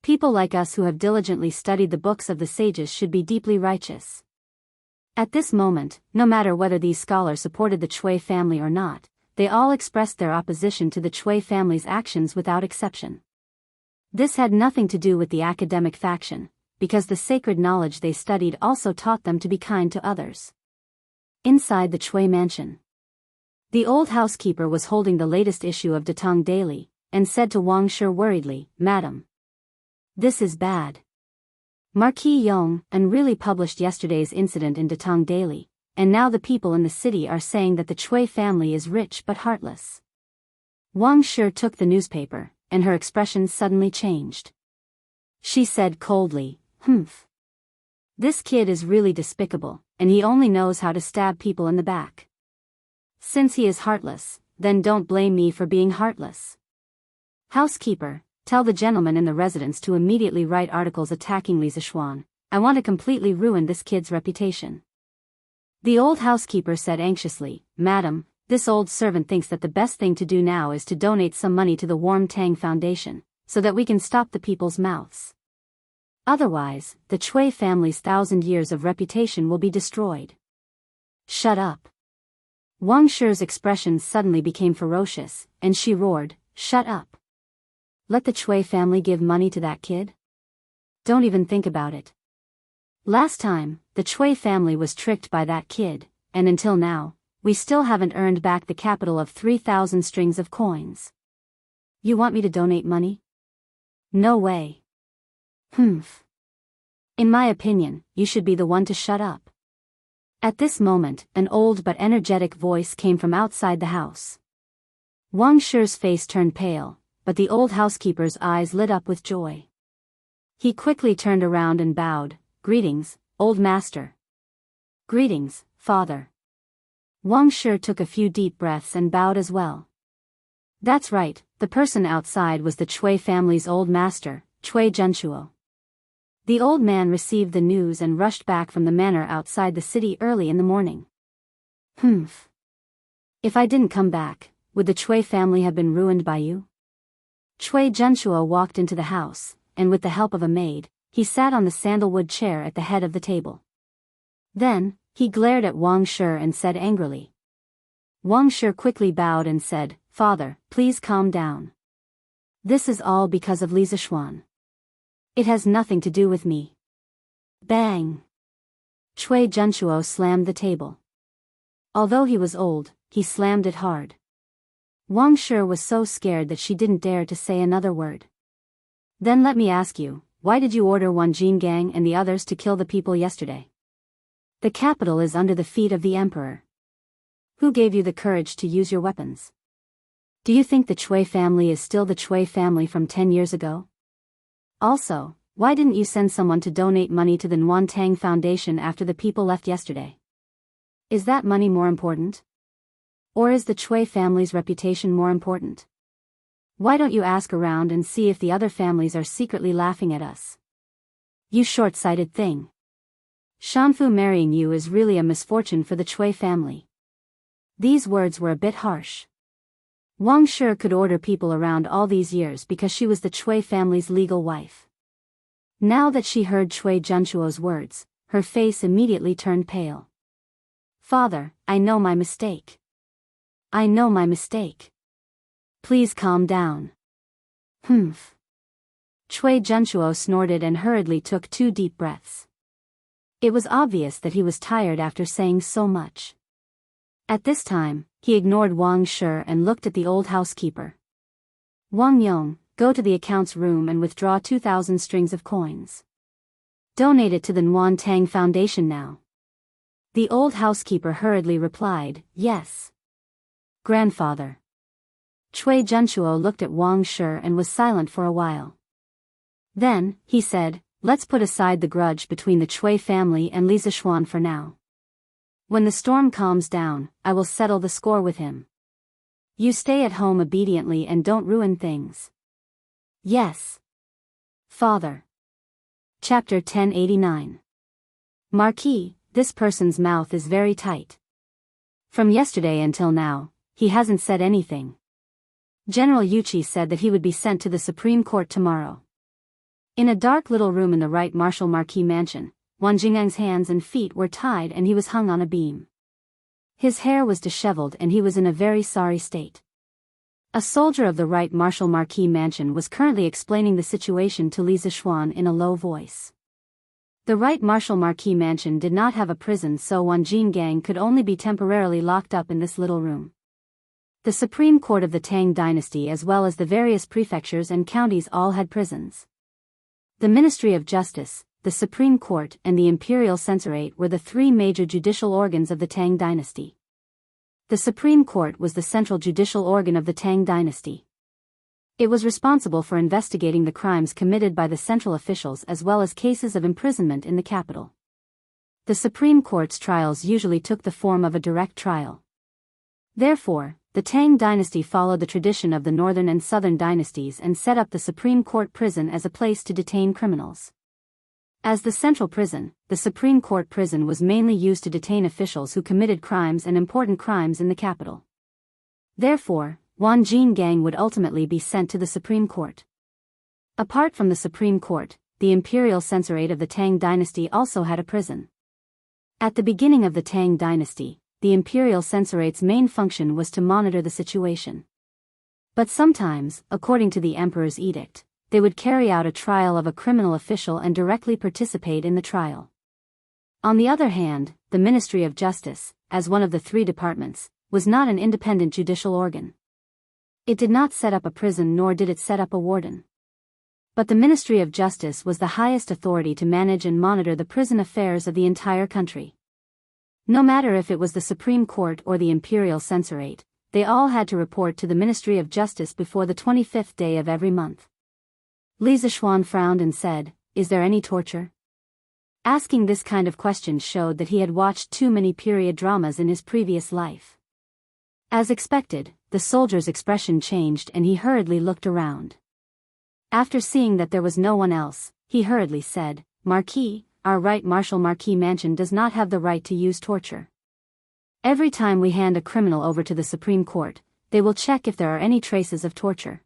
People like us who have diligently studied the books of the sages should be deeply righteous. At this moment, no matter whether these scholars supported the Chui family or not, they all expressed their opposition to the Chui family's actions without exception. This had nothing to do with the academic faction, because the sacred knowledge they studied also taught them to be kind to others. Inside the Chui mansion, the old housekeeper was holding the latest issue of Datong Daily, and said to Wang Shi worriedly, "Madam, this is bad. Marquis Yong really published yesterday's incident in Datong Daily, and now the people in the city are saying that the Chui family is rich but heartless." Wang Shi took the newspaper, and her expression suddenly changed. She said coldly, "Humph. This kid is really despicable, and he only knows how to stab people in the back. Since he is heartless, then don't blame me for being heartless. Housekeeper, tell the gentleman in the residence to immediately write articles attacking Li Zixuan. I want to completely ruin this kid's reputation." The old housekeeper said anxiously, "Madam, this old servant thinks that the best thing to do now is to donate some money to the Warm Tang Foundation, so that we can stop the people's mouths. Otherwise, the Chui family's 1,000 years of reputation will be destroyed." "Shut up." Wang Shi's expression suddenly became ferocious, and she roared, "Shut up. Let the Chui family give money to that kid? Don't even think about it. Last time, the Chui family was tricked by that kid, and until now, we still haven't earned back the capital of 3,000 strings of coins. You want me to donate money? No way. Humph. In my opinion, you should be the one to shut up." At this moment, an old but energetic voice came from outside the house. Wang Shi's face turned pale, but the old housekeeper's eyes lit up with joy. He quickly turned around and bowed, "Greetings, old master." "Greetings, father." Wang Shi took a few deep breaths and bowed as well. That's right, the person outside was the Chui family's old master, Chui Junchuo. The old man received the news and rushed back from the manor outside the city early in the morning. "Humph. If I didn't come back, would the Chui family have been ruined by you?" Chui Junchuo walked into the house, and with the help of a maid, he sat on the sandalwood chair at the head of the table. Then, he glared at Wang Shi and said angrily. Wang Shi quickly bowed and said, "Father, please calm down. This is all because of Li Zixuan. It has nothing to do with me." Bang! Chui Junchuo slammed the table. Although he was old, he slammed it hard. Wang Shi was so scared that she didn't dare to say another word. "Then let me ask you, why did you order Wan Jin Gang and the others to kill the people yesterday? The capital is under the feet of the emperor. Who gave you the courage to use your weapons? Do you think the Chui family is still the Chui family from 10 years ago? Also, why didn't you send someone to donate money to the Nuan Tang Foundation after the people left yesterday? Is that money more important? Or is the Chui family's reputation more important? Why don't you ask around and see if the other families are secretly laughing at us? You short-sighted thing. Shanfu marrying you is really a misfortune for the Chui family." These words were a bit harsh. Wang Shi could order people around all these years because she was the Chui family's legal wife. Now that she heard Chui Junchuo's words, her face immediately turned pale. "Father, I know my mistake. I know my mistake. Please calm down." "Humph." Chui Junchuo snorted and hurriedly took 2 deep breaths. It was obvious that he was tired after saying so much. At this time, he ignored Wang Shi and looked at the old housekeeper. "Wang Yong, go to the accounts room and withdraw 2,000 strings of coins. Donate it to the Nuan Tang Foundation now." The old housekeeper hurriedly replied, "Yes, grandfather." Chui Junchuo looked at Wang Shi and was silent for a while. Then, he said, let's put aside the grudge between the Chui family and Li Zishuan for now. When the storm calms down, I will settle the score with him. You stay at home obediently and don't ruin things. Yes. Father. Chapter 1089. Marquis, this person's mouth is very tight. From yesterday until now, he hasn't said anything. General Yuchi said that he would be sent to the Supreme Court tomorrow. In a dark little room in the Right Marshal Marquis mansion, Wang Jingang's hands and feet were tied and he was hung on a beam. His hair was disheveled and he was in a very sorry state. A soldier of the Right Marshal Marquis mansion was currently explaining the situation to Li Zishuan in a low voice. The Right Marshal Marquis mansion did not have a prison, so Wang Jinggang could only be temporarily locked up in this little room. The Supreme Court of the Tang Dynasty as well as the various prefectures and counties all had prisons. The Ministry of Justice, the Supreme Court and the Imperial Censorate were the three major judicial organs of the Tang Dynasty. The Supreme Court was the central judicial organ of the Tang Dynasty. It was responsible for investigating the crimes committed by the central officials as well as cases of imprisonment in the capital. The Supreme Court's trials usually took the form of a direct trial. Therefore, the Tang Dynasty followed the tradition of the northern and southern dynasties and set up the Supreme Court prison as a place to detain criminals. As the central prison, the Supreme Court prison was mainly used to detain officials who committed crimes and important crimes in the capital. Therefore, Wang Jinggang would ultimately be sent to the Supreme Court. Apart from the Supreme Court, the Imperial Censorate of the Tang Dynasty also had a prison. At the beginning of the Tang Dynasty, the Imperial Censorate's main function was to monitor the situation. But sometimes, according to the Emperor's edict, they would carry out a trial of a criminal official and directly participate in the trial. On the other hand, the Ministry of Justice, as one of the three departments, was not an independent judicial organ. It did not set up a prison nor did it set up a warden. But the Ministry of Justice was the highest authority to manage and monitor the prison affairs of the entire country. No matter if it was the Supreme Court or the Imperial Censorate, they all had to report to the Ministry of Justice before the 25th day of every month. Li Zishuan frowned and said, "Is there any torture?" Asking this kind of question showed that he had watched too many period dramas in his previous life. As expected, the soldier's expression changed and he hurriedly looked around. After seeing that there was no one else, he hurriedly said, "Marquis, our Right Marshal Marquis mansion does not have the right to use torture. Every time we hand a criminal over to the Supreme Court, they will check if there are any traces of torture.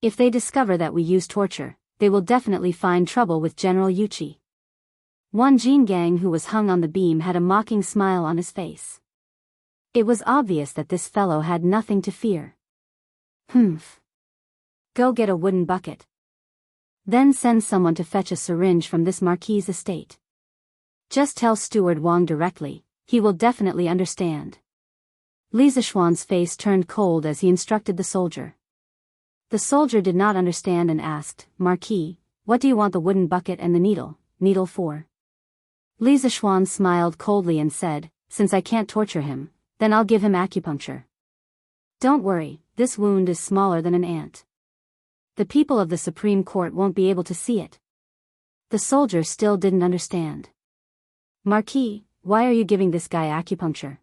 If they discover that we use torture, they will definitely find trouble with General Yuchi." Wang Jinggang, who was hung on the beam, had a mocking smile on his face. It was obvious that this fellow had nothing to fear. "Humph. Go get a wooden bucket. Then send someone to fetch a syringe from this Marquis's estate. Just tell Steward Wang directly, he will definitely understand." Li Zishuan's face turned cold as he instructed the soldier. The soldier did not understand and asked, "Marquis, what do you want the wooden bucket and the needle for?" Li Zishuan smiled coldly and said, "Since I can't torture him, then I'll give him acupuncture. Don't worry, this wound is smaller than an ant. The people of the Supreme Court won't be able to see it." The soldier still didn't understand. "Marquis, why are you giving this guy acupuncture?"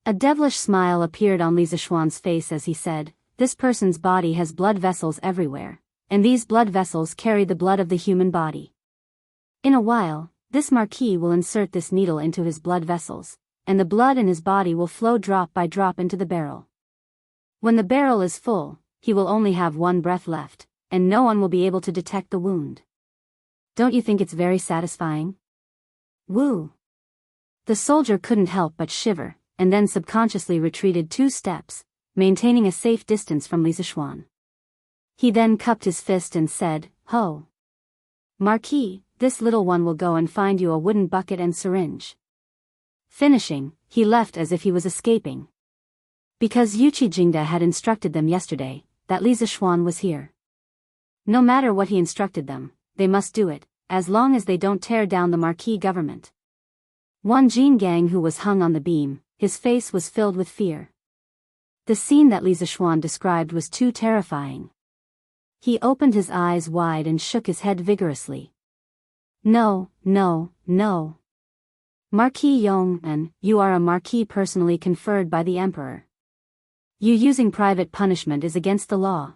A devilish smile appeared on Li Zishuan's face as he said, "This person's body has blood vessels everywhere, and these blood vessels carry the blood of the human body. In a while, this Marquis will insert this needle into his blood vessels, and the blood in his body will flow drop by drop into the barrel. When the barrel is full, he will only have one breath left, and no one will be able to detect the wound. Don't you think it's very satisfying?" "Woo!" The soldier couldn't help but shiver, and then subconsciously retreated 2 steps, maintaining a safe distance from Li Zishuan. He then cupped his fist and said, "Ho! Marquis, this little one will go and find you a wooden bucket and syringe." Finishing, he left as if he was escaping. Because Yuchi Jingda had instructed them yesterday, that Li Zishuan was here. No matter what he instructed them, they must do it, as long as they don't tear down the Marquis government. Wang Jinggang, who was hung on the beam, his face was filled with fear. The scene that Li Zishuan described was too terrifying. He opened his eyes wide and shook his head vigorously. No, no, no. Marquis Yong, you are a marquis personally conferred by the emperor. You using private punishment is against the law.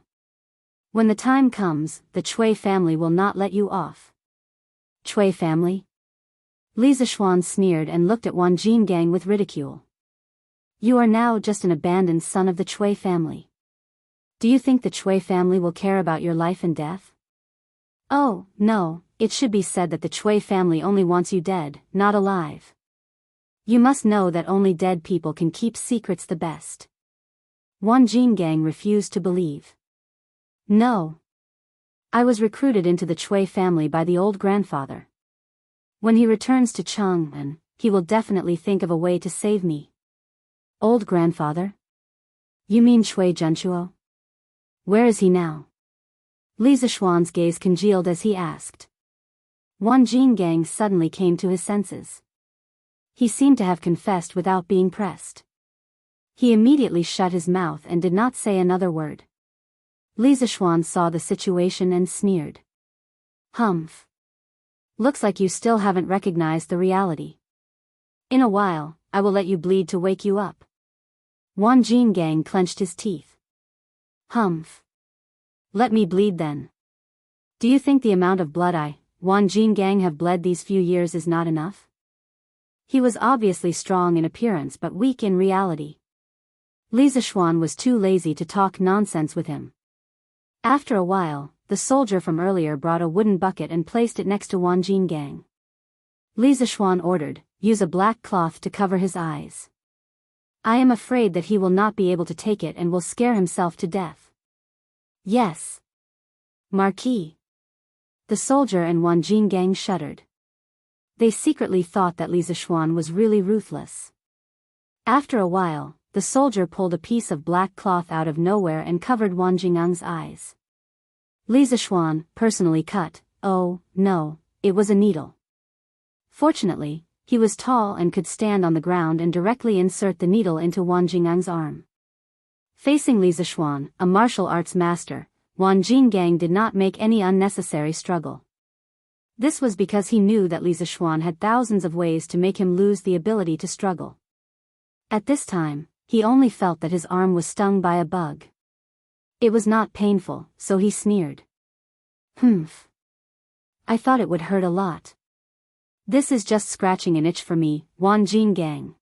When the time comes, the Chui family will not let you off. Chui family? Li Zishuan sneered and looked at Wan Jingang with ridicule. You are now just an abandoned son of the Chui family. Do you think the Chui family will care about your life and death? Oh, no, it should be said that the Chui family only wants you dead, not alive. You must know that only dead people can keep secrets the best. Wan Jingang refused to believe. No. I was recruited into the Chui family by the old grandfather. When he returns to Chang'an, he will definitely think of a way to save me. Old grandfather? You mean Chui Junchuo? Where is he now? Li Zishuan's gaze congealed as he asked. Wan Jingang suddenly came to his senses. He seemed to have confessed without being pressed. He immediately shut his mouth and did not say another word. Li Zishuan saw the situation and sneered. Humph. Looks like you still haven't recognized the reality. In a while, I will let you bleed to wake you up. Wan Jingang clenched his teeth. Humph. Let me bleed then. Do you think the amount of blood Wan Jingang have bled these few years is not enough? He was obviously strong in appearance but weak in reality. Li Zishuan was too lazy to talk nonsense with him. After a while, the soldier from earlier brought a wooden bucket and placed it next to Wan Jingang. Li Zishuan ordered, use a black cloth to cover his eyes. I am afraid that he will not be able to take it and will scare himself to death. Yes. Marquis. The soldier and Wan Jingang shuddered. They secretly thought that Li Zishuan was really ruthless. After a while, the soldier pulled a piece of black cloth out of nowhere and covered Wan Jingang's eyes. Li Zishuan, personally cut. Oh, no, it was a needle. Fortunately, he was tall and could stand on the ground and directly insert the needle into Wan Jingang's arm. Facing Li Zishuan, a martial arts master, Wan Jingang did not make any unnecessary struggle. This was because he knew that Li Zishuan had thousands of ways to make him lose the ability to struggle. At this time, he only felt that his arm was stung by a bug. It was not painful, so he sneered. Humph. I thought it would hurt a lot. This is just scratching an itch for me, Wan Jingang.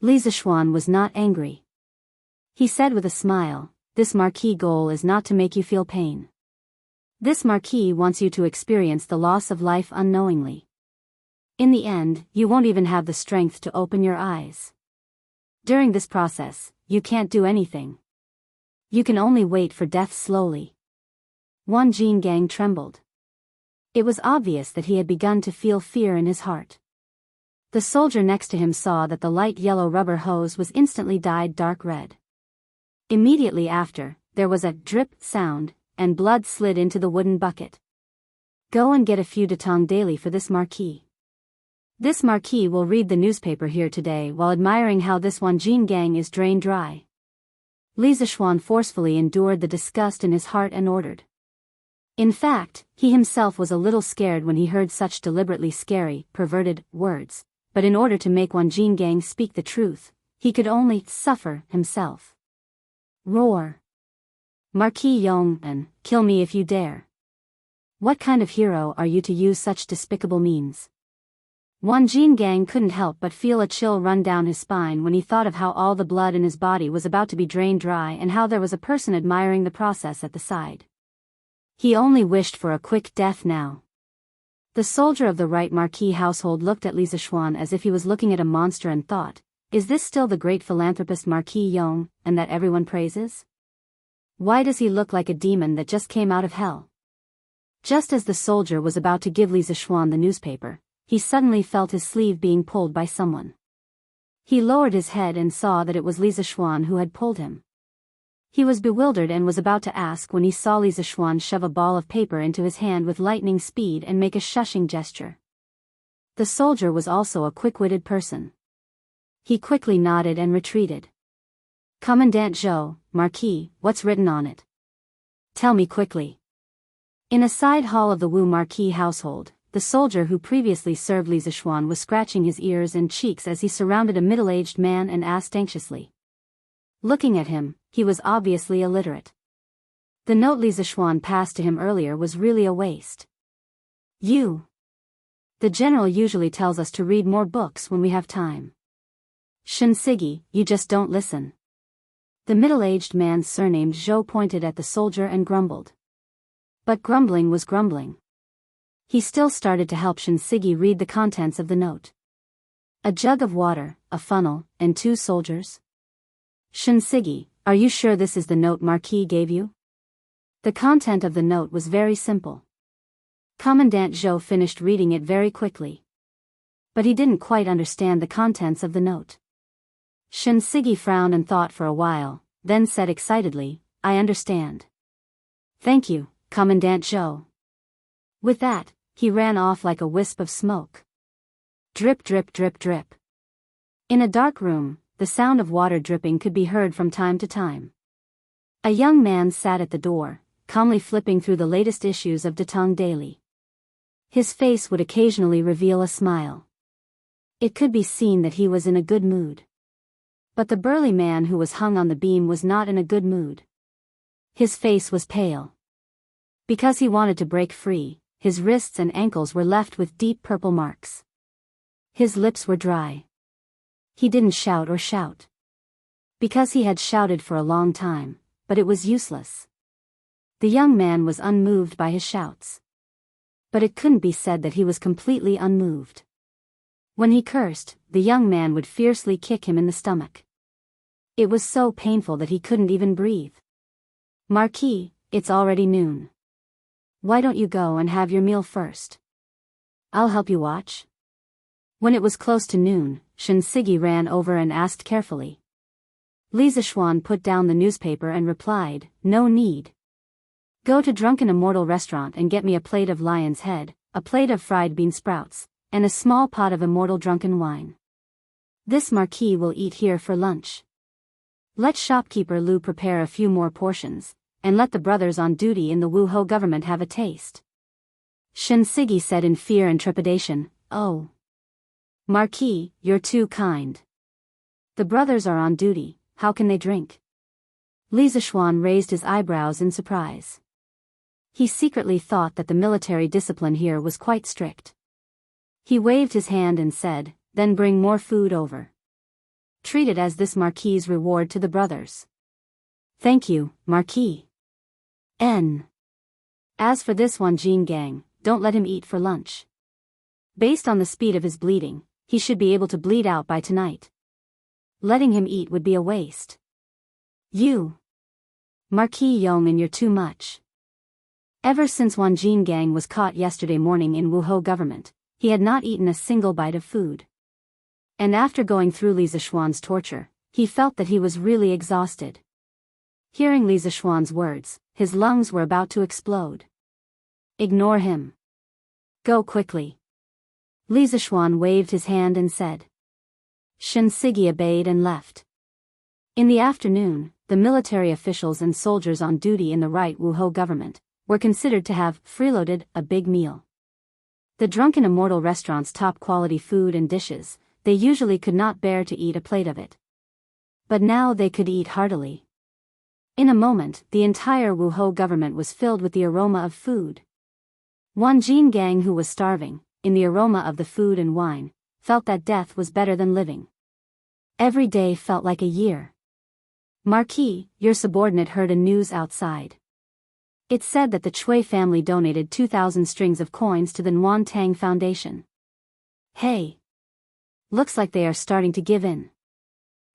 Li Zishuan was not angry. He said with a smile, this marquis goal is not to make you feel pain. This marquis wants you to experience the loss of life unknowingly. In the end, you won't even have the strength to open your eyes. During this process, you can't do anything. You can only wait for death slowly. Wan Jingang trembled. It was obvious that he had begun to feel fear in his heart. The soldier next to him saw that the light yellow rubber hose was instantly dyed dark red. Immediately after, there was a drip sound, and blood slid into the wooden bucket. Go and get a few datong daily for this marquis. This marquis will read the newspaper here today while admiring how this Wan Jingang is drained dry. Li Zishuan forcefully endured the disgust in his heart and ordered. In fact, he himself was a little scared when he heard such deliberately scary, perverted words, but in order to make Wan Jingang speak the truth, he could only suffer himself. Roar. Marquis Yong, kill me if you dare. What kind of hero are you to use such despicable means? Wan Jingang couldn't help but feel a chill run down his spine when he thought of how all the blood in his body was about to be drained dry and how there was a person admiring the process at the side. He only wished for a quick death now. The soldier of the right marquis household looked at Li Zishuan as if he was looking at a monster and thought, is this still the great philanthropist Marquis Yong, and that everyone praises? Why does he look like a demon that just came out of hell? Just as the soldier was about to give Li Zishuan the newspaper, he suddenly felt his sleeve being pulled by someone. He lowered his head and saw that it was Li Zishuan who had pulled him. He was bewildered and was about to ask when he saw Li Zishuan shove a ball of paper into his hand with lightning speed and make a shushing gesture. The soldier was also a quick-witted person. He quickly nodded and retreated. Commandant Zhou, Marquis, what's written on it? Tell me quickly. In a side hall of the Wu Marquis household, the soldier who previously served Li Zixuan was scratching his ears and cheeks as he surrounded a middle-aged man and asked anxiously. Looking at him, he was obviously illiterate. The note Li Zixuan passed to him earlier was really a waste. The general usually tells us to read more books when we have time. Shinsigi, you just don't listen. The middle-aged man surnamed Zhou pointed at the soldier and grumbled. But grumbling was grumbling. He still started to help Shinsigi read the contents of the note. A jug of water, a funnel, and 2 soldiers? Shinsigi, are you sure this is the note Marquis gave you? The content of the note was very simple. Commandant Zhou finished reading it very quickly. But he didn't quite understand the contents of the note. Shinsigi frowned and thought for a while, then said excitedly, I understand. Thank you, Commandant Zhou. With that, he ran off like a wisp of smoke. Drip drip drip drip. In a dark room, the sound of water dripping could be heard from time to time. A young man sat at the door, calmly flipping through the latest issues of Datong Daily. His face would occasionally reveal a smile. It could be seen that he was in a good mood. But the burly man who was hung on the beam was not in a good mood. His face was pale. Because he wanted to break free, his wrists and ankles were left with deep purple marks. His lips were dry. He didn't shout or shout. Because he had shouted for a long time, but it was useless. The young man was unmoved by his shouts. But it couldn't be said that he was completely unmoved. When he cursed, the young man would fiercely kick him in the stomach. It was so painful that he couldn't even breathe. Marquis, it's already noon. Why don't you go and have your meal first? I'll help you watch. When it was close to noon, Shinsigi ran over and asked carefully. Li Zixuan put down the newspaper and replied, no need. Go to Drunken Immortal restaurant and get me a plate of lion's head, a plate of fried bean sprouts, and a small pot of immortal drunken wine. This Marquis will eat here for lunch. Let shopkeeper Lu prepare a few more portions, and let the brothers on duty in the Wuhou government have a taste. Shinsigi said in fear and trepidation, oh. Marquis, you're too kind. The brothers are on duty, how can they drink? Li Zixuan raised his eyebrows in surprise. He secretly thought that the military discipline here was quite strict. He waved his hand and said, then bring more food over. Treat it as this Marquis' reward to the brothers. Thank you, Marquis. As for this Wanjin gang, don't let him eat for lunch. Based on the speed of his bleeding, he should be able to bleed out by tonight. Letting him eat would be a waste. You, Marquis Yong'an, you're too much. Ever since Wanjin gang was caught yesterday morning in Wuhou government, he had not eaten a single bite of food. And after going through Li Zixuan's torture, he felt that he was really exhausted. Hearing Li Zixuan's words, his lungs were about to explode. Ignore him. Go quickly. Li Zixuan waved his hand and said. Shinsigi obeyed and left. In the afternoon, the military officials and soldiers on duty in the right Wuhou government were considered to have freeloaded a big meal. The Drunken Immortal restaurant's top-quality food and dishes, they usually could not bear to eat a plate of it. But now they could eat heartily. In a moment, the entire Wuhou government was filled with the aroma of food. Wanjin gang, who was starving, in the aroma of the food and wine, felt that death was better than living. Every day felt like a year. Marquis, your subordinate heard a news outside. It said that the Chui family donated 2,000 strings of coins to the Nguyen Tang Foundation. Hey! Looks like they are starting to give in.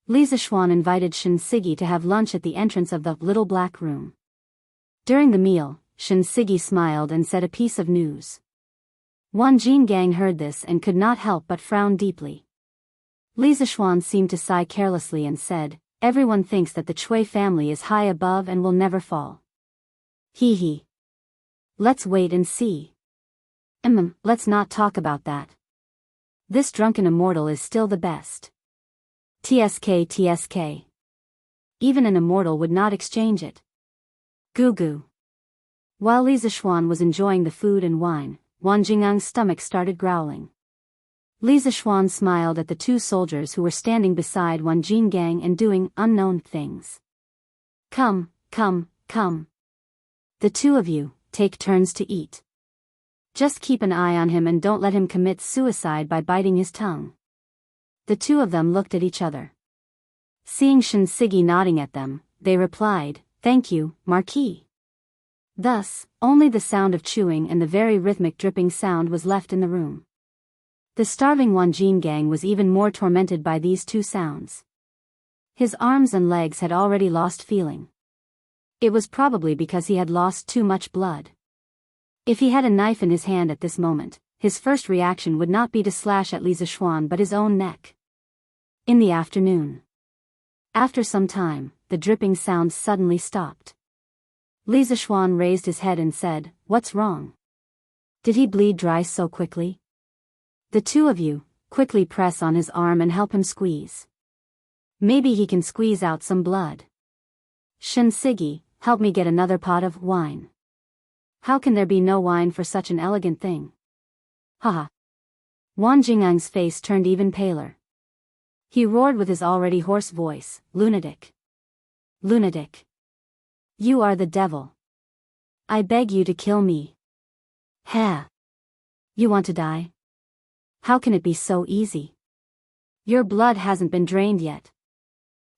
Li Zixuan invited Shinsigi to have lunch at the entrance of the little black room. During the meal, Shinsigi smiled and said a piece of news. Wanjin gang heard this and could not help but frown deeply. Li Zixuan seemed to sigh carelessly and said, everyone thinks that the Chui family is high above and will never fall. Hee hee. Let's wait and see. Let's not talk about that. This Drunken Immortal is still the best. TSK. Even an immortal would not exchange it. Goo goo. While Li Zixuan was enjoying the food and wine, Wang Jingang's stomach started growling. Li Zixuan smiled at the two soldiers who were standing beside Wang Jinggang and doing unknown things. Come, come, come. The two of you, take turns to eat. Just keep an eye on him and don't let him commit suicide by biting his tongue. The two of them looked at each other. Seeing Shen Sigi nodding at them, they replied, "Thank you, Marquis." Thus, only the sound of chewing and the very rhythmic dripping sound was left in the room. The starving Wang Jinggang was even more tormented by these two sounds. His arms and legs had already lost feeling. It was probably because he had lost too much blood. If he had a knife in his hand at this moment, his first reaction would not be to slash at Li Zixuan but his own neck. In the afternoon. After some time, the dripping sounds suddenly stopped. Li Zixuan raised his head and said, "What's wrong? Did he bleed dry so quickly? The two of you, quickly press on his arm and help him squeeze. Maybe he can squeeze out some blood. Shen Sigi, help me get another pot of wine." How can there be no wine for such an elegant thing? Haha. Wang Jingang's face turned even paler. He roared with his already hoarse voice, "Lunatic! Lunatic! You are the devil. I beg you to kill me." "Ha! You want to die? How can it be so easy? Your blood hasn't been drained yet."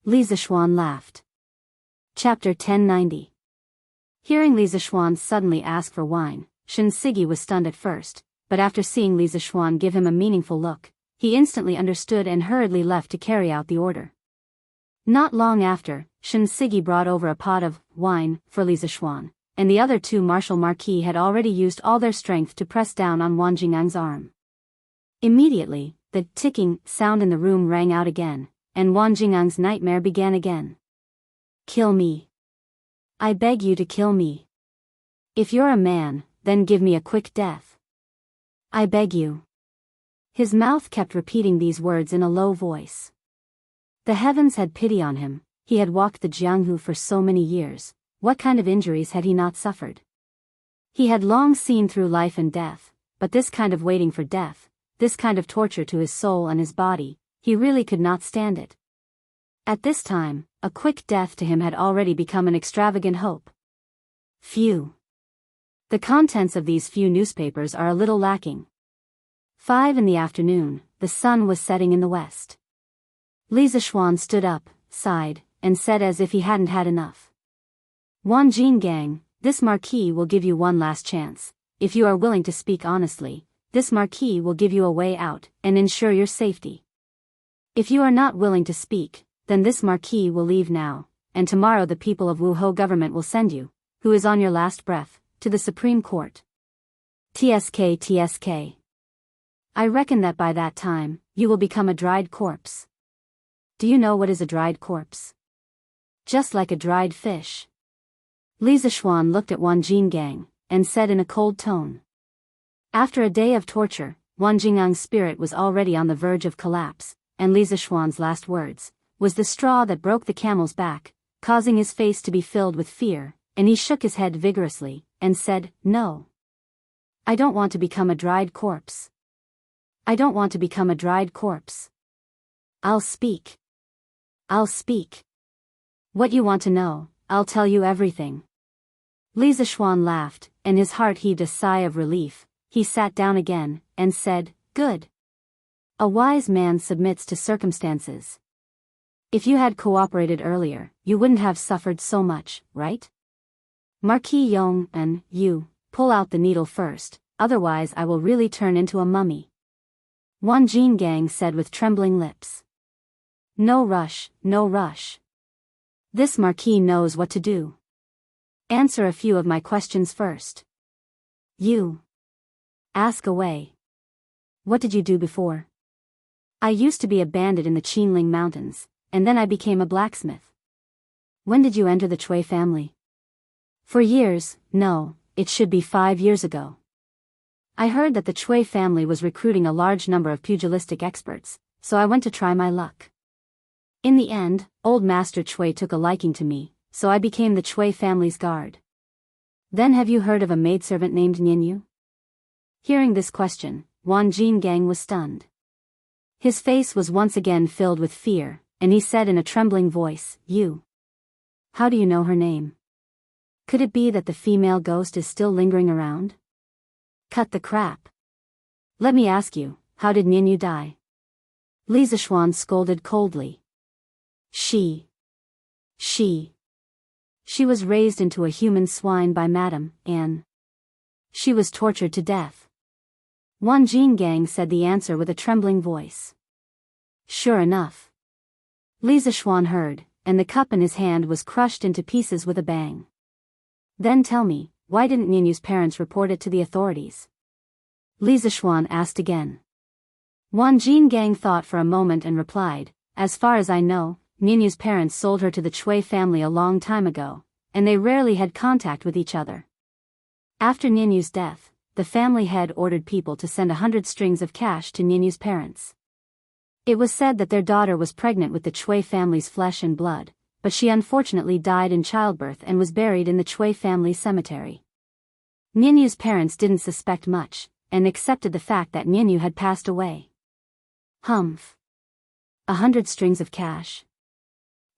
Li Zixuan laughed. Chapter 1090. Hearing Li Zixuan suddenly ask for wine, Shen Sigi was stunned at first, but after seeing Li Zixuan give him a meaningful look, he instantly understood and hurriedly left to carry out the order. Not long after, Shen Sigi brought over a pot of wine for Li Zixuan, and the other two martial marquis had already used all their strength to press down on Wang Jingang's arm. Immediately, the ticking sound in the room rang out again, and Wang Jingang's nightmare began again. "Kill me. I beg you to kill me. If you're a man, then give me a quick death. I beg you." His mouth kept repeating these words in a low voice. The heavens had pity on him. He had walked the Jianghu for so many years. What kind of injuries had he not suffered? He had long seen through life and death, but this kind of waiting for death, this kind of torture to his soul and his body, he really could not stand it. At this time, a quick death to him had already become an extravagant hope. Phew. The contents of these few newspapers are a little lacking. 5 in the afternoon, the sun was setting in the west. Li Zixuan stood up, sighed, and said as if he hadn't had enough. "Wang Jinggang, this marquis will give you one last chance. If you are willing to speak honestly, this marquis will give you a way out and ensure your safety. If you are not willing to speak, then this marquis will leave now, and tomorrow the people of Wuhou government will send you, who is on your last breath, to the Supreme Court. TSK TSK. I reckon that by that time, you will become a dried corpse. Do you know what is a dried corpse? Just like a dried fish." Li Zixuan looked at Wang Jinggang, and said in a cold tone. After a day of torture, Wang Jingang's spirit was already on the verge of collapse, and Li Zixuan's last words was the straw that broke the camel's back, causing his face to be filled with fear, and he shook his head vigorously, and said, "No. I don't want to become a dried corpse. I don't want to become a dried corpse. I'll speak. I'll speak. What you want to know, I'll tell you everything." Li Zixuan laughed, and his heart heaved a sigh of relief. He sat down again, and said, "Good. A wise man submits to circumstances. If you had cooperated earlier, you wouldn't have suffered so much, right? Marquis Yong, and you, pull out the needle first, otherwise I will really turn into a mummy." Wang Jinggang said with trembling lips. "No rush, no rush. This marquis knows what to do. Answer a few of my questions first. You. Ask away. What did you do before?" "I used to be a bandit in the Qinling Mountains, and then I became a blacksmith." "When did you enter the Chui family?" "For years, no, it should be 5 years ago. I heard that the Chui family was recruiting a large number of pugilistic experts, so I went to try my luck. In the end, old Master Chui took a liking to me, so I became the Chui family's guard." Then have you heard of a maidservant named Nyenyu? Hearing this question, Wan Jingang was stunned. His face was once again filled with fear, and he said in a trembling voice, You. How do you know her name? Could it be that the female ghost is still lingering around? Cut the crap. Let me ask you, how did Nyenyu die? Li Zishuan scolded coldly. She was raised into a human swine by Madame Anne. She was tortured to death. Wan Jingang said the answer with a trembling voice. Sure enough. Li Zishuan heard, and the cup in his hand was crushed into pieces with a bang. Then tell me, why didn't Nyenyu's parents report it to the authorities? Li Zishuan asked again. Wan Jingang thought for a moment and replied, As far as I know, Nyenyu's parents sold her to the Chui family a long time ago, and they rarely had contact with each other. After Nyenyu's death, the family head ordered people to send 100 strings of cash to Nyenyu's parents. It was said that their daughter was pregnant with the Chui family's flesh and blood, but she unfortunately died in childbirth and was buried in the Chui family cemetery. Nyenyu's parents didn't suspect much, and accepted the fact that Nyenyu had passed away. Humph. 100 strings of cash.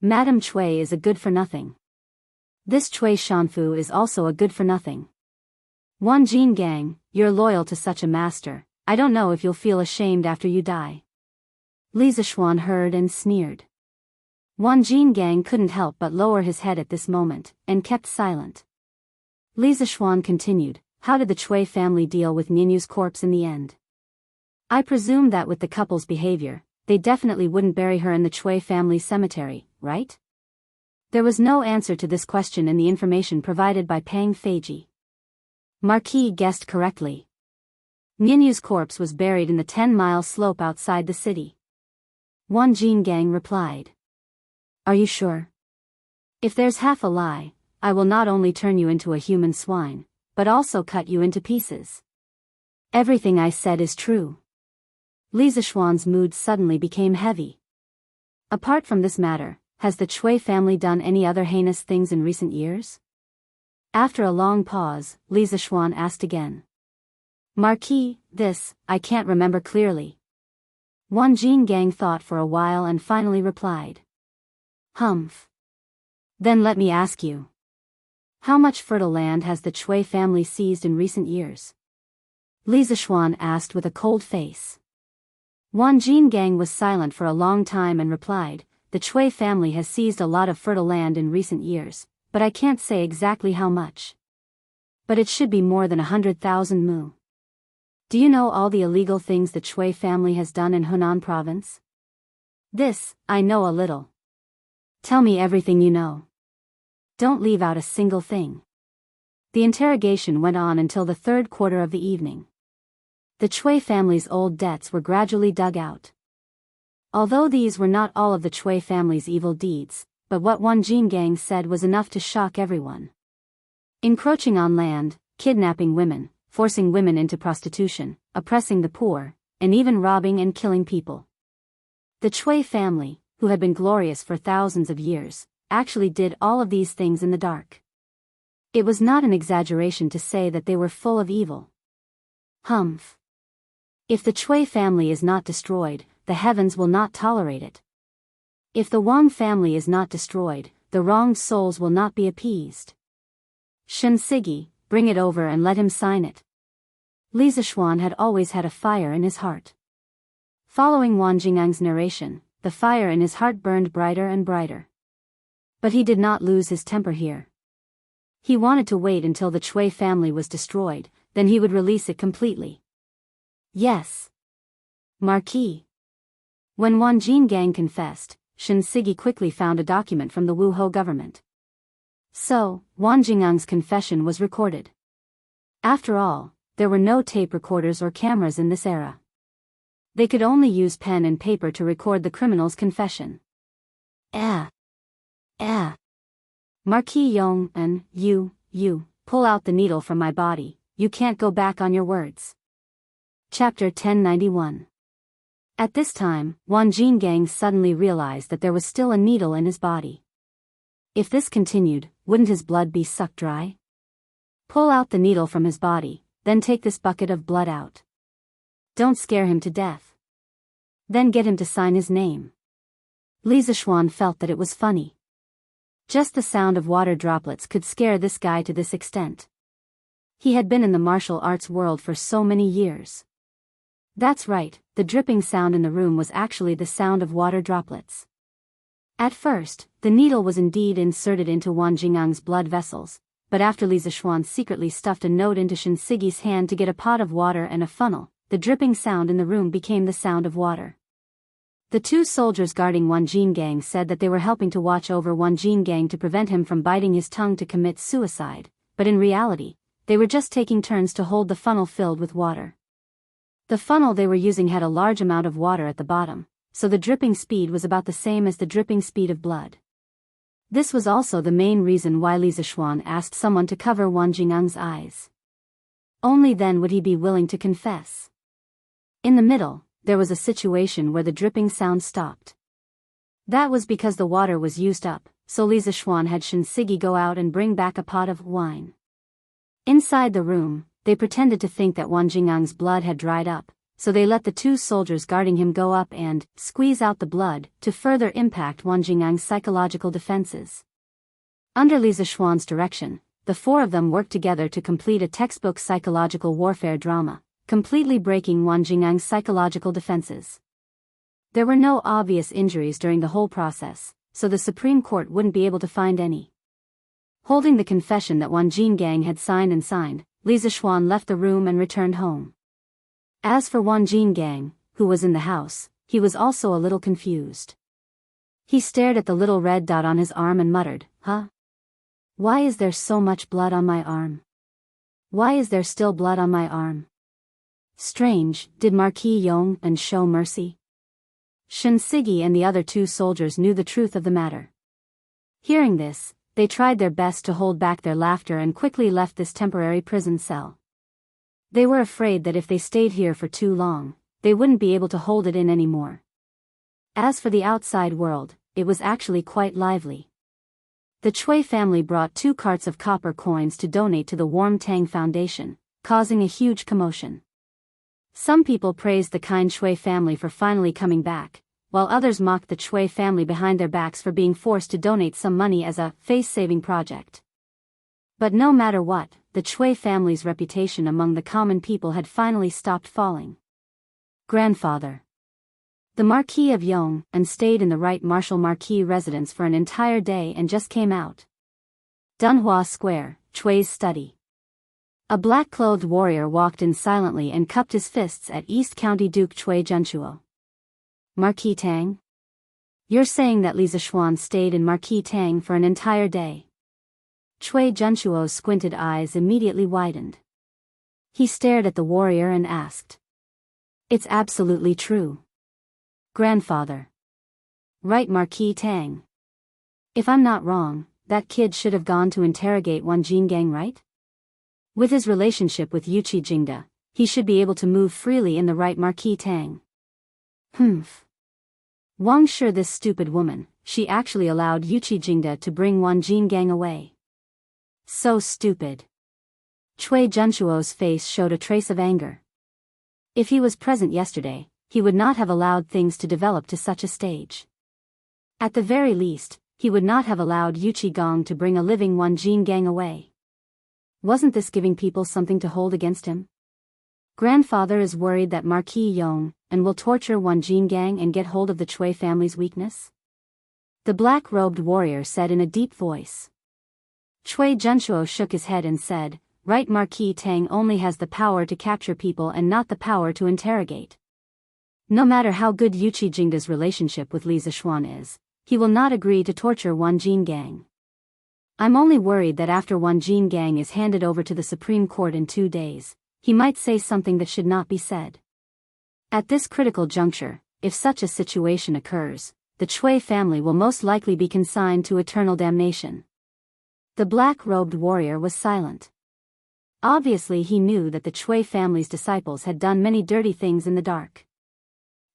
Madame Chui is a good-for-nothing. This Chui Shanfu is also a good-for-nothing. Wan Jingang, you're loyal to such a master, I don't know if you'll feel ashamed after you die. Li Zishuan heard and sneered. Wan Jingang couldn't help but lower his head at this moment, and kept silent. Li Zishuan continued, How did the Chui family deal with Nyenyu's corpse in the end? I presume that with the couple's behavior, they definitely wouldn't bury her in the Chui family cemetery, right? There was no answer to this question in the information provided by Pang Feiji. Marquis guessed correctly. Nyenyu's corpse was buried in the 10-mile slope outside the city. Wan Jingang replied. Are you sure? If there's half a lie, I will not only turn you into a human swine, but also cut you into pieces. Everything I said is true. Li Zishuan's mood suddenly became heavy. Apart from this matter, has the Chui family done any other heinous things in recent years? After a long pause, Li Zishuan asked again. Marquis, this, I can't remember clearly. Wan Jingang thought for a while and finally replied. Humph. Then let me ask you. How much fertile land has the Chui family seized in recent years? Li Zishuan asked with a cold face. Wan Jingang was silent for a long time and replied, The Chui family has seized a lot of fertile land in recent years, but I can't say exactly how much. But it should be more than 100,000 mu. Do you know all the illegal things the Chui family has done in Hunan province? This, I know a little. Tell me everything you know. Don't leave out a single thing. The interrogation went on until the third quarter of the evening. The Chui family's old debts were gradually dug out. Although these were not all of the Chui family's evil deeds, but what Wan Jingang said was enough to shock everyone. Encroaching on land, kidnapping women, forcing women into prostitution, oppressing the poor, and even robbing and killing people. The Chui family, who had been glorious for thousands of years, actually did all of these things in the dark. It was not an exaggeration to say that they were full of evil. Humph. If the Chui family is not destroyed, the heavens will not tolerate it. If the Wang family is not destroyed, the wronged souls will not be appeased. Shen Sigi, bring it over and let him sign it. Li Zishuan had always had a fire in his heart. Following Wan Jingang's narration, the fire in his heart burned brighter and brighter. But he did not lose his temper here. He wanted to wait until the Chui family was destroyed, then he would release it completely. Yes. Marquis. When Wan Jingang confessed, Shen Sigi quickly found a document from the Wuhou government. So, Wan Jingang's confession was recorded. After all, there were no tape recorders or cameras in this era. They could only use pen and paper to record the criminal's confession. Marquis Yong and you, pull out the needle from my body, you can't go back on your words. Chapter 1091. At this time, Wan Jingang suddenly realized that there was still a needle in his body. If this continued, wouldn't his blood be sucked dry? Pull out the needle from his body, then take this bucket of blood out. Don't scare him to death. Then get him to sign his name. Li Zishuan felt that it was funny. Just the sound of water droplets could scare this guy to this extent. He had been in the martial arts world for so many years. That's right, the dripping sound in the room was actually the sound of water droplets. At first, the needle was indeed inserted into Wang Jingang's blood vessels, but after Li Zishuan secretly stuffed a note into Shinsigi's hand to get a pot of water and a funnel, the dripping sound in the room became the sound of water. The two soldiers guarding Wang Jingang said that they were helping to watch over Wang Jingang to prevent him from biting his tongue to commit suicide, but in reality, they were just taking turns to hold the funnel filled with water. The funnel they were using had a large amount of water at the bottom, so the dripping speed was about the same as the dripping speed of blood. This was also the main reason why Li Zishuan asked someone to cover Wang Jingang's eyes. Only then would he be willing to confess. In the middle, there was a situation where the dripping sound stopped. That was because the water was used up, so Li Zishuan had Shinsigi go out and bring back a pot of wine. Inside the room, they pretended to think that Wang Jingang's blood had dried up, so they let the two soldiers guarding him go up and squeeze out the blood to further impact Wang Jingang's psychological defenses. Under Li Zishuan's direction, the four of them worked together to complete a textbook psychological warfare drama, completely breaking Wang Jingang's psychological defenses. There were no obvious injuries during the whole process, so the Supreme Court wouldn't be able to find any. Holding the confession that Wang Jingang had signed, Li Zishuan left the room and returned home. As for Wang Jingang, who was in the house, he was also a little confused. He stared at the little red dot on his arm and muttered, "Huh? Why is there so much blood on my arm? Why is there still blood on my arm? Strange, did Marquis Yong and show mercy?" Shinsigi and the other two soldiers knew the truth of the matter. Hearing this, they tried their best to hold back their laughter and quickly left this temporary prison cell. They were afraid that if they stayed here for too long, they wouldn't be able to hold it in anymore. As for the outside world, it was actually quite lively. The Chui family brought 2 carts of copper coins to donate to the Warm Tang Foundation, causing a huge commotion. Some people praised the kind Chui family for finally coming back, while others mocked the Chui family behind their backs for being forced to donate some money as a face-saving project. But no matter what, the Chui family's reputation among the common people had finally stopped falling. Grandfather. The Marquis of Yong and stayed in the Right Marshal Marquis residence for an entire day and just came out. Dunhua Square, Chui's study. A black-clothed warrior walked in silently and cupped his fists at East County Duke Chui Junchuo. Marquis Tang? You're saying that Li Zishuan stayed in Marquis Tang for an entire day? Chui Junchuo's squinted eyes immediately widened. He stared at the warrior and asked. It's absolutely true. Grandfather. Right, Marquis Tang. If I'm not wrong, that kid should have gone to interrogate Wang Jingang, right? With his relationship with Yuqi Jingda, he should be able to move freely in the right Marquis Tang. Humph. Wang sure this stupid woman, she actually allowed Yuqi Jingda to bring Wang Jingang away. So stupid. Chui Junchuo's face showed a trace of anger. If he was present yesterday, he would not have allowed things to develop to such a stage. At the very least, he would not have allowed Yuqi Gong to bring a living Wang Jingang away. Wasn't this giving people something to hold against him? Grandfather is worried that Marquis Yong and will torture Wang Jingang and get hold of the Chui family's weakness? The black-robed warrior said in a deep voice. Chui Junchuo shook his head and said, Right, Marquis Tang only has the power to capture people and not the power to interrogate. No matter how good Yuqi Jingda's relationship with Li Zishuan is, he will not agree to torture Wang Jingang. I'm only worried that after Wang Jingang is handed over to the Supreme Court in 2 days, he might say something that should not be said. At this critical juncture, if such a situation occurs, the Chui family will most likely be consigned to eternal damnation. The black-robed warrior was silent. Obviously he knew that the Chui family's disciples had done many dirty things in the dark.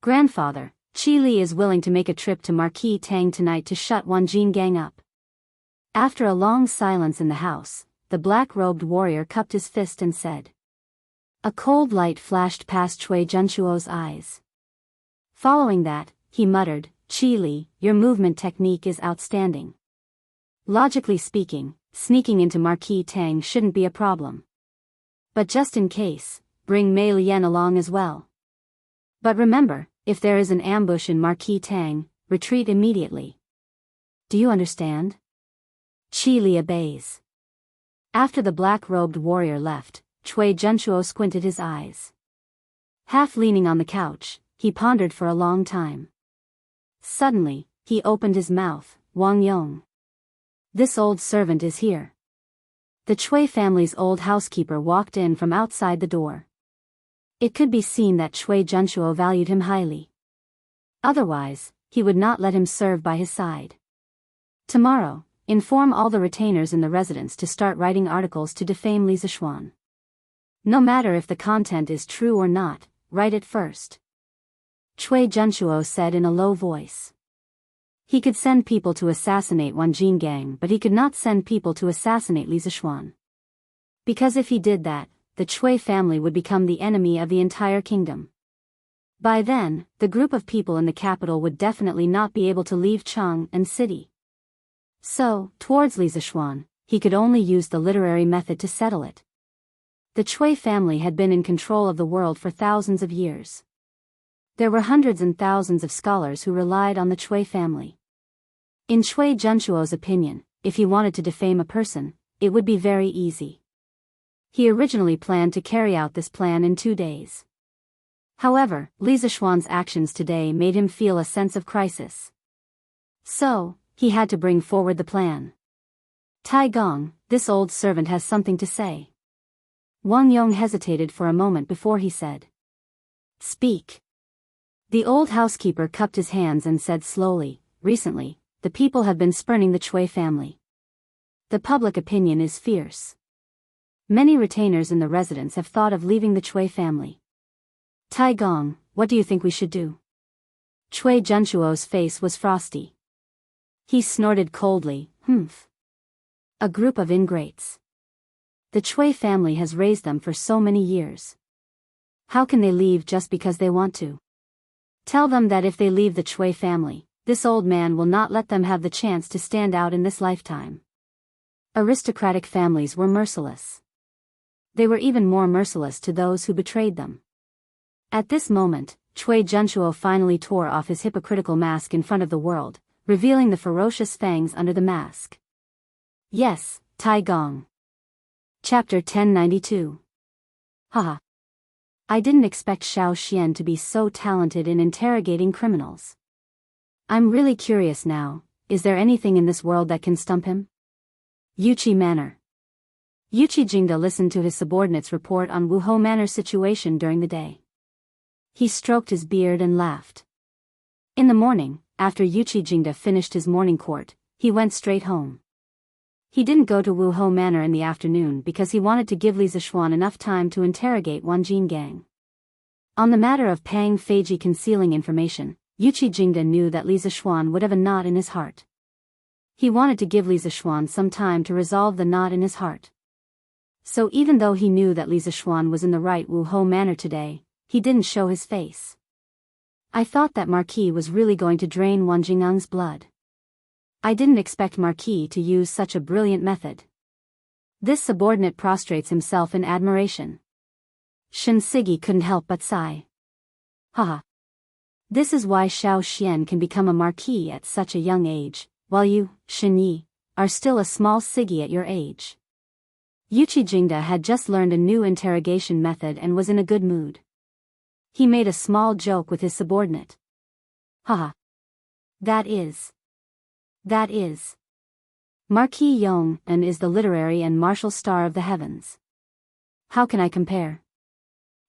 Grandfather, Qi Li is willing to make a trip to Marquis Tang tonight to shut Wang Jingang up. After a long silence in the house, the black-robed warrior cupped his fist and said. A cold light flashed past Chui Junchuo's eyes. Following that, he muttered, "Qi Li, your movement technique is outstanding. Logically speaking, sneaking into Marquis Tang shouldn't be a problem. But just in case, bring Mei Lian along as well. But remember, if there is an ambush in Marquis Tang, retreat immediately. Do you understand?" Qi Li obeys. After the black-robed warrior left, Chui Junchuo squinted his eyes. Half leaning on the couch, he pondered for a long time. Suddenly, he opened his mouth. "Wang Yong. This old servant is here." The Chui family's old housekeeper walked in from outside the door. It could be seen that Chui Junchuo valued him highly. Otherwise, he would not let him serve by his side. "Tomorrow, inform all the retainers in the residence to start writing articles to defame Li Zishuan. No matter if the content is true or not, write it first," Chui Junchuo said in a low voice. He could send people to assassinate Wan Jingang, but he could not send people to assassinate Li Zishuan. Because if he did that, the Chui family would become the enemy of the entire kingdom. By then, the group of people in the capital would definitely not be able to leave Cheng and city. So, towards Li Zishuan, he could only use the literary method to settle it. The Chui family had been in control of the world for thousands of years. There were hundreds and thousands of scholars who relied on the Chui family. In Chui Junchuo's opinion, if he wanted to defame a person, it would be very easy. He originally planned to carry out this plan in 2 days. However, Li Zishuan's actions today made him feel a sense of crisis. So, he had to bring forward the plan. "Tai Gong, this old servant has something to say." Wang Yong hesitated for a moment before he said. "Speak." The old housekeeper cupped his hands and said slowly, "Recently, the people have been spurning the Chui family. The public opinion is fierce. Many retainers in the residence have thought of leaving the Chui family. Tai Gong, what do you think we should do?" Chui Junchuo's face was frosty. He snorted coldly, "Humph. A group of ingrates. The Chui family has raised them for so many years. How can they leave just because they want to? Tell them that if they leave the Chui family, this old man will not let them have the chance to stand out in this lifetime." Aristocratic families were merciless. They were even more merciless to those who betrayed them. At this moment, Chui Junchuo finally tore off his hypocritical mask in front of the world, revealing the ferocious fangs under the mask. "Yes, Tai Gong." Chapter 1092. Haha. I didn't expect Xiao Xian to be so talented in interrogating criminals. I'm really curious now, is there anything in this world that can stump him? Yuqi Manor. Yuqi Jingda listened to his subordinate's report on Wuhou Manor's situation during the day. He stroked his beard and laughed. In the morning, after Yuqi Jingda finished his morning court, he went straight home. He didn't go to Wuhou Manor in the afternoon because he wanted to give Li Zishuan enough time to interrogate Wan Jingang. On the matter of Pang Feiji concealing information, Yuqi Jingda knew that Li Zishuan would have a knot in his heart. He wanted to give Li Zishuan some time to resolve the knot in his heart. So even though he knew that Li Zishuan was in the right Wuhou Manor today, he didn't show his face. I thought that Marquis was really going to drain Wan Jingang's blood. I didn't expect Marquis to use such a brilliant method. This subordinate prostrates himself in admiration. Shen Sigi couldn't help but sigh. Haha. This is why Xiao Xian can become a Marquis at such a young age, while you, Shen Yi, are still a small Sigi at your age. Yuqi Jingda had just learned a new interrogation method and was in a good mood. He made a small joke with his subordinate. Haha. That is. Marquis Yong and is the literary and martial star of the heavens. How can I compare?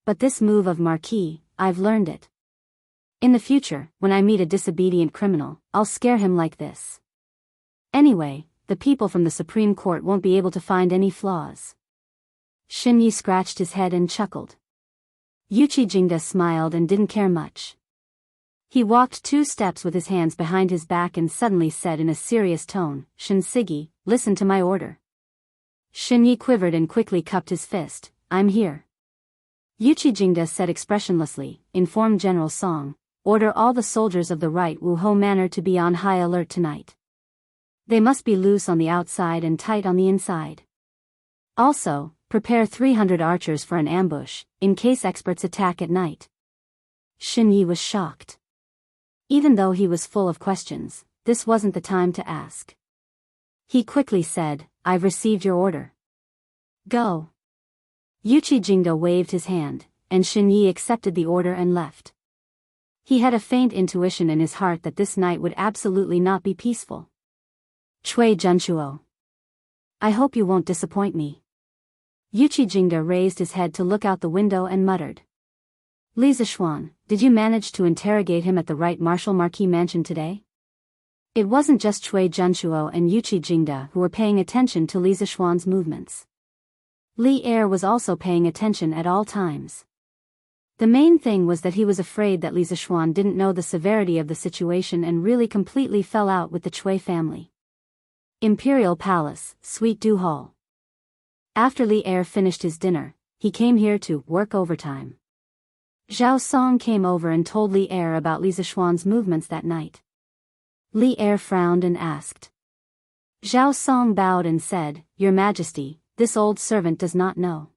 But this move of Marquis, I've learned it. In the future, when I meet a disobedient criminal, I'll scare him like this. Anyway, the people from the Supreme Court won't be able to find any flaws. Shen Yi scratched his head and chuckled. Yuqi Jingda smiled and didn't care much. He walked 2 steps with his hands behind his back and suddenly said in a serious tone, Shen Sigi, listen to my order. Xinyi quivered and quickly cupped his fist. I'm here. Yuqi Jingda said expressionlessly, inform General Song, order all the soldiers of the right Wuhou Manor to be on high alert tonight. They must be loose on the outside and tight on the inside. Also, prepare 300 archers for an ambush, in case experts attack at night. Xinyi was shocked. Even though he was full of questions, this wasn't the time to ask. He quickly said, I've received your order. Go. Yuqi Jingda waved his hand, and Xinyi accepted the order and left. He had a faint intuition in his heart that this night would absolutely not be peaceful. Cui Junchuo. I hope you won't disappoint me. Yuqi Jingda raised his head to look out the window and muttered. Li Zishuan, did you manage to interrogate him at the right Marshal Marquis mansion today? It wasn't just Cui Junchuo and Yuqi Jingda who were paying attention to Li Zishuan's movements. Li Er was also paying attention at all times. The main thing was that he was afraid that Li Zishuan didn't know the severity of the situation and really completely fell out with the Cui family. Imperial Palace, Suite Du Hall. After Li Er finished his dinner, he came here to work overtime. Zhao Song came over and told Li Er about Li Zishuan's movements that night. Li Er frowned and asked. Zhao Song bowed and said, Your Majesty, this old servant does not know.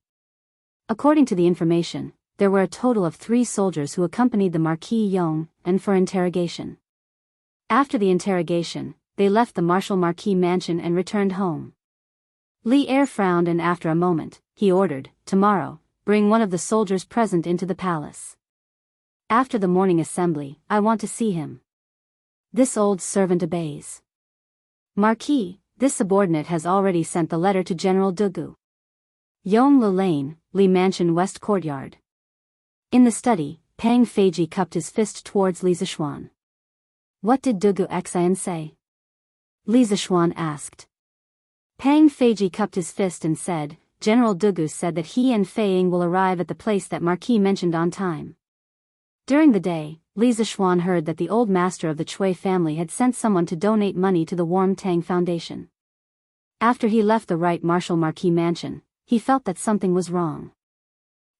According to the information, there were a total of 3 soldiers who accompanied the Marquis Yong, and for interrogation. After the interrogation, they left the Marshal Marquis mansion and returned home. Li Er frowned and after a moment, he ordered, tomorrow, bring one of the soldiers present into the palace. After the morning assembly, I want to see him. This old servant obeys. Marquis, this subordinate has already sent the letter to General Dugu. Yonglu Lane, Li Mansion West Courtyard. In the study, Pang Feiji cupped his fist towards Li Zishuan. What did Dugu Xian say? Li Zishuan asked. Pang Feiji cupped his fist and said, General Dugu said that he and Fei Ying will arrive at the place that Marquis mentioned on time. During the day, Li Zishuan heard that the old master of the Cui family had sent someone to donate money to the Warm Tang Foundation. After he left the right Marshal Marquis mansion, he felt that something was wrong.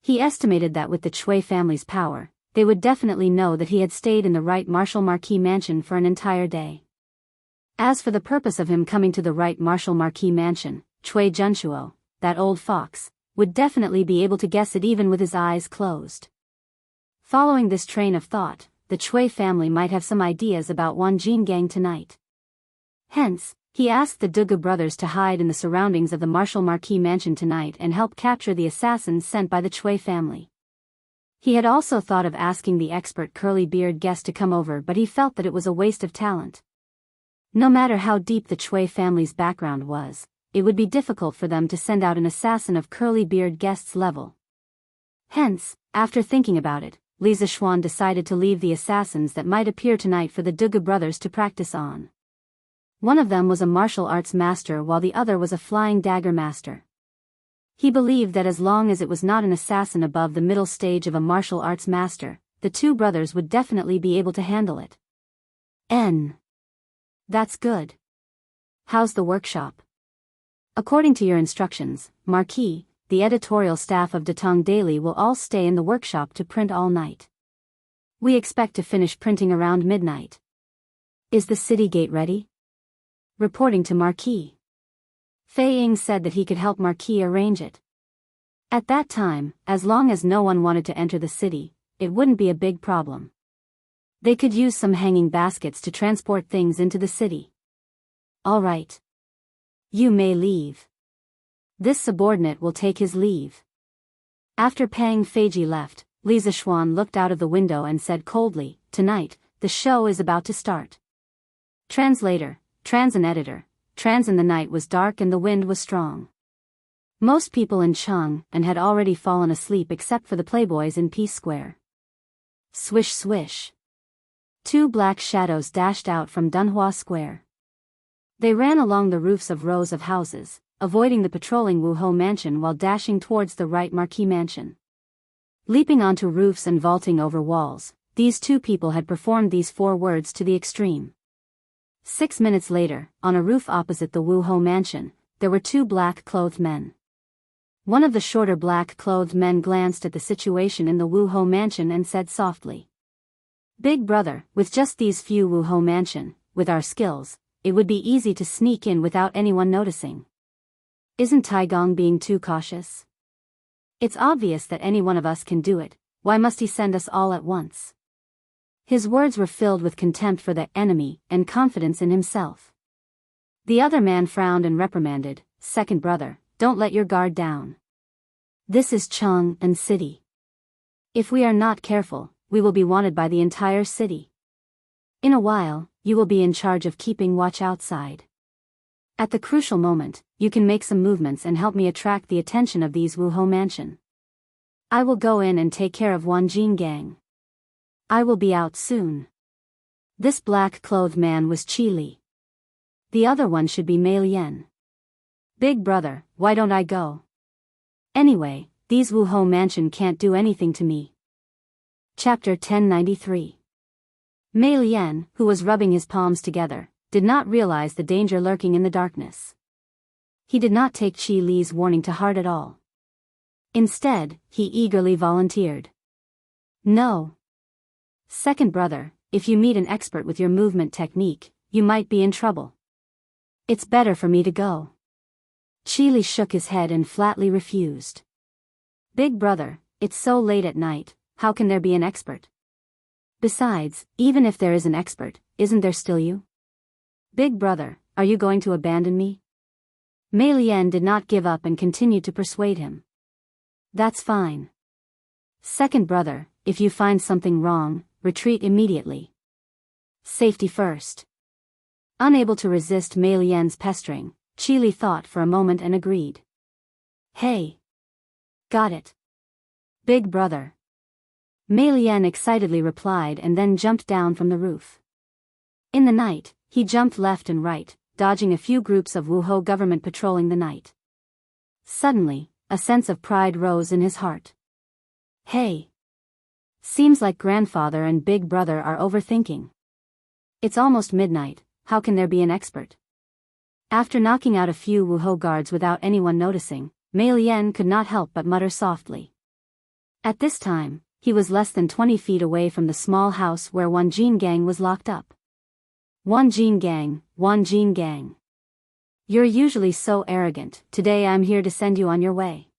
He estimated that with the Cui family's power, they would definitely know that he had stayed in the right Marshal Marquis mansion for an entire day. As for the purpose of him coming to the right Marshal Marquis mansion, Cui Junchuo, that old fox, would definitely be able to guess it even with his eyes closed. Following this train of thought, the Cui family might have some ideas about Wanjin Gang tonight. Hence, he asked the Dugu brothers to hide in the surroundings of the Marshal Marquis mansion tonight and help capture the assassins sent by the Cui family. He had also thought of asking the expert curly-beard guest to come over, but he felt that it was a waste of talent. No matter how deep the Cui family's background was, it would be difficult for them to send out an assassin of curly-beard guest's level. Hence, after thinking about it, Li Zishuan decided to leave the assassins that might appear tonight for the Dugu brothers to practice on. One of them was a martial arts master while the other was a flying dagger master. He believed that as long as it was not an assassin above the middle stage of a martial arts master, the 2 brothers would definitely be able to handle it. That's good. How's the workshop? According to your instructions, Marquis, the editorial staff of Datong Daily will all stay in the workshop to print all night. We expect to finish printing around midnight. Is the city gate ready? Reporting to Marquis. Fei Ying said that he could help Marquis arrange it. At that time, as long as no one wanted to enter the city, it wouldn't be a big problem. They could use some hanging baskets to transport things into the city. All right. You may leave. This subordinate will take his leave. After Pang Feiji left, Li Zishuan looked out of the window and said coldly, Tonight, the show is about to start. Translator, Trans and editor, Trans in the night was dark and the wind was strong. Most people in Cheng and had already fallen asleep except for the playboys in Peace Square. Swish swish. 2 black shadows dashed out from Dunhua Square. They ran along the roofs of rows of houses, avoiding the patrolling Wuhou mansion while dashing towards the right Marquis mansion. Leaping onto roofs and vaulting over walls, these 2 people had performed these 4 words to the extreme. 6 minutes later, on a roof opposite the Wuhou mansion, there were two black-clothed men. One of the shorter black-clothed men glanced at the situation in the Wu-Ho mansion and said softly, "Big brother, with just these few Wu-Ho mansion, with our skills, it would be easy to sneak in without anyone noticing. Isn't Taigong being too cautious? It's obvious that any one of us can do it, why must he send us all at once?" His words were filled with contempt for the enemy and confidence in himself. The other man frowned and reprimanded, "Second brother, don't let your guard down. This is Chang'an City. If we are not careful, we will be wanted by the entire city. In a while, you will be in charge of keeping watch outside. At the crucial moment, you can make some movements and help me attract the attention of these Wu-Ho mansion. I will go in and take care of Wanjin gang. I will be out soon." This black-clothed man was Qi Li. The other one should be Mei Lian. "Big brother, why don't I go? Anyway, these Wu-Ho mansion can't do anything to me." Chapter 1093. Mei Lian, who was rubbing his palms together, did not realize the danger lurking in the darkness. He did not take Qi Li's warning to heart at all. Instead, he eagerly volunteered. "No. Second brother, if you meet an expert with your movement technique, you might be in trouble. It's better for me to go." Qi Li shook his head and flatly refused. "Big brother, it's so late at night, how can there be an expert? Besides, even if there is an expert, isn't there still you? Big brother, are you going to abandon me?" Mei Lian did not give up and continued to persuade him. "That's fine. Second brother, if you find something wrong, retreat immediately. Safety first." Unable to resist Mei Lian's pestering, Qi Li thought for a moment and agreed. "Hey. Got it. Big brother." Mei Lian excitedly replied and then jumped down from the roof. In the night, he jumped left and right, dodging a few groups of Wu-Ho government patrolling the night. Suddenly, a sense of pride rose in his heart. "Hey. Seems like grandfather and big brother are overthinking. It's almost midnight, how can there be an expert?" After knocking out a few Wu-Ho guards without anyone noticing, Mei Lian could not help but mutter softly. At this time, he was less than 20 feet away from the small house where Wanjin gang was locked up. Wanjin gang. "You're usually so arrogant, today I'm here to send you on your way."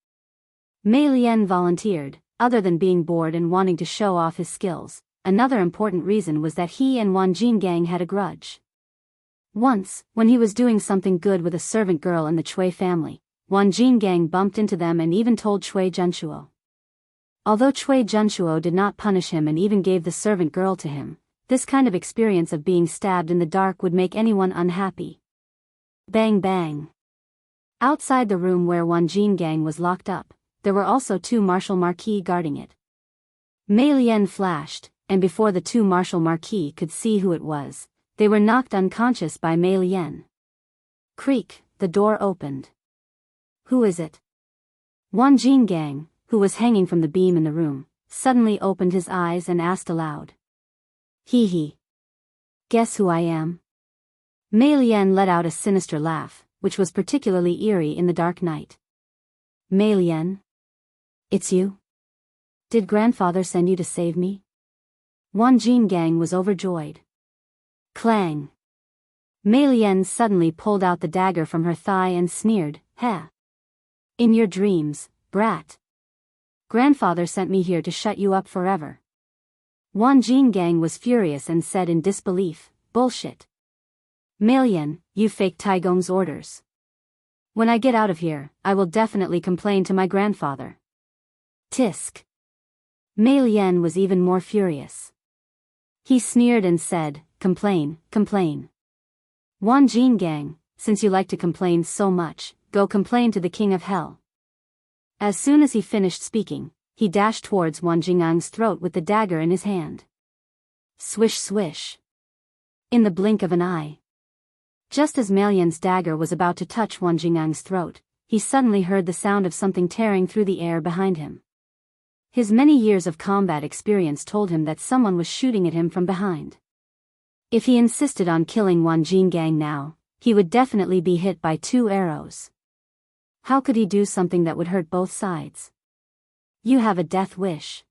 Mei Lian volunteered. Other than being bored and wanting to show off his skills, another important reason was that he and Wanjin gang had a grudge. Once, when he was doing something good with a servant girl in the Chui family, Wanjin gang bumped into them and even told Chui Junshuo. Although Chui Junshuo did not punish him and even gave the servant girl to him, this kind of experience of being stabbed in the dark would make anyone unhappy. Bang bang. Outside the room where Wanjin gang was locked up, there were also two martial marquis guarding it. Mei Lian flashed, and before the two martial marquis could see who it was, they were knocked unconscious by Mei Lian. Creak, the door opened. "Who is it?" Wanjin gang, who was hanging from the beam in the room, suddenly opened his eyes and asked aloud. "Hee hee. Guess who I am?" Mei Lian let out a sinister laugh, which was particularly eerie in the dark night. "Mei Lian? It's you? Did grandfather send you to save me?" Wanjin gang was overjoyed. Clang. Mei Lian suddenly pulled out the dagger from her thigh and sneered, "Heh. In your dreams, brat. Grandfather sent me here to shut you up forever." Wanjin gang was furious and said in disbelief, "Bullshit. Mei Lian, you faked Taigong's orders. When I get out of here, I will definitely complain to my grandfather." Tisk. Mei Lian was even more furious. He sneered and said, "Complain. Wanjin gang, since you like to complain so much, go complain to the king of hell." As soon as he finished speaking, he dashed towards Wanjingang's throat with the dagger in his hand. Swish swish. In the blink of an eye. Just as Mei Lian's dagger was about to touch Wanjingang's throat, he suddenly heard the sound of something tearing through the air behind him. His many years of combat experience told him that someone was shooting at him from behind. If he insisted on killing Wanjin gang now, he would definitely be hit by 2 arrows. How could he do something that would hurt both sides? You have a death wish.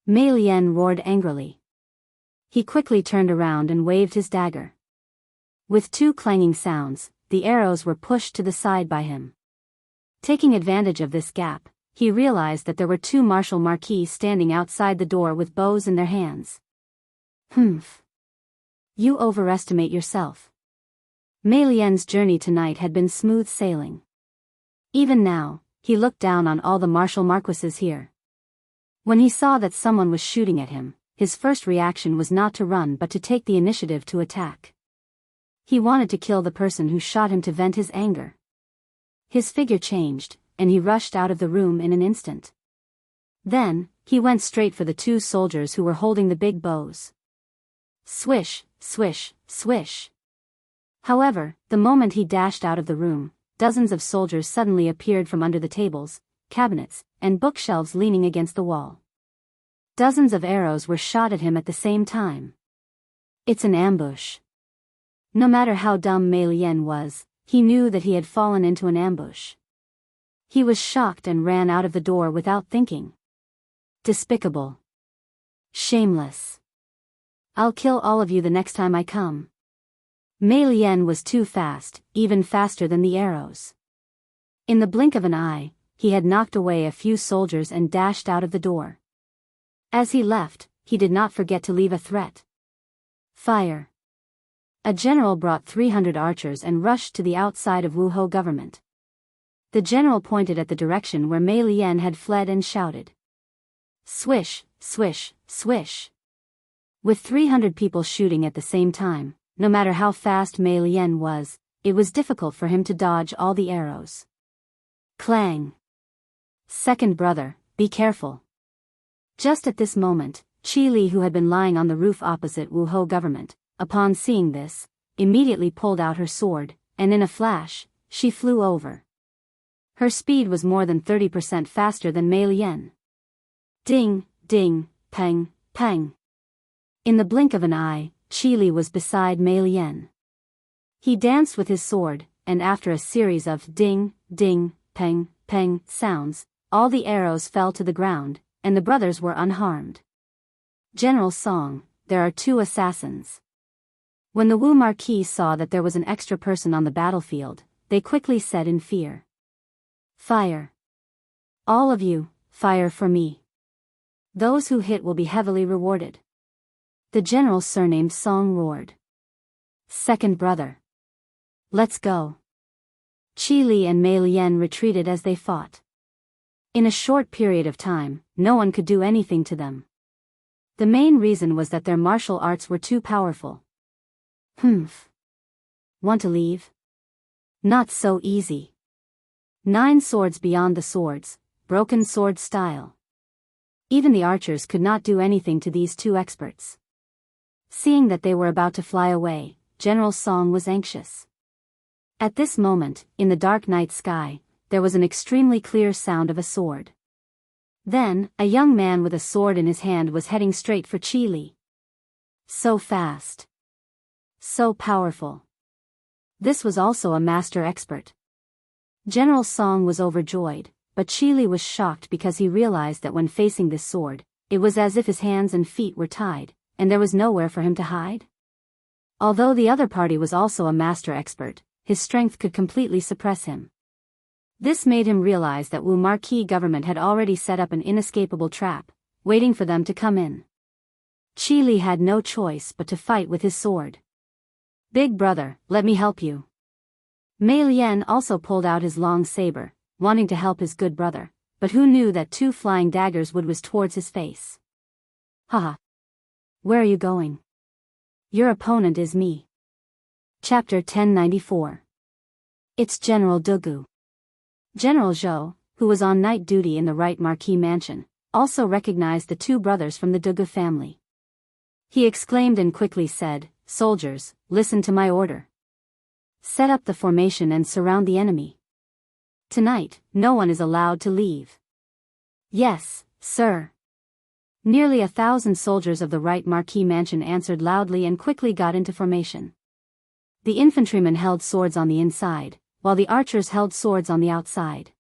Mei Lian roared angrily. He quickly turned around and waved his dagger. With 2 clanging sounds, the arrows were pushed to the side by him. Taking advantage of this gap, he realized that there were 2 martial marquis standing outside the door with bows in their hands. Humph. You overestimate yourself. Mei Lian's journey tonight had been smooth sailing. Even now, he looked down on all the martial marquises here. When he saw that someone was shooting at him, his first reaction was not to run but to take the initiative to attack. He wanted to kill the person who shot him to vent his anger. His figure changed, and he rushed out of the room in an instant. Then, he went straight for the 2 soldiers who were holding the big bows. Swish, swish, swish. However, the moment he dashed out of the room, dozens of soldiers suddenly appeared from under the tables, cabinets, and bookshelves leaning against the wall. Dozens of arrows were shot at him at the same time. It's an ambush. No matter how dumb Mei Lian was, he knew that he had fallen into an ambush. He was shocked and ran out of the door without thinking. Despicable. Shameless. I'll kill all of you the next time I come. Mei Lian was too fast, even faster than the arrows. In the blink of an eye, he had knocked away a few soldiers and dashed out of the door. As he left, he did not forget to leave a threat. Fire. A general brought 300 archers and rushed to the outside of Wuhou government. The general pointed at the direction where Mei Lian had fled and shouted. Swish, swish, swish. With 300 people shooting at the same time, no matter how fast Mei Lian was, it was difficult for him to dodge all the arrows. Clang. Second brother, be careful. Just at this moment, Qi Li, who had been lying on the roof opposite Wuhou government, upon seeing this, immediately pulled out her sword, and in a flash, she flew over. Her speed was more than 30% faster than Mei Lian. Ding, ding, pang, pang. In the blink of an eye, Qi Li was beside Mei Lian. He danced with his sword, and after a series of ding, ding, pang, pang sounds, all the arrows fell to the ground, and the brothers were unharmed. General Song, there are 2 assassins. When the Wu Marquis saw that there was an extra person on the battlefield, they quickly said in fear. Fire. All of you, fire for me. Those who hit will be heavily rewarded. The general surnamed Song roared. Second brother. Let's go. Qi Li and Mei Lian retreated as they fought. In a short period of time, no one could do anything to them. The main reason was that their martial arts were too powerful. Humph. Want to leave? Not so easy. 9 swords beyond the swords, broken sword style. Even the archers could not do anything to these 2 experts. Seeing that they were about to fly away, General Song was anxious. At this moment, in the dark night sky, there was an extremely clear sound of a sword. Then, a young man with a sword in his hand was heading straight for Qi Li. So fast. So powerful. This was also a master expert. General Song was overjoyed, but Qi Li was shocked because he realized that when facing this sword, it was as if his hands and feet were tied, and there was nowhere for him to hide. Although the other party was also a master expert, his strength could completely suppress him. This made him realize that Wu Marquis government had already set up an inescapable trap, waiting for them to come in. Qi Li had no choice but to fight with his sword. Big brother, let me help you. Mei Lian also pulled out his long saber, wanting to help his good brother, but who knew that 2 flying daggers would whiz towards his face. Haha. Where are you going? Your opponent is me. Chapter 1094. It's General Dugu. General Zhou, who was on night duty in the Right Marquis mansion, also recognized the 2 brothers from the Dugu family. He exclaimed and quickly said, "Soldiers, listen to my order. Set up the formation and surround the enemy. Tonight, no one is allowed to leave." "Yes, sir." Nearly 1,000 soldiers of the Right Marquis mansion answered loudly and quickly got into formation. The infantrymen held swords on the inside, while the archers held swords on the outside.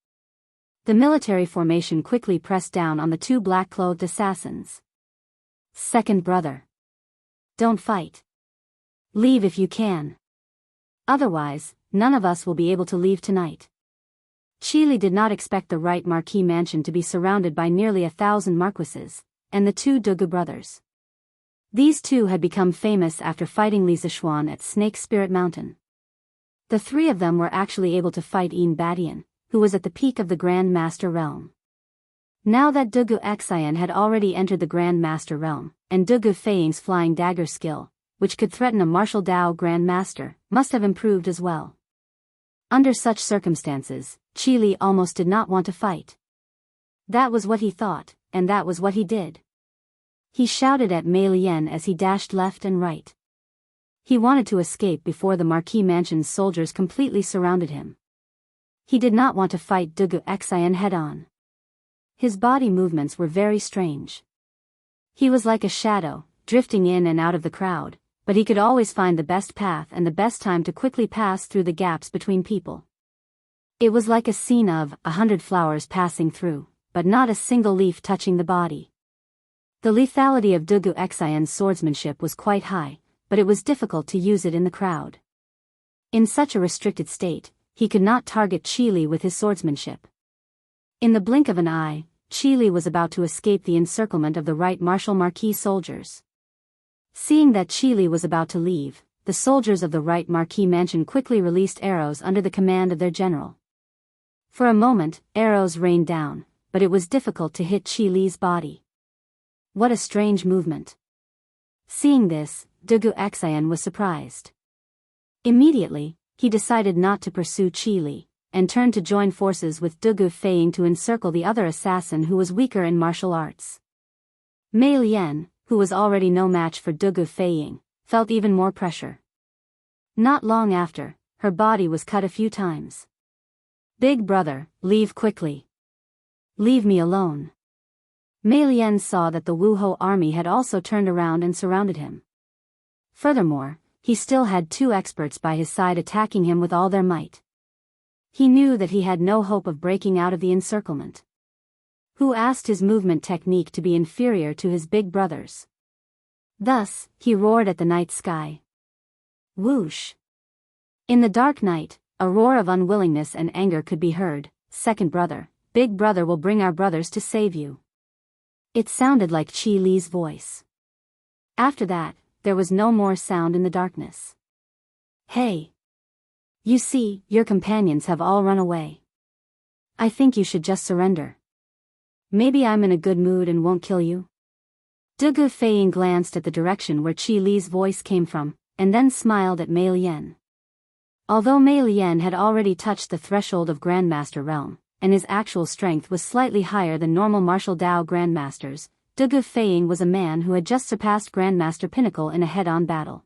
The military formation quickly pressed down on the two black-clothed assassins. Second brother. Don't fight. Leave if you can. Otherwise, none of us will be able to leave tonight. Chili did not expect the right Marquis mansion to be surrounded by nearly 1,000 marquises, and the two Dugu brothers. These two had become famous after fighting Li Zishuan at Snake Spirit Mountain. The three of them were actually able to fight Yin Badian, who was at the peak of the Grand Master realm. Now that Dugu Xian had already entered the Grand Master realm, and Dugu Feiying's flying dagger skill, which could threaten a martial Dao Grand Master, must have improved as well. Under such circumstances, Chili almost did not want to fight. That was what he thought, and that was what he did. He shouted at Mei Lian as he dashed left and right. He wanted to escape before the Marquis Mansion's soldiers completely surrounded him. He did not want to fight Dugu Xian head-on. His body movements were very strange. He was like a shadow, drifting in and out of the crowd, but he could always find the best path and the best time to quickly pass through the gaps between people. It was like a scene of 100 flowers passing through, but not a single leaf touching the body. The lethality of Dugu Xian's swordsmanship was quite high, but it was difficult to use it in the crowd. In such a restricted state, he could not target Chili with his swordsmanship. In the blink of an eye, Chili was about to escape the encirclement of the right Martial Marquis soldiers. Seeing that Chili was about to leave, the soldiers of the right Marquis Mansion quickly released arrows under the command of their general. For a moment, arrows rained down, but it was difficult to hit Chili's body. What a strange movement. Seeing this, Dugu Xian was surprised. Immediately, he decided not to pursue Chili, and turned to join forces with Dugu Feiying to encircle the other assassin who was weaker in martial arts. Mei Lian, who was already no match for Dugu Feiying, felt even more pressure. Not long after, her body was cut a few times. Big brother, leave quickly. Leave me alone. Mei Lian saw that the Wuhou army had also turned around and surrounded him. Furthermore, he still had two experts by his side attacking him with all their might. He knew that he had no hope of breaking out of the encirclement. Hu asked his movement technique to be inferior to his big brother's. Thus, he roared at the night sky. Whoosh! In the dark night, a roar of unwillingness and anger could be heard. Second brother, big brother will bring our brothers to save you. It sounded like Chi Li's voice. After that, there was no more sound in the darkness. Hey! You see, your companions have all run away. I think you should just surrender. Maybe I'm in a good mood and won't kill you. Dugu Feiying glanced at the direction where Chi Li's voice came from, and then smiled at Mei Lian. Although Mei Lian had already touched the threshold of Grandmaster realm, and his actual strength was slightly higher than normal martial Dao Grandmasters, Dugu Feiying was a man who had just surpassed Grandmaster Pinnacle in a head-on battle.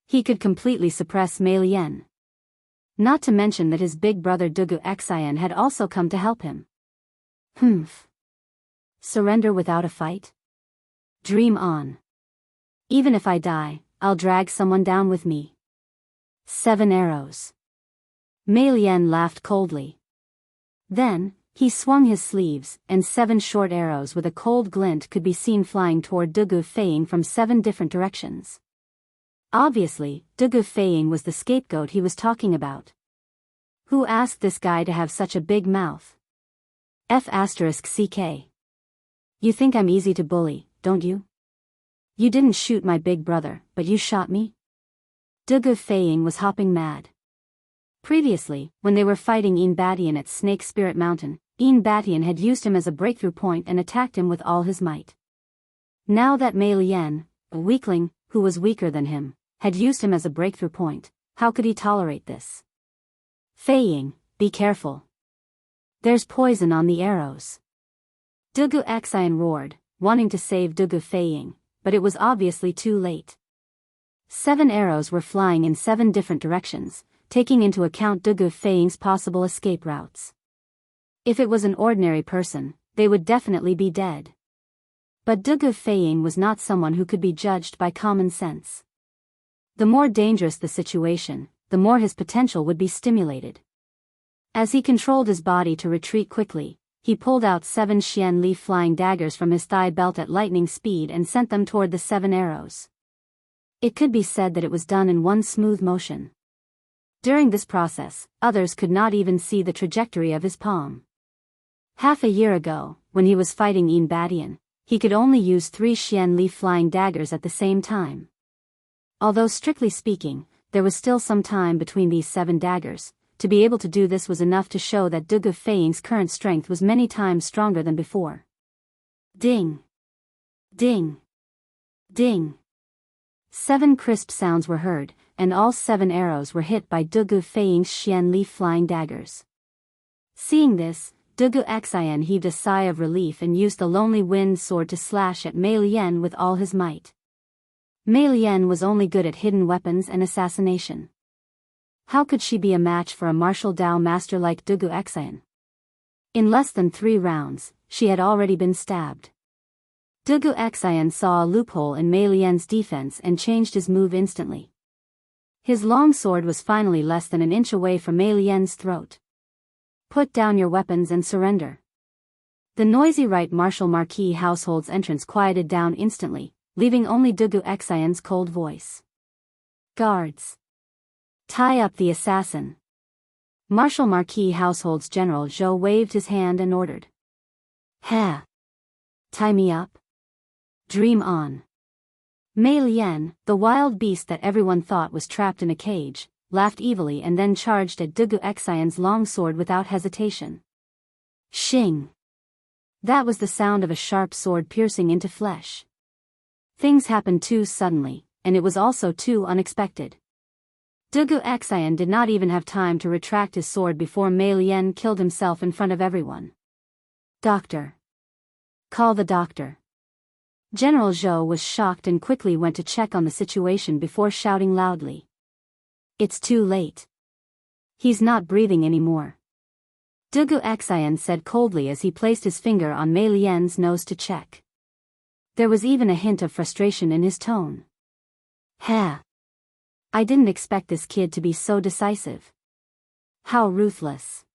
He could completely suppress Mei Lian. Not to mention that his big brother Dugu Xian had also come to help him. Humph. Surrender without a fight? Dream on. Even if I die, I'll drag someone down with me. 7 arrows. Mei Lian laughed coldly. Then, he swung his sleeves, and 7 short arrows with a cold glint could be seen flying toward Dugu Feiying from 7 different directions. Obviously, Dugu Feiying was the scapegoat he was talking about. Who asked this guy to have such a big mouth? F***CK. You think I'm easy to bully, don't you? You didn't shoot my big brother, but you shot me? Dugu Feiying was hopping mad. Previously, when they were fighting Yin Badian at Snake Spirit Mountain, Yin Badian had used him as a breakthrough point and attacked him with all his might. Now that Mei Lian, a weakling, who was weaker than him, had used him as a breakthrough point, how could he tolerate this? Feiying, be careful. There's poison on the arrows. Dugu Xian roared, wanting to save Dugu Feiying, but it was obviously too late. 7 arrows were flying in 7 different directions, taking into account Dugu Feiying's possible escape routes. If it was an ordinary person, they would definitely be dead. But Dugu Feiying was not someone who could be judged by common sense. The more dangerous the situation, the more his potential would be stimulated. As he controlled his body to retreat quickly, he pulled out 7 Xian Li flying daggers from his thigh belt at lightning speed and sent them toward the 7 arrows. It could be said that it was done in one smooth motion. During this process, others could not even see the trajectory of his palm. Half a year ago, when he was fighting Yin Badian, he could only use 3 Xian Li flying daggers at the same time. Although strictly speaking, there was still some time between these 7 daggers. To be able to do this was enough to show that Du Guofei's current strength was many times stronger than before. Ding! Ding! Ding! 7 crisp sounds were heard, and all 7 arrows were hit by Du Guofei's Xian Li flying daggers. Seeing this, Du Guoxian heaved a sigh of relief and used the lonely wind sword to slash at Mei Lian with all his might. Mei Lian was only good at hidden weapons and assassination. How could she be a match for a martial Dao master like Du Guoxian? In less than 3 rounds, she had already been stabbed. Du Guoxian saw a loophole in Mei Lian's defense and changed his move instantly. His long sword was finally less than an inch away from Mei Lian's throat. Put down your weapons and surrender. The noisy right martial marquis household's entrance quieted down instantly, leaving only Du Guoxian's cold voice. Guards! Tie up the assassin. Martial Marquis Household's General Zhou waved his hand and ordered. Ha! Tie me up? Dream on. Mei Lian, the wild beast that everyone thought was trapped in a cage, laughed evilly and then charged at Du Guoxian's long sword without hesitation. Shing! That was the sound of a sharp sword piercing into flesh. Things happened too suddenly, and it was also too unexpected. Du Guoxian did not even have time to retract his sword before Mei Lian killed himself in front of everyone. Doctor! Call the doctor. General Zhou was shocked and quickly went to check on the situation before shouting loudly. It's too late. He's not breathing anymore. Du Guoxian said coldly as he placed his finger on Mei Lian's nose to check. There was even a hint of frustration in his tone. Ha! I didn't expect this kid to be so decisive. How ruthless.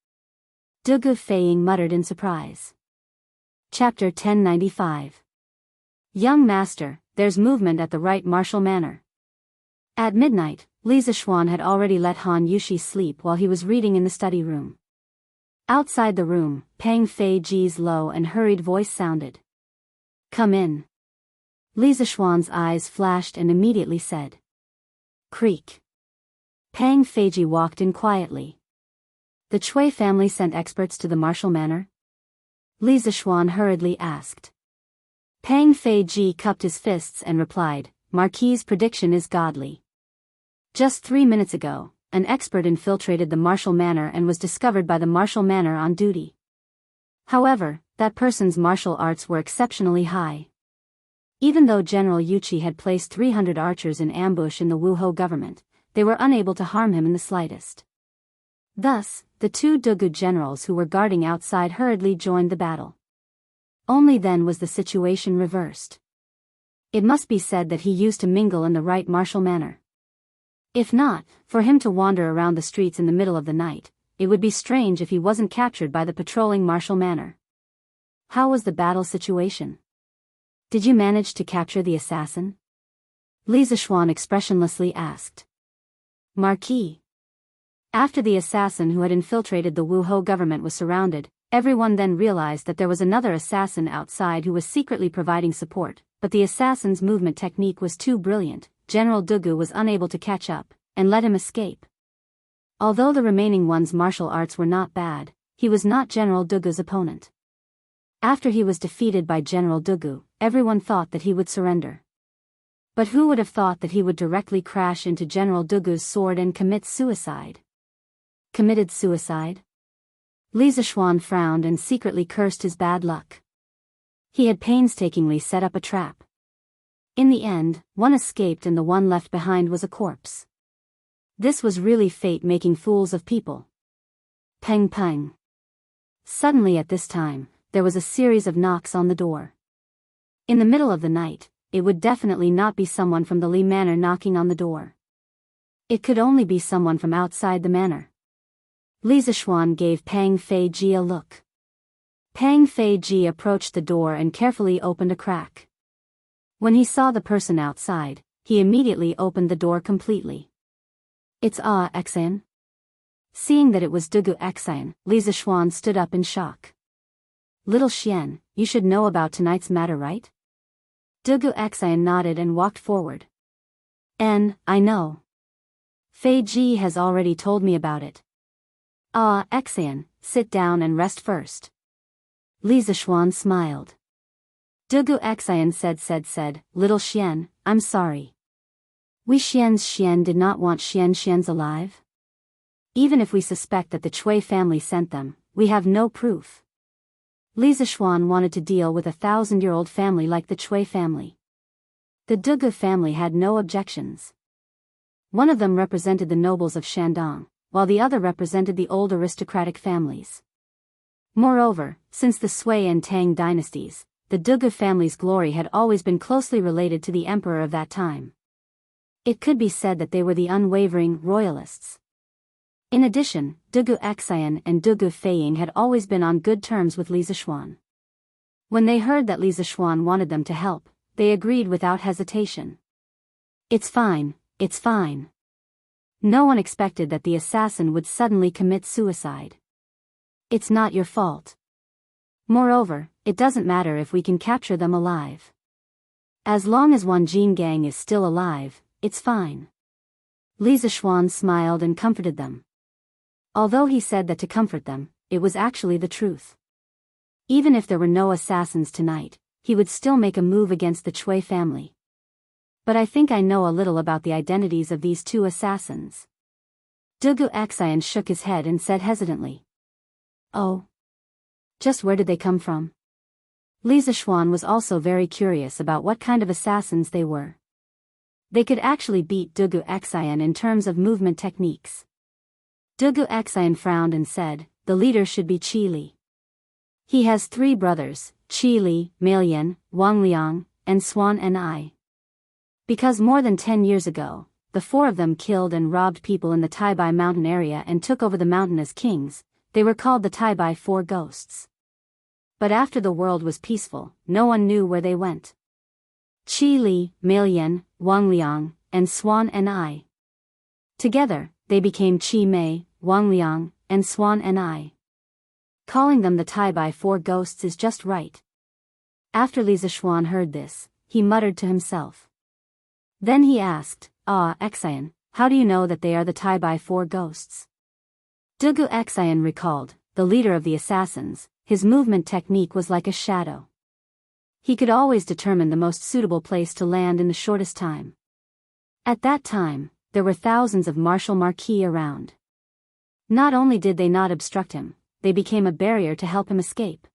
Du Guofei muttered in surprise. Chapter 1095. Young Master, there's movement at the right martial manor. At midnight, Li Zixuan had already let Han Yushi sleep while he was reading in the study room. Outside the room, Pang Feiji's low and hurried voice sounded. Come in. Li Zixuan's eyes flashed and immediately said. Creak. Pang Feiji walked in quietly. The Chui family sent experts to the martial manor? Li Zixuan hurriedly asked. Pang Feiji cupped his fists and replied, Marquis' prediction is godly. Just 3 minutes ago, an expert infiltrated the martial manor and was discovered by the martial manor on duty. However, that person's martial arts were exceptionally high. Even though General Yuchi had placed 300 archers in ambush in the Wuhou government, they were unable to harm him in the slightest. Thus, the 2 Dugu generals who were guarding outside hurriedly joined the battle. Only then was the situation reversed. It must be said that he used to mingle in the right martial manner. If not, for him to wander around the streets in the middle of the night, it would be strange if he wasn't captured by the patrolling martial manor. How was the battle situation? Did you manage to capture the assassin? Li Zixuan expressionlessly asked. Marquis. After the assassin who had infiltrated the Wuhou government was surrounded, everyone then realized that there was another assassin outside who was secretly providing support, but the assassin's movement technique was too brilliant, General Dugu was unable to catch up, and let him escape. Although the remaining one's martial arts were not bad, he was not General Dugu's opponent. After he was defeated by General Dugu, everyone thought that he would surrender. But who would have thought that he would directly crash into General Dugu's sword and commit suicide? Committed suicide? Li Zixuan frowned and secretly cursed his bad luck. He had painstakingly set up a trap. In the end, one escaped and the one left behind was a corpse. This was really fate making fools of people. Peng peng. Suddenly at this time, there was a series of knocks on the door. In the middle of the night, it would definitely not be someone from the Li Manor knocking on the door. It could only be someone from outside the manor. Li Zishuan gave Pang Feiji a look. Pang Feiji approached the door and carefully opened a crack. When he saw the person outside, he immediately opened the door completely. It's Xian. Seeing that it was Dugu Xian, Li Zishuan stood up in shock. Little Xian, you should know about tonight's matter, right? Dugu Xian nodded and walked forward. I know. Fei Ji has already told me about it. Xian, sit down and rest first. Li Zishuan smiled. Dugu Xian said, Little Xian, I'm sorry. We Xian did not want Xian's alive. Even if we suspect that the Chui family sent them, we have no proof. Li Zishuan wanted to deal with a 1,000-year-old family like the Chui family. The Dugu family had no objections. One of them represented the nobles of Shandong, while the other represented the old aristocratic families. Moreover, since the Sui and Tang dynasties, the Dugu family's glory had always been closely related to the emperor of that time. It could be said that they were the unwavering royalists. In addition, Dugu Xian and Dugu Feiying had always been on good terms with Li Zishuan. When they heard that Li Zishuan wanted them to help, they agreed without hesitation. It's fine. No one expected that the assassin would suddenly commit suicide. It's not your fault. Moreover, it doesn't matter if we can capture them alive. As long as Wan Jin gang is still alive, it's fine. Li Zishuan smiled and comforted them. Although he said that to comfort them, it was actually the truth. Even if there were no assassins tonight, he would still make a move against the Chui family. But I think I know a little about the identities of these two assassins. Dugu Xian shook his head and said hesitantly. Oh. Just where did they come from? Li Zishuan was also very curious about what kind of assassins they were. They could actually beat Dugu Xian in terms of movement techniques. Dugu Xian frowned and said, the leader should be Qi Li. He has 3 brothers, Qi Li, Malian, Wang Liang, and Swan Ni. Because more than 10 years ago, the 4 of them killed and robbed people in the Taibai mountain area and took over the mountain as kings, they were called the Taibai 4 Ghosts. But after the world was peaceful, no one knew where they went. Qi Li, Malian, Wang Liang, and Swan Ni. Together, they became Qi Mei, Wang Liang, and Swan Ni. Calling them the Taibai 4 Ghosts is just right. After Li Zishuan heard this, he muttered to himself. Then he asked, Xian, how do you know that they are the Taibai 4 Ghosts? Dugu Xian recalled, the leader of the assassins, his movement technique was like a shadow. He could always determine the most suitable place to land in the shortest time. At that time, there were thousands of martial marquis around. Not only did they not obstruct him, they became a barrier to help him escape.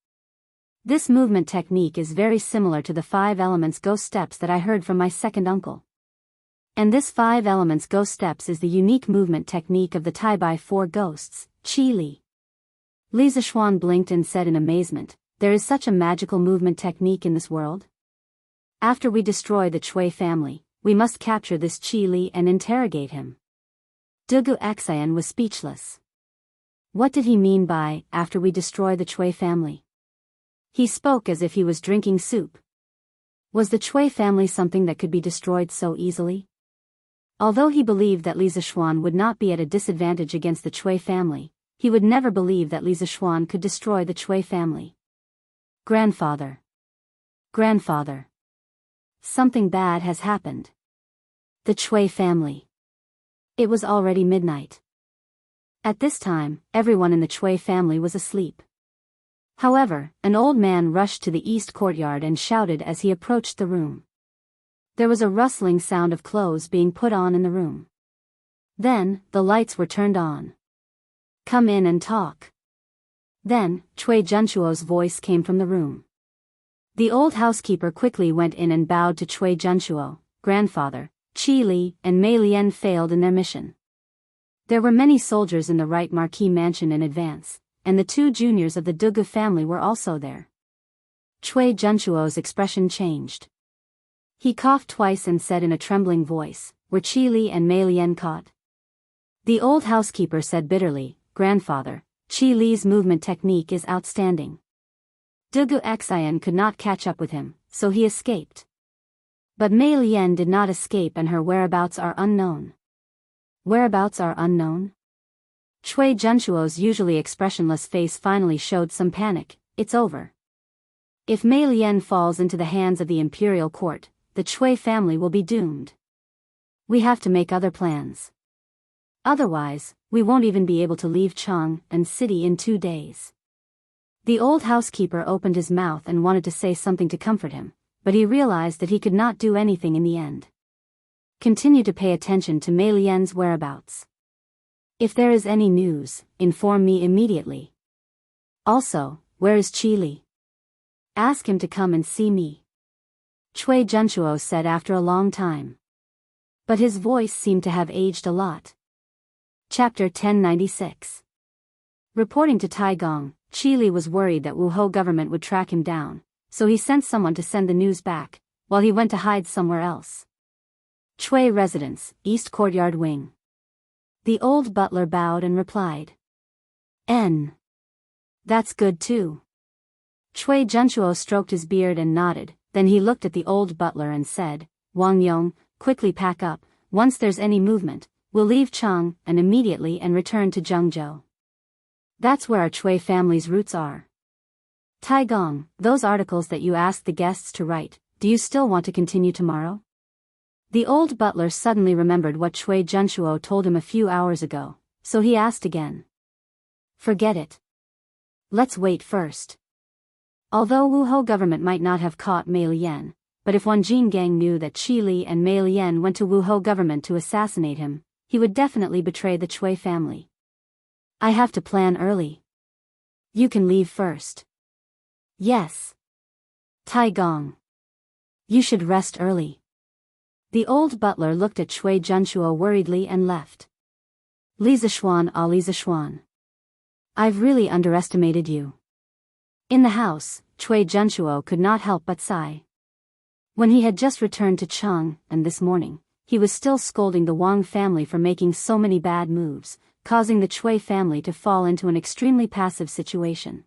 This movement technique is very similar to the 5 elements ghost steps that I heard from my second uncle. And this 5 elements ghost steps is the unique movement technique of the Taibai 4 Ghosts, Qi Li. Li Zishuan blinked and said in amazement, there is such a magical movement technique in this world? After we destroy the Chui family, we must capture this Qi Li and interrogate him. Dugu Xian was speechless. What did he mean by, after we destroy the Chui family? He spoke as if he was drinking soup. Was the Chui family something that could be destroyed so easily? Although he believed that Li Zishuan would not be at a disadvantage against the Chui family, he would never believe that Li Zishuan could destroy the Chui family. Grandfather. Something bad has happened. The Chui family. It was already midnight. At this time, everyone in the Chui family was asleep. However, an old man rushed to the east courtyard and shouted as he approached the room. There was a rustling sound of clothes being put on in the room. Then, the lights were turned on. Come in and talk. Then, Cui Junchuo's voice came from the room. The old housekeeper quickly went in and bowed to Cui Junchuo. Grandfather, Qi Li and Mei Lian failed in their mission. There were many soldiers in the right marquee mansion in advance, and the 2 juniors of the Dugu family were also there. Cui Junchuo's expression changed. He coughed twice and said in a trembling voice, were Qi Li and Mei Lian caught? The old housekeeper said bitterly, "Grandfather, Qi Li's movement technique is outstanding. Dugu Xian could not catch up with him, so he escaped. But Mei Lian did not escape and her whereabouts are unknown." Whereabouts are unknown? Cui Junchuo's usually expressionless face finally showed some panic. It's over. If Mei Lian falls into the hands of the imperial court, the Cui family will be doomed. We have to make other plans. Otherwise, we won't even be able to leave Chang and city in 2 days. The old housekeeper opened his mouth and wanted to say something to comfort him, but he realized that he could not do anything in the end. Continue to pay attention to Mei Lian's whereabouts. If there is any news, inform me immediately. Also, where is Qi Li? Ask him to come and see me. Cui Junchuo said after a long time. But his voice seemed to have aged a lot. Chapter 1096. Reporting to Taigong, Qi Li was worried that Wuhou government would track him down, so he sent someone to send the news back, while he went to hide somewhere else. Cui Residence, East Courtyard Wing. The old butler bowed and replied. That's good too. Cui Junchuo stroked his beard and nodded, then he looked at the old butler and said, "Wang Yong, quickly pack up, once there's any movement, we'll leave Chang and immediately and return to Zhengzhou. That's where our Cui family's roots are." Taigong, those articles that you asked the guests to write, do you still want to continue tomorrow? The old butler suddenly remembered what Cui Junchuo told him a few hours ago, so he asked again. Forget it. Let's wait first. Although Wuhou government might not have caught Mei Lian, but if Wan Jinggang knew that Qi Li and Mei Lian went to Wuhou government to assassinate him, he would definitely betray the Cui family. I have to plan early. You can leave first. Yes. Taigong. You should rest early. The old butler looked at Cui Junchuo worriedly and left. Li Zishuan, Li Zishuan. I've really underestimated you. In the house, Cui Junchuo could not help but sigh. When he had just returned to Chang, and this morning, he was still scolding the Wang family for making so many bad moves, causing the Cui family to fall into an extremely passive situation.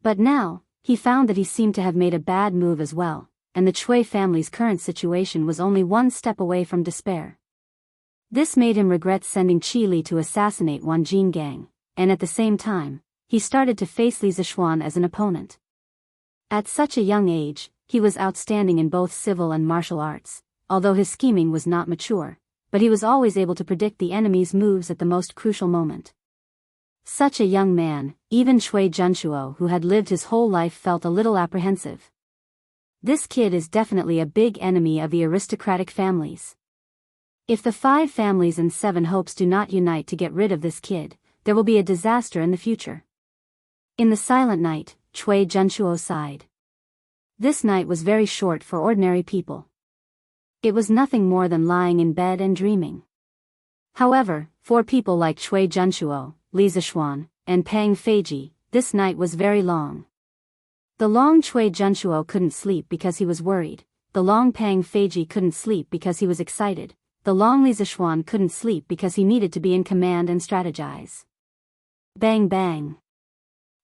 But now, he found that he seemed to have made a bad move as well, and the Cui family's current situation was only one step away from despair. This made him regret sending Qi Li to assassinate Wan Jinggang, and at the same time, he started to face Li Zishuan as an opponent. At such a young age, he was outstanding in both civil and martial arts, although his scheming was not mature, but he was always able to predict the enemy's moves at the most crucial moment. Such a young man, even Cui Junchuo who had lived his whole life felt a little apprehensive. This kid is definitely a big enemy of the aristocratic families. If the 5 families and 7 hopes do not unite to get rid of this kid, there will be a disaster in the future. In the silent night, Cui Junchuo sighed. This night was very short for ordinary people. It was nothing more than lying in bed and dreaming. However, for people like Cui Junchuo, Li Zishuan, and Pang Feiji, this night was very long. The long Cui Junchuo couldn't sleep because he was worried, the long Pang Feiji couldn't sleep because he was excited, the long Li Zishuan couldn't sleep because he needed to be in command and strategize. Bang bang.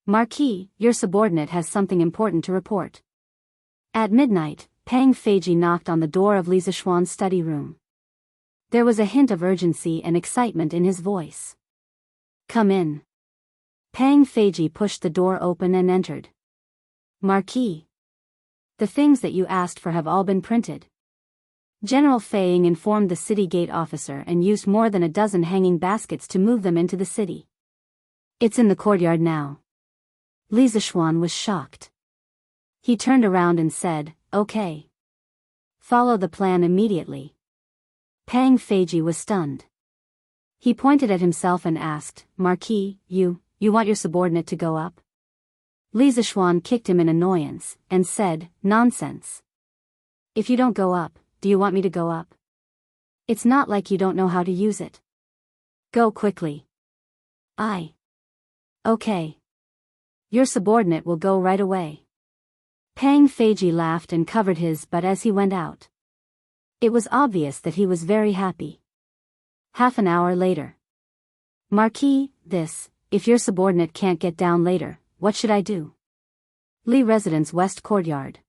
Marquis, your subordinate has something important to report. At midnight, Pang Feiji knocked on the door of Li Zishuan's study room. There was a hint of urgency and excitement in his voice. Come in. Pang Feiji pushed the door open and entered. Marquis. The things that you asked for have all been printed. General Fei Ying informed the city gate officer and used more than a dozen hanging baskets to move them into the city. It's in the courtyard now. Li Zishuan was shocked. He turned around and said, "Okay. Follow the plan immediately." Pang Feiji was stunned. He pointed at himself and asked, "Marquis, you want your subordinate to go up?" Li Zishuan kicked him in annoyance, and said, "Nonsense. If you don't go up, do you want me to go up? It's not like you don't know how to use it. Go quickly." Okay. Your subordinate will go right away." Pang Feiji laughed and covered his butt as he went out. It was obvious that he was very happy. Half an hour later. Marquis, if your subordinate can't get down later, what should I do? Li Residence West Courtyard.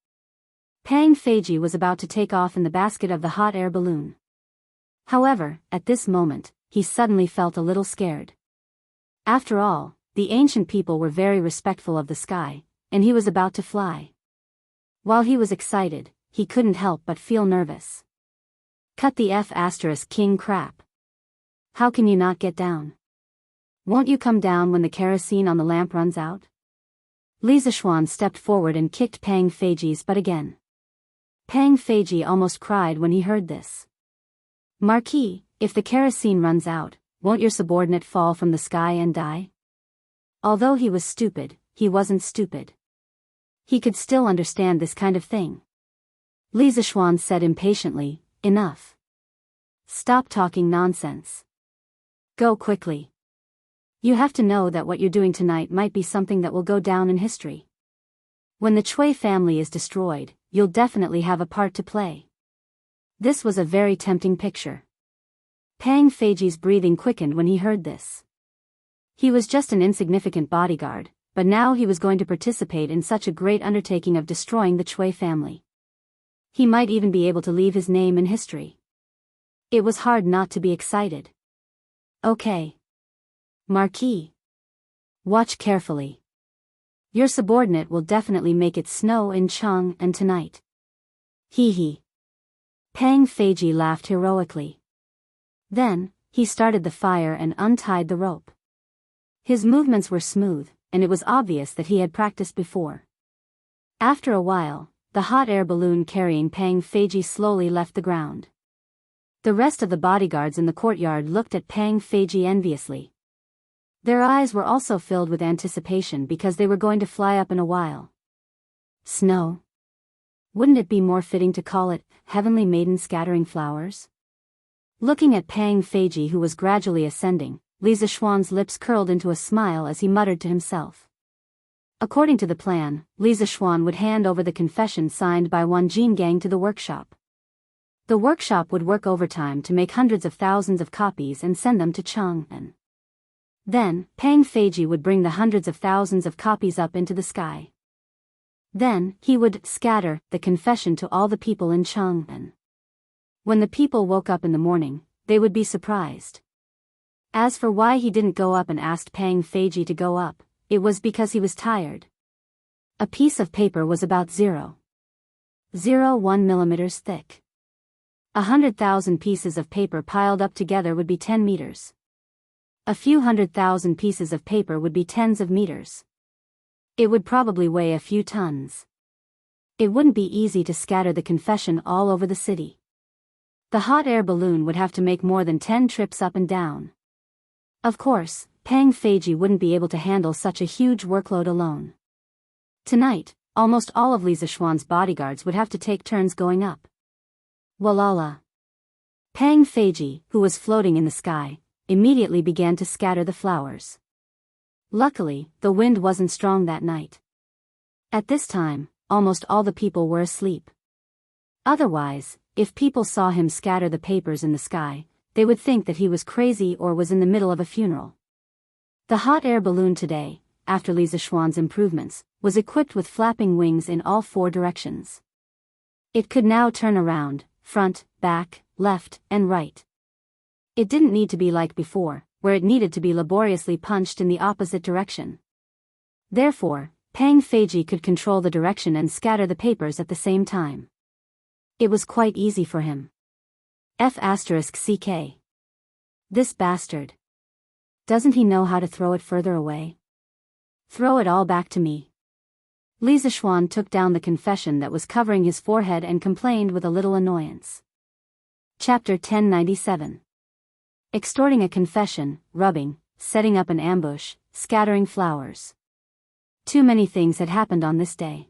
Pang Feiji was about to take off in the basket of the hot air balloon. However, at this moment, he suddenly felt a little scared. After all, the ancient people were very respectful of the sky, and he was about to fly. While he was excited, he couldn't help but feel nervous. Cut the king crap. How can you not get down? Won't you come down when the kerosene on the lamp runs out? Li Zishuan stepped forward and kicked Pang Feiji's butt again. Pang Feiji almost cried when he heard this. Marquis, if the kerosene runs out, won't your subordinate fall from the sky and die? Although he was stupid, he wasn't stupid. He could still understand this kind of thing. Li Zishuan said impatiently, enough. Stop talking nonsense. Go quickly. You have to know that what you're doing tonight might be something that will go down in history. When the Chui family is destroyed, you'll definitely have a part to play. This was a very tempting picture. Pang Feiji's breathing quickened when he heard this. He was just an insignificant bodyguard, but now he was going to participate in such a great undertaking of destroying the Chui family. He might even be able to leave his name in history. It was hard not to be excited. Okay. Marquis. Watch carefully. Your subordinate will definitely make it snow in Chang'an tonight. Hee hee. Pang Feiji laughed heroically. Then, he started the fire and untied the rope. His movements were smooth, and it was obvious that he had practiced before. After a while, the hot air balloon carrying Pang Feiji slowly left the ground. The rest of the bodyguards in the courtyard looked at Pang Feiji enviously. Their eyes were also filled with anticipation because they were going to fly up in a while. Snow? Wouldn't it be more fitting to call it, Heavenly Maiden Scattering Flowers? Looking at Pang Feiji who was gradually ascending, Li Zishuan's lips curled into a smile as he muttered to himself. According to the plan, Li Zishuan would hand over the confession signed by Wan Jingang to the workshop. The workshop would work overtime to make hundreds of thousands of copies and send them to Chang'an. Then, Pang Feiji would bring the hundreds of thousands of copies up into the sky. Then, he would scatter the confession to all the people in Chang'an. When the people woke up in the morning, they would be surprised. As for why he didn't go up and asked Pang Feiji to go up, it was because he was tired. A piece of paper was about 0.01 millimeters thick. 100,000 pieces of paper piled up together would be 10 meters. A few 100,000 pieces of paper would be tens of meters. It would probably weigh a few tons. It wouldn't be easy to scatter the confession all over the city. The hot air balloon would have to make more than 10 trips up and down. Of course, Pang Feiji wouldn't be able to handle such a huge workload alone. Tonight, almost all of Li Zishuan's bodyguards would have to take turns going up. Walala. Pang Feiji, who was floating in the sky, immediately began to scatter the flowers. Luckily, the wind wasn't strong that night. At this time, almost all the people were asleep. Otherwise, if people saw him scatter the papers in the sky, they would think that he was crazy or was in the middle of a funeral. The hot air balloon today, after Li Zishuan's improvements, was equipped with flapping wings in all 4 directions. It could now turn around, front, back, left, and right. It didn't need to be like before, where it needed to be laboriously punched in the opposite direction. Therefore, Pang Feiji could control the direction and scatter the papers at the same time. It was quite easy for him. F***ck. This bastard. Doesn't he know how to throw it further away? Throw it all back to me. Li Zishuan took down the confession that was covering his forehead and complained with a little annoyance. Chapter 1097. Extorting a confession, rubbing, setting up an ambush, scattering flowers. Too many things had happened on this day.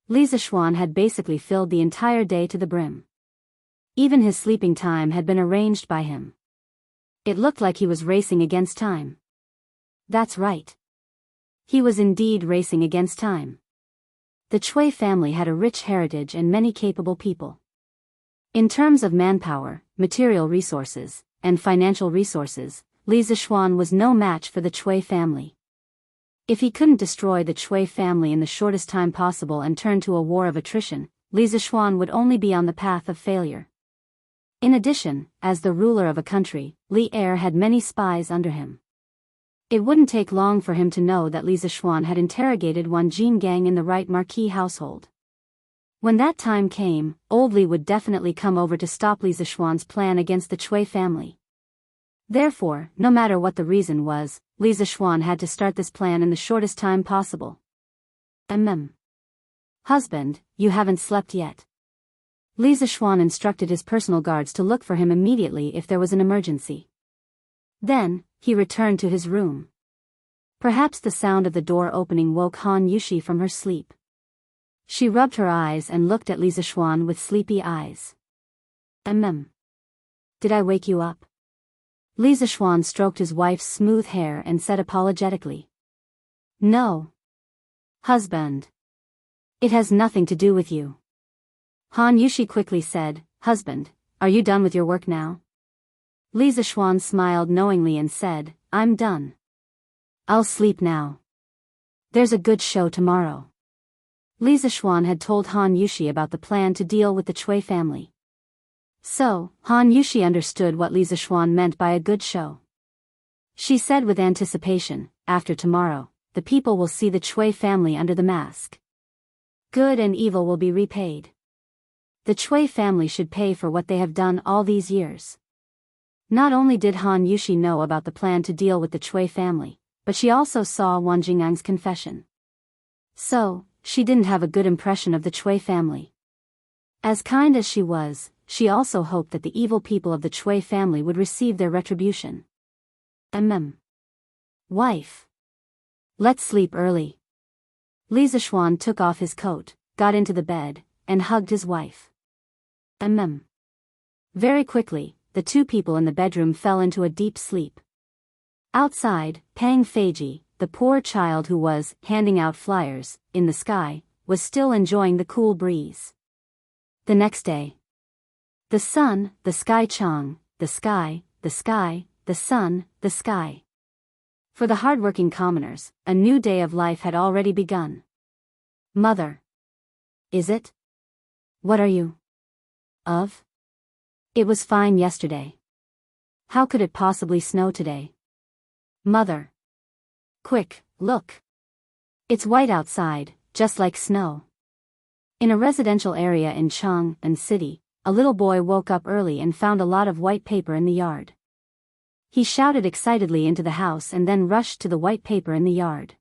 Li Zishuan had basically filled the entire day to the brim. Even his sleeping time had been arranged by him. It looked like he was racing against time. That's right. He was indeed racing against time. The Chui family had a rich heritage and many capable people. In terms of manpower, material resources, and financial resources, Li Zixuan was no match for the Chui family. If he couldn't destroy the Chui family in the shortest time possible and turn to a war of attrition, Li Zixuan would only be on the path of failure. In addition, as the ruler of a country, Li Er had many spies under him. It wouldn't take long for him to know that Li Zixuan had interrogated Wan Jin gang in the right marquis household. When that time came, old Li would definitely come over to stop Li Zixuan's plan against the Chui family. Therefore, no matter what the reason was, Li Zixuan had to start this plan in the shortest time possible. Husband, you haven't slept yet. Li Zixuan instructed his personal guards to look for him immediately if there was an emergency. Then, he returned to his room. Perhaps the sound of the door opening woke Han Yushi from her sleep. She rubbed her eyes and looked at Li Zixuan with sleepy eyes. Did I wake you up? Li Zixuan stroked his wife's smooth hair and said apologetically. No. Husband. It has nothing to do with you. Han Yushi quickly said, Husband, are you done with your work now? Li Zixuan smiled knowingly and said, I'm done. I'll sleep now. There's a good show tomorrow. Li Zixuan had told Han Yushi about the plan to deal with the Chui family. So, Han Yushi understood what Li Zixuan meant by a good show. She said with anticipation, after tomorrow, the people will see the Chui family under the mask. Good and evil will be repaid. The Chui family should pay for what they have done all these years. Not only did Han Yushi know about the plan to deal with the Chui family, but she also saw Wang Jingyang's confession. So, she didn't have a good impression of the Chui family. As kind as she was, she also hoped that the evil people of the Chui family would receive their retribution. Wife. Let's sleep early. Li Zixuan took off his coat, got into the bed, and hugged his wife. Very quickly, the two people in the bedroom fell into a deep sleep. Outside, Pang Feiji, the poor child who was handing out flyers in the sky, was still enjoying the cool breeze. The next day. The sun, the sky Chang, the sky, the sky, the sun, the sky. For the hardworking commoners, a new day of life had already begun. Mother. Is it? What are you? Of? It was fine yesterday. How could it possibly snow today? Mother. Quick, look. It's white outside, just like snow. In a residential area in Chang'an City, a little boy woke up early and found a lot of white paper in the yard. He shouted excitedly into the house and then rushed to the white paper in the yard.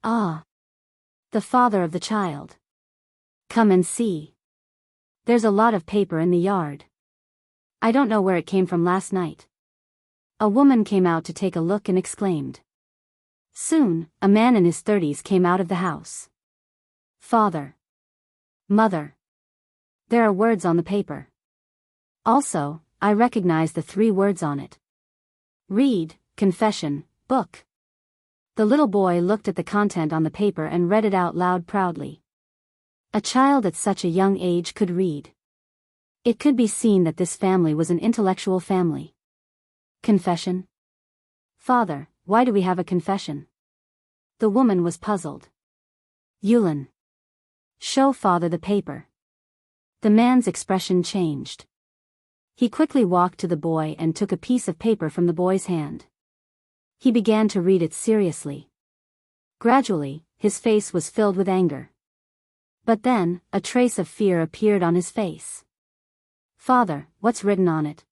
Ah! The father of the child. Come and see. There's a lot of paper in the yard. I don't know where it came from last night. A woman came out to take a look and exclaimed. Soon, a man in his 30s came out of the house. Father. Mother. There are words on the paper. Also, I recognize the 3 words on it. Read, confession, book. The little boy looked at the content on the paper and read it out loud proudly. A child at such a young age could read. It could be seen that this family was an intellectual family. Confession? Father, why do we have a confession? The woman was puzzled. Yulin. Show father the paper. The man's expression changed. He quickly walked to the boy and took a piece of paper from the boy's hand. He began to read it seriously. Gradually, his face was filled with anger. But then, a trace of fear appeared on his face. Father, what's written on it?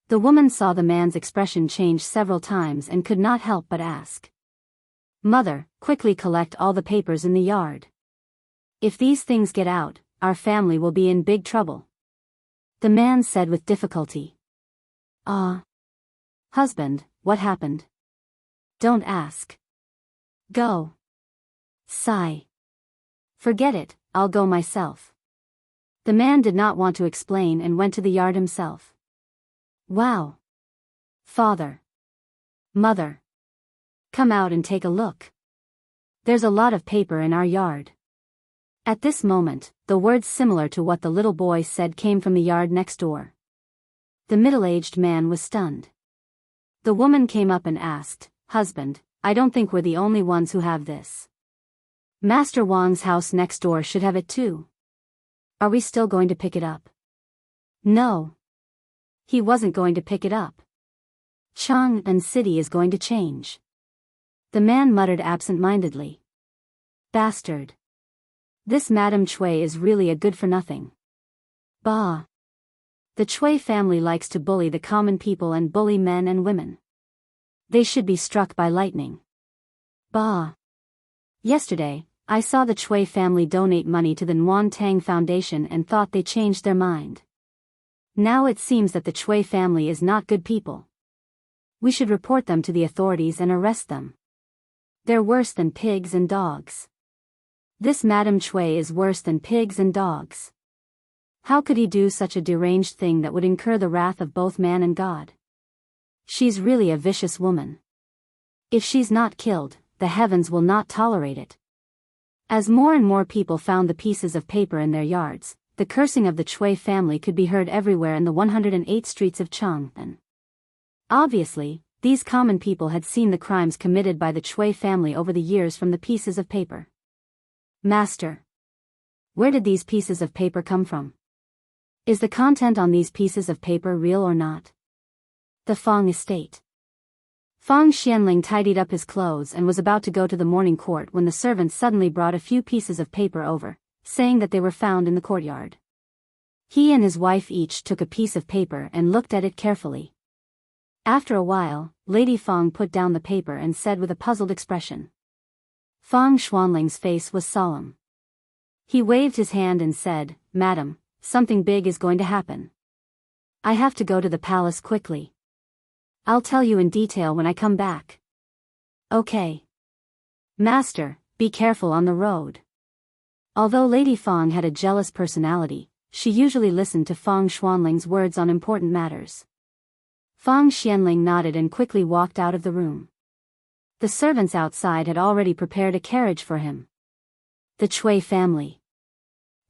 The woman saw the man's expression change several times and could not help but ask. Mother, quickly collect all the papers in the yard. If these things get out, our family will be in big trouble. The man said with difficulty. Husband, what happened? Don't ask. Go. Sigh. Forget it, I'll go myself. The man did not want to explain and went to the yard himself. Wow. Father. Mother. Come out and take a look. There's a lot of paper in our yard. At this moment, the words similar to what the little boy said came from the yard next door. The middle-aged man was stunned. The woman came up and asked, "Husband, I don't think we're the only ones who have this. Master Wang's house next door should have it too. Are we still going to pick it up?" No. He wasn't going to pick it up. Chang'an City is going to change. The man muttered absent-mindedly. Bastard. This Madame Cui is really a good-for-nothing. Bah. The Cui family likes to bully the common people and bully men and women. They should be struck by lightning. Bah. Yesterday, I saw the Cui family donate money to the Nguyen Tang Foundation and thought they changed their mind. Now it seems that the Cui family is not good people. We should report them to the authorities and arrest them. They're worse than pigs and dogs. This Madame Cui is worse than pigs and dogs. How could he do such a deranged thing that would incur the wrath of both man and God? She's really a vicious woman. If she's not killed, the heavens will not tolerate it. As more and more people found the pieces of paper in their yards, the cursing of the Cui family could be heard everywhere in the 108 streets of Chang'an. Obviously, these common people had seen the crimes committed by the Cui family over the years from the pieces of paper. Master. Where did these pieces of paper come from? Is the content on these pieces of paper real or not? The Fang estate. Fang Xianling tidied up his clothes and was about to go to the morning court when the servant suddenly brought a few pieces of paper over, saying that they were found in the courtyard. He and his wife each took a piece of paper and looked at it carefully. After a while, Lady Fang put down the paper and said with a puzzled expression. Fang Xuanling's face was solemn. He waved his hand and said, "Madam, something big is going to happen. I have to go to the palace quickly. I'll tell you in detail when I come back." Okay. Master, be careful on the road. Although Lady Fang had a jealous personality, she usually listened to Fang Xuanling's words on important matters. Fang Xianling nodded and quickly walked out of the room. The servants outside had already prepared a carriage for him. The Cui family.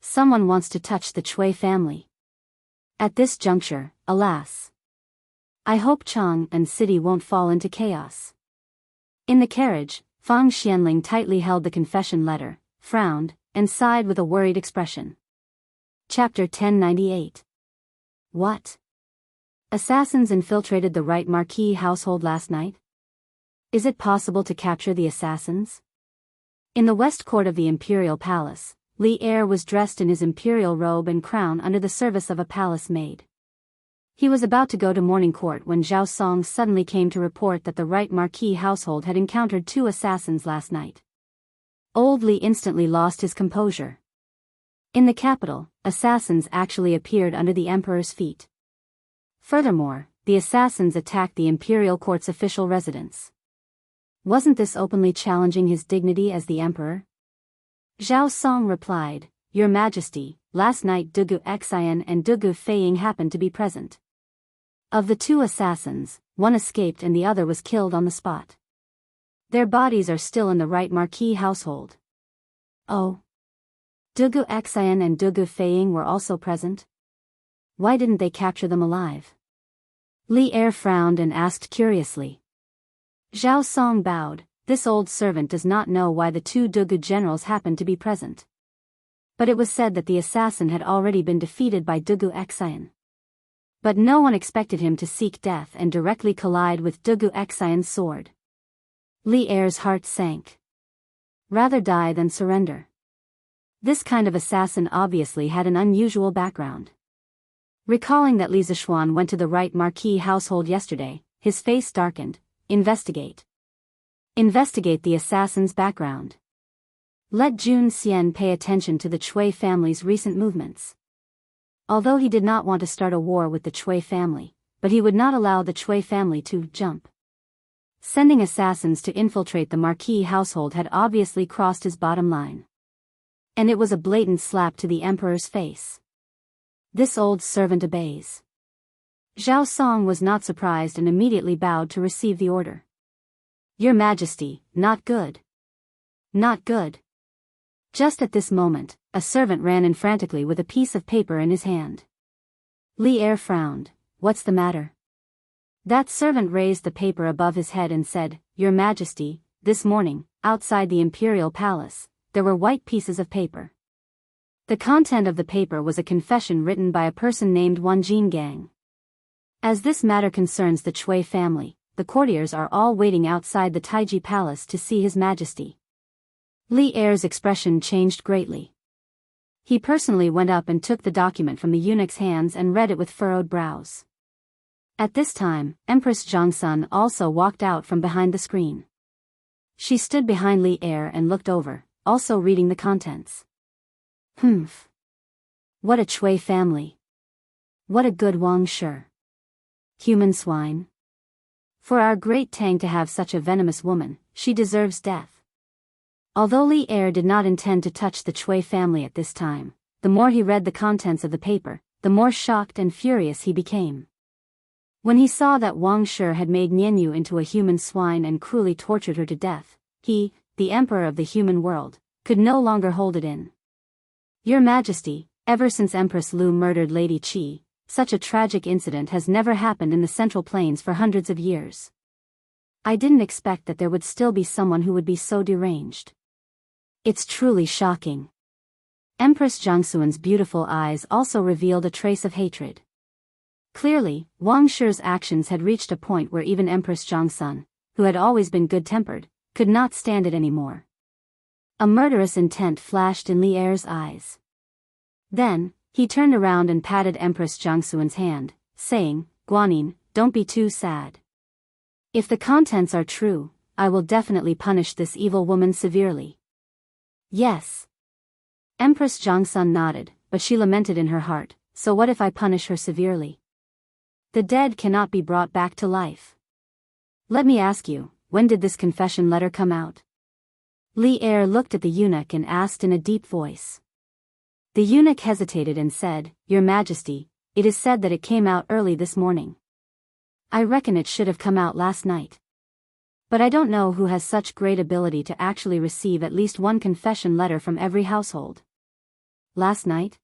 Someone wants to touch the Cui family. At this juncture, alas. I hope Chang'an City won't fall into chaos. In the carriage, Fang Xianling tightly held the confession letter, frowned, and sighed with a worried expression. Chapter 1098. What? Assassins infiltrated the Right Marquis household last night? Is it possible to capture the assassins? In the west court of the imperial palace, Li Er was dressed in his imperial robe and crown under the service of a palace maid. He was about to go to morning court when Zhao Song suddenly came to report that the Right Marquis household had encountered 2 assassins last night. Old Li instantly lost his composure. In the capital, assassins actually appeared under the emperor's feet. Furthermore, the assassins attacked the imperial court's official residence. Wasn't this openly challenging his dignity as the emperor? Zhao Song replied, "Your Majesty, last night Dugu Xian and Dugu Feiying happened to be present. Of the 2 assassins, one escaped and the other was killed on the spot. Their bodies are still in the Right Marquis household." Oh. Dugu Xian and Dugu Feiying were also present? Why didn't they capture them alive? Li Er frowned and asked curiously. Zhao Song bowed. This old servant does not know why the 2 Dugu generals happened to be present. But it was said that the assassin had already been defeated by Dugu Xian. But no one expected him to seek death and directly collide with Dugu Xian's sword. Li Er's heart sank. Rather die than surrender. This kind of assassin obviously had an unusual background. Recalling that Li Zishuan went to the Right Marquis household yesterday, his face darkened. Investigate. Investigate the assassin's background. Let Jun Xian pay attention to the Cui family's recent movements. Although he did not want to start a war with the Cui family, but he would not allow the Cui family to jump. Sending assassins to infiltrate the Marquis household had obviously crossed his bottom line. And it was a blatant slap to the emperor's face. This old servant obeys. Zhao Song was not surprised and immediately bowed to receive the order. Your Majesty, not good. Not good. Just at this moment, a servant ran in frantically with a piece of paper in his hand. Li Er frowned. What's the matter? That servant raised the paper above his head and said, "Your Majesty, this morning, outside the imperial palace, there were white pieces of paper." The content of the paper was a confession written by a person named Wanjin Gang. As this matter concerns the Chui family, the courtiers are all waiting outside the Taiji Palace to see His Majesty. Li Er's expression changed greatly. He personally went up and took the document from the eunuch's hands and read it with furrowed brows. At this time, Empress Zhongsun also walked out from behind the screen. She stood behind Li Er and looked over, also reading the contents. Humph. What a Chui family. What a good Wang Shi. Human swine. For our great Tang to have such a venomous woman, she deserves death. Although Li Er did not intend to touch the Chui family at this time, the more he read the contents of the paper, the more shocked and furious he became. When he saw that Wang Shi had made Nianyu into a human swine and cruelly tortured her to death, he, the emperor of the human world, could no longer hold it in. Your Majesty, ever since Empress Lu murdered Lady Qi, such a tragic incident has never happened in the Central Plains for hundreds of years. I didn't expect that there would still be someone who would be so deranged. It's truly shocking. Empress Jiangxuan's beautiful eyes also revealed a trace of hatred. Clearly, Wang Shi's actions had reached a point where even Empress Jiangxun, who had always been good-tempered, could not stand it anymore. A murderous intent flashed in Li Er's eyes. Then, he turned around and patted Empress Jiangxuan's hand, saying, "Guanyin, don't be too sad. If the contents are true, I will definitely punish this evil woman severely." Yes. Empress Jiangxun nodded, but she lamented in her heart, "So what if I punish her severely? The dead cannot be brought back to life. Let me ask you, when did this confession letter come out?" Li Er looked at the eunuch and asked in a deep voice. The eunuch hesitated and said, "Your Majesty, it is said that it came out early this morning. I reckon it should have come out last night. But I don't know who has such great ability to actually receive at least one confession letter from every household." Last night?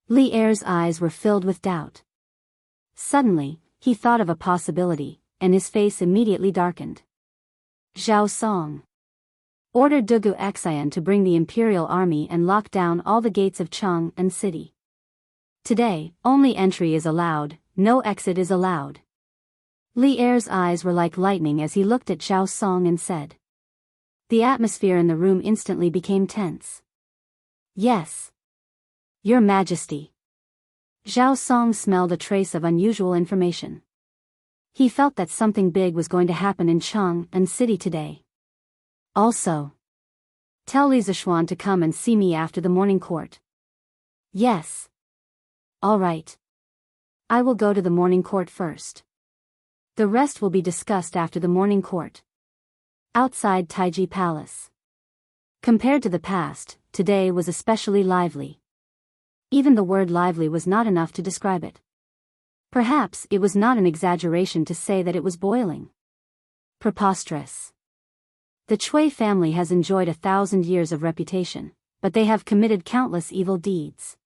Li Er's eyes were filled with doubt. Suddenly, he thought of a possibility, and his face immediately darkened. Zhao Song. Order Dugu Xian to bring the imperial army and lock down all the gates of Chang'an city. Today, only entry is allowed, no exit is allowed. Li Er's eyes were like lightning as he looked at Zhao Song and said. The atmosphere in the room instantly became tense. "Yes. Your Majesty." Zhao Song smelled a trace of unusual information. He felt that something big was going to happen in Chang'an city today. Also, tell Li Zishuan to come and see me after the morning court. Yes. All right. I will go to the morning court first. The rest will be discussed after the morning court. Outside Taiji Palace. Compared to the past, today was especially lively. Even the word lively was not enough to describe it. Perhaps it was not an exaggeration to say that it was boiling. Preposterous. The Chui family has enjoyed 1,000 years of reputation, but they have committed countless evil deeds.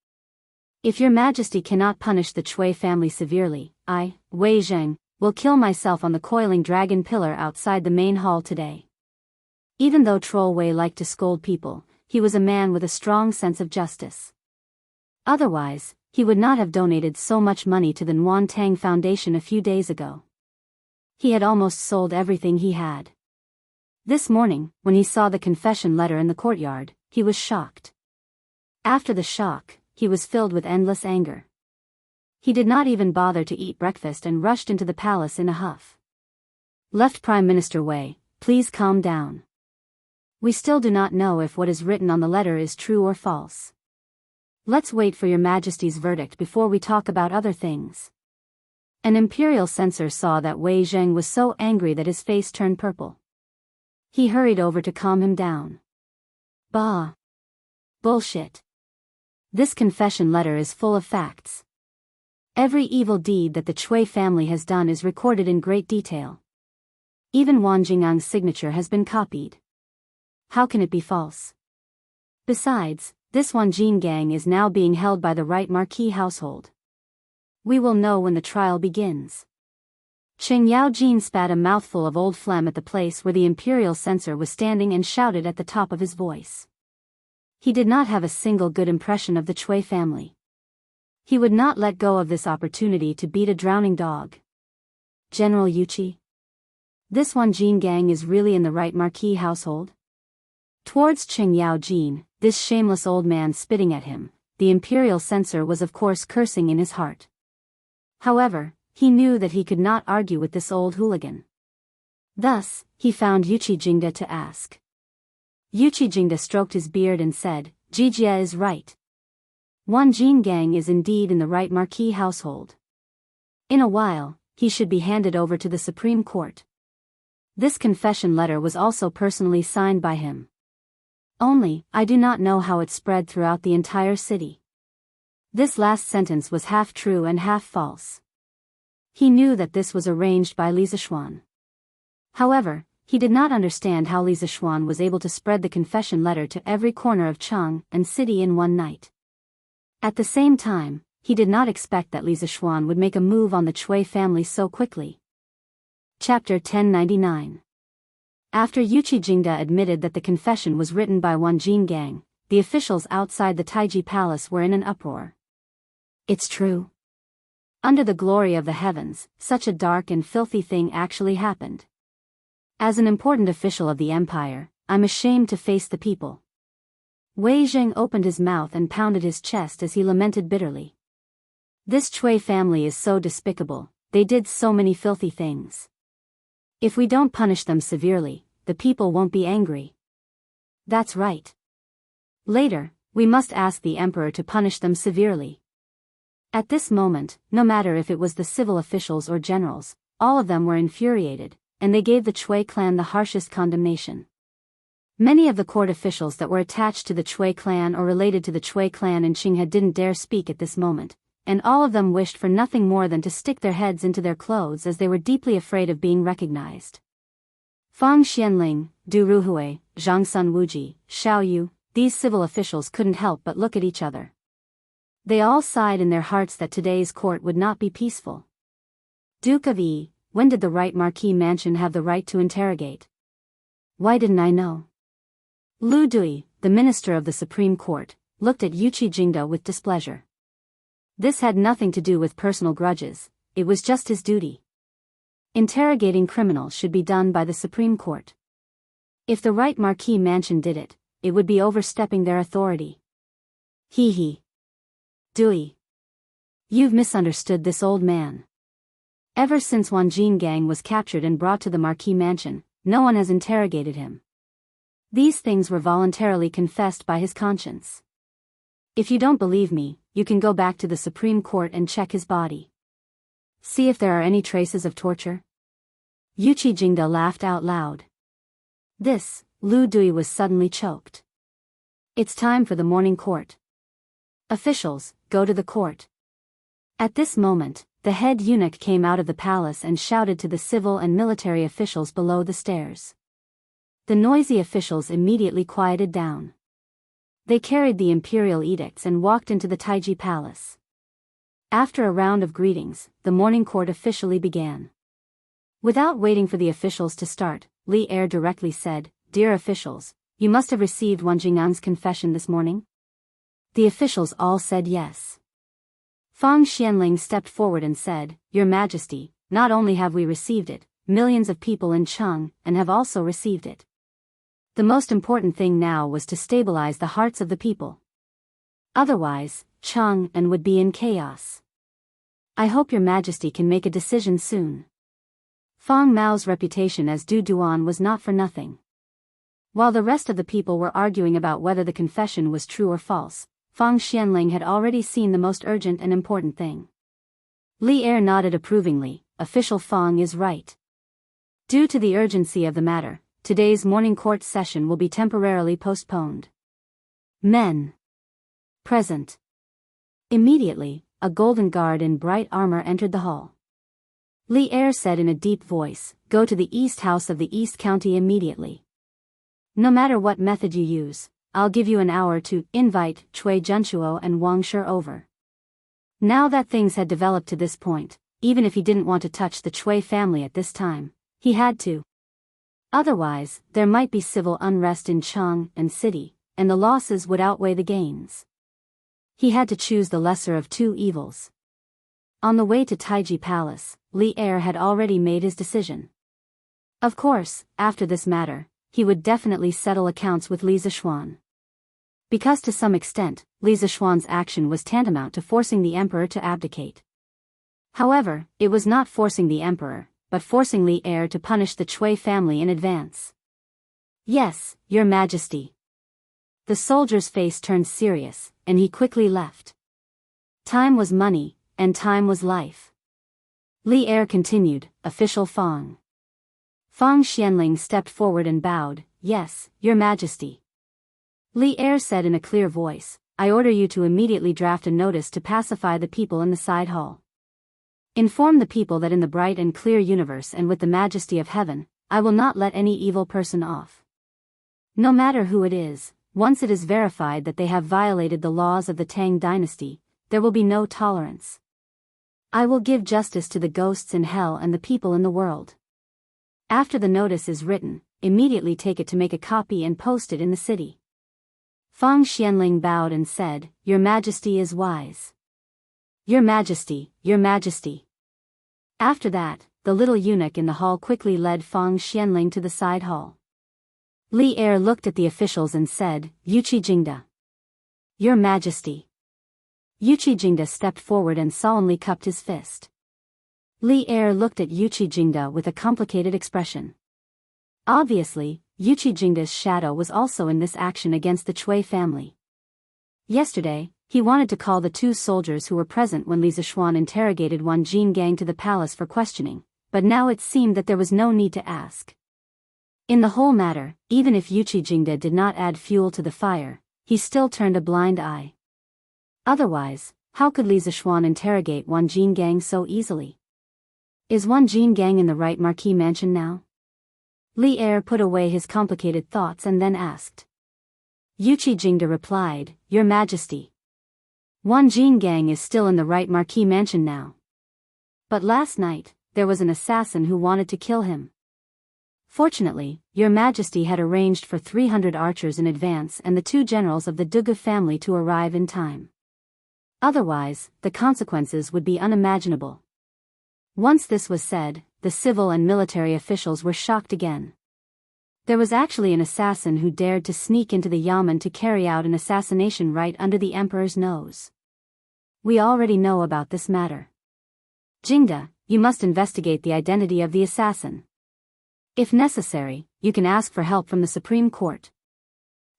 If your Majesty cannot punish the Chui family severely, I, Wei Zheng, will kill myself on the coiling dragon pillar outside the main hall today. Even though Troll Wei liked to scold people, he was a man with a strong sense of justice. Otherwise, he would not have donated so much money to the Nguyen Tang Foundation a few days ago. He had almost sold everything he had. This morning, when he saw the confession letter in the courtyard, he was shocked. After the shock, he was filled with endless anger. He did not even bother to eat breakfast and rushed into the palace in a huff. Left Prime Minister Wei, please calm down. We still do not know if what is written on the letter is true or false. Let's wait for your Majesty's verdict before we talk about other things. An imperial censor saw that Wei Zheng was so angry that his face turned purple. He hurried over to calm him down. Bah! Bullshit. This confession letter is full of facts. Every evil deed that the Chui family has done is recorded in great detail. Even Wan Jingang's signature has been copied. How can it be false? Besides, this Wanjin gang is now being held by the right marquis household. We will know when the trial begins. Qing Yaojin spat a mouthful of old phlegm at the place where the imperial censor was standing and shouted at the top of his voice. He did not have a single good impression of the Cui family. He would not let go of this opportunity to beat a drowning dog. General Yuchi? This Wanjin gang is really in the right Marquis household? Towards Qing Yaojin, this shameless old man spitting at him, the imperial censor was of course cursing in his heart. However, he knew that he could not argue with this old hooligan. Thus, he found Yuchi Jingda to ask. Yuchi Jingda stroked his beard and said, Jijia is right. Wanjin gang is indeed in the right Marquis household. In a while, he should be handed over to the Supreme Court. This confession letter was also personally signed by him. Only, I do not know how it spread throughout the entire city. This last sentence was half true and half false. He knew that this was arranged by Li Zishuan. However, he did not understand how Li Zishuan was able to spread the confession letter to every corner of Cheng and city in one night. At the same time, he did not expect that Li Zishuan would make a move on the Cui family so quickly. Chapter 1099. After Yuchi Jingda admitted that the confession was written by Wanjin gang, the officials outside the Taiji Palace were in an uproar. It's true. Under the glory of the heavens, such a dark and filthy thing actually happened. As an important official of the empire, I'm ashamed to face the people. Wei Zheng opened his mouth and pounded his chest as he lamented bitterly. This Cui family is so despicable, they did so many filthy things. If we don't punish them severely, the people won't be angry. That's right. Later, we must ask the emperor to punish them severely. At this moment, no matter if it was the civil officials or generals, all of them were infuriated, and they gave the Cui clan the harshest condemnation. Many of the court officials that were attached to the Cui clan or related to the Cui clan in Qinghe didn't dare speak at this moment, and all of them wished for nothing more than to stick their heads into their clothes as they were deeply afraid of being recognized. Fang Xianling, Du Ruhui, Zhang Sun Wuji, Xiao Yu, these civil officials couldn't help but look at each other. They all sighed in their hearts that today's court would not be peaceful. Duke of Yi, when did the right Marquis Mansion have the right to interrogate? Why didn't I know? Lu Dui, the minister of the Supreme Court, looked at Yuchi Jingda with displeasure. This had nothing to do with personal grudges, it was just his duty. Interrogating criminals should be done by the Supreme Court. If the right Marquis Mansion did it, it would be overstepping their authority. Hee. Dui. You've misunderstood this old man. Ever since Wanjin gang was captured and brought to the Marquis Mansion, no one has interrogated him. These things were voluntarily confessed by his conscience. If you don't believe me, you can go back to the Supreme Court and check his body. See if there are any traces of torture. Yuchi Jingda laughed out loud. This, Lu Dui was suddenly choked. It's time for the morning court. Officials, go to the court. At this moment, the head eunuch came out of the palace and shouted to the civil and military officials below the stairs. The noisy officials immediately quieted down. They carried the imperial edicts and walked into the Taiji Palace. After a round of greetings, the morning court officially began. Without waiting for the officials to start, Li Er directly said, Dear officials, you must have received Wanjingan's confession this morning? The officials all said yes. Fang Xianling stepped forward and said, Your Majesty, not only have we received it, millions of people in Cheng and have also received it. The most important thing now was to stabilize the hearts of the people. Otherwise, Cheng and would be in chaos. I hope Your Majesty can make a decision soon. Fang Mao's reputation as Du Duan was not for nothing. While the rest of the people were arguing about whether the confession was true or false, Fang Xianling had already seen the most urgent and important thing. Li Er nodded approvingly, Official Fang is right. Due to the urgency of the matter, today's morning court session will be temporarily postponed. Men. Present. Immediately, a golden guard in bright armor entered the hall. Li Er said in a deep voice, Go to the East House of the East County immediately. No matter what method you use, I'll give you an hour to invite Cui Junchuo and Wang Shi over. Now that things had developed to this point, even if he didn't want to touch the Chui family at this time, he had to. Otherwise, there might be civil unrest in Chang and city, and the losses would outweigh the gains. He had to choose the lesser of two evils. On the way to Taiji Palace, Li Er had already made his decision. Of course, after this matter, he would definitely settle accounts with Li Zishuan. Because to some extent, Li Zishuan's action was tantamount to forcing the emperor to abdicate. However, it was not forcing the emperor, but forcing Li Er to punish the Chui family in advance. Yes, Your Majesty. The soldier's face turned serious, and he quickly left. Time was money, and time was life. Li Er continued, Official Fang. Fang Xianling stepped forward and bowed, Yes, Your Majesty. Li Er said in a clear voice, I order you to immediately draft a notice to pacify the people in the side hall. Inform the people that in the bright and clear universe and with the majesty of heaven, I will not let any evil person off. No matter who it is, once it is verified that they have violated the laws of the Tang dynasty, there will be no tolerance. I will give justice to the ghosts in hell and the people in the world. After the notice is written, immediately take it to make a copy and post it in the city. Fang Xianling bowed and said, Your Majesty is wise. Your Majesty, Your Majesty. After that, the little eunuch in the hall quickly led Fang Xianling to the side hall. Li Er looked at the officials and said, Yuqi Jingda. Your Majesty. Yuqi Jingda stepped forward and solemnly cupped his fist. Li Er looked at Yuqi Jingda with a complicated expression. Obviously, Yuqi Jingda's shadow was also in this action against the Chui family. Yesterday, he wanted to call the two soldiers who were present when Li Zishuan interrogated Wan Jingang to the palace for questioning, but now it seemed that there was no need to ask. In the whole matter, even if Yuqi Jingda did not add fuel to the fire, he still turned a blind eye. Otherwise, how could Li Zishuan interrogate Wan Jingang so easily? Is Wan Jingang in the right marquis mansion now? Li Er put away his complicated thoughts and then asked. Yuqi Jingda replied, Your Majesty. Wan Jingang is still in the right marquis mansion now. But last night, there was an assassin who wanted to kill him. Fortunately, Your Majesty had arranged for 300 archers in advance and the two generals of the Dugu family to arrive in time. Otherwise, the consequences would be unimaginable. Once this was said, the civil and military officials were shocked again. There was actually an assassin who dared to sneak into the yamen to carry out an assassination right under the emperor's nose. We already know about this matter. Jingda, you must investigate the identity of the assassin. If necessary, you can ask for help from the Supreme Court.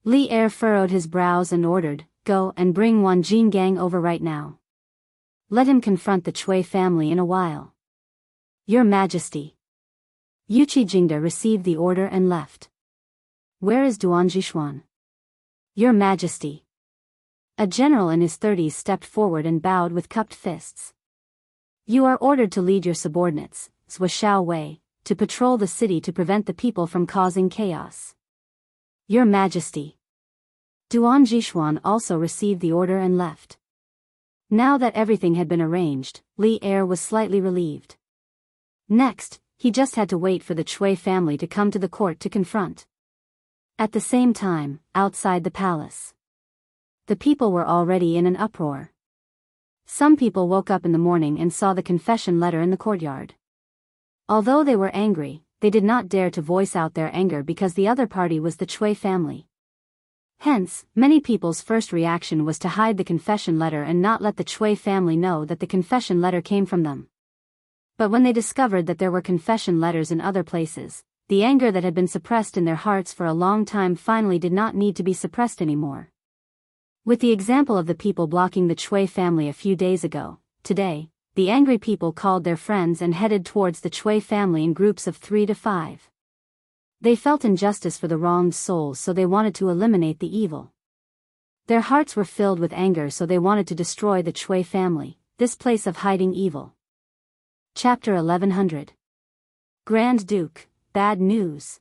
Li Er furrowed his brows and ordered, Go and bring Wan Jingang over right now. Let him confront the Chui family in a while. Your Majesty. Yuqi Jingda received the order and left. Where is Duan Jishuan? Your Majesty. A general in his 30s stepped forward and bowed with cupped fists. You are ordered to lead your subordinates, Zhou Xiao Wei, to patrol the city to prevent the people from causing chaos. Your Majesty. Duan Jishuan also received the order and left. Now that everything had been arranged, Li Er was slightly relieved. Next, he just had to wait for the Chui family to come to the court to confront. At the same time, outside the palace, the people were already in an uproar. Some people woke up in the morning and saw the confession letter in the courtyard. Although they were angry, they did not dare to voice out their anger because the other party was the Chui family. Hence, many people's first reaction was to hide the confession letter and not let the Chui family know that the confession letter came from them. But when they discovered that there were confession letters in other places, the anger that had been suppressed in their hearts for a long time finally did not need to be suppressed anymore. With the example of the people blocking the Chui family a few days ago, today, the angry people called their friends and headed towards the Chui family in groups of 3 to 5. They felt injustice for the wronged souls, so they wanted to eliminate the evil. Their hearts were filled with anger, so they wanted to destroy the Chui family, this place of hiding evil. Chapter 1100. Grand Duke, bad news.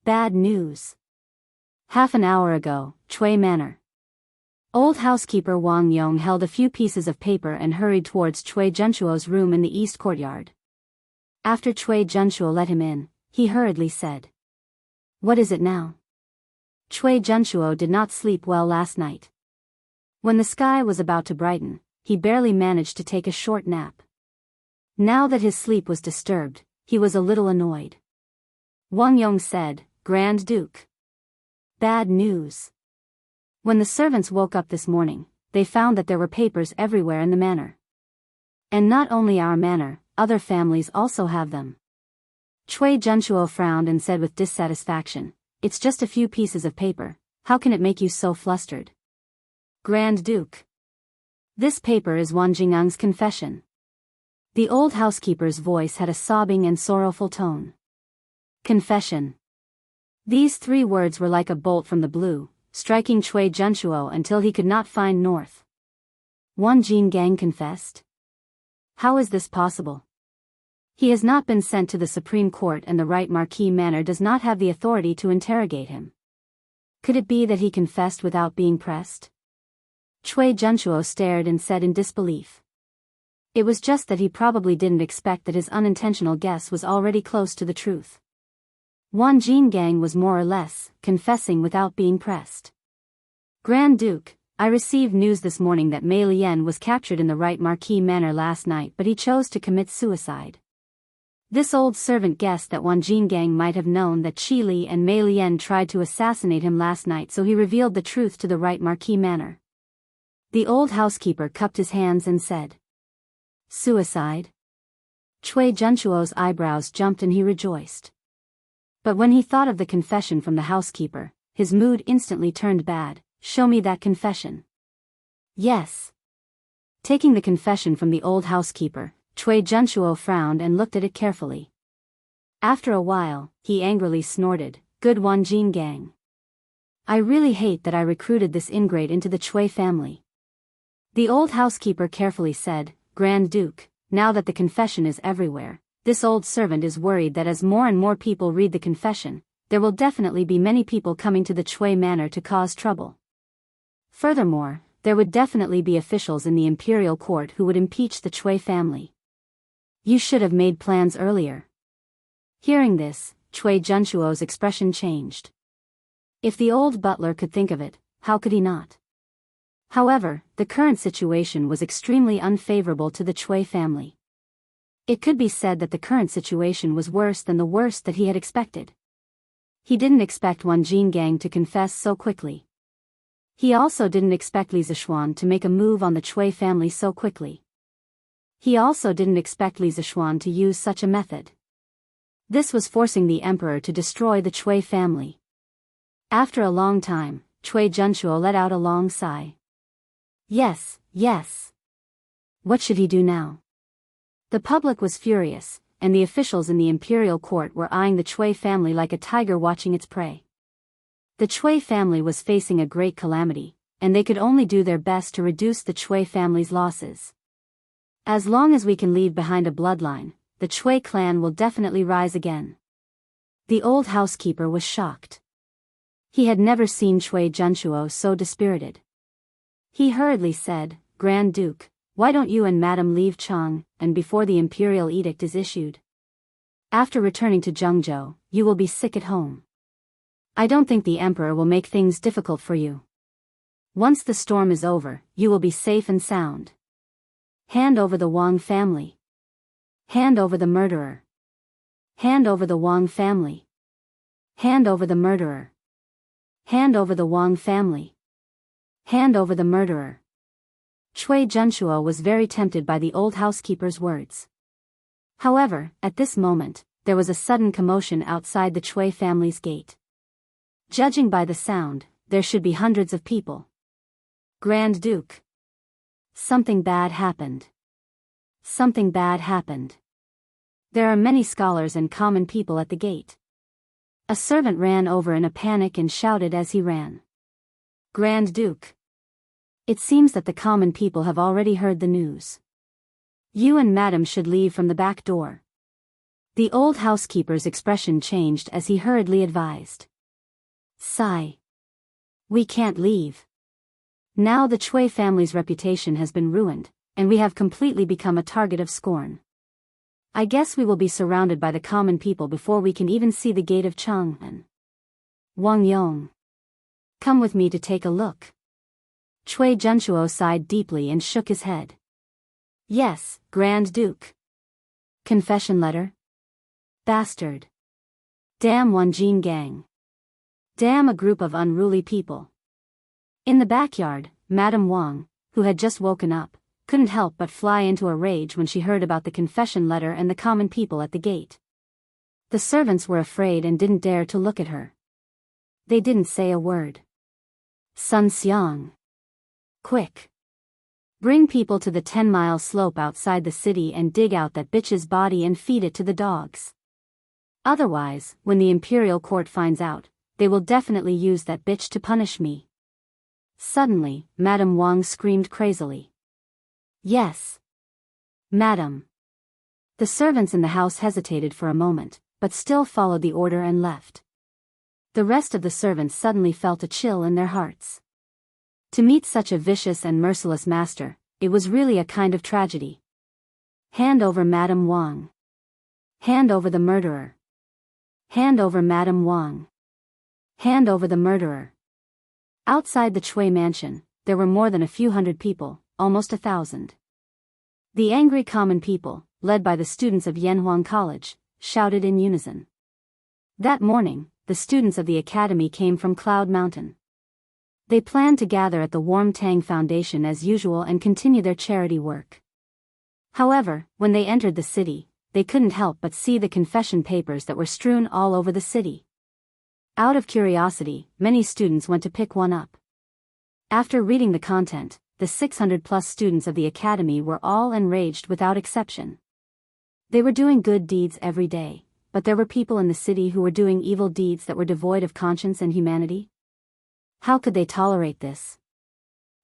Bad news. Half an hour ago, Chui Manor. Old housekeeper Wang Yong held a few pieces of paper and hurried towards Cui Junshuo's room in the east courtyard. After Cui Junshuo let him in, he hurriedly said, "What is it now?" Cui Junshuo did not sleep well last night. When the sky was about to brighten, he barely managed to take a short nap. Now that his sleep was disturbed, he was a little annoyed. Wang Yong said, "Grand Duke. Bad news." When the servants woke up this morning, they found that there were papers everywhere in the manor. And not only our manor, other families also have them. Cui Junshuo frowned and said with dissatisfaction, "It's just a few pieces of paper, how can it make you so flustered?" "Grand Duke. This paper is Wan Jingang's confession." The old housekeeper's voice had a sobbing and sorrowful tone. Confession. These 3 words were like a bolt from the blue, striking Cui Junshuo until he could not find north. Wan Jinggang confessed? How is this possible? He has not been sent to the Supreme Court and the Right Marquis Manor does not have the authority to interrogate him. Could it be that he confessed without being pressed? Cui Junshuo stared and said in disbelief. It was just that he probably didn't expect that his unintentional guess was already close to the truth. Wan Jinggang was more or less confessing without being pressed. "Grand Duke, I received news this morning that Mei Lian was captured in the Right Marquis Manor last night but he chose to commit suicide." This old servant guessed that Wan Jinggang might have known that Qi Li and Mei Lian tried to assassinate him last night, so he revealed the truth to the Right Marquis Manor. The old housekeeper cupped his hands and said, "Suicide?" Cui Junshuo's eyebrows jumped and he rejoiced. But when he thought of the confession from the housekeeper, his mood instantly turned bad. "Show me that confession." "Yes." Taking the confession from the old housekeeper, Cui Junshuo frowned and looked at it carefully. After a while, he angrily snorted, "Good Wan Jinggang. I really hate that I recruited this ingrate into the Cui family." The old housekeeper carefully said, "Grand Duke, now that the confession is everywhere, this old servant is worried that as more and more people read the confession, there will definitely be many people coming to the Cui Manor to cause trouble. Furthermore, there would definitely be officials in the imperial court who would impeach the Cui family. You should have made plans earlier." Hearing this, Cui Junshuo's expression changed. If the old butler could think of it, how could he not? However, the current situation was extremely unfavorable to the Cui family. It could be said that the current situation was worse than the worst that he had expected. He didn't expect Wan Jinggang to confess so quickly. He also didn't expect Li Zishuan to make a move on the Cui family so quickly. He also didn't expect Li Zishuan to use such a method. This was forcing the emperor to destroy the Cui family. After a long time, Cui Junshuo let out a long sigh. Yes, yes. What should he do now? The public was furious, and the officials in the imperial court were eyeing the Cui family like a tiger watching its prey. The Cui family was facing a great calamity, and they could only do their best to reduce the Cui family's losses. As long as we can leave behind a bloodline, the Cui clan will definitely rise again. The old housekeeper was shocked. He had never seen Cui Junshuo so dispirited. He hurriedly said, "Grand Duke, why don't you and Madam leave Chang, and before the imperial edict is issued? After returning to Zhengzhou, you will be sick at home. I don't think the emperor will make things difficult for you. Once the storm is over, you will be safe and sound. Hand over the Wang family. Hand over the murderer. Hand over the Wang family. Hand over the murderer. Hand over the Wang family. Hand over the murderer." Cui Junshuo was very tempted by the old housekeeper's words. However, at this moment, there was a sudden commotion outside the Cui family's gate. Judging by the sound, there should be hundreds of people. "Grand Duke. Something bad happened. Something bad happened. There are many scholars and common people at the gate." A servant ran over in a panic and shouted as he ran. "Grand Duke. It seems that the common people have already heard the news. You and Madam should leave from the back door." The old housekeeper's expression changed as he hurriedly advised. "Sigh. We can't leave. Now the Chui family's reputation has been ruined, and we have completely become a target of scorn. I guess we will be surrounded by the common people before we can even see the gate of Chang'an. Wang Yong. Come with me to take a look. Chui Junchuo sighed deeply and shook his head. Yes, Grand Duke. Confession letter? Bastard. Damn Wanjin gang. Damn a group of unruly people. In the backyard, Madame Wang, who had just woken up, couldn't help but fly into a rage when she heard about the confession letter and the common people at the gate. The servants were afraid and didn't dare to look at her. They didn't say a word. Sun Xiang. Quick. Bring people to the 10-mile slope outside the city and dig out that bitch's body and feed it to the dogs. Otherwise, when the imperial court finds out, they will definitely use that bitch to punish me. Suddenly, Madame Wang screamed crazily. Yes. Madam. The servants in the house hesitated for a moment, but still followed the order and left. The rest of the servants suddenly felt a chill in their hearts. To meet such a vicious and merciless master, it was really a kind of tragedy. Hand over Madame Wang. Hand over the murderer. Hand over Madame Wang. Hand over the murderer. Outside the Chui mansion, there were more than a few hundred people, almost 1,000. The angry common people, led by the students of Yanhuang College, shouted in unison. That morning, the students of the academy came from Cloud Mountain. They planned to gather at the Warm Tang Foundation as usual and continue their charity work. However, when they entered the city, they couldn't help but see the confession papers that were strewn all over the city. Out of curiosity, many students went to pick one up. After reading the content, the 600-plus students of the academy were all enraged without exception. They were doing good deeds every day, but there were people in the city who were doing evil deeds that were devoid of conscience and humanity. How could they tolerate this?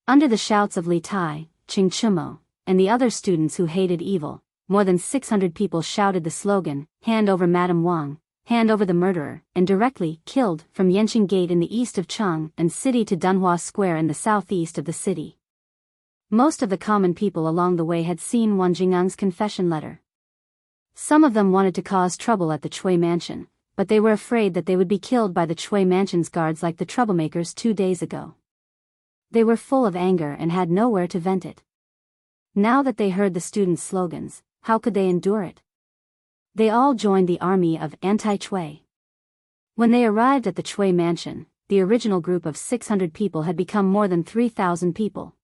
Under the shouts of Li Tai, Qing Chumo, and the other students who hated evil, more than 600 people shouted the slogan, "Hand over Madame Wang, hand over the murderer," and directly killed from Yanqing Gate in the east of Chang'an City to Dunhua Square in the southeast of the city. Most of the common people along the way had seen Wan Jingang's confession letter. Some of them wanted to cause trouble at the Chui mansion, but they were afraid that they would be killed by the Chui mansion's guards like the troublemakers 2 days ago. They were full of anger and had nowhere to vent it. Now that they heard the students' slogans, how could they endure it? They all joined the army of anti-Chui. When they arrived at the Chui mansion, the original group of 600 people had become more than 3,000 people.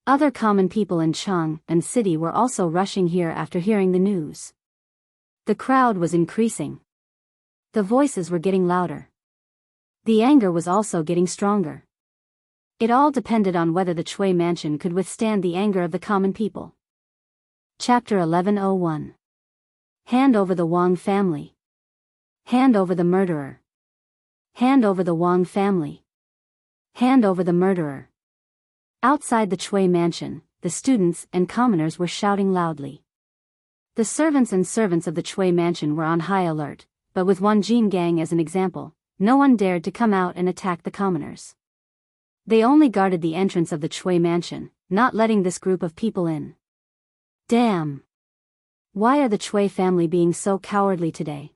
Other common people in Chang'an City were also rushing here after hearing the news. The crowd was increasing. The voices were getting louder. The anger was also getting stronger. It all depended on whether the Chui mansion could withstand the anger of the common people. Chapter 1101. Hand over the Wang family. Hand over the murderer. Hand over the Wang family. Hand over the murderer. Outside the Chui mansion, the students and commoners were shouting loudly. The servants of the Chui mansion were on high alert, but with Wanjin gang as an example, no one dared to come out and attack the commoners. They only guarded the entrance of the Chui mansion, not letting this group of people in. Damn! Why are the Chui family being so cowardly today?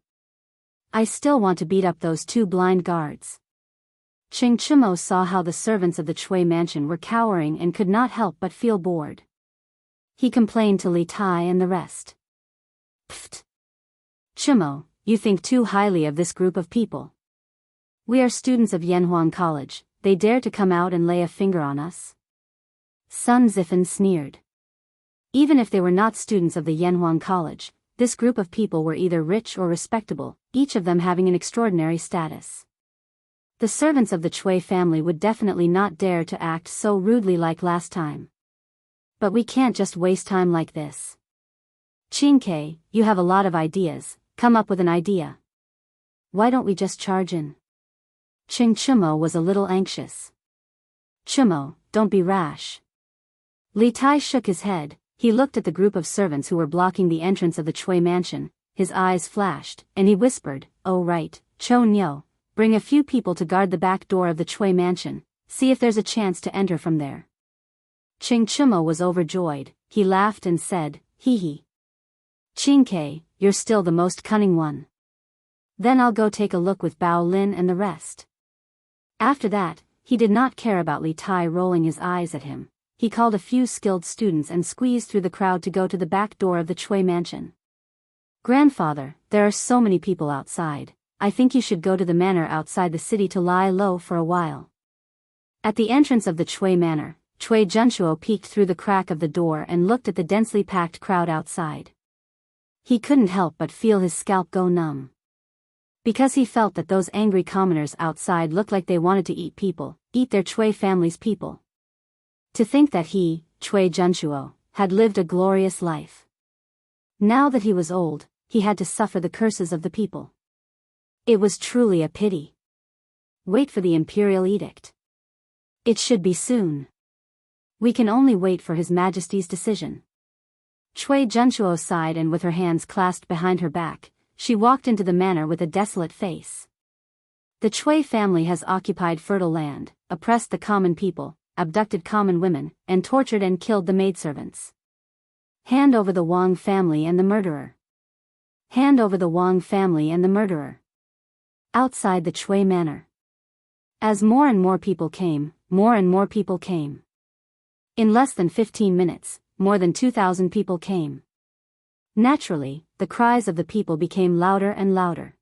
I still want to beat up those 2 blind guards. Qing Chumo saw how the servants of the Chui mansion were cowering and could not help but feel bored. He complained to Li Tai and the rest. Pfft! Chumo, you think too highly of this group of people. We are students of Yanhuang College, they dare to come out and lay a finger on us? Sun Zifen sneered. Even if they were not students of the Yanhuang College, this group of people were either rich or respectable, each of them having an extraordinary status. The servants of the Chui family would definitely not dare to act so rudely like last time. But we can't just waste time like this. Qingke, you have a lot of ideas, come up with an idea. Why don't we just charge in? Qing Chumo was a little anxious. Chumo, don't be rash. Li Tai shook his head. He looked at the group of servants who were blocking the entrance of the Chui mansion, his eyes flashed, and he whispered, "Oh right, Cho Nyo, bring a few people to guard the back door of the Chui mansion, see if there's a chance to enter from there. Ching Chumo was overjoyed. He laughed and said, hee hee. Qingke, you're still the most cunning one. Then I'll go take a look with Bao Lin and the rest. After that, he did not care about Li Tai rolling his eyes at him. He called a few skilled students and squeezed through the crowd to go to the back door of the Chui mansion. Grandfather, there are so many people outside. I think you should go to the manor outside the city to lie low for a while. At the entrance of the Chui manor, Chui Junshuo peeked through the crack of the door and looked at the densely packed crowd outside. He couldn't help but feel his scalp go numb. Because he felt that those angry commoners outside looked like they wanted to eat people, eat their Chui family's people. To think that he, Chui Junshuo, had lived a glorious life. Now that he was old, he had to suffer the curses of the people. It was truly a pity. Wait for the imperial edict. It should be soon. We can only wait for His Majesty's decision. Chui Junshuo sighed, and with her hands clasped behind her back, she walked into the manor with a desolate face. The Chui family has occupied fertile land, oppressed the common people, abducted common women, and tortured and killed the maidservants. Hand over the Wang family and the murderer. Hand over the Wang family and the murderer. Outside the Chui manor. As more and more people came, more and more people came. In less than 15 minutes, more than 2,000 people came. Naturally, the cries of the people became louder and louder.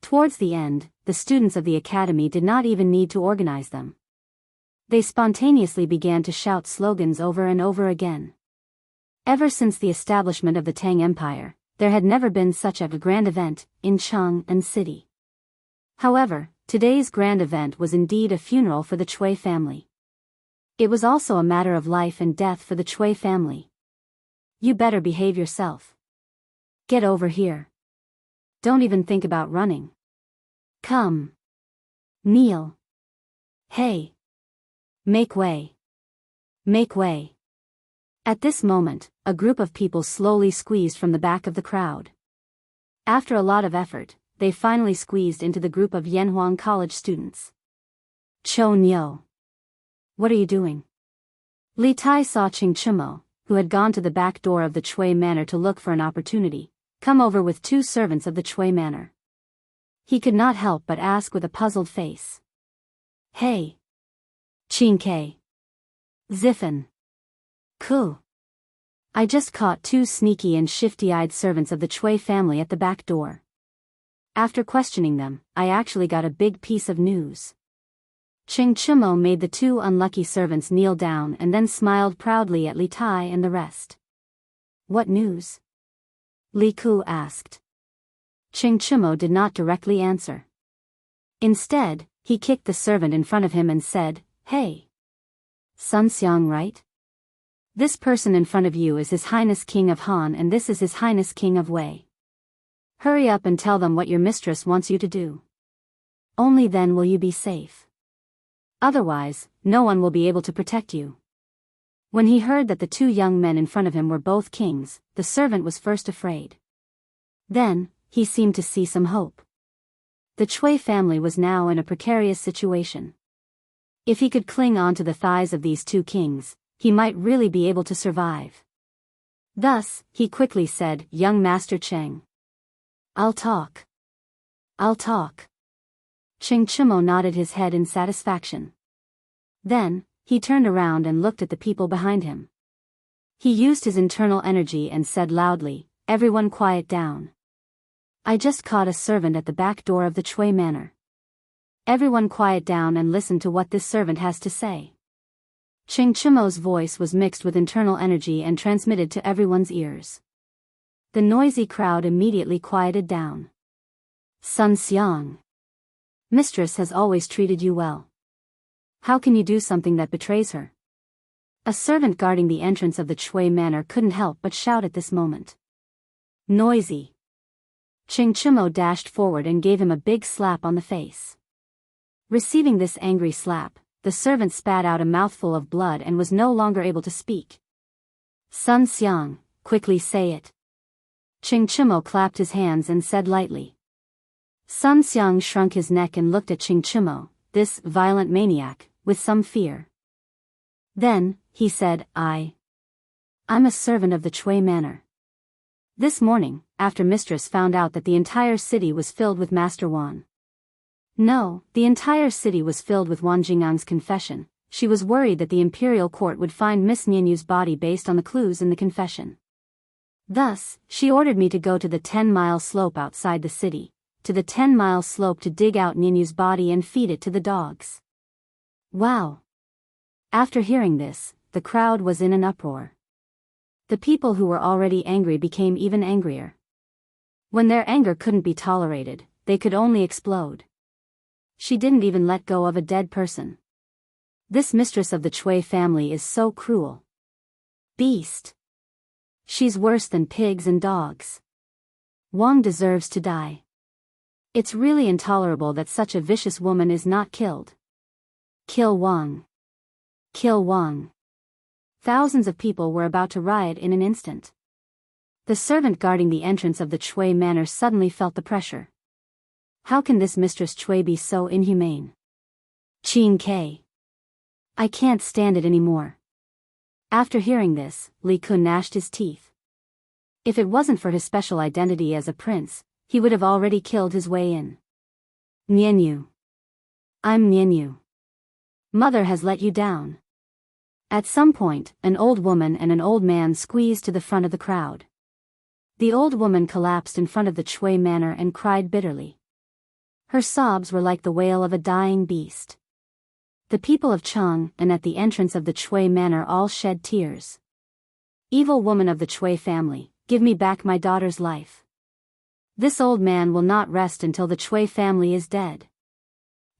Towards the end, the students of the academy did not even need to organize them. They spontaneously began to shout slogans over and over again. Ever since the establishment of the Tang Empire, there had never been such a grand event in Chang'an City. However, today's grand event was indeed a funeral for the Chui family. It was also a matter of life and death for the Chui family. You better behave yourself. Get over here. Don't even think about running. Come. Kneel. Hey. Make way. Make way. At this moment, a group of people slowly squeezed from the back of the crowd. After a lot of effort, they finally squeezed into the group of Yanhuang College students. Cho Nyo. What are you doing? Li Tai saw Ching Chumo, who had gone to the back door of the Chui manor to look for an opportunity, come over with two servants of the Chui manor. He could not help but ask with a puzzled face. Hey. Qing Ke. Ziffin. Ku. I just caught two sneaky and shifty-eyed servants of the Chui family at the back door. After questioning them, I actually got a big piece of news. Ching Chumo made the two unlucky servants kneel down and then smiled proudly at Li Tai and the rest. What news? Li Ku asked. Ching Chumo did not directly answer. Instead, he kicked the servant in front of him and said, Hey. Sun Xiang, right? This person in front of you is His Highness King of Han, and this is His Highness King of Wei. Hurry up and tell them what your mistress wants you to do. Only then will you be safe. Otherwise, no one will be able to protect you. When he heard that the two young men in front of him were both kings, the servant was first afraid. Then, he seemed to see some hope. The Chui family was now in a precarious situation. If he could cling on to the thighs of these two kings, he might really be able to survive. Thus, he quickly said, Young Master Cheng. I'll talk. I'll talk. Ching Chumo nodded his head in satisfaction. Then, he turned around and looked at the people behind him. He used his internal energy and said loudly, Everyone quiet down. I just caught a servant at the back door of the Chui manor. Everyone quiet down and listen to what this servant has to say. Ching Chumo's voice was mixed with internal energy and transmitted to everyone's ears. The noisy crowd immediately quieted down. Sun Xiang. Mistress has always treated you well. How can you do something that betrays her? A servant guarding the entrance of the Chui manor couldn't help but shout at this moment. Noisy. Ching Chumo dashed forward and gave him a big slap on the face. Receiving this angry slap, the servant spat out a mouthful of blood and was no longer able to speak. Sun Xiang, quickly say it. Ching Chumo clapped his hands and said lightly. Sun Xiang shrunk his neck and looked at Ching Chumo, this violent maniac, with some fear. Then, he said, I'm a servant of the Chui Manor. This morning, after Mistress found out that the entire city was filled with Master Wan. No, the entire city was filled with Wan Jingang's confession. She was worried that the imperial court would find Miss Nianyu's body based on the clues in the confession. Thus, she ordered me to go to the 10-mile slope outside the city, to the 10-mile slope to dig out Nianyu's body and feed it to the dogs. Wow! After hearing this, the crowd was in an uproar. The people who were already angry became even angrier. When their anger couldn't be tolerated, they could only explode. She didn't even let go of a dead person. This mistress of the Chui family is so cruel. Beast. She's worse than pigs and dogs. Wang deserves to die. It's really intolerable that such a vicious woman is not killed. Kill Wang. Kill Wang. Thousands of people were about to riot in an instant. The servant guarding the entrance of the Chui Manor suddenly felt the pressure. How can this Mistress Chui be so inhumane? Qin Ke. I can't stand it anymore. After hearing this, Li Kun gnashed his teeth. If it wasn't for his special identity as a prince, he would have already killed his way in. Nianyu. I'm Nianyu. Mother has let you down. At some point, an old woman and an old man squeezed to the front of the crowd. The old woman collapsed in front of the Chui Manor and cried bitterly. Her sobs were like the wail of a dying beast. The people of Chang and at the entrance of the Chui Manor all shed tears. Evil woman of the Chui family, give me back my daughter's life. This old man will not rest until the Chui family is dead.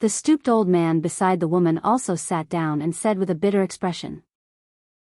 The stooped old man beside the woman also sat down and said with a bitter expression.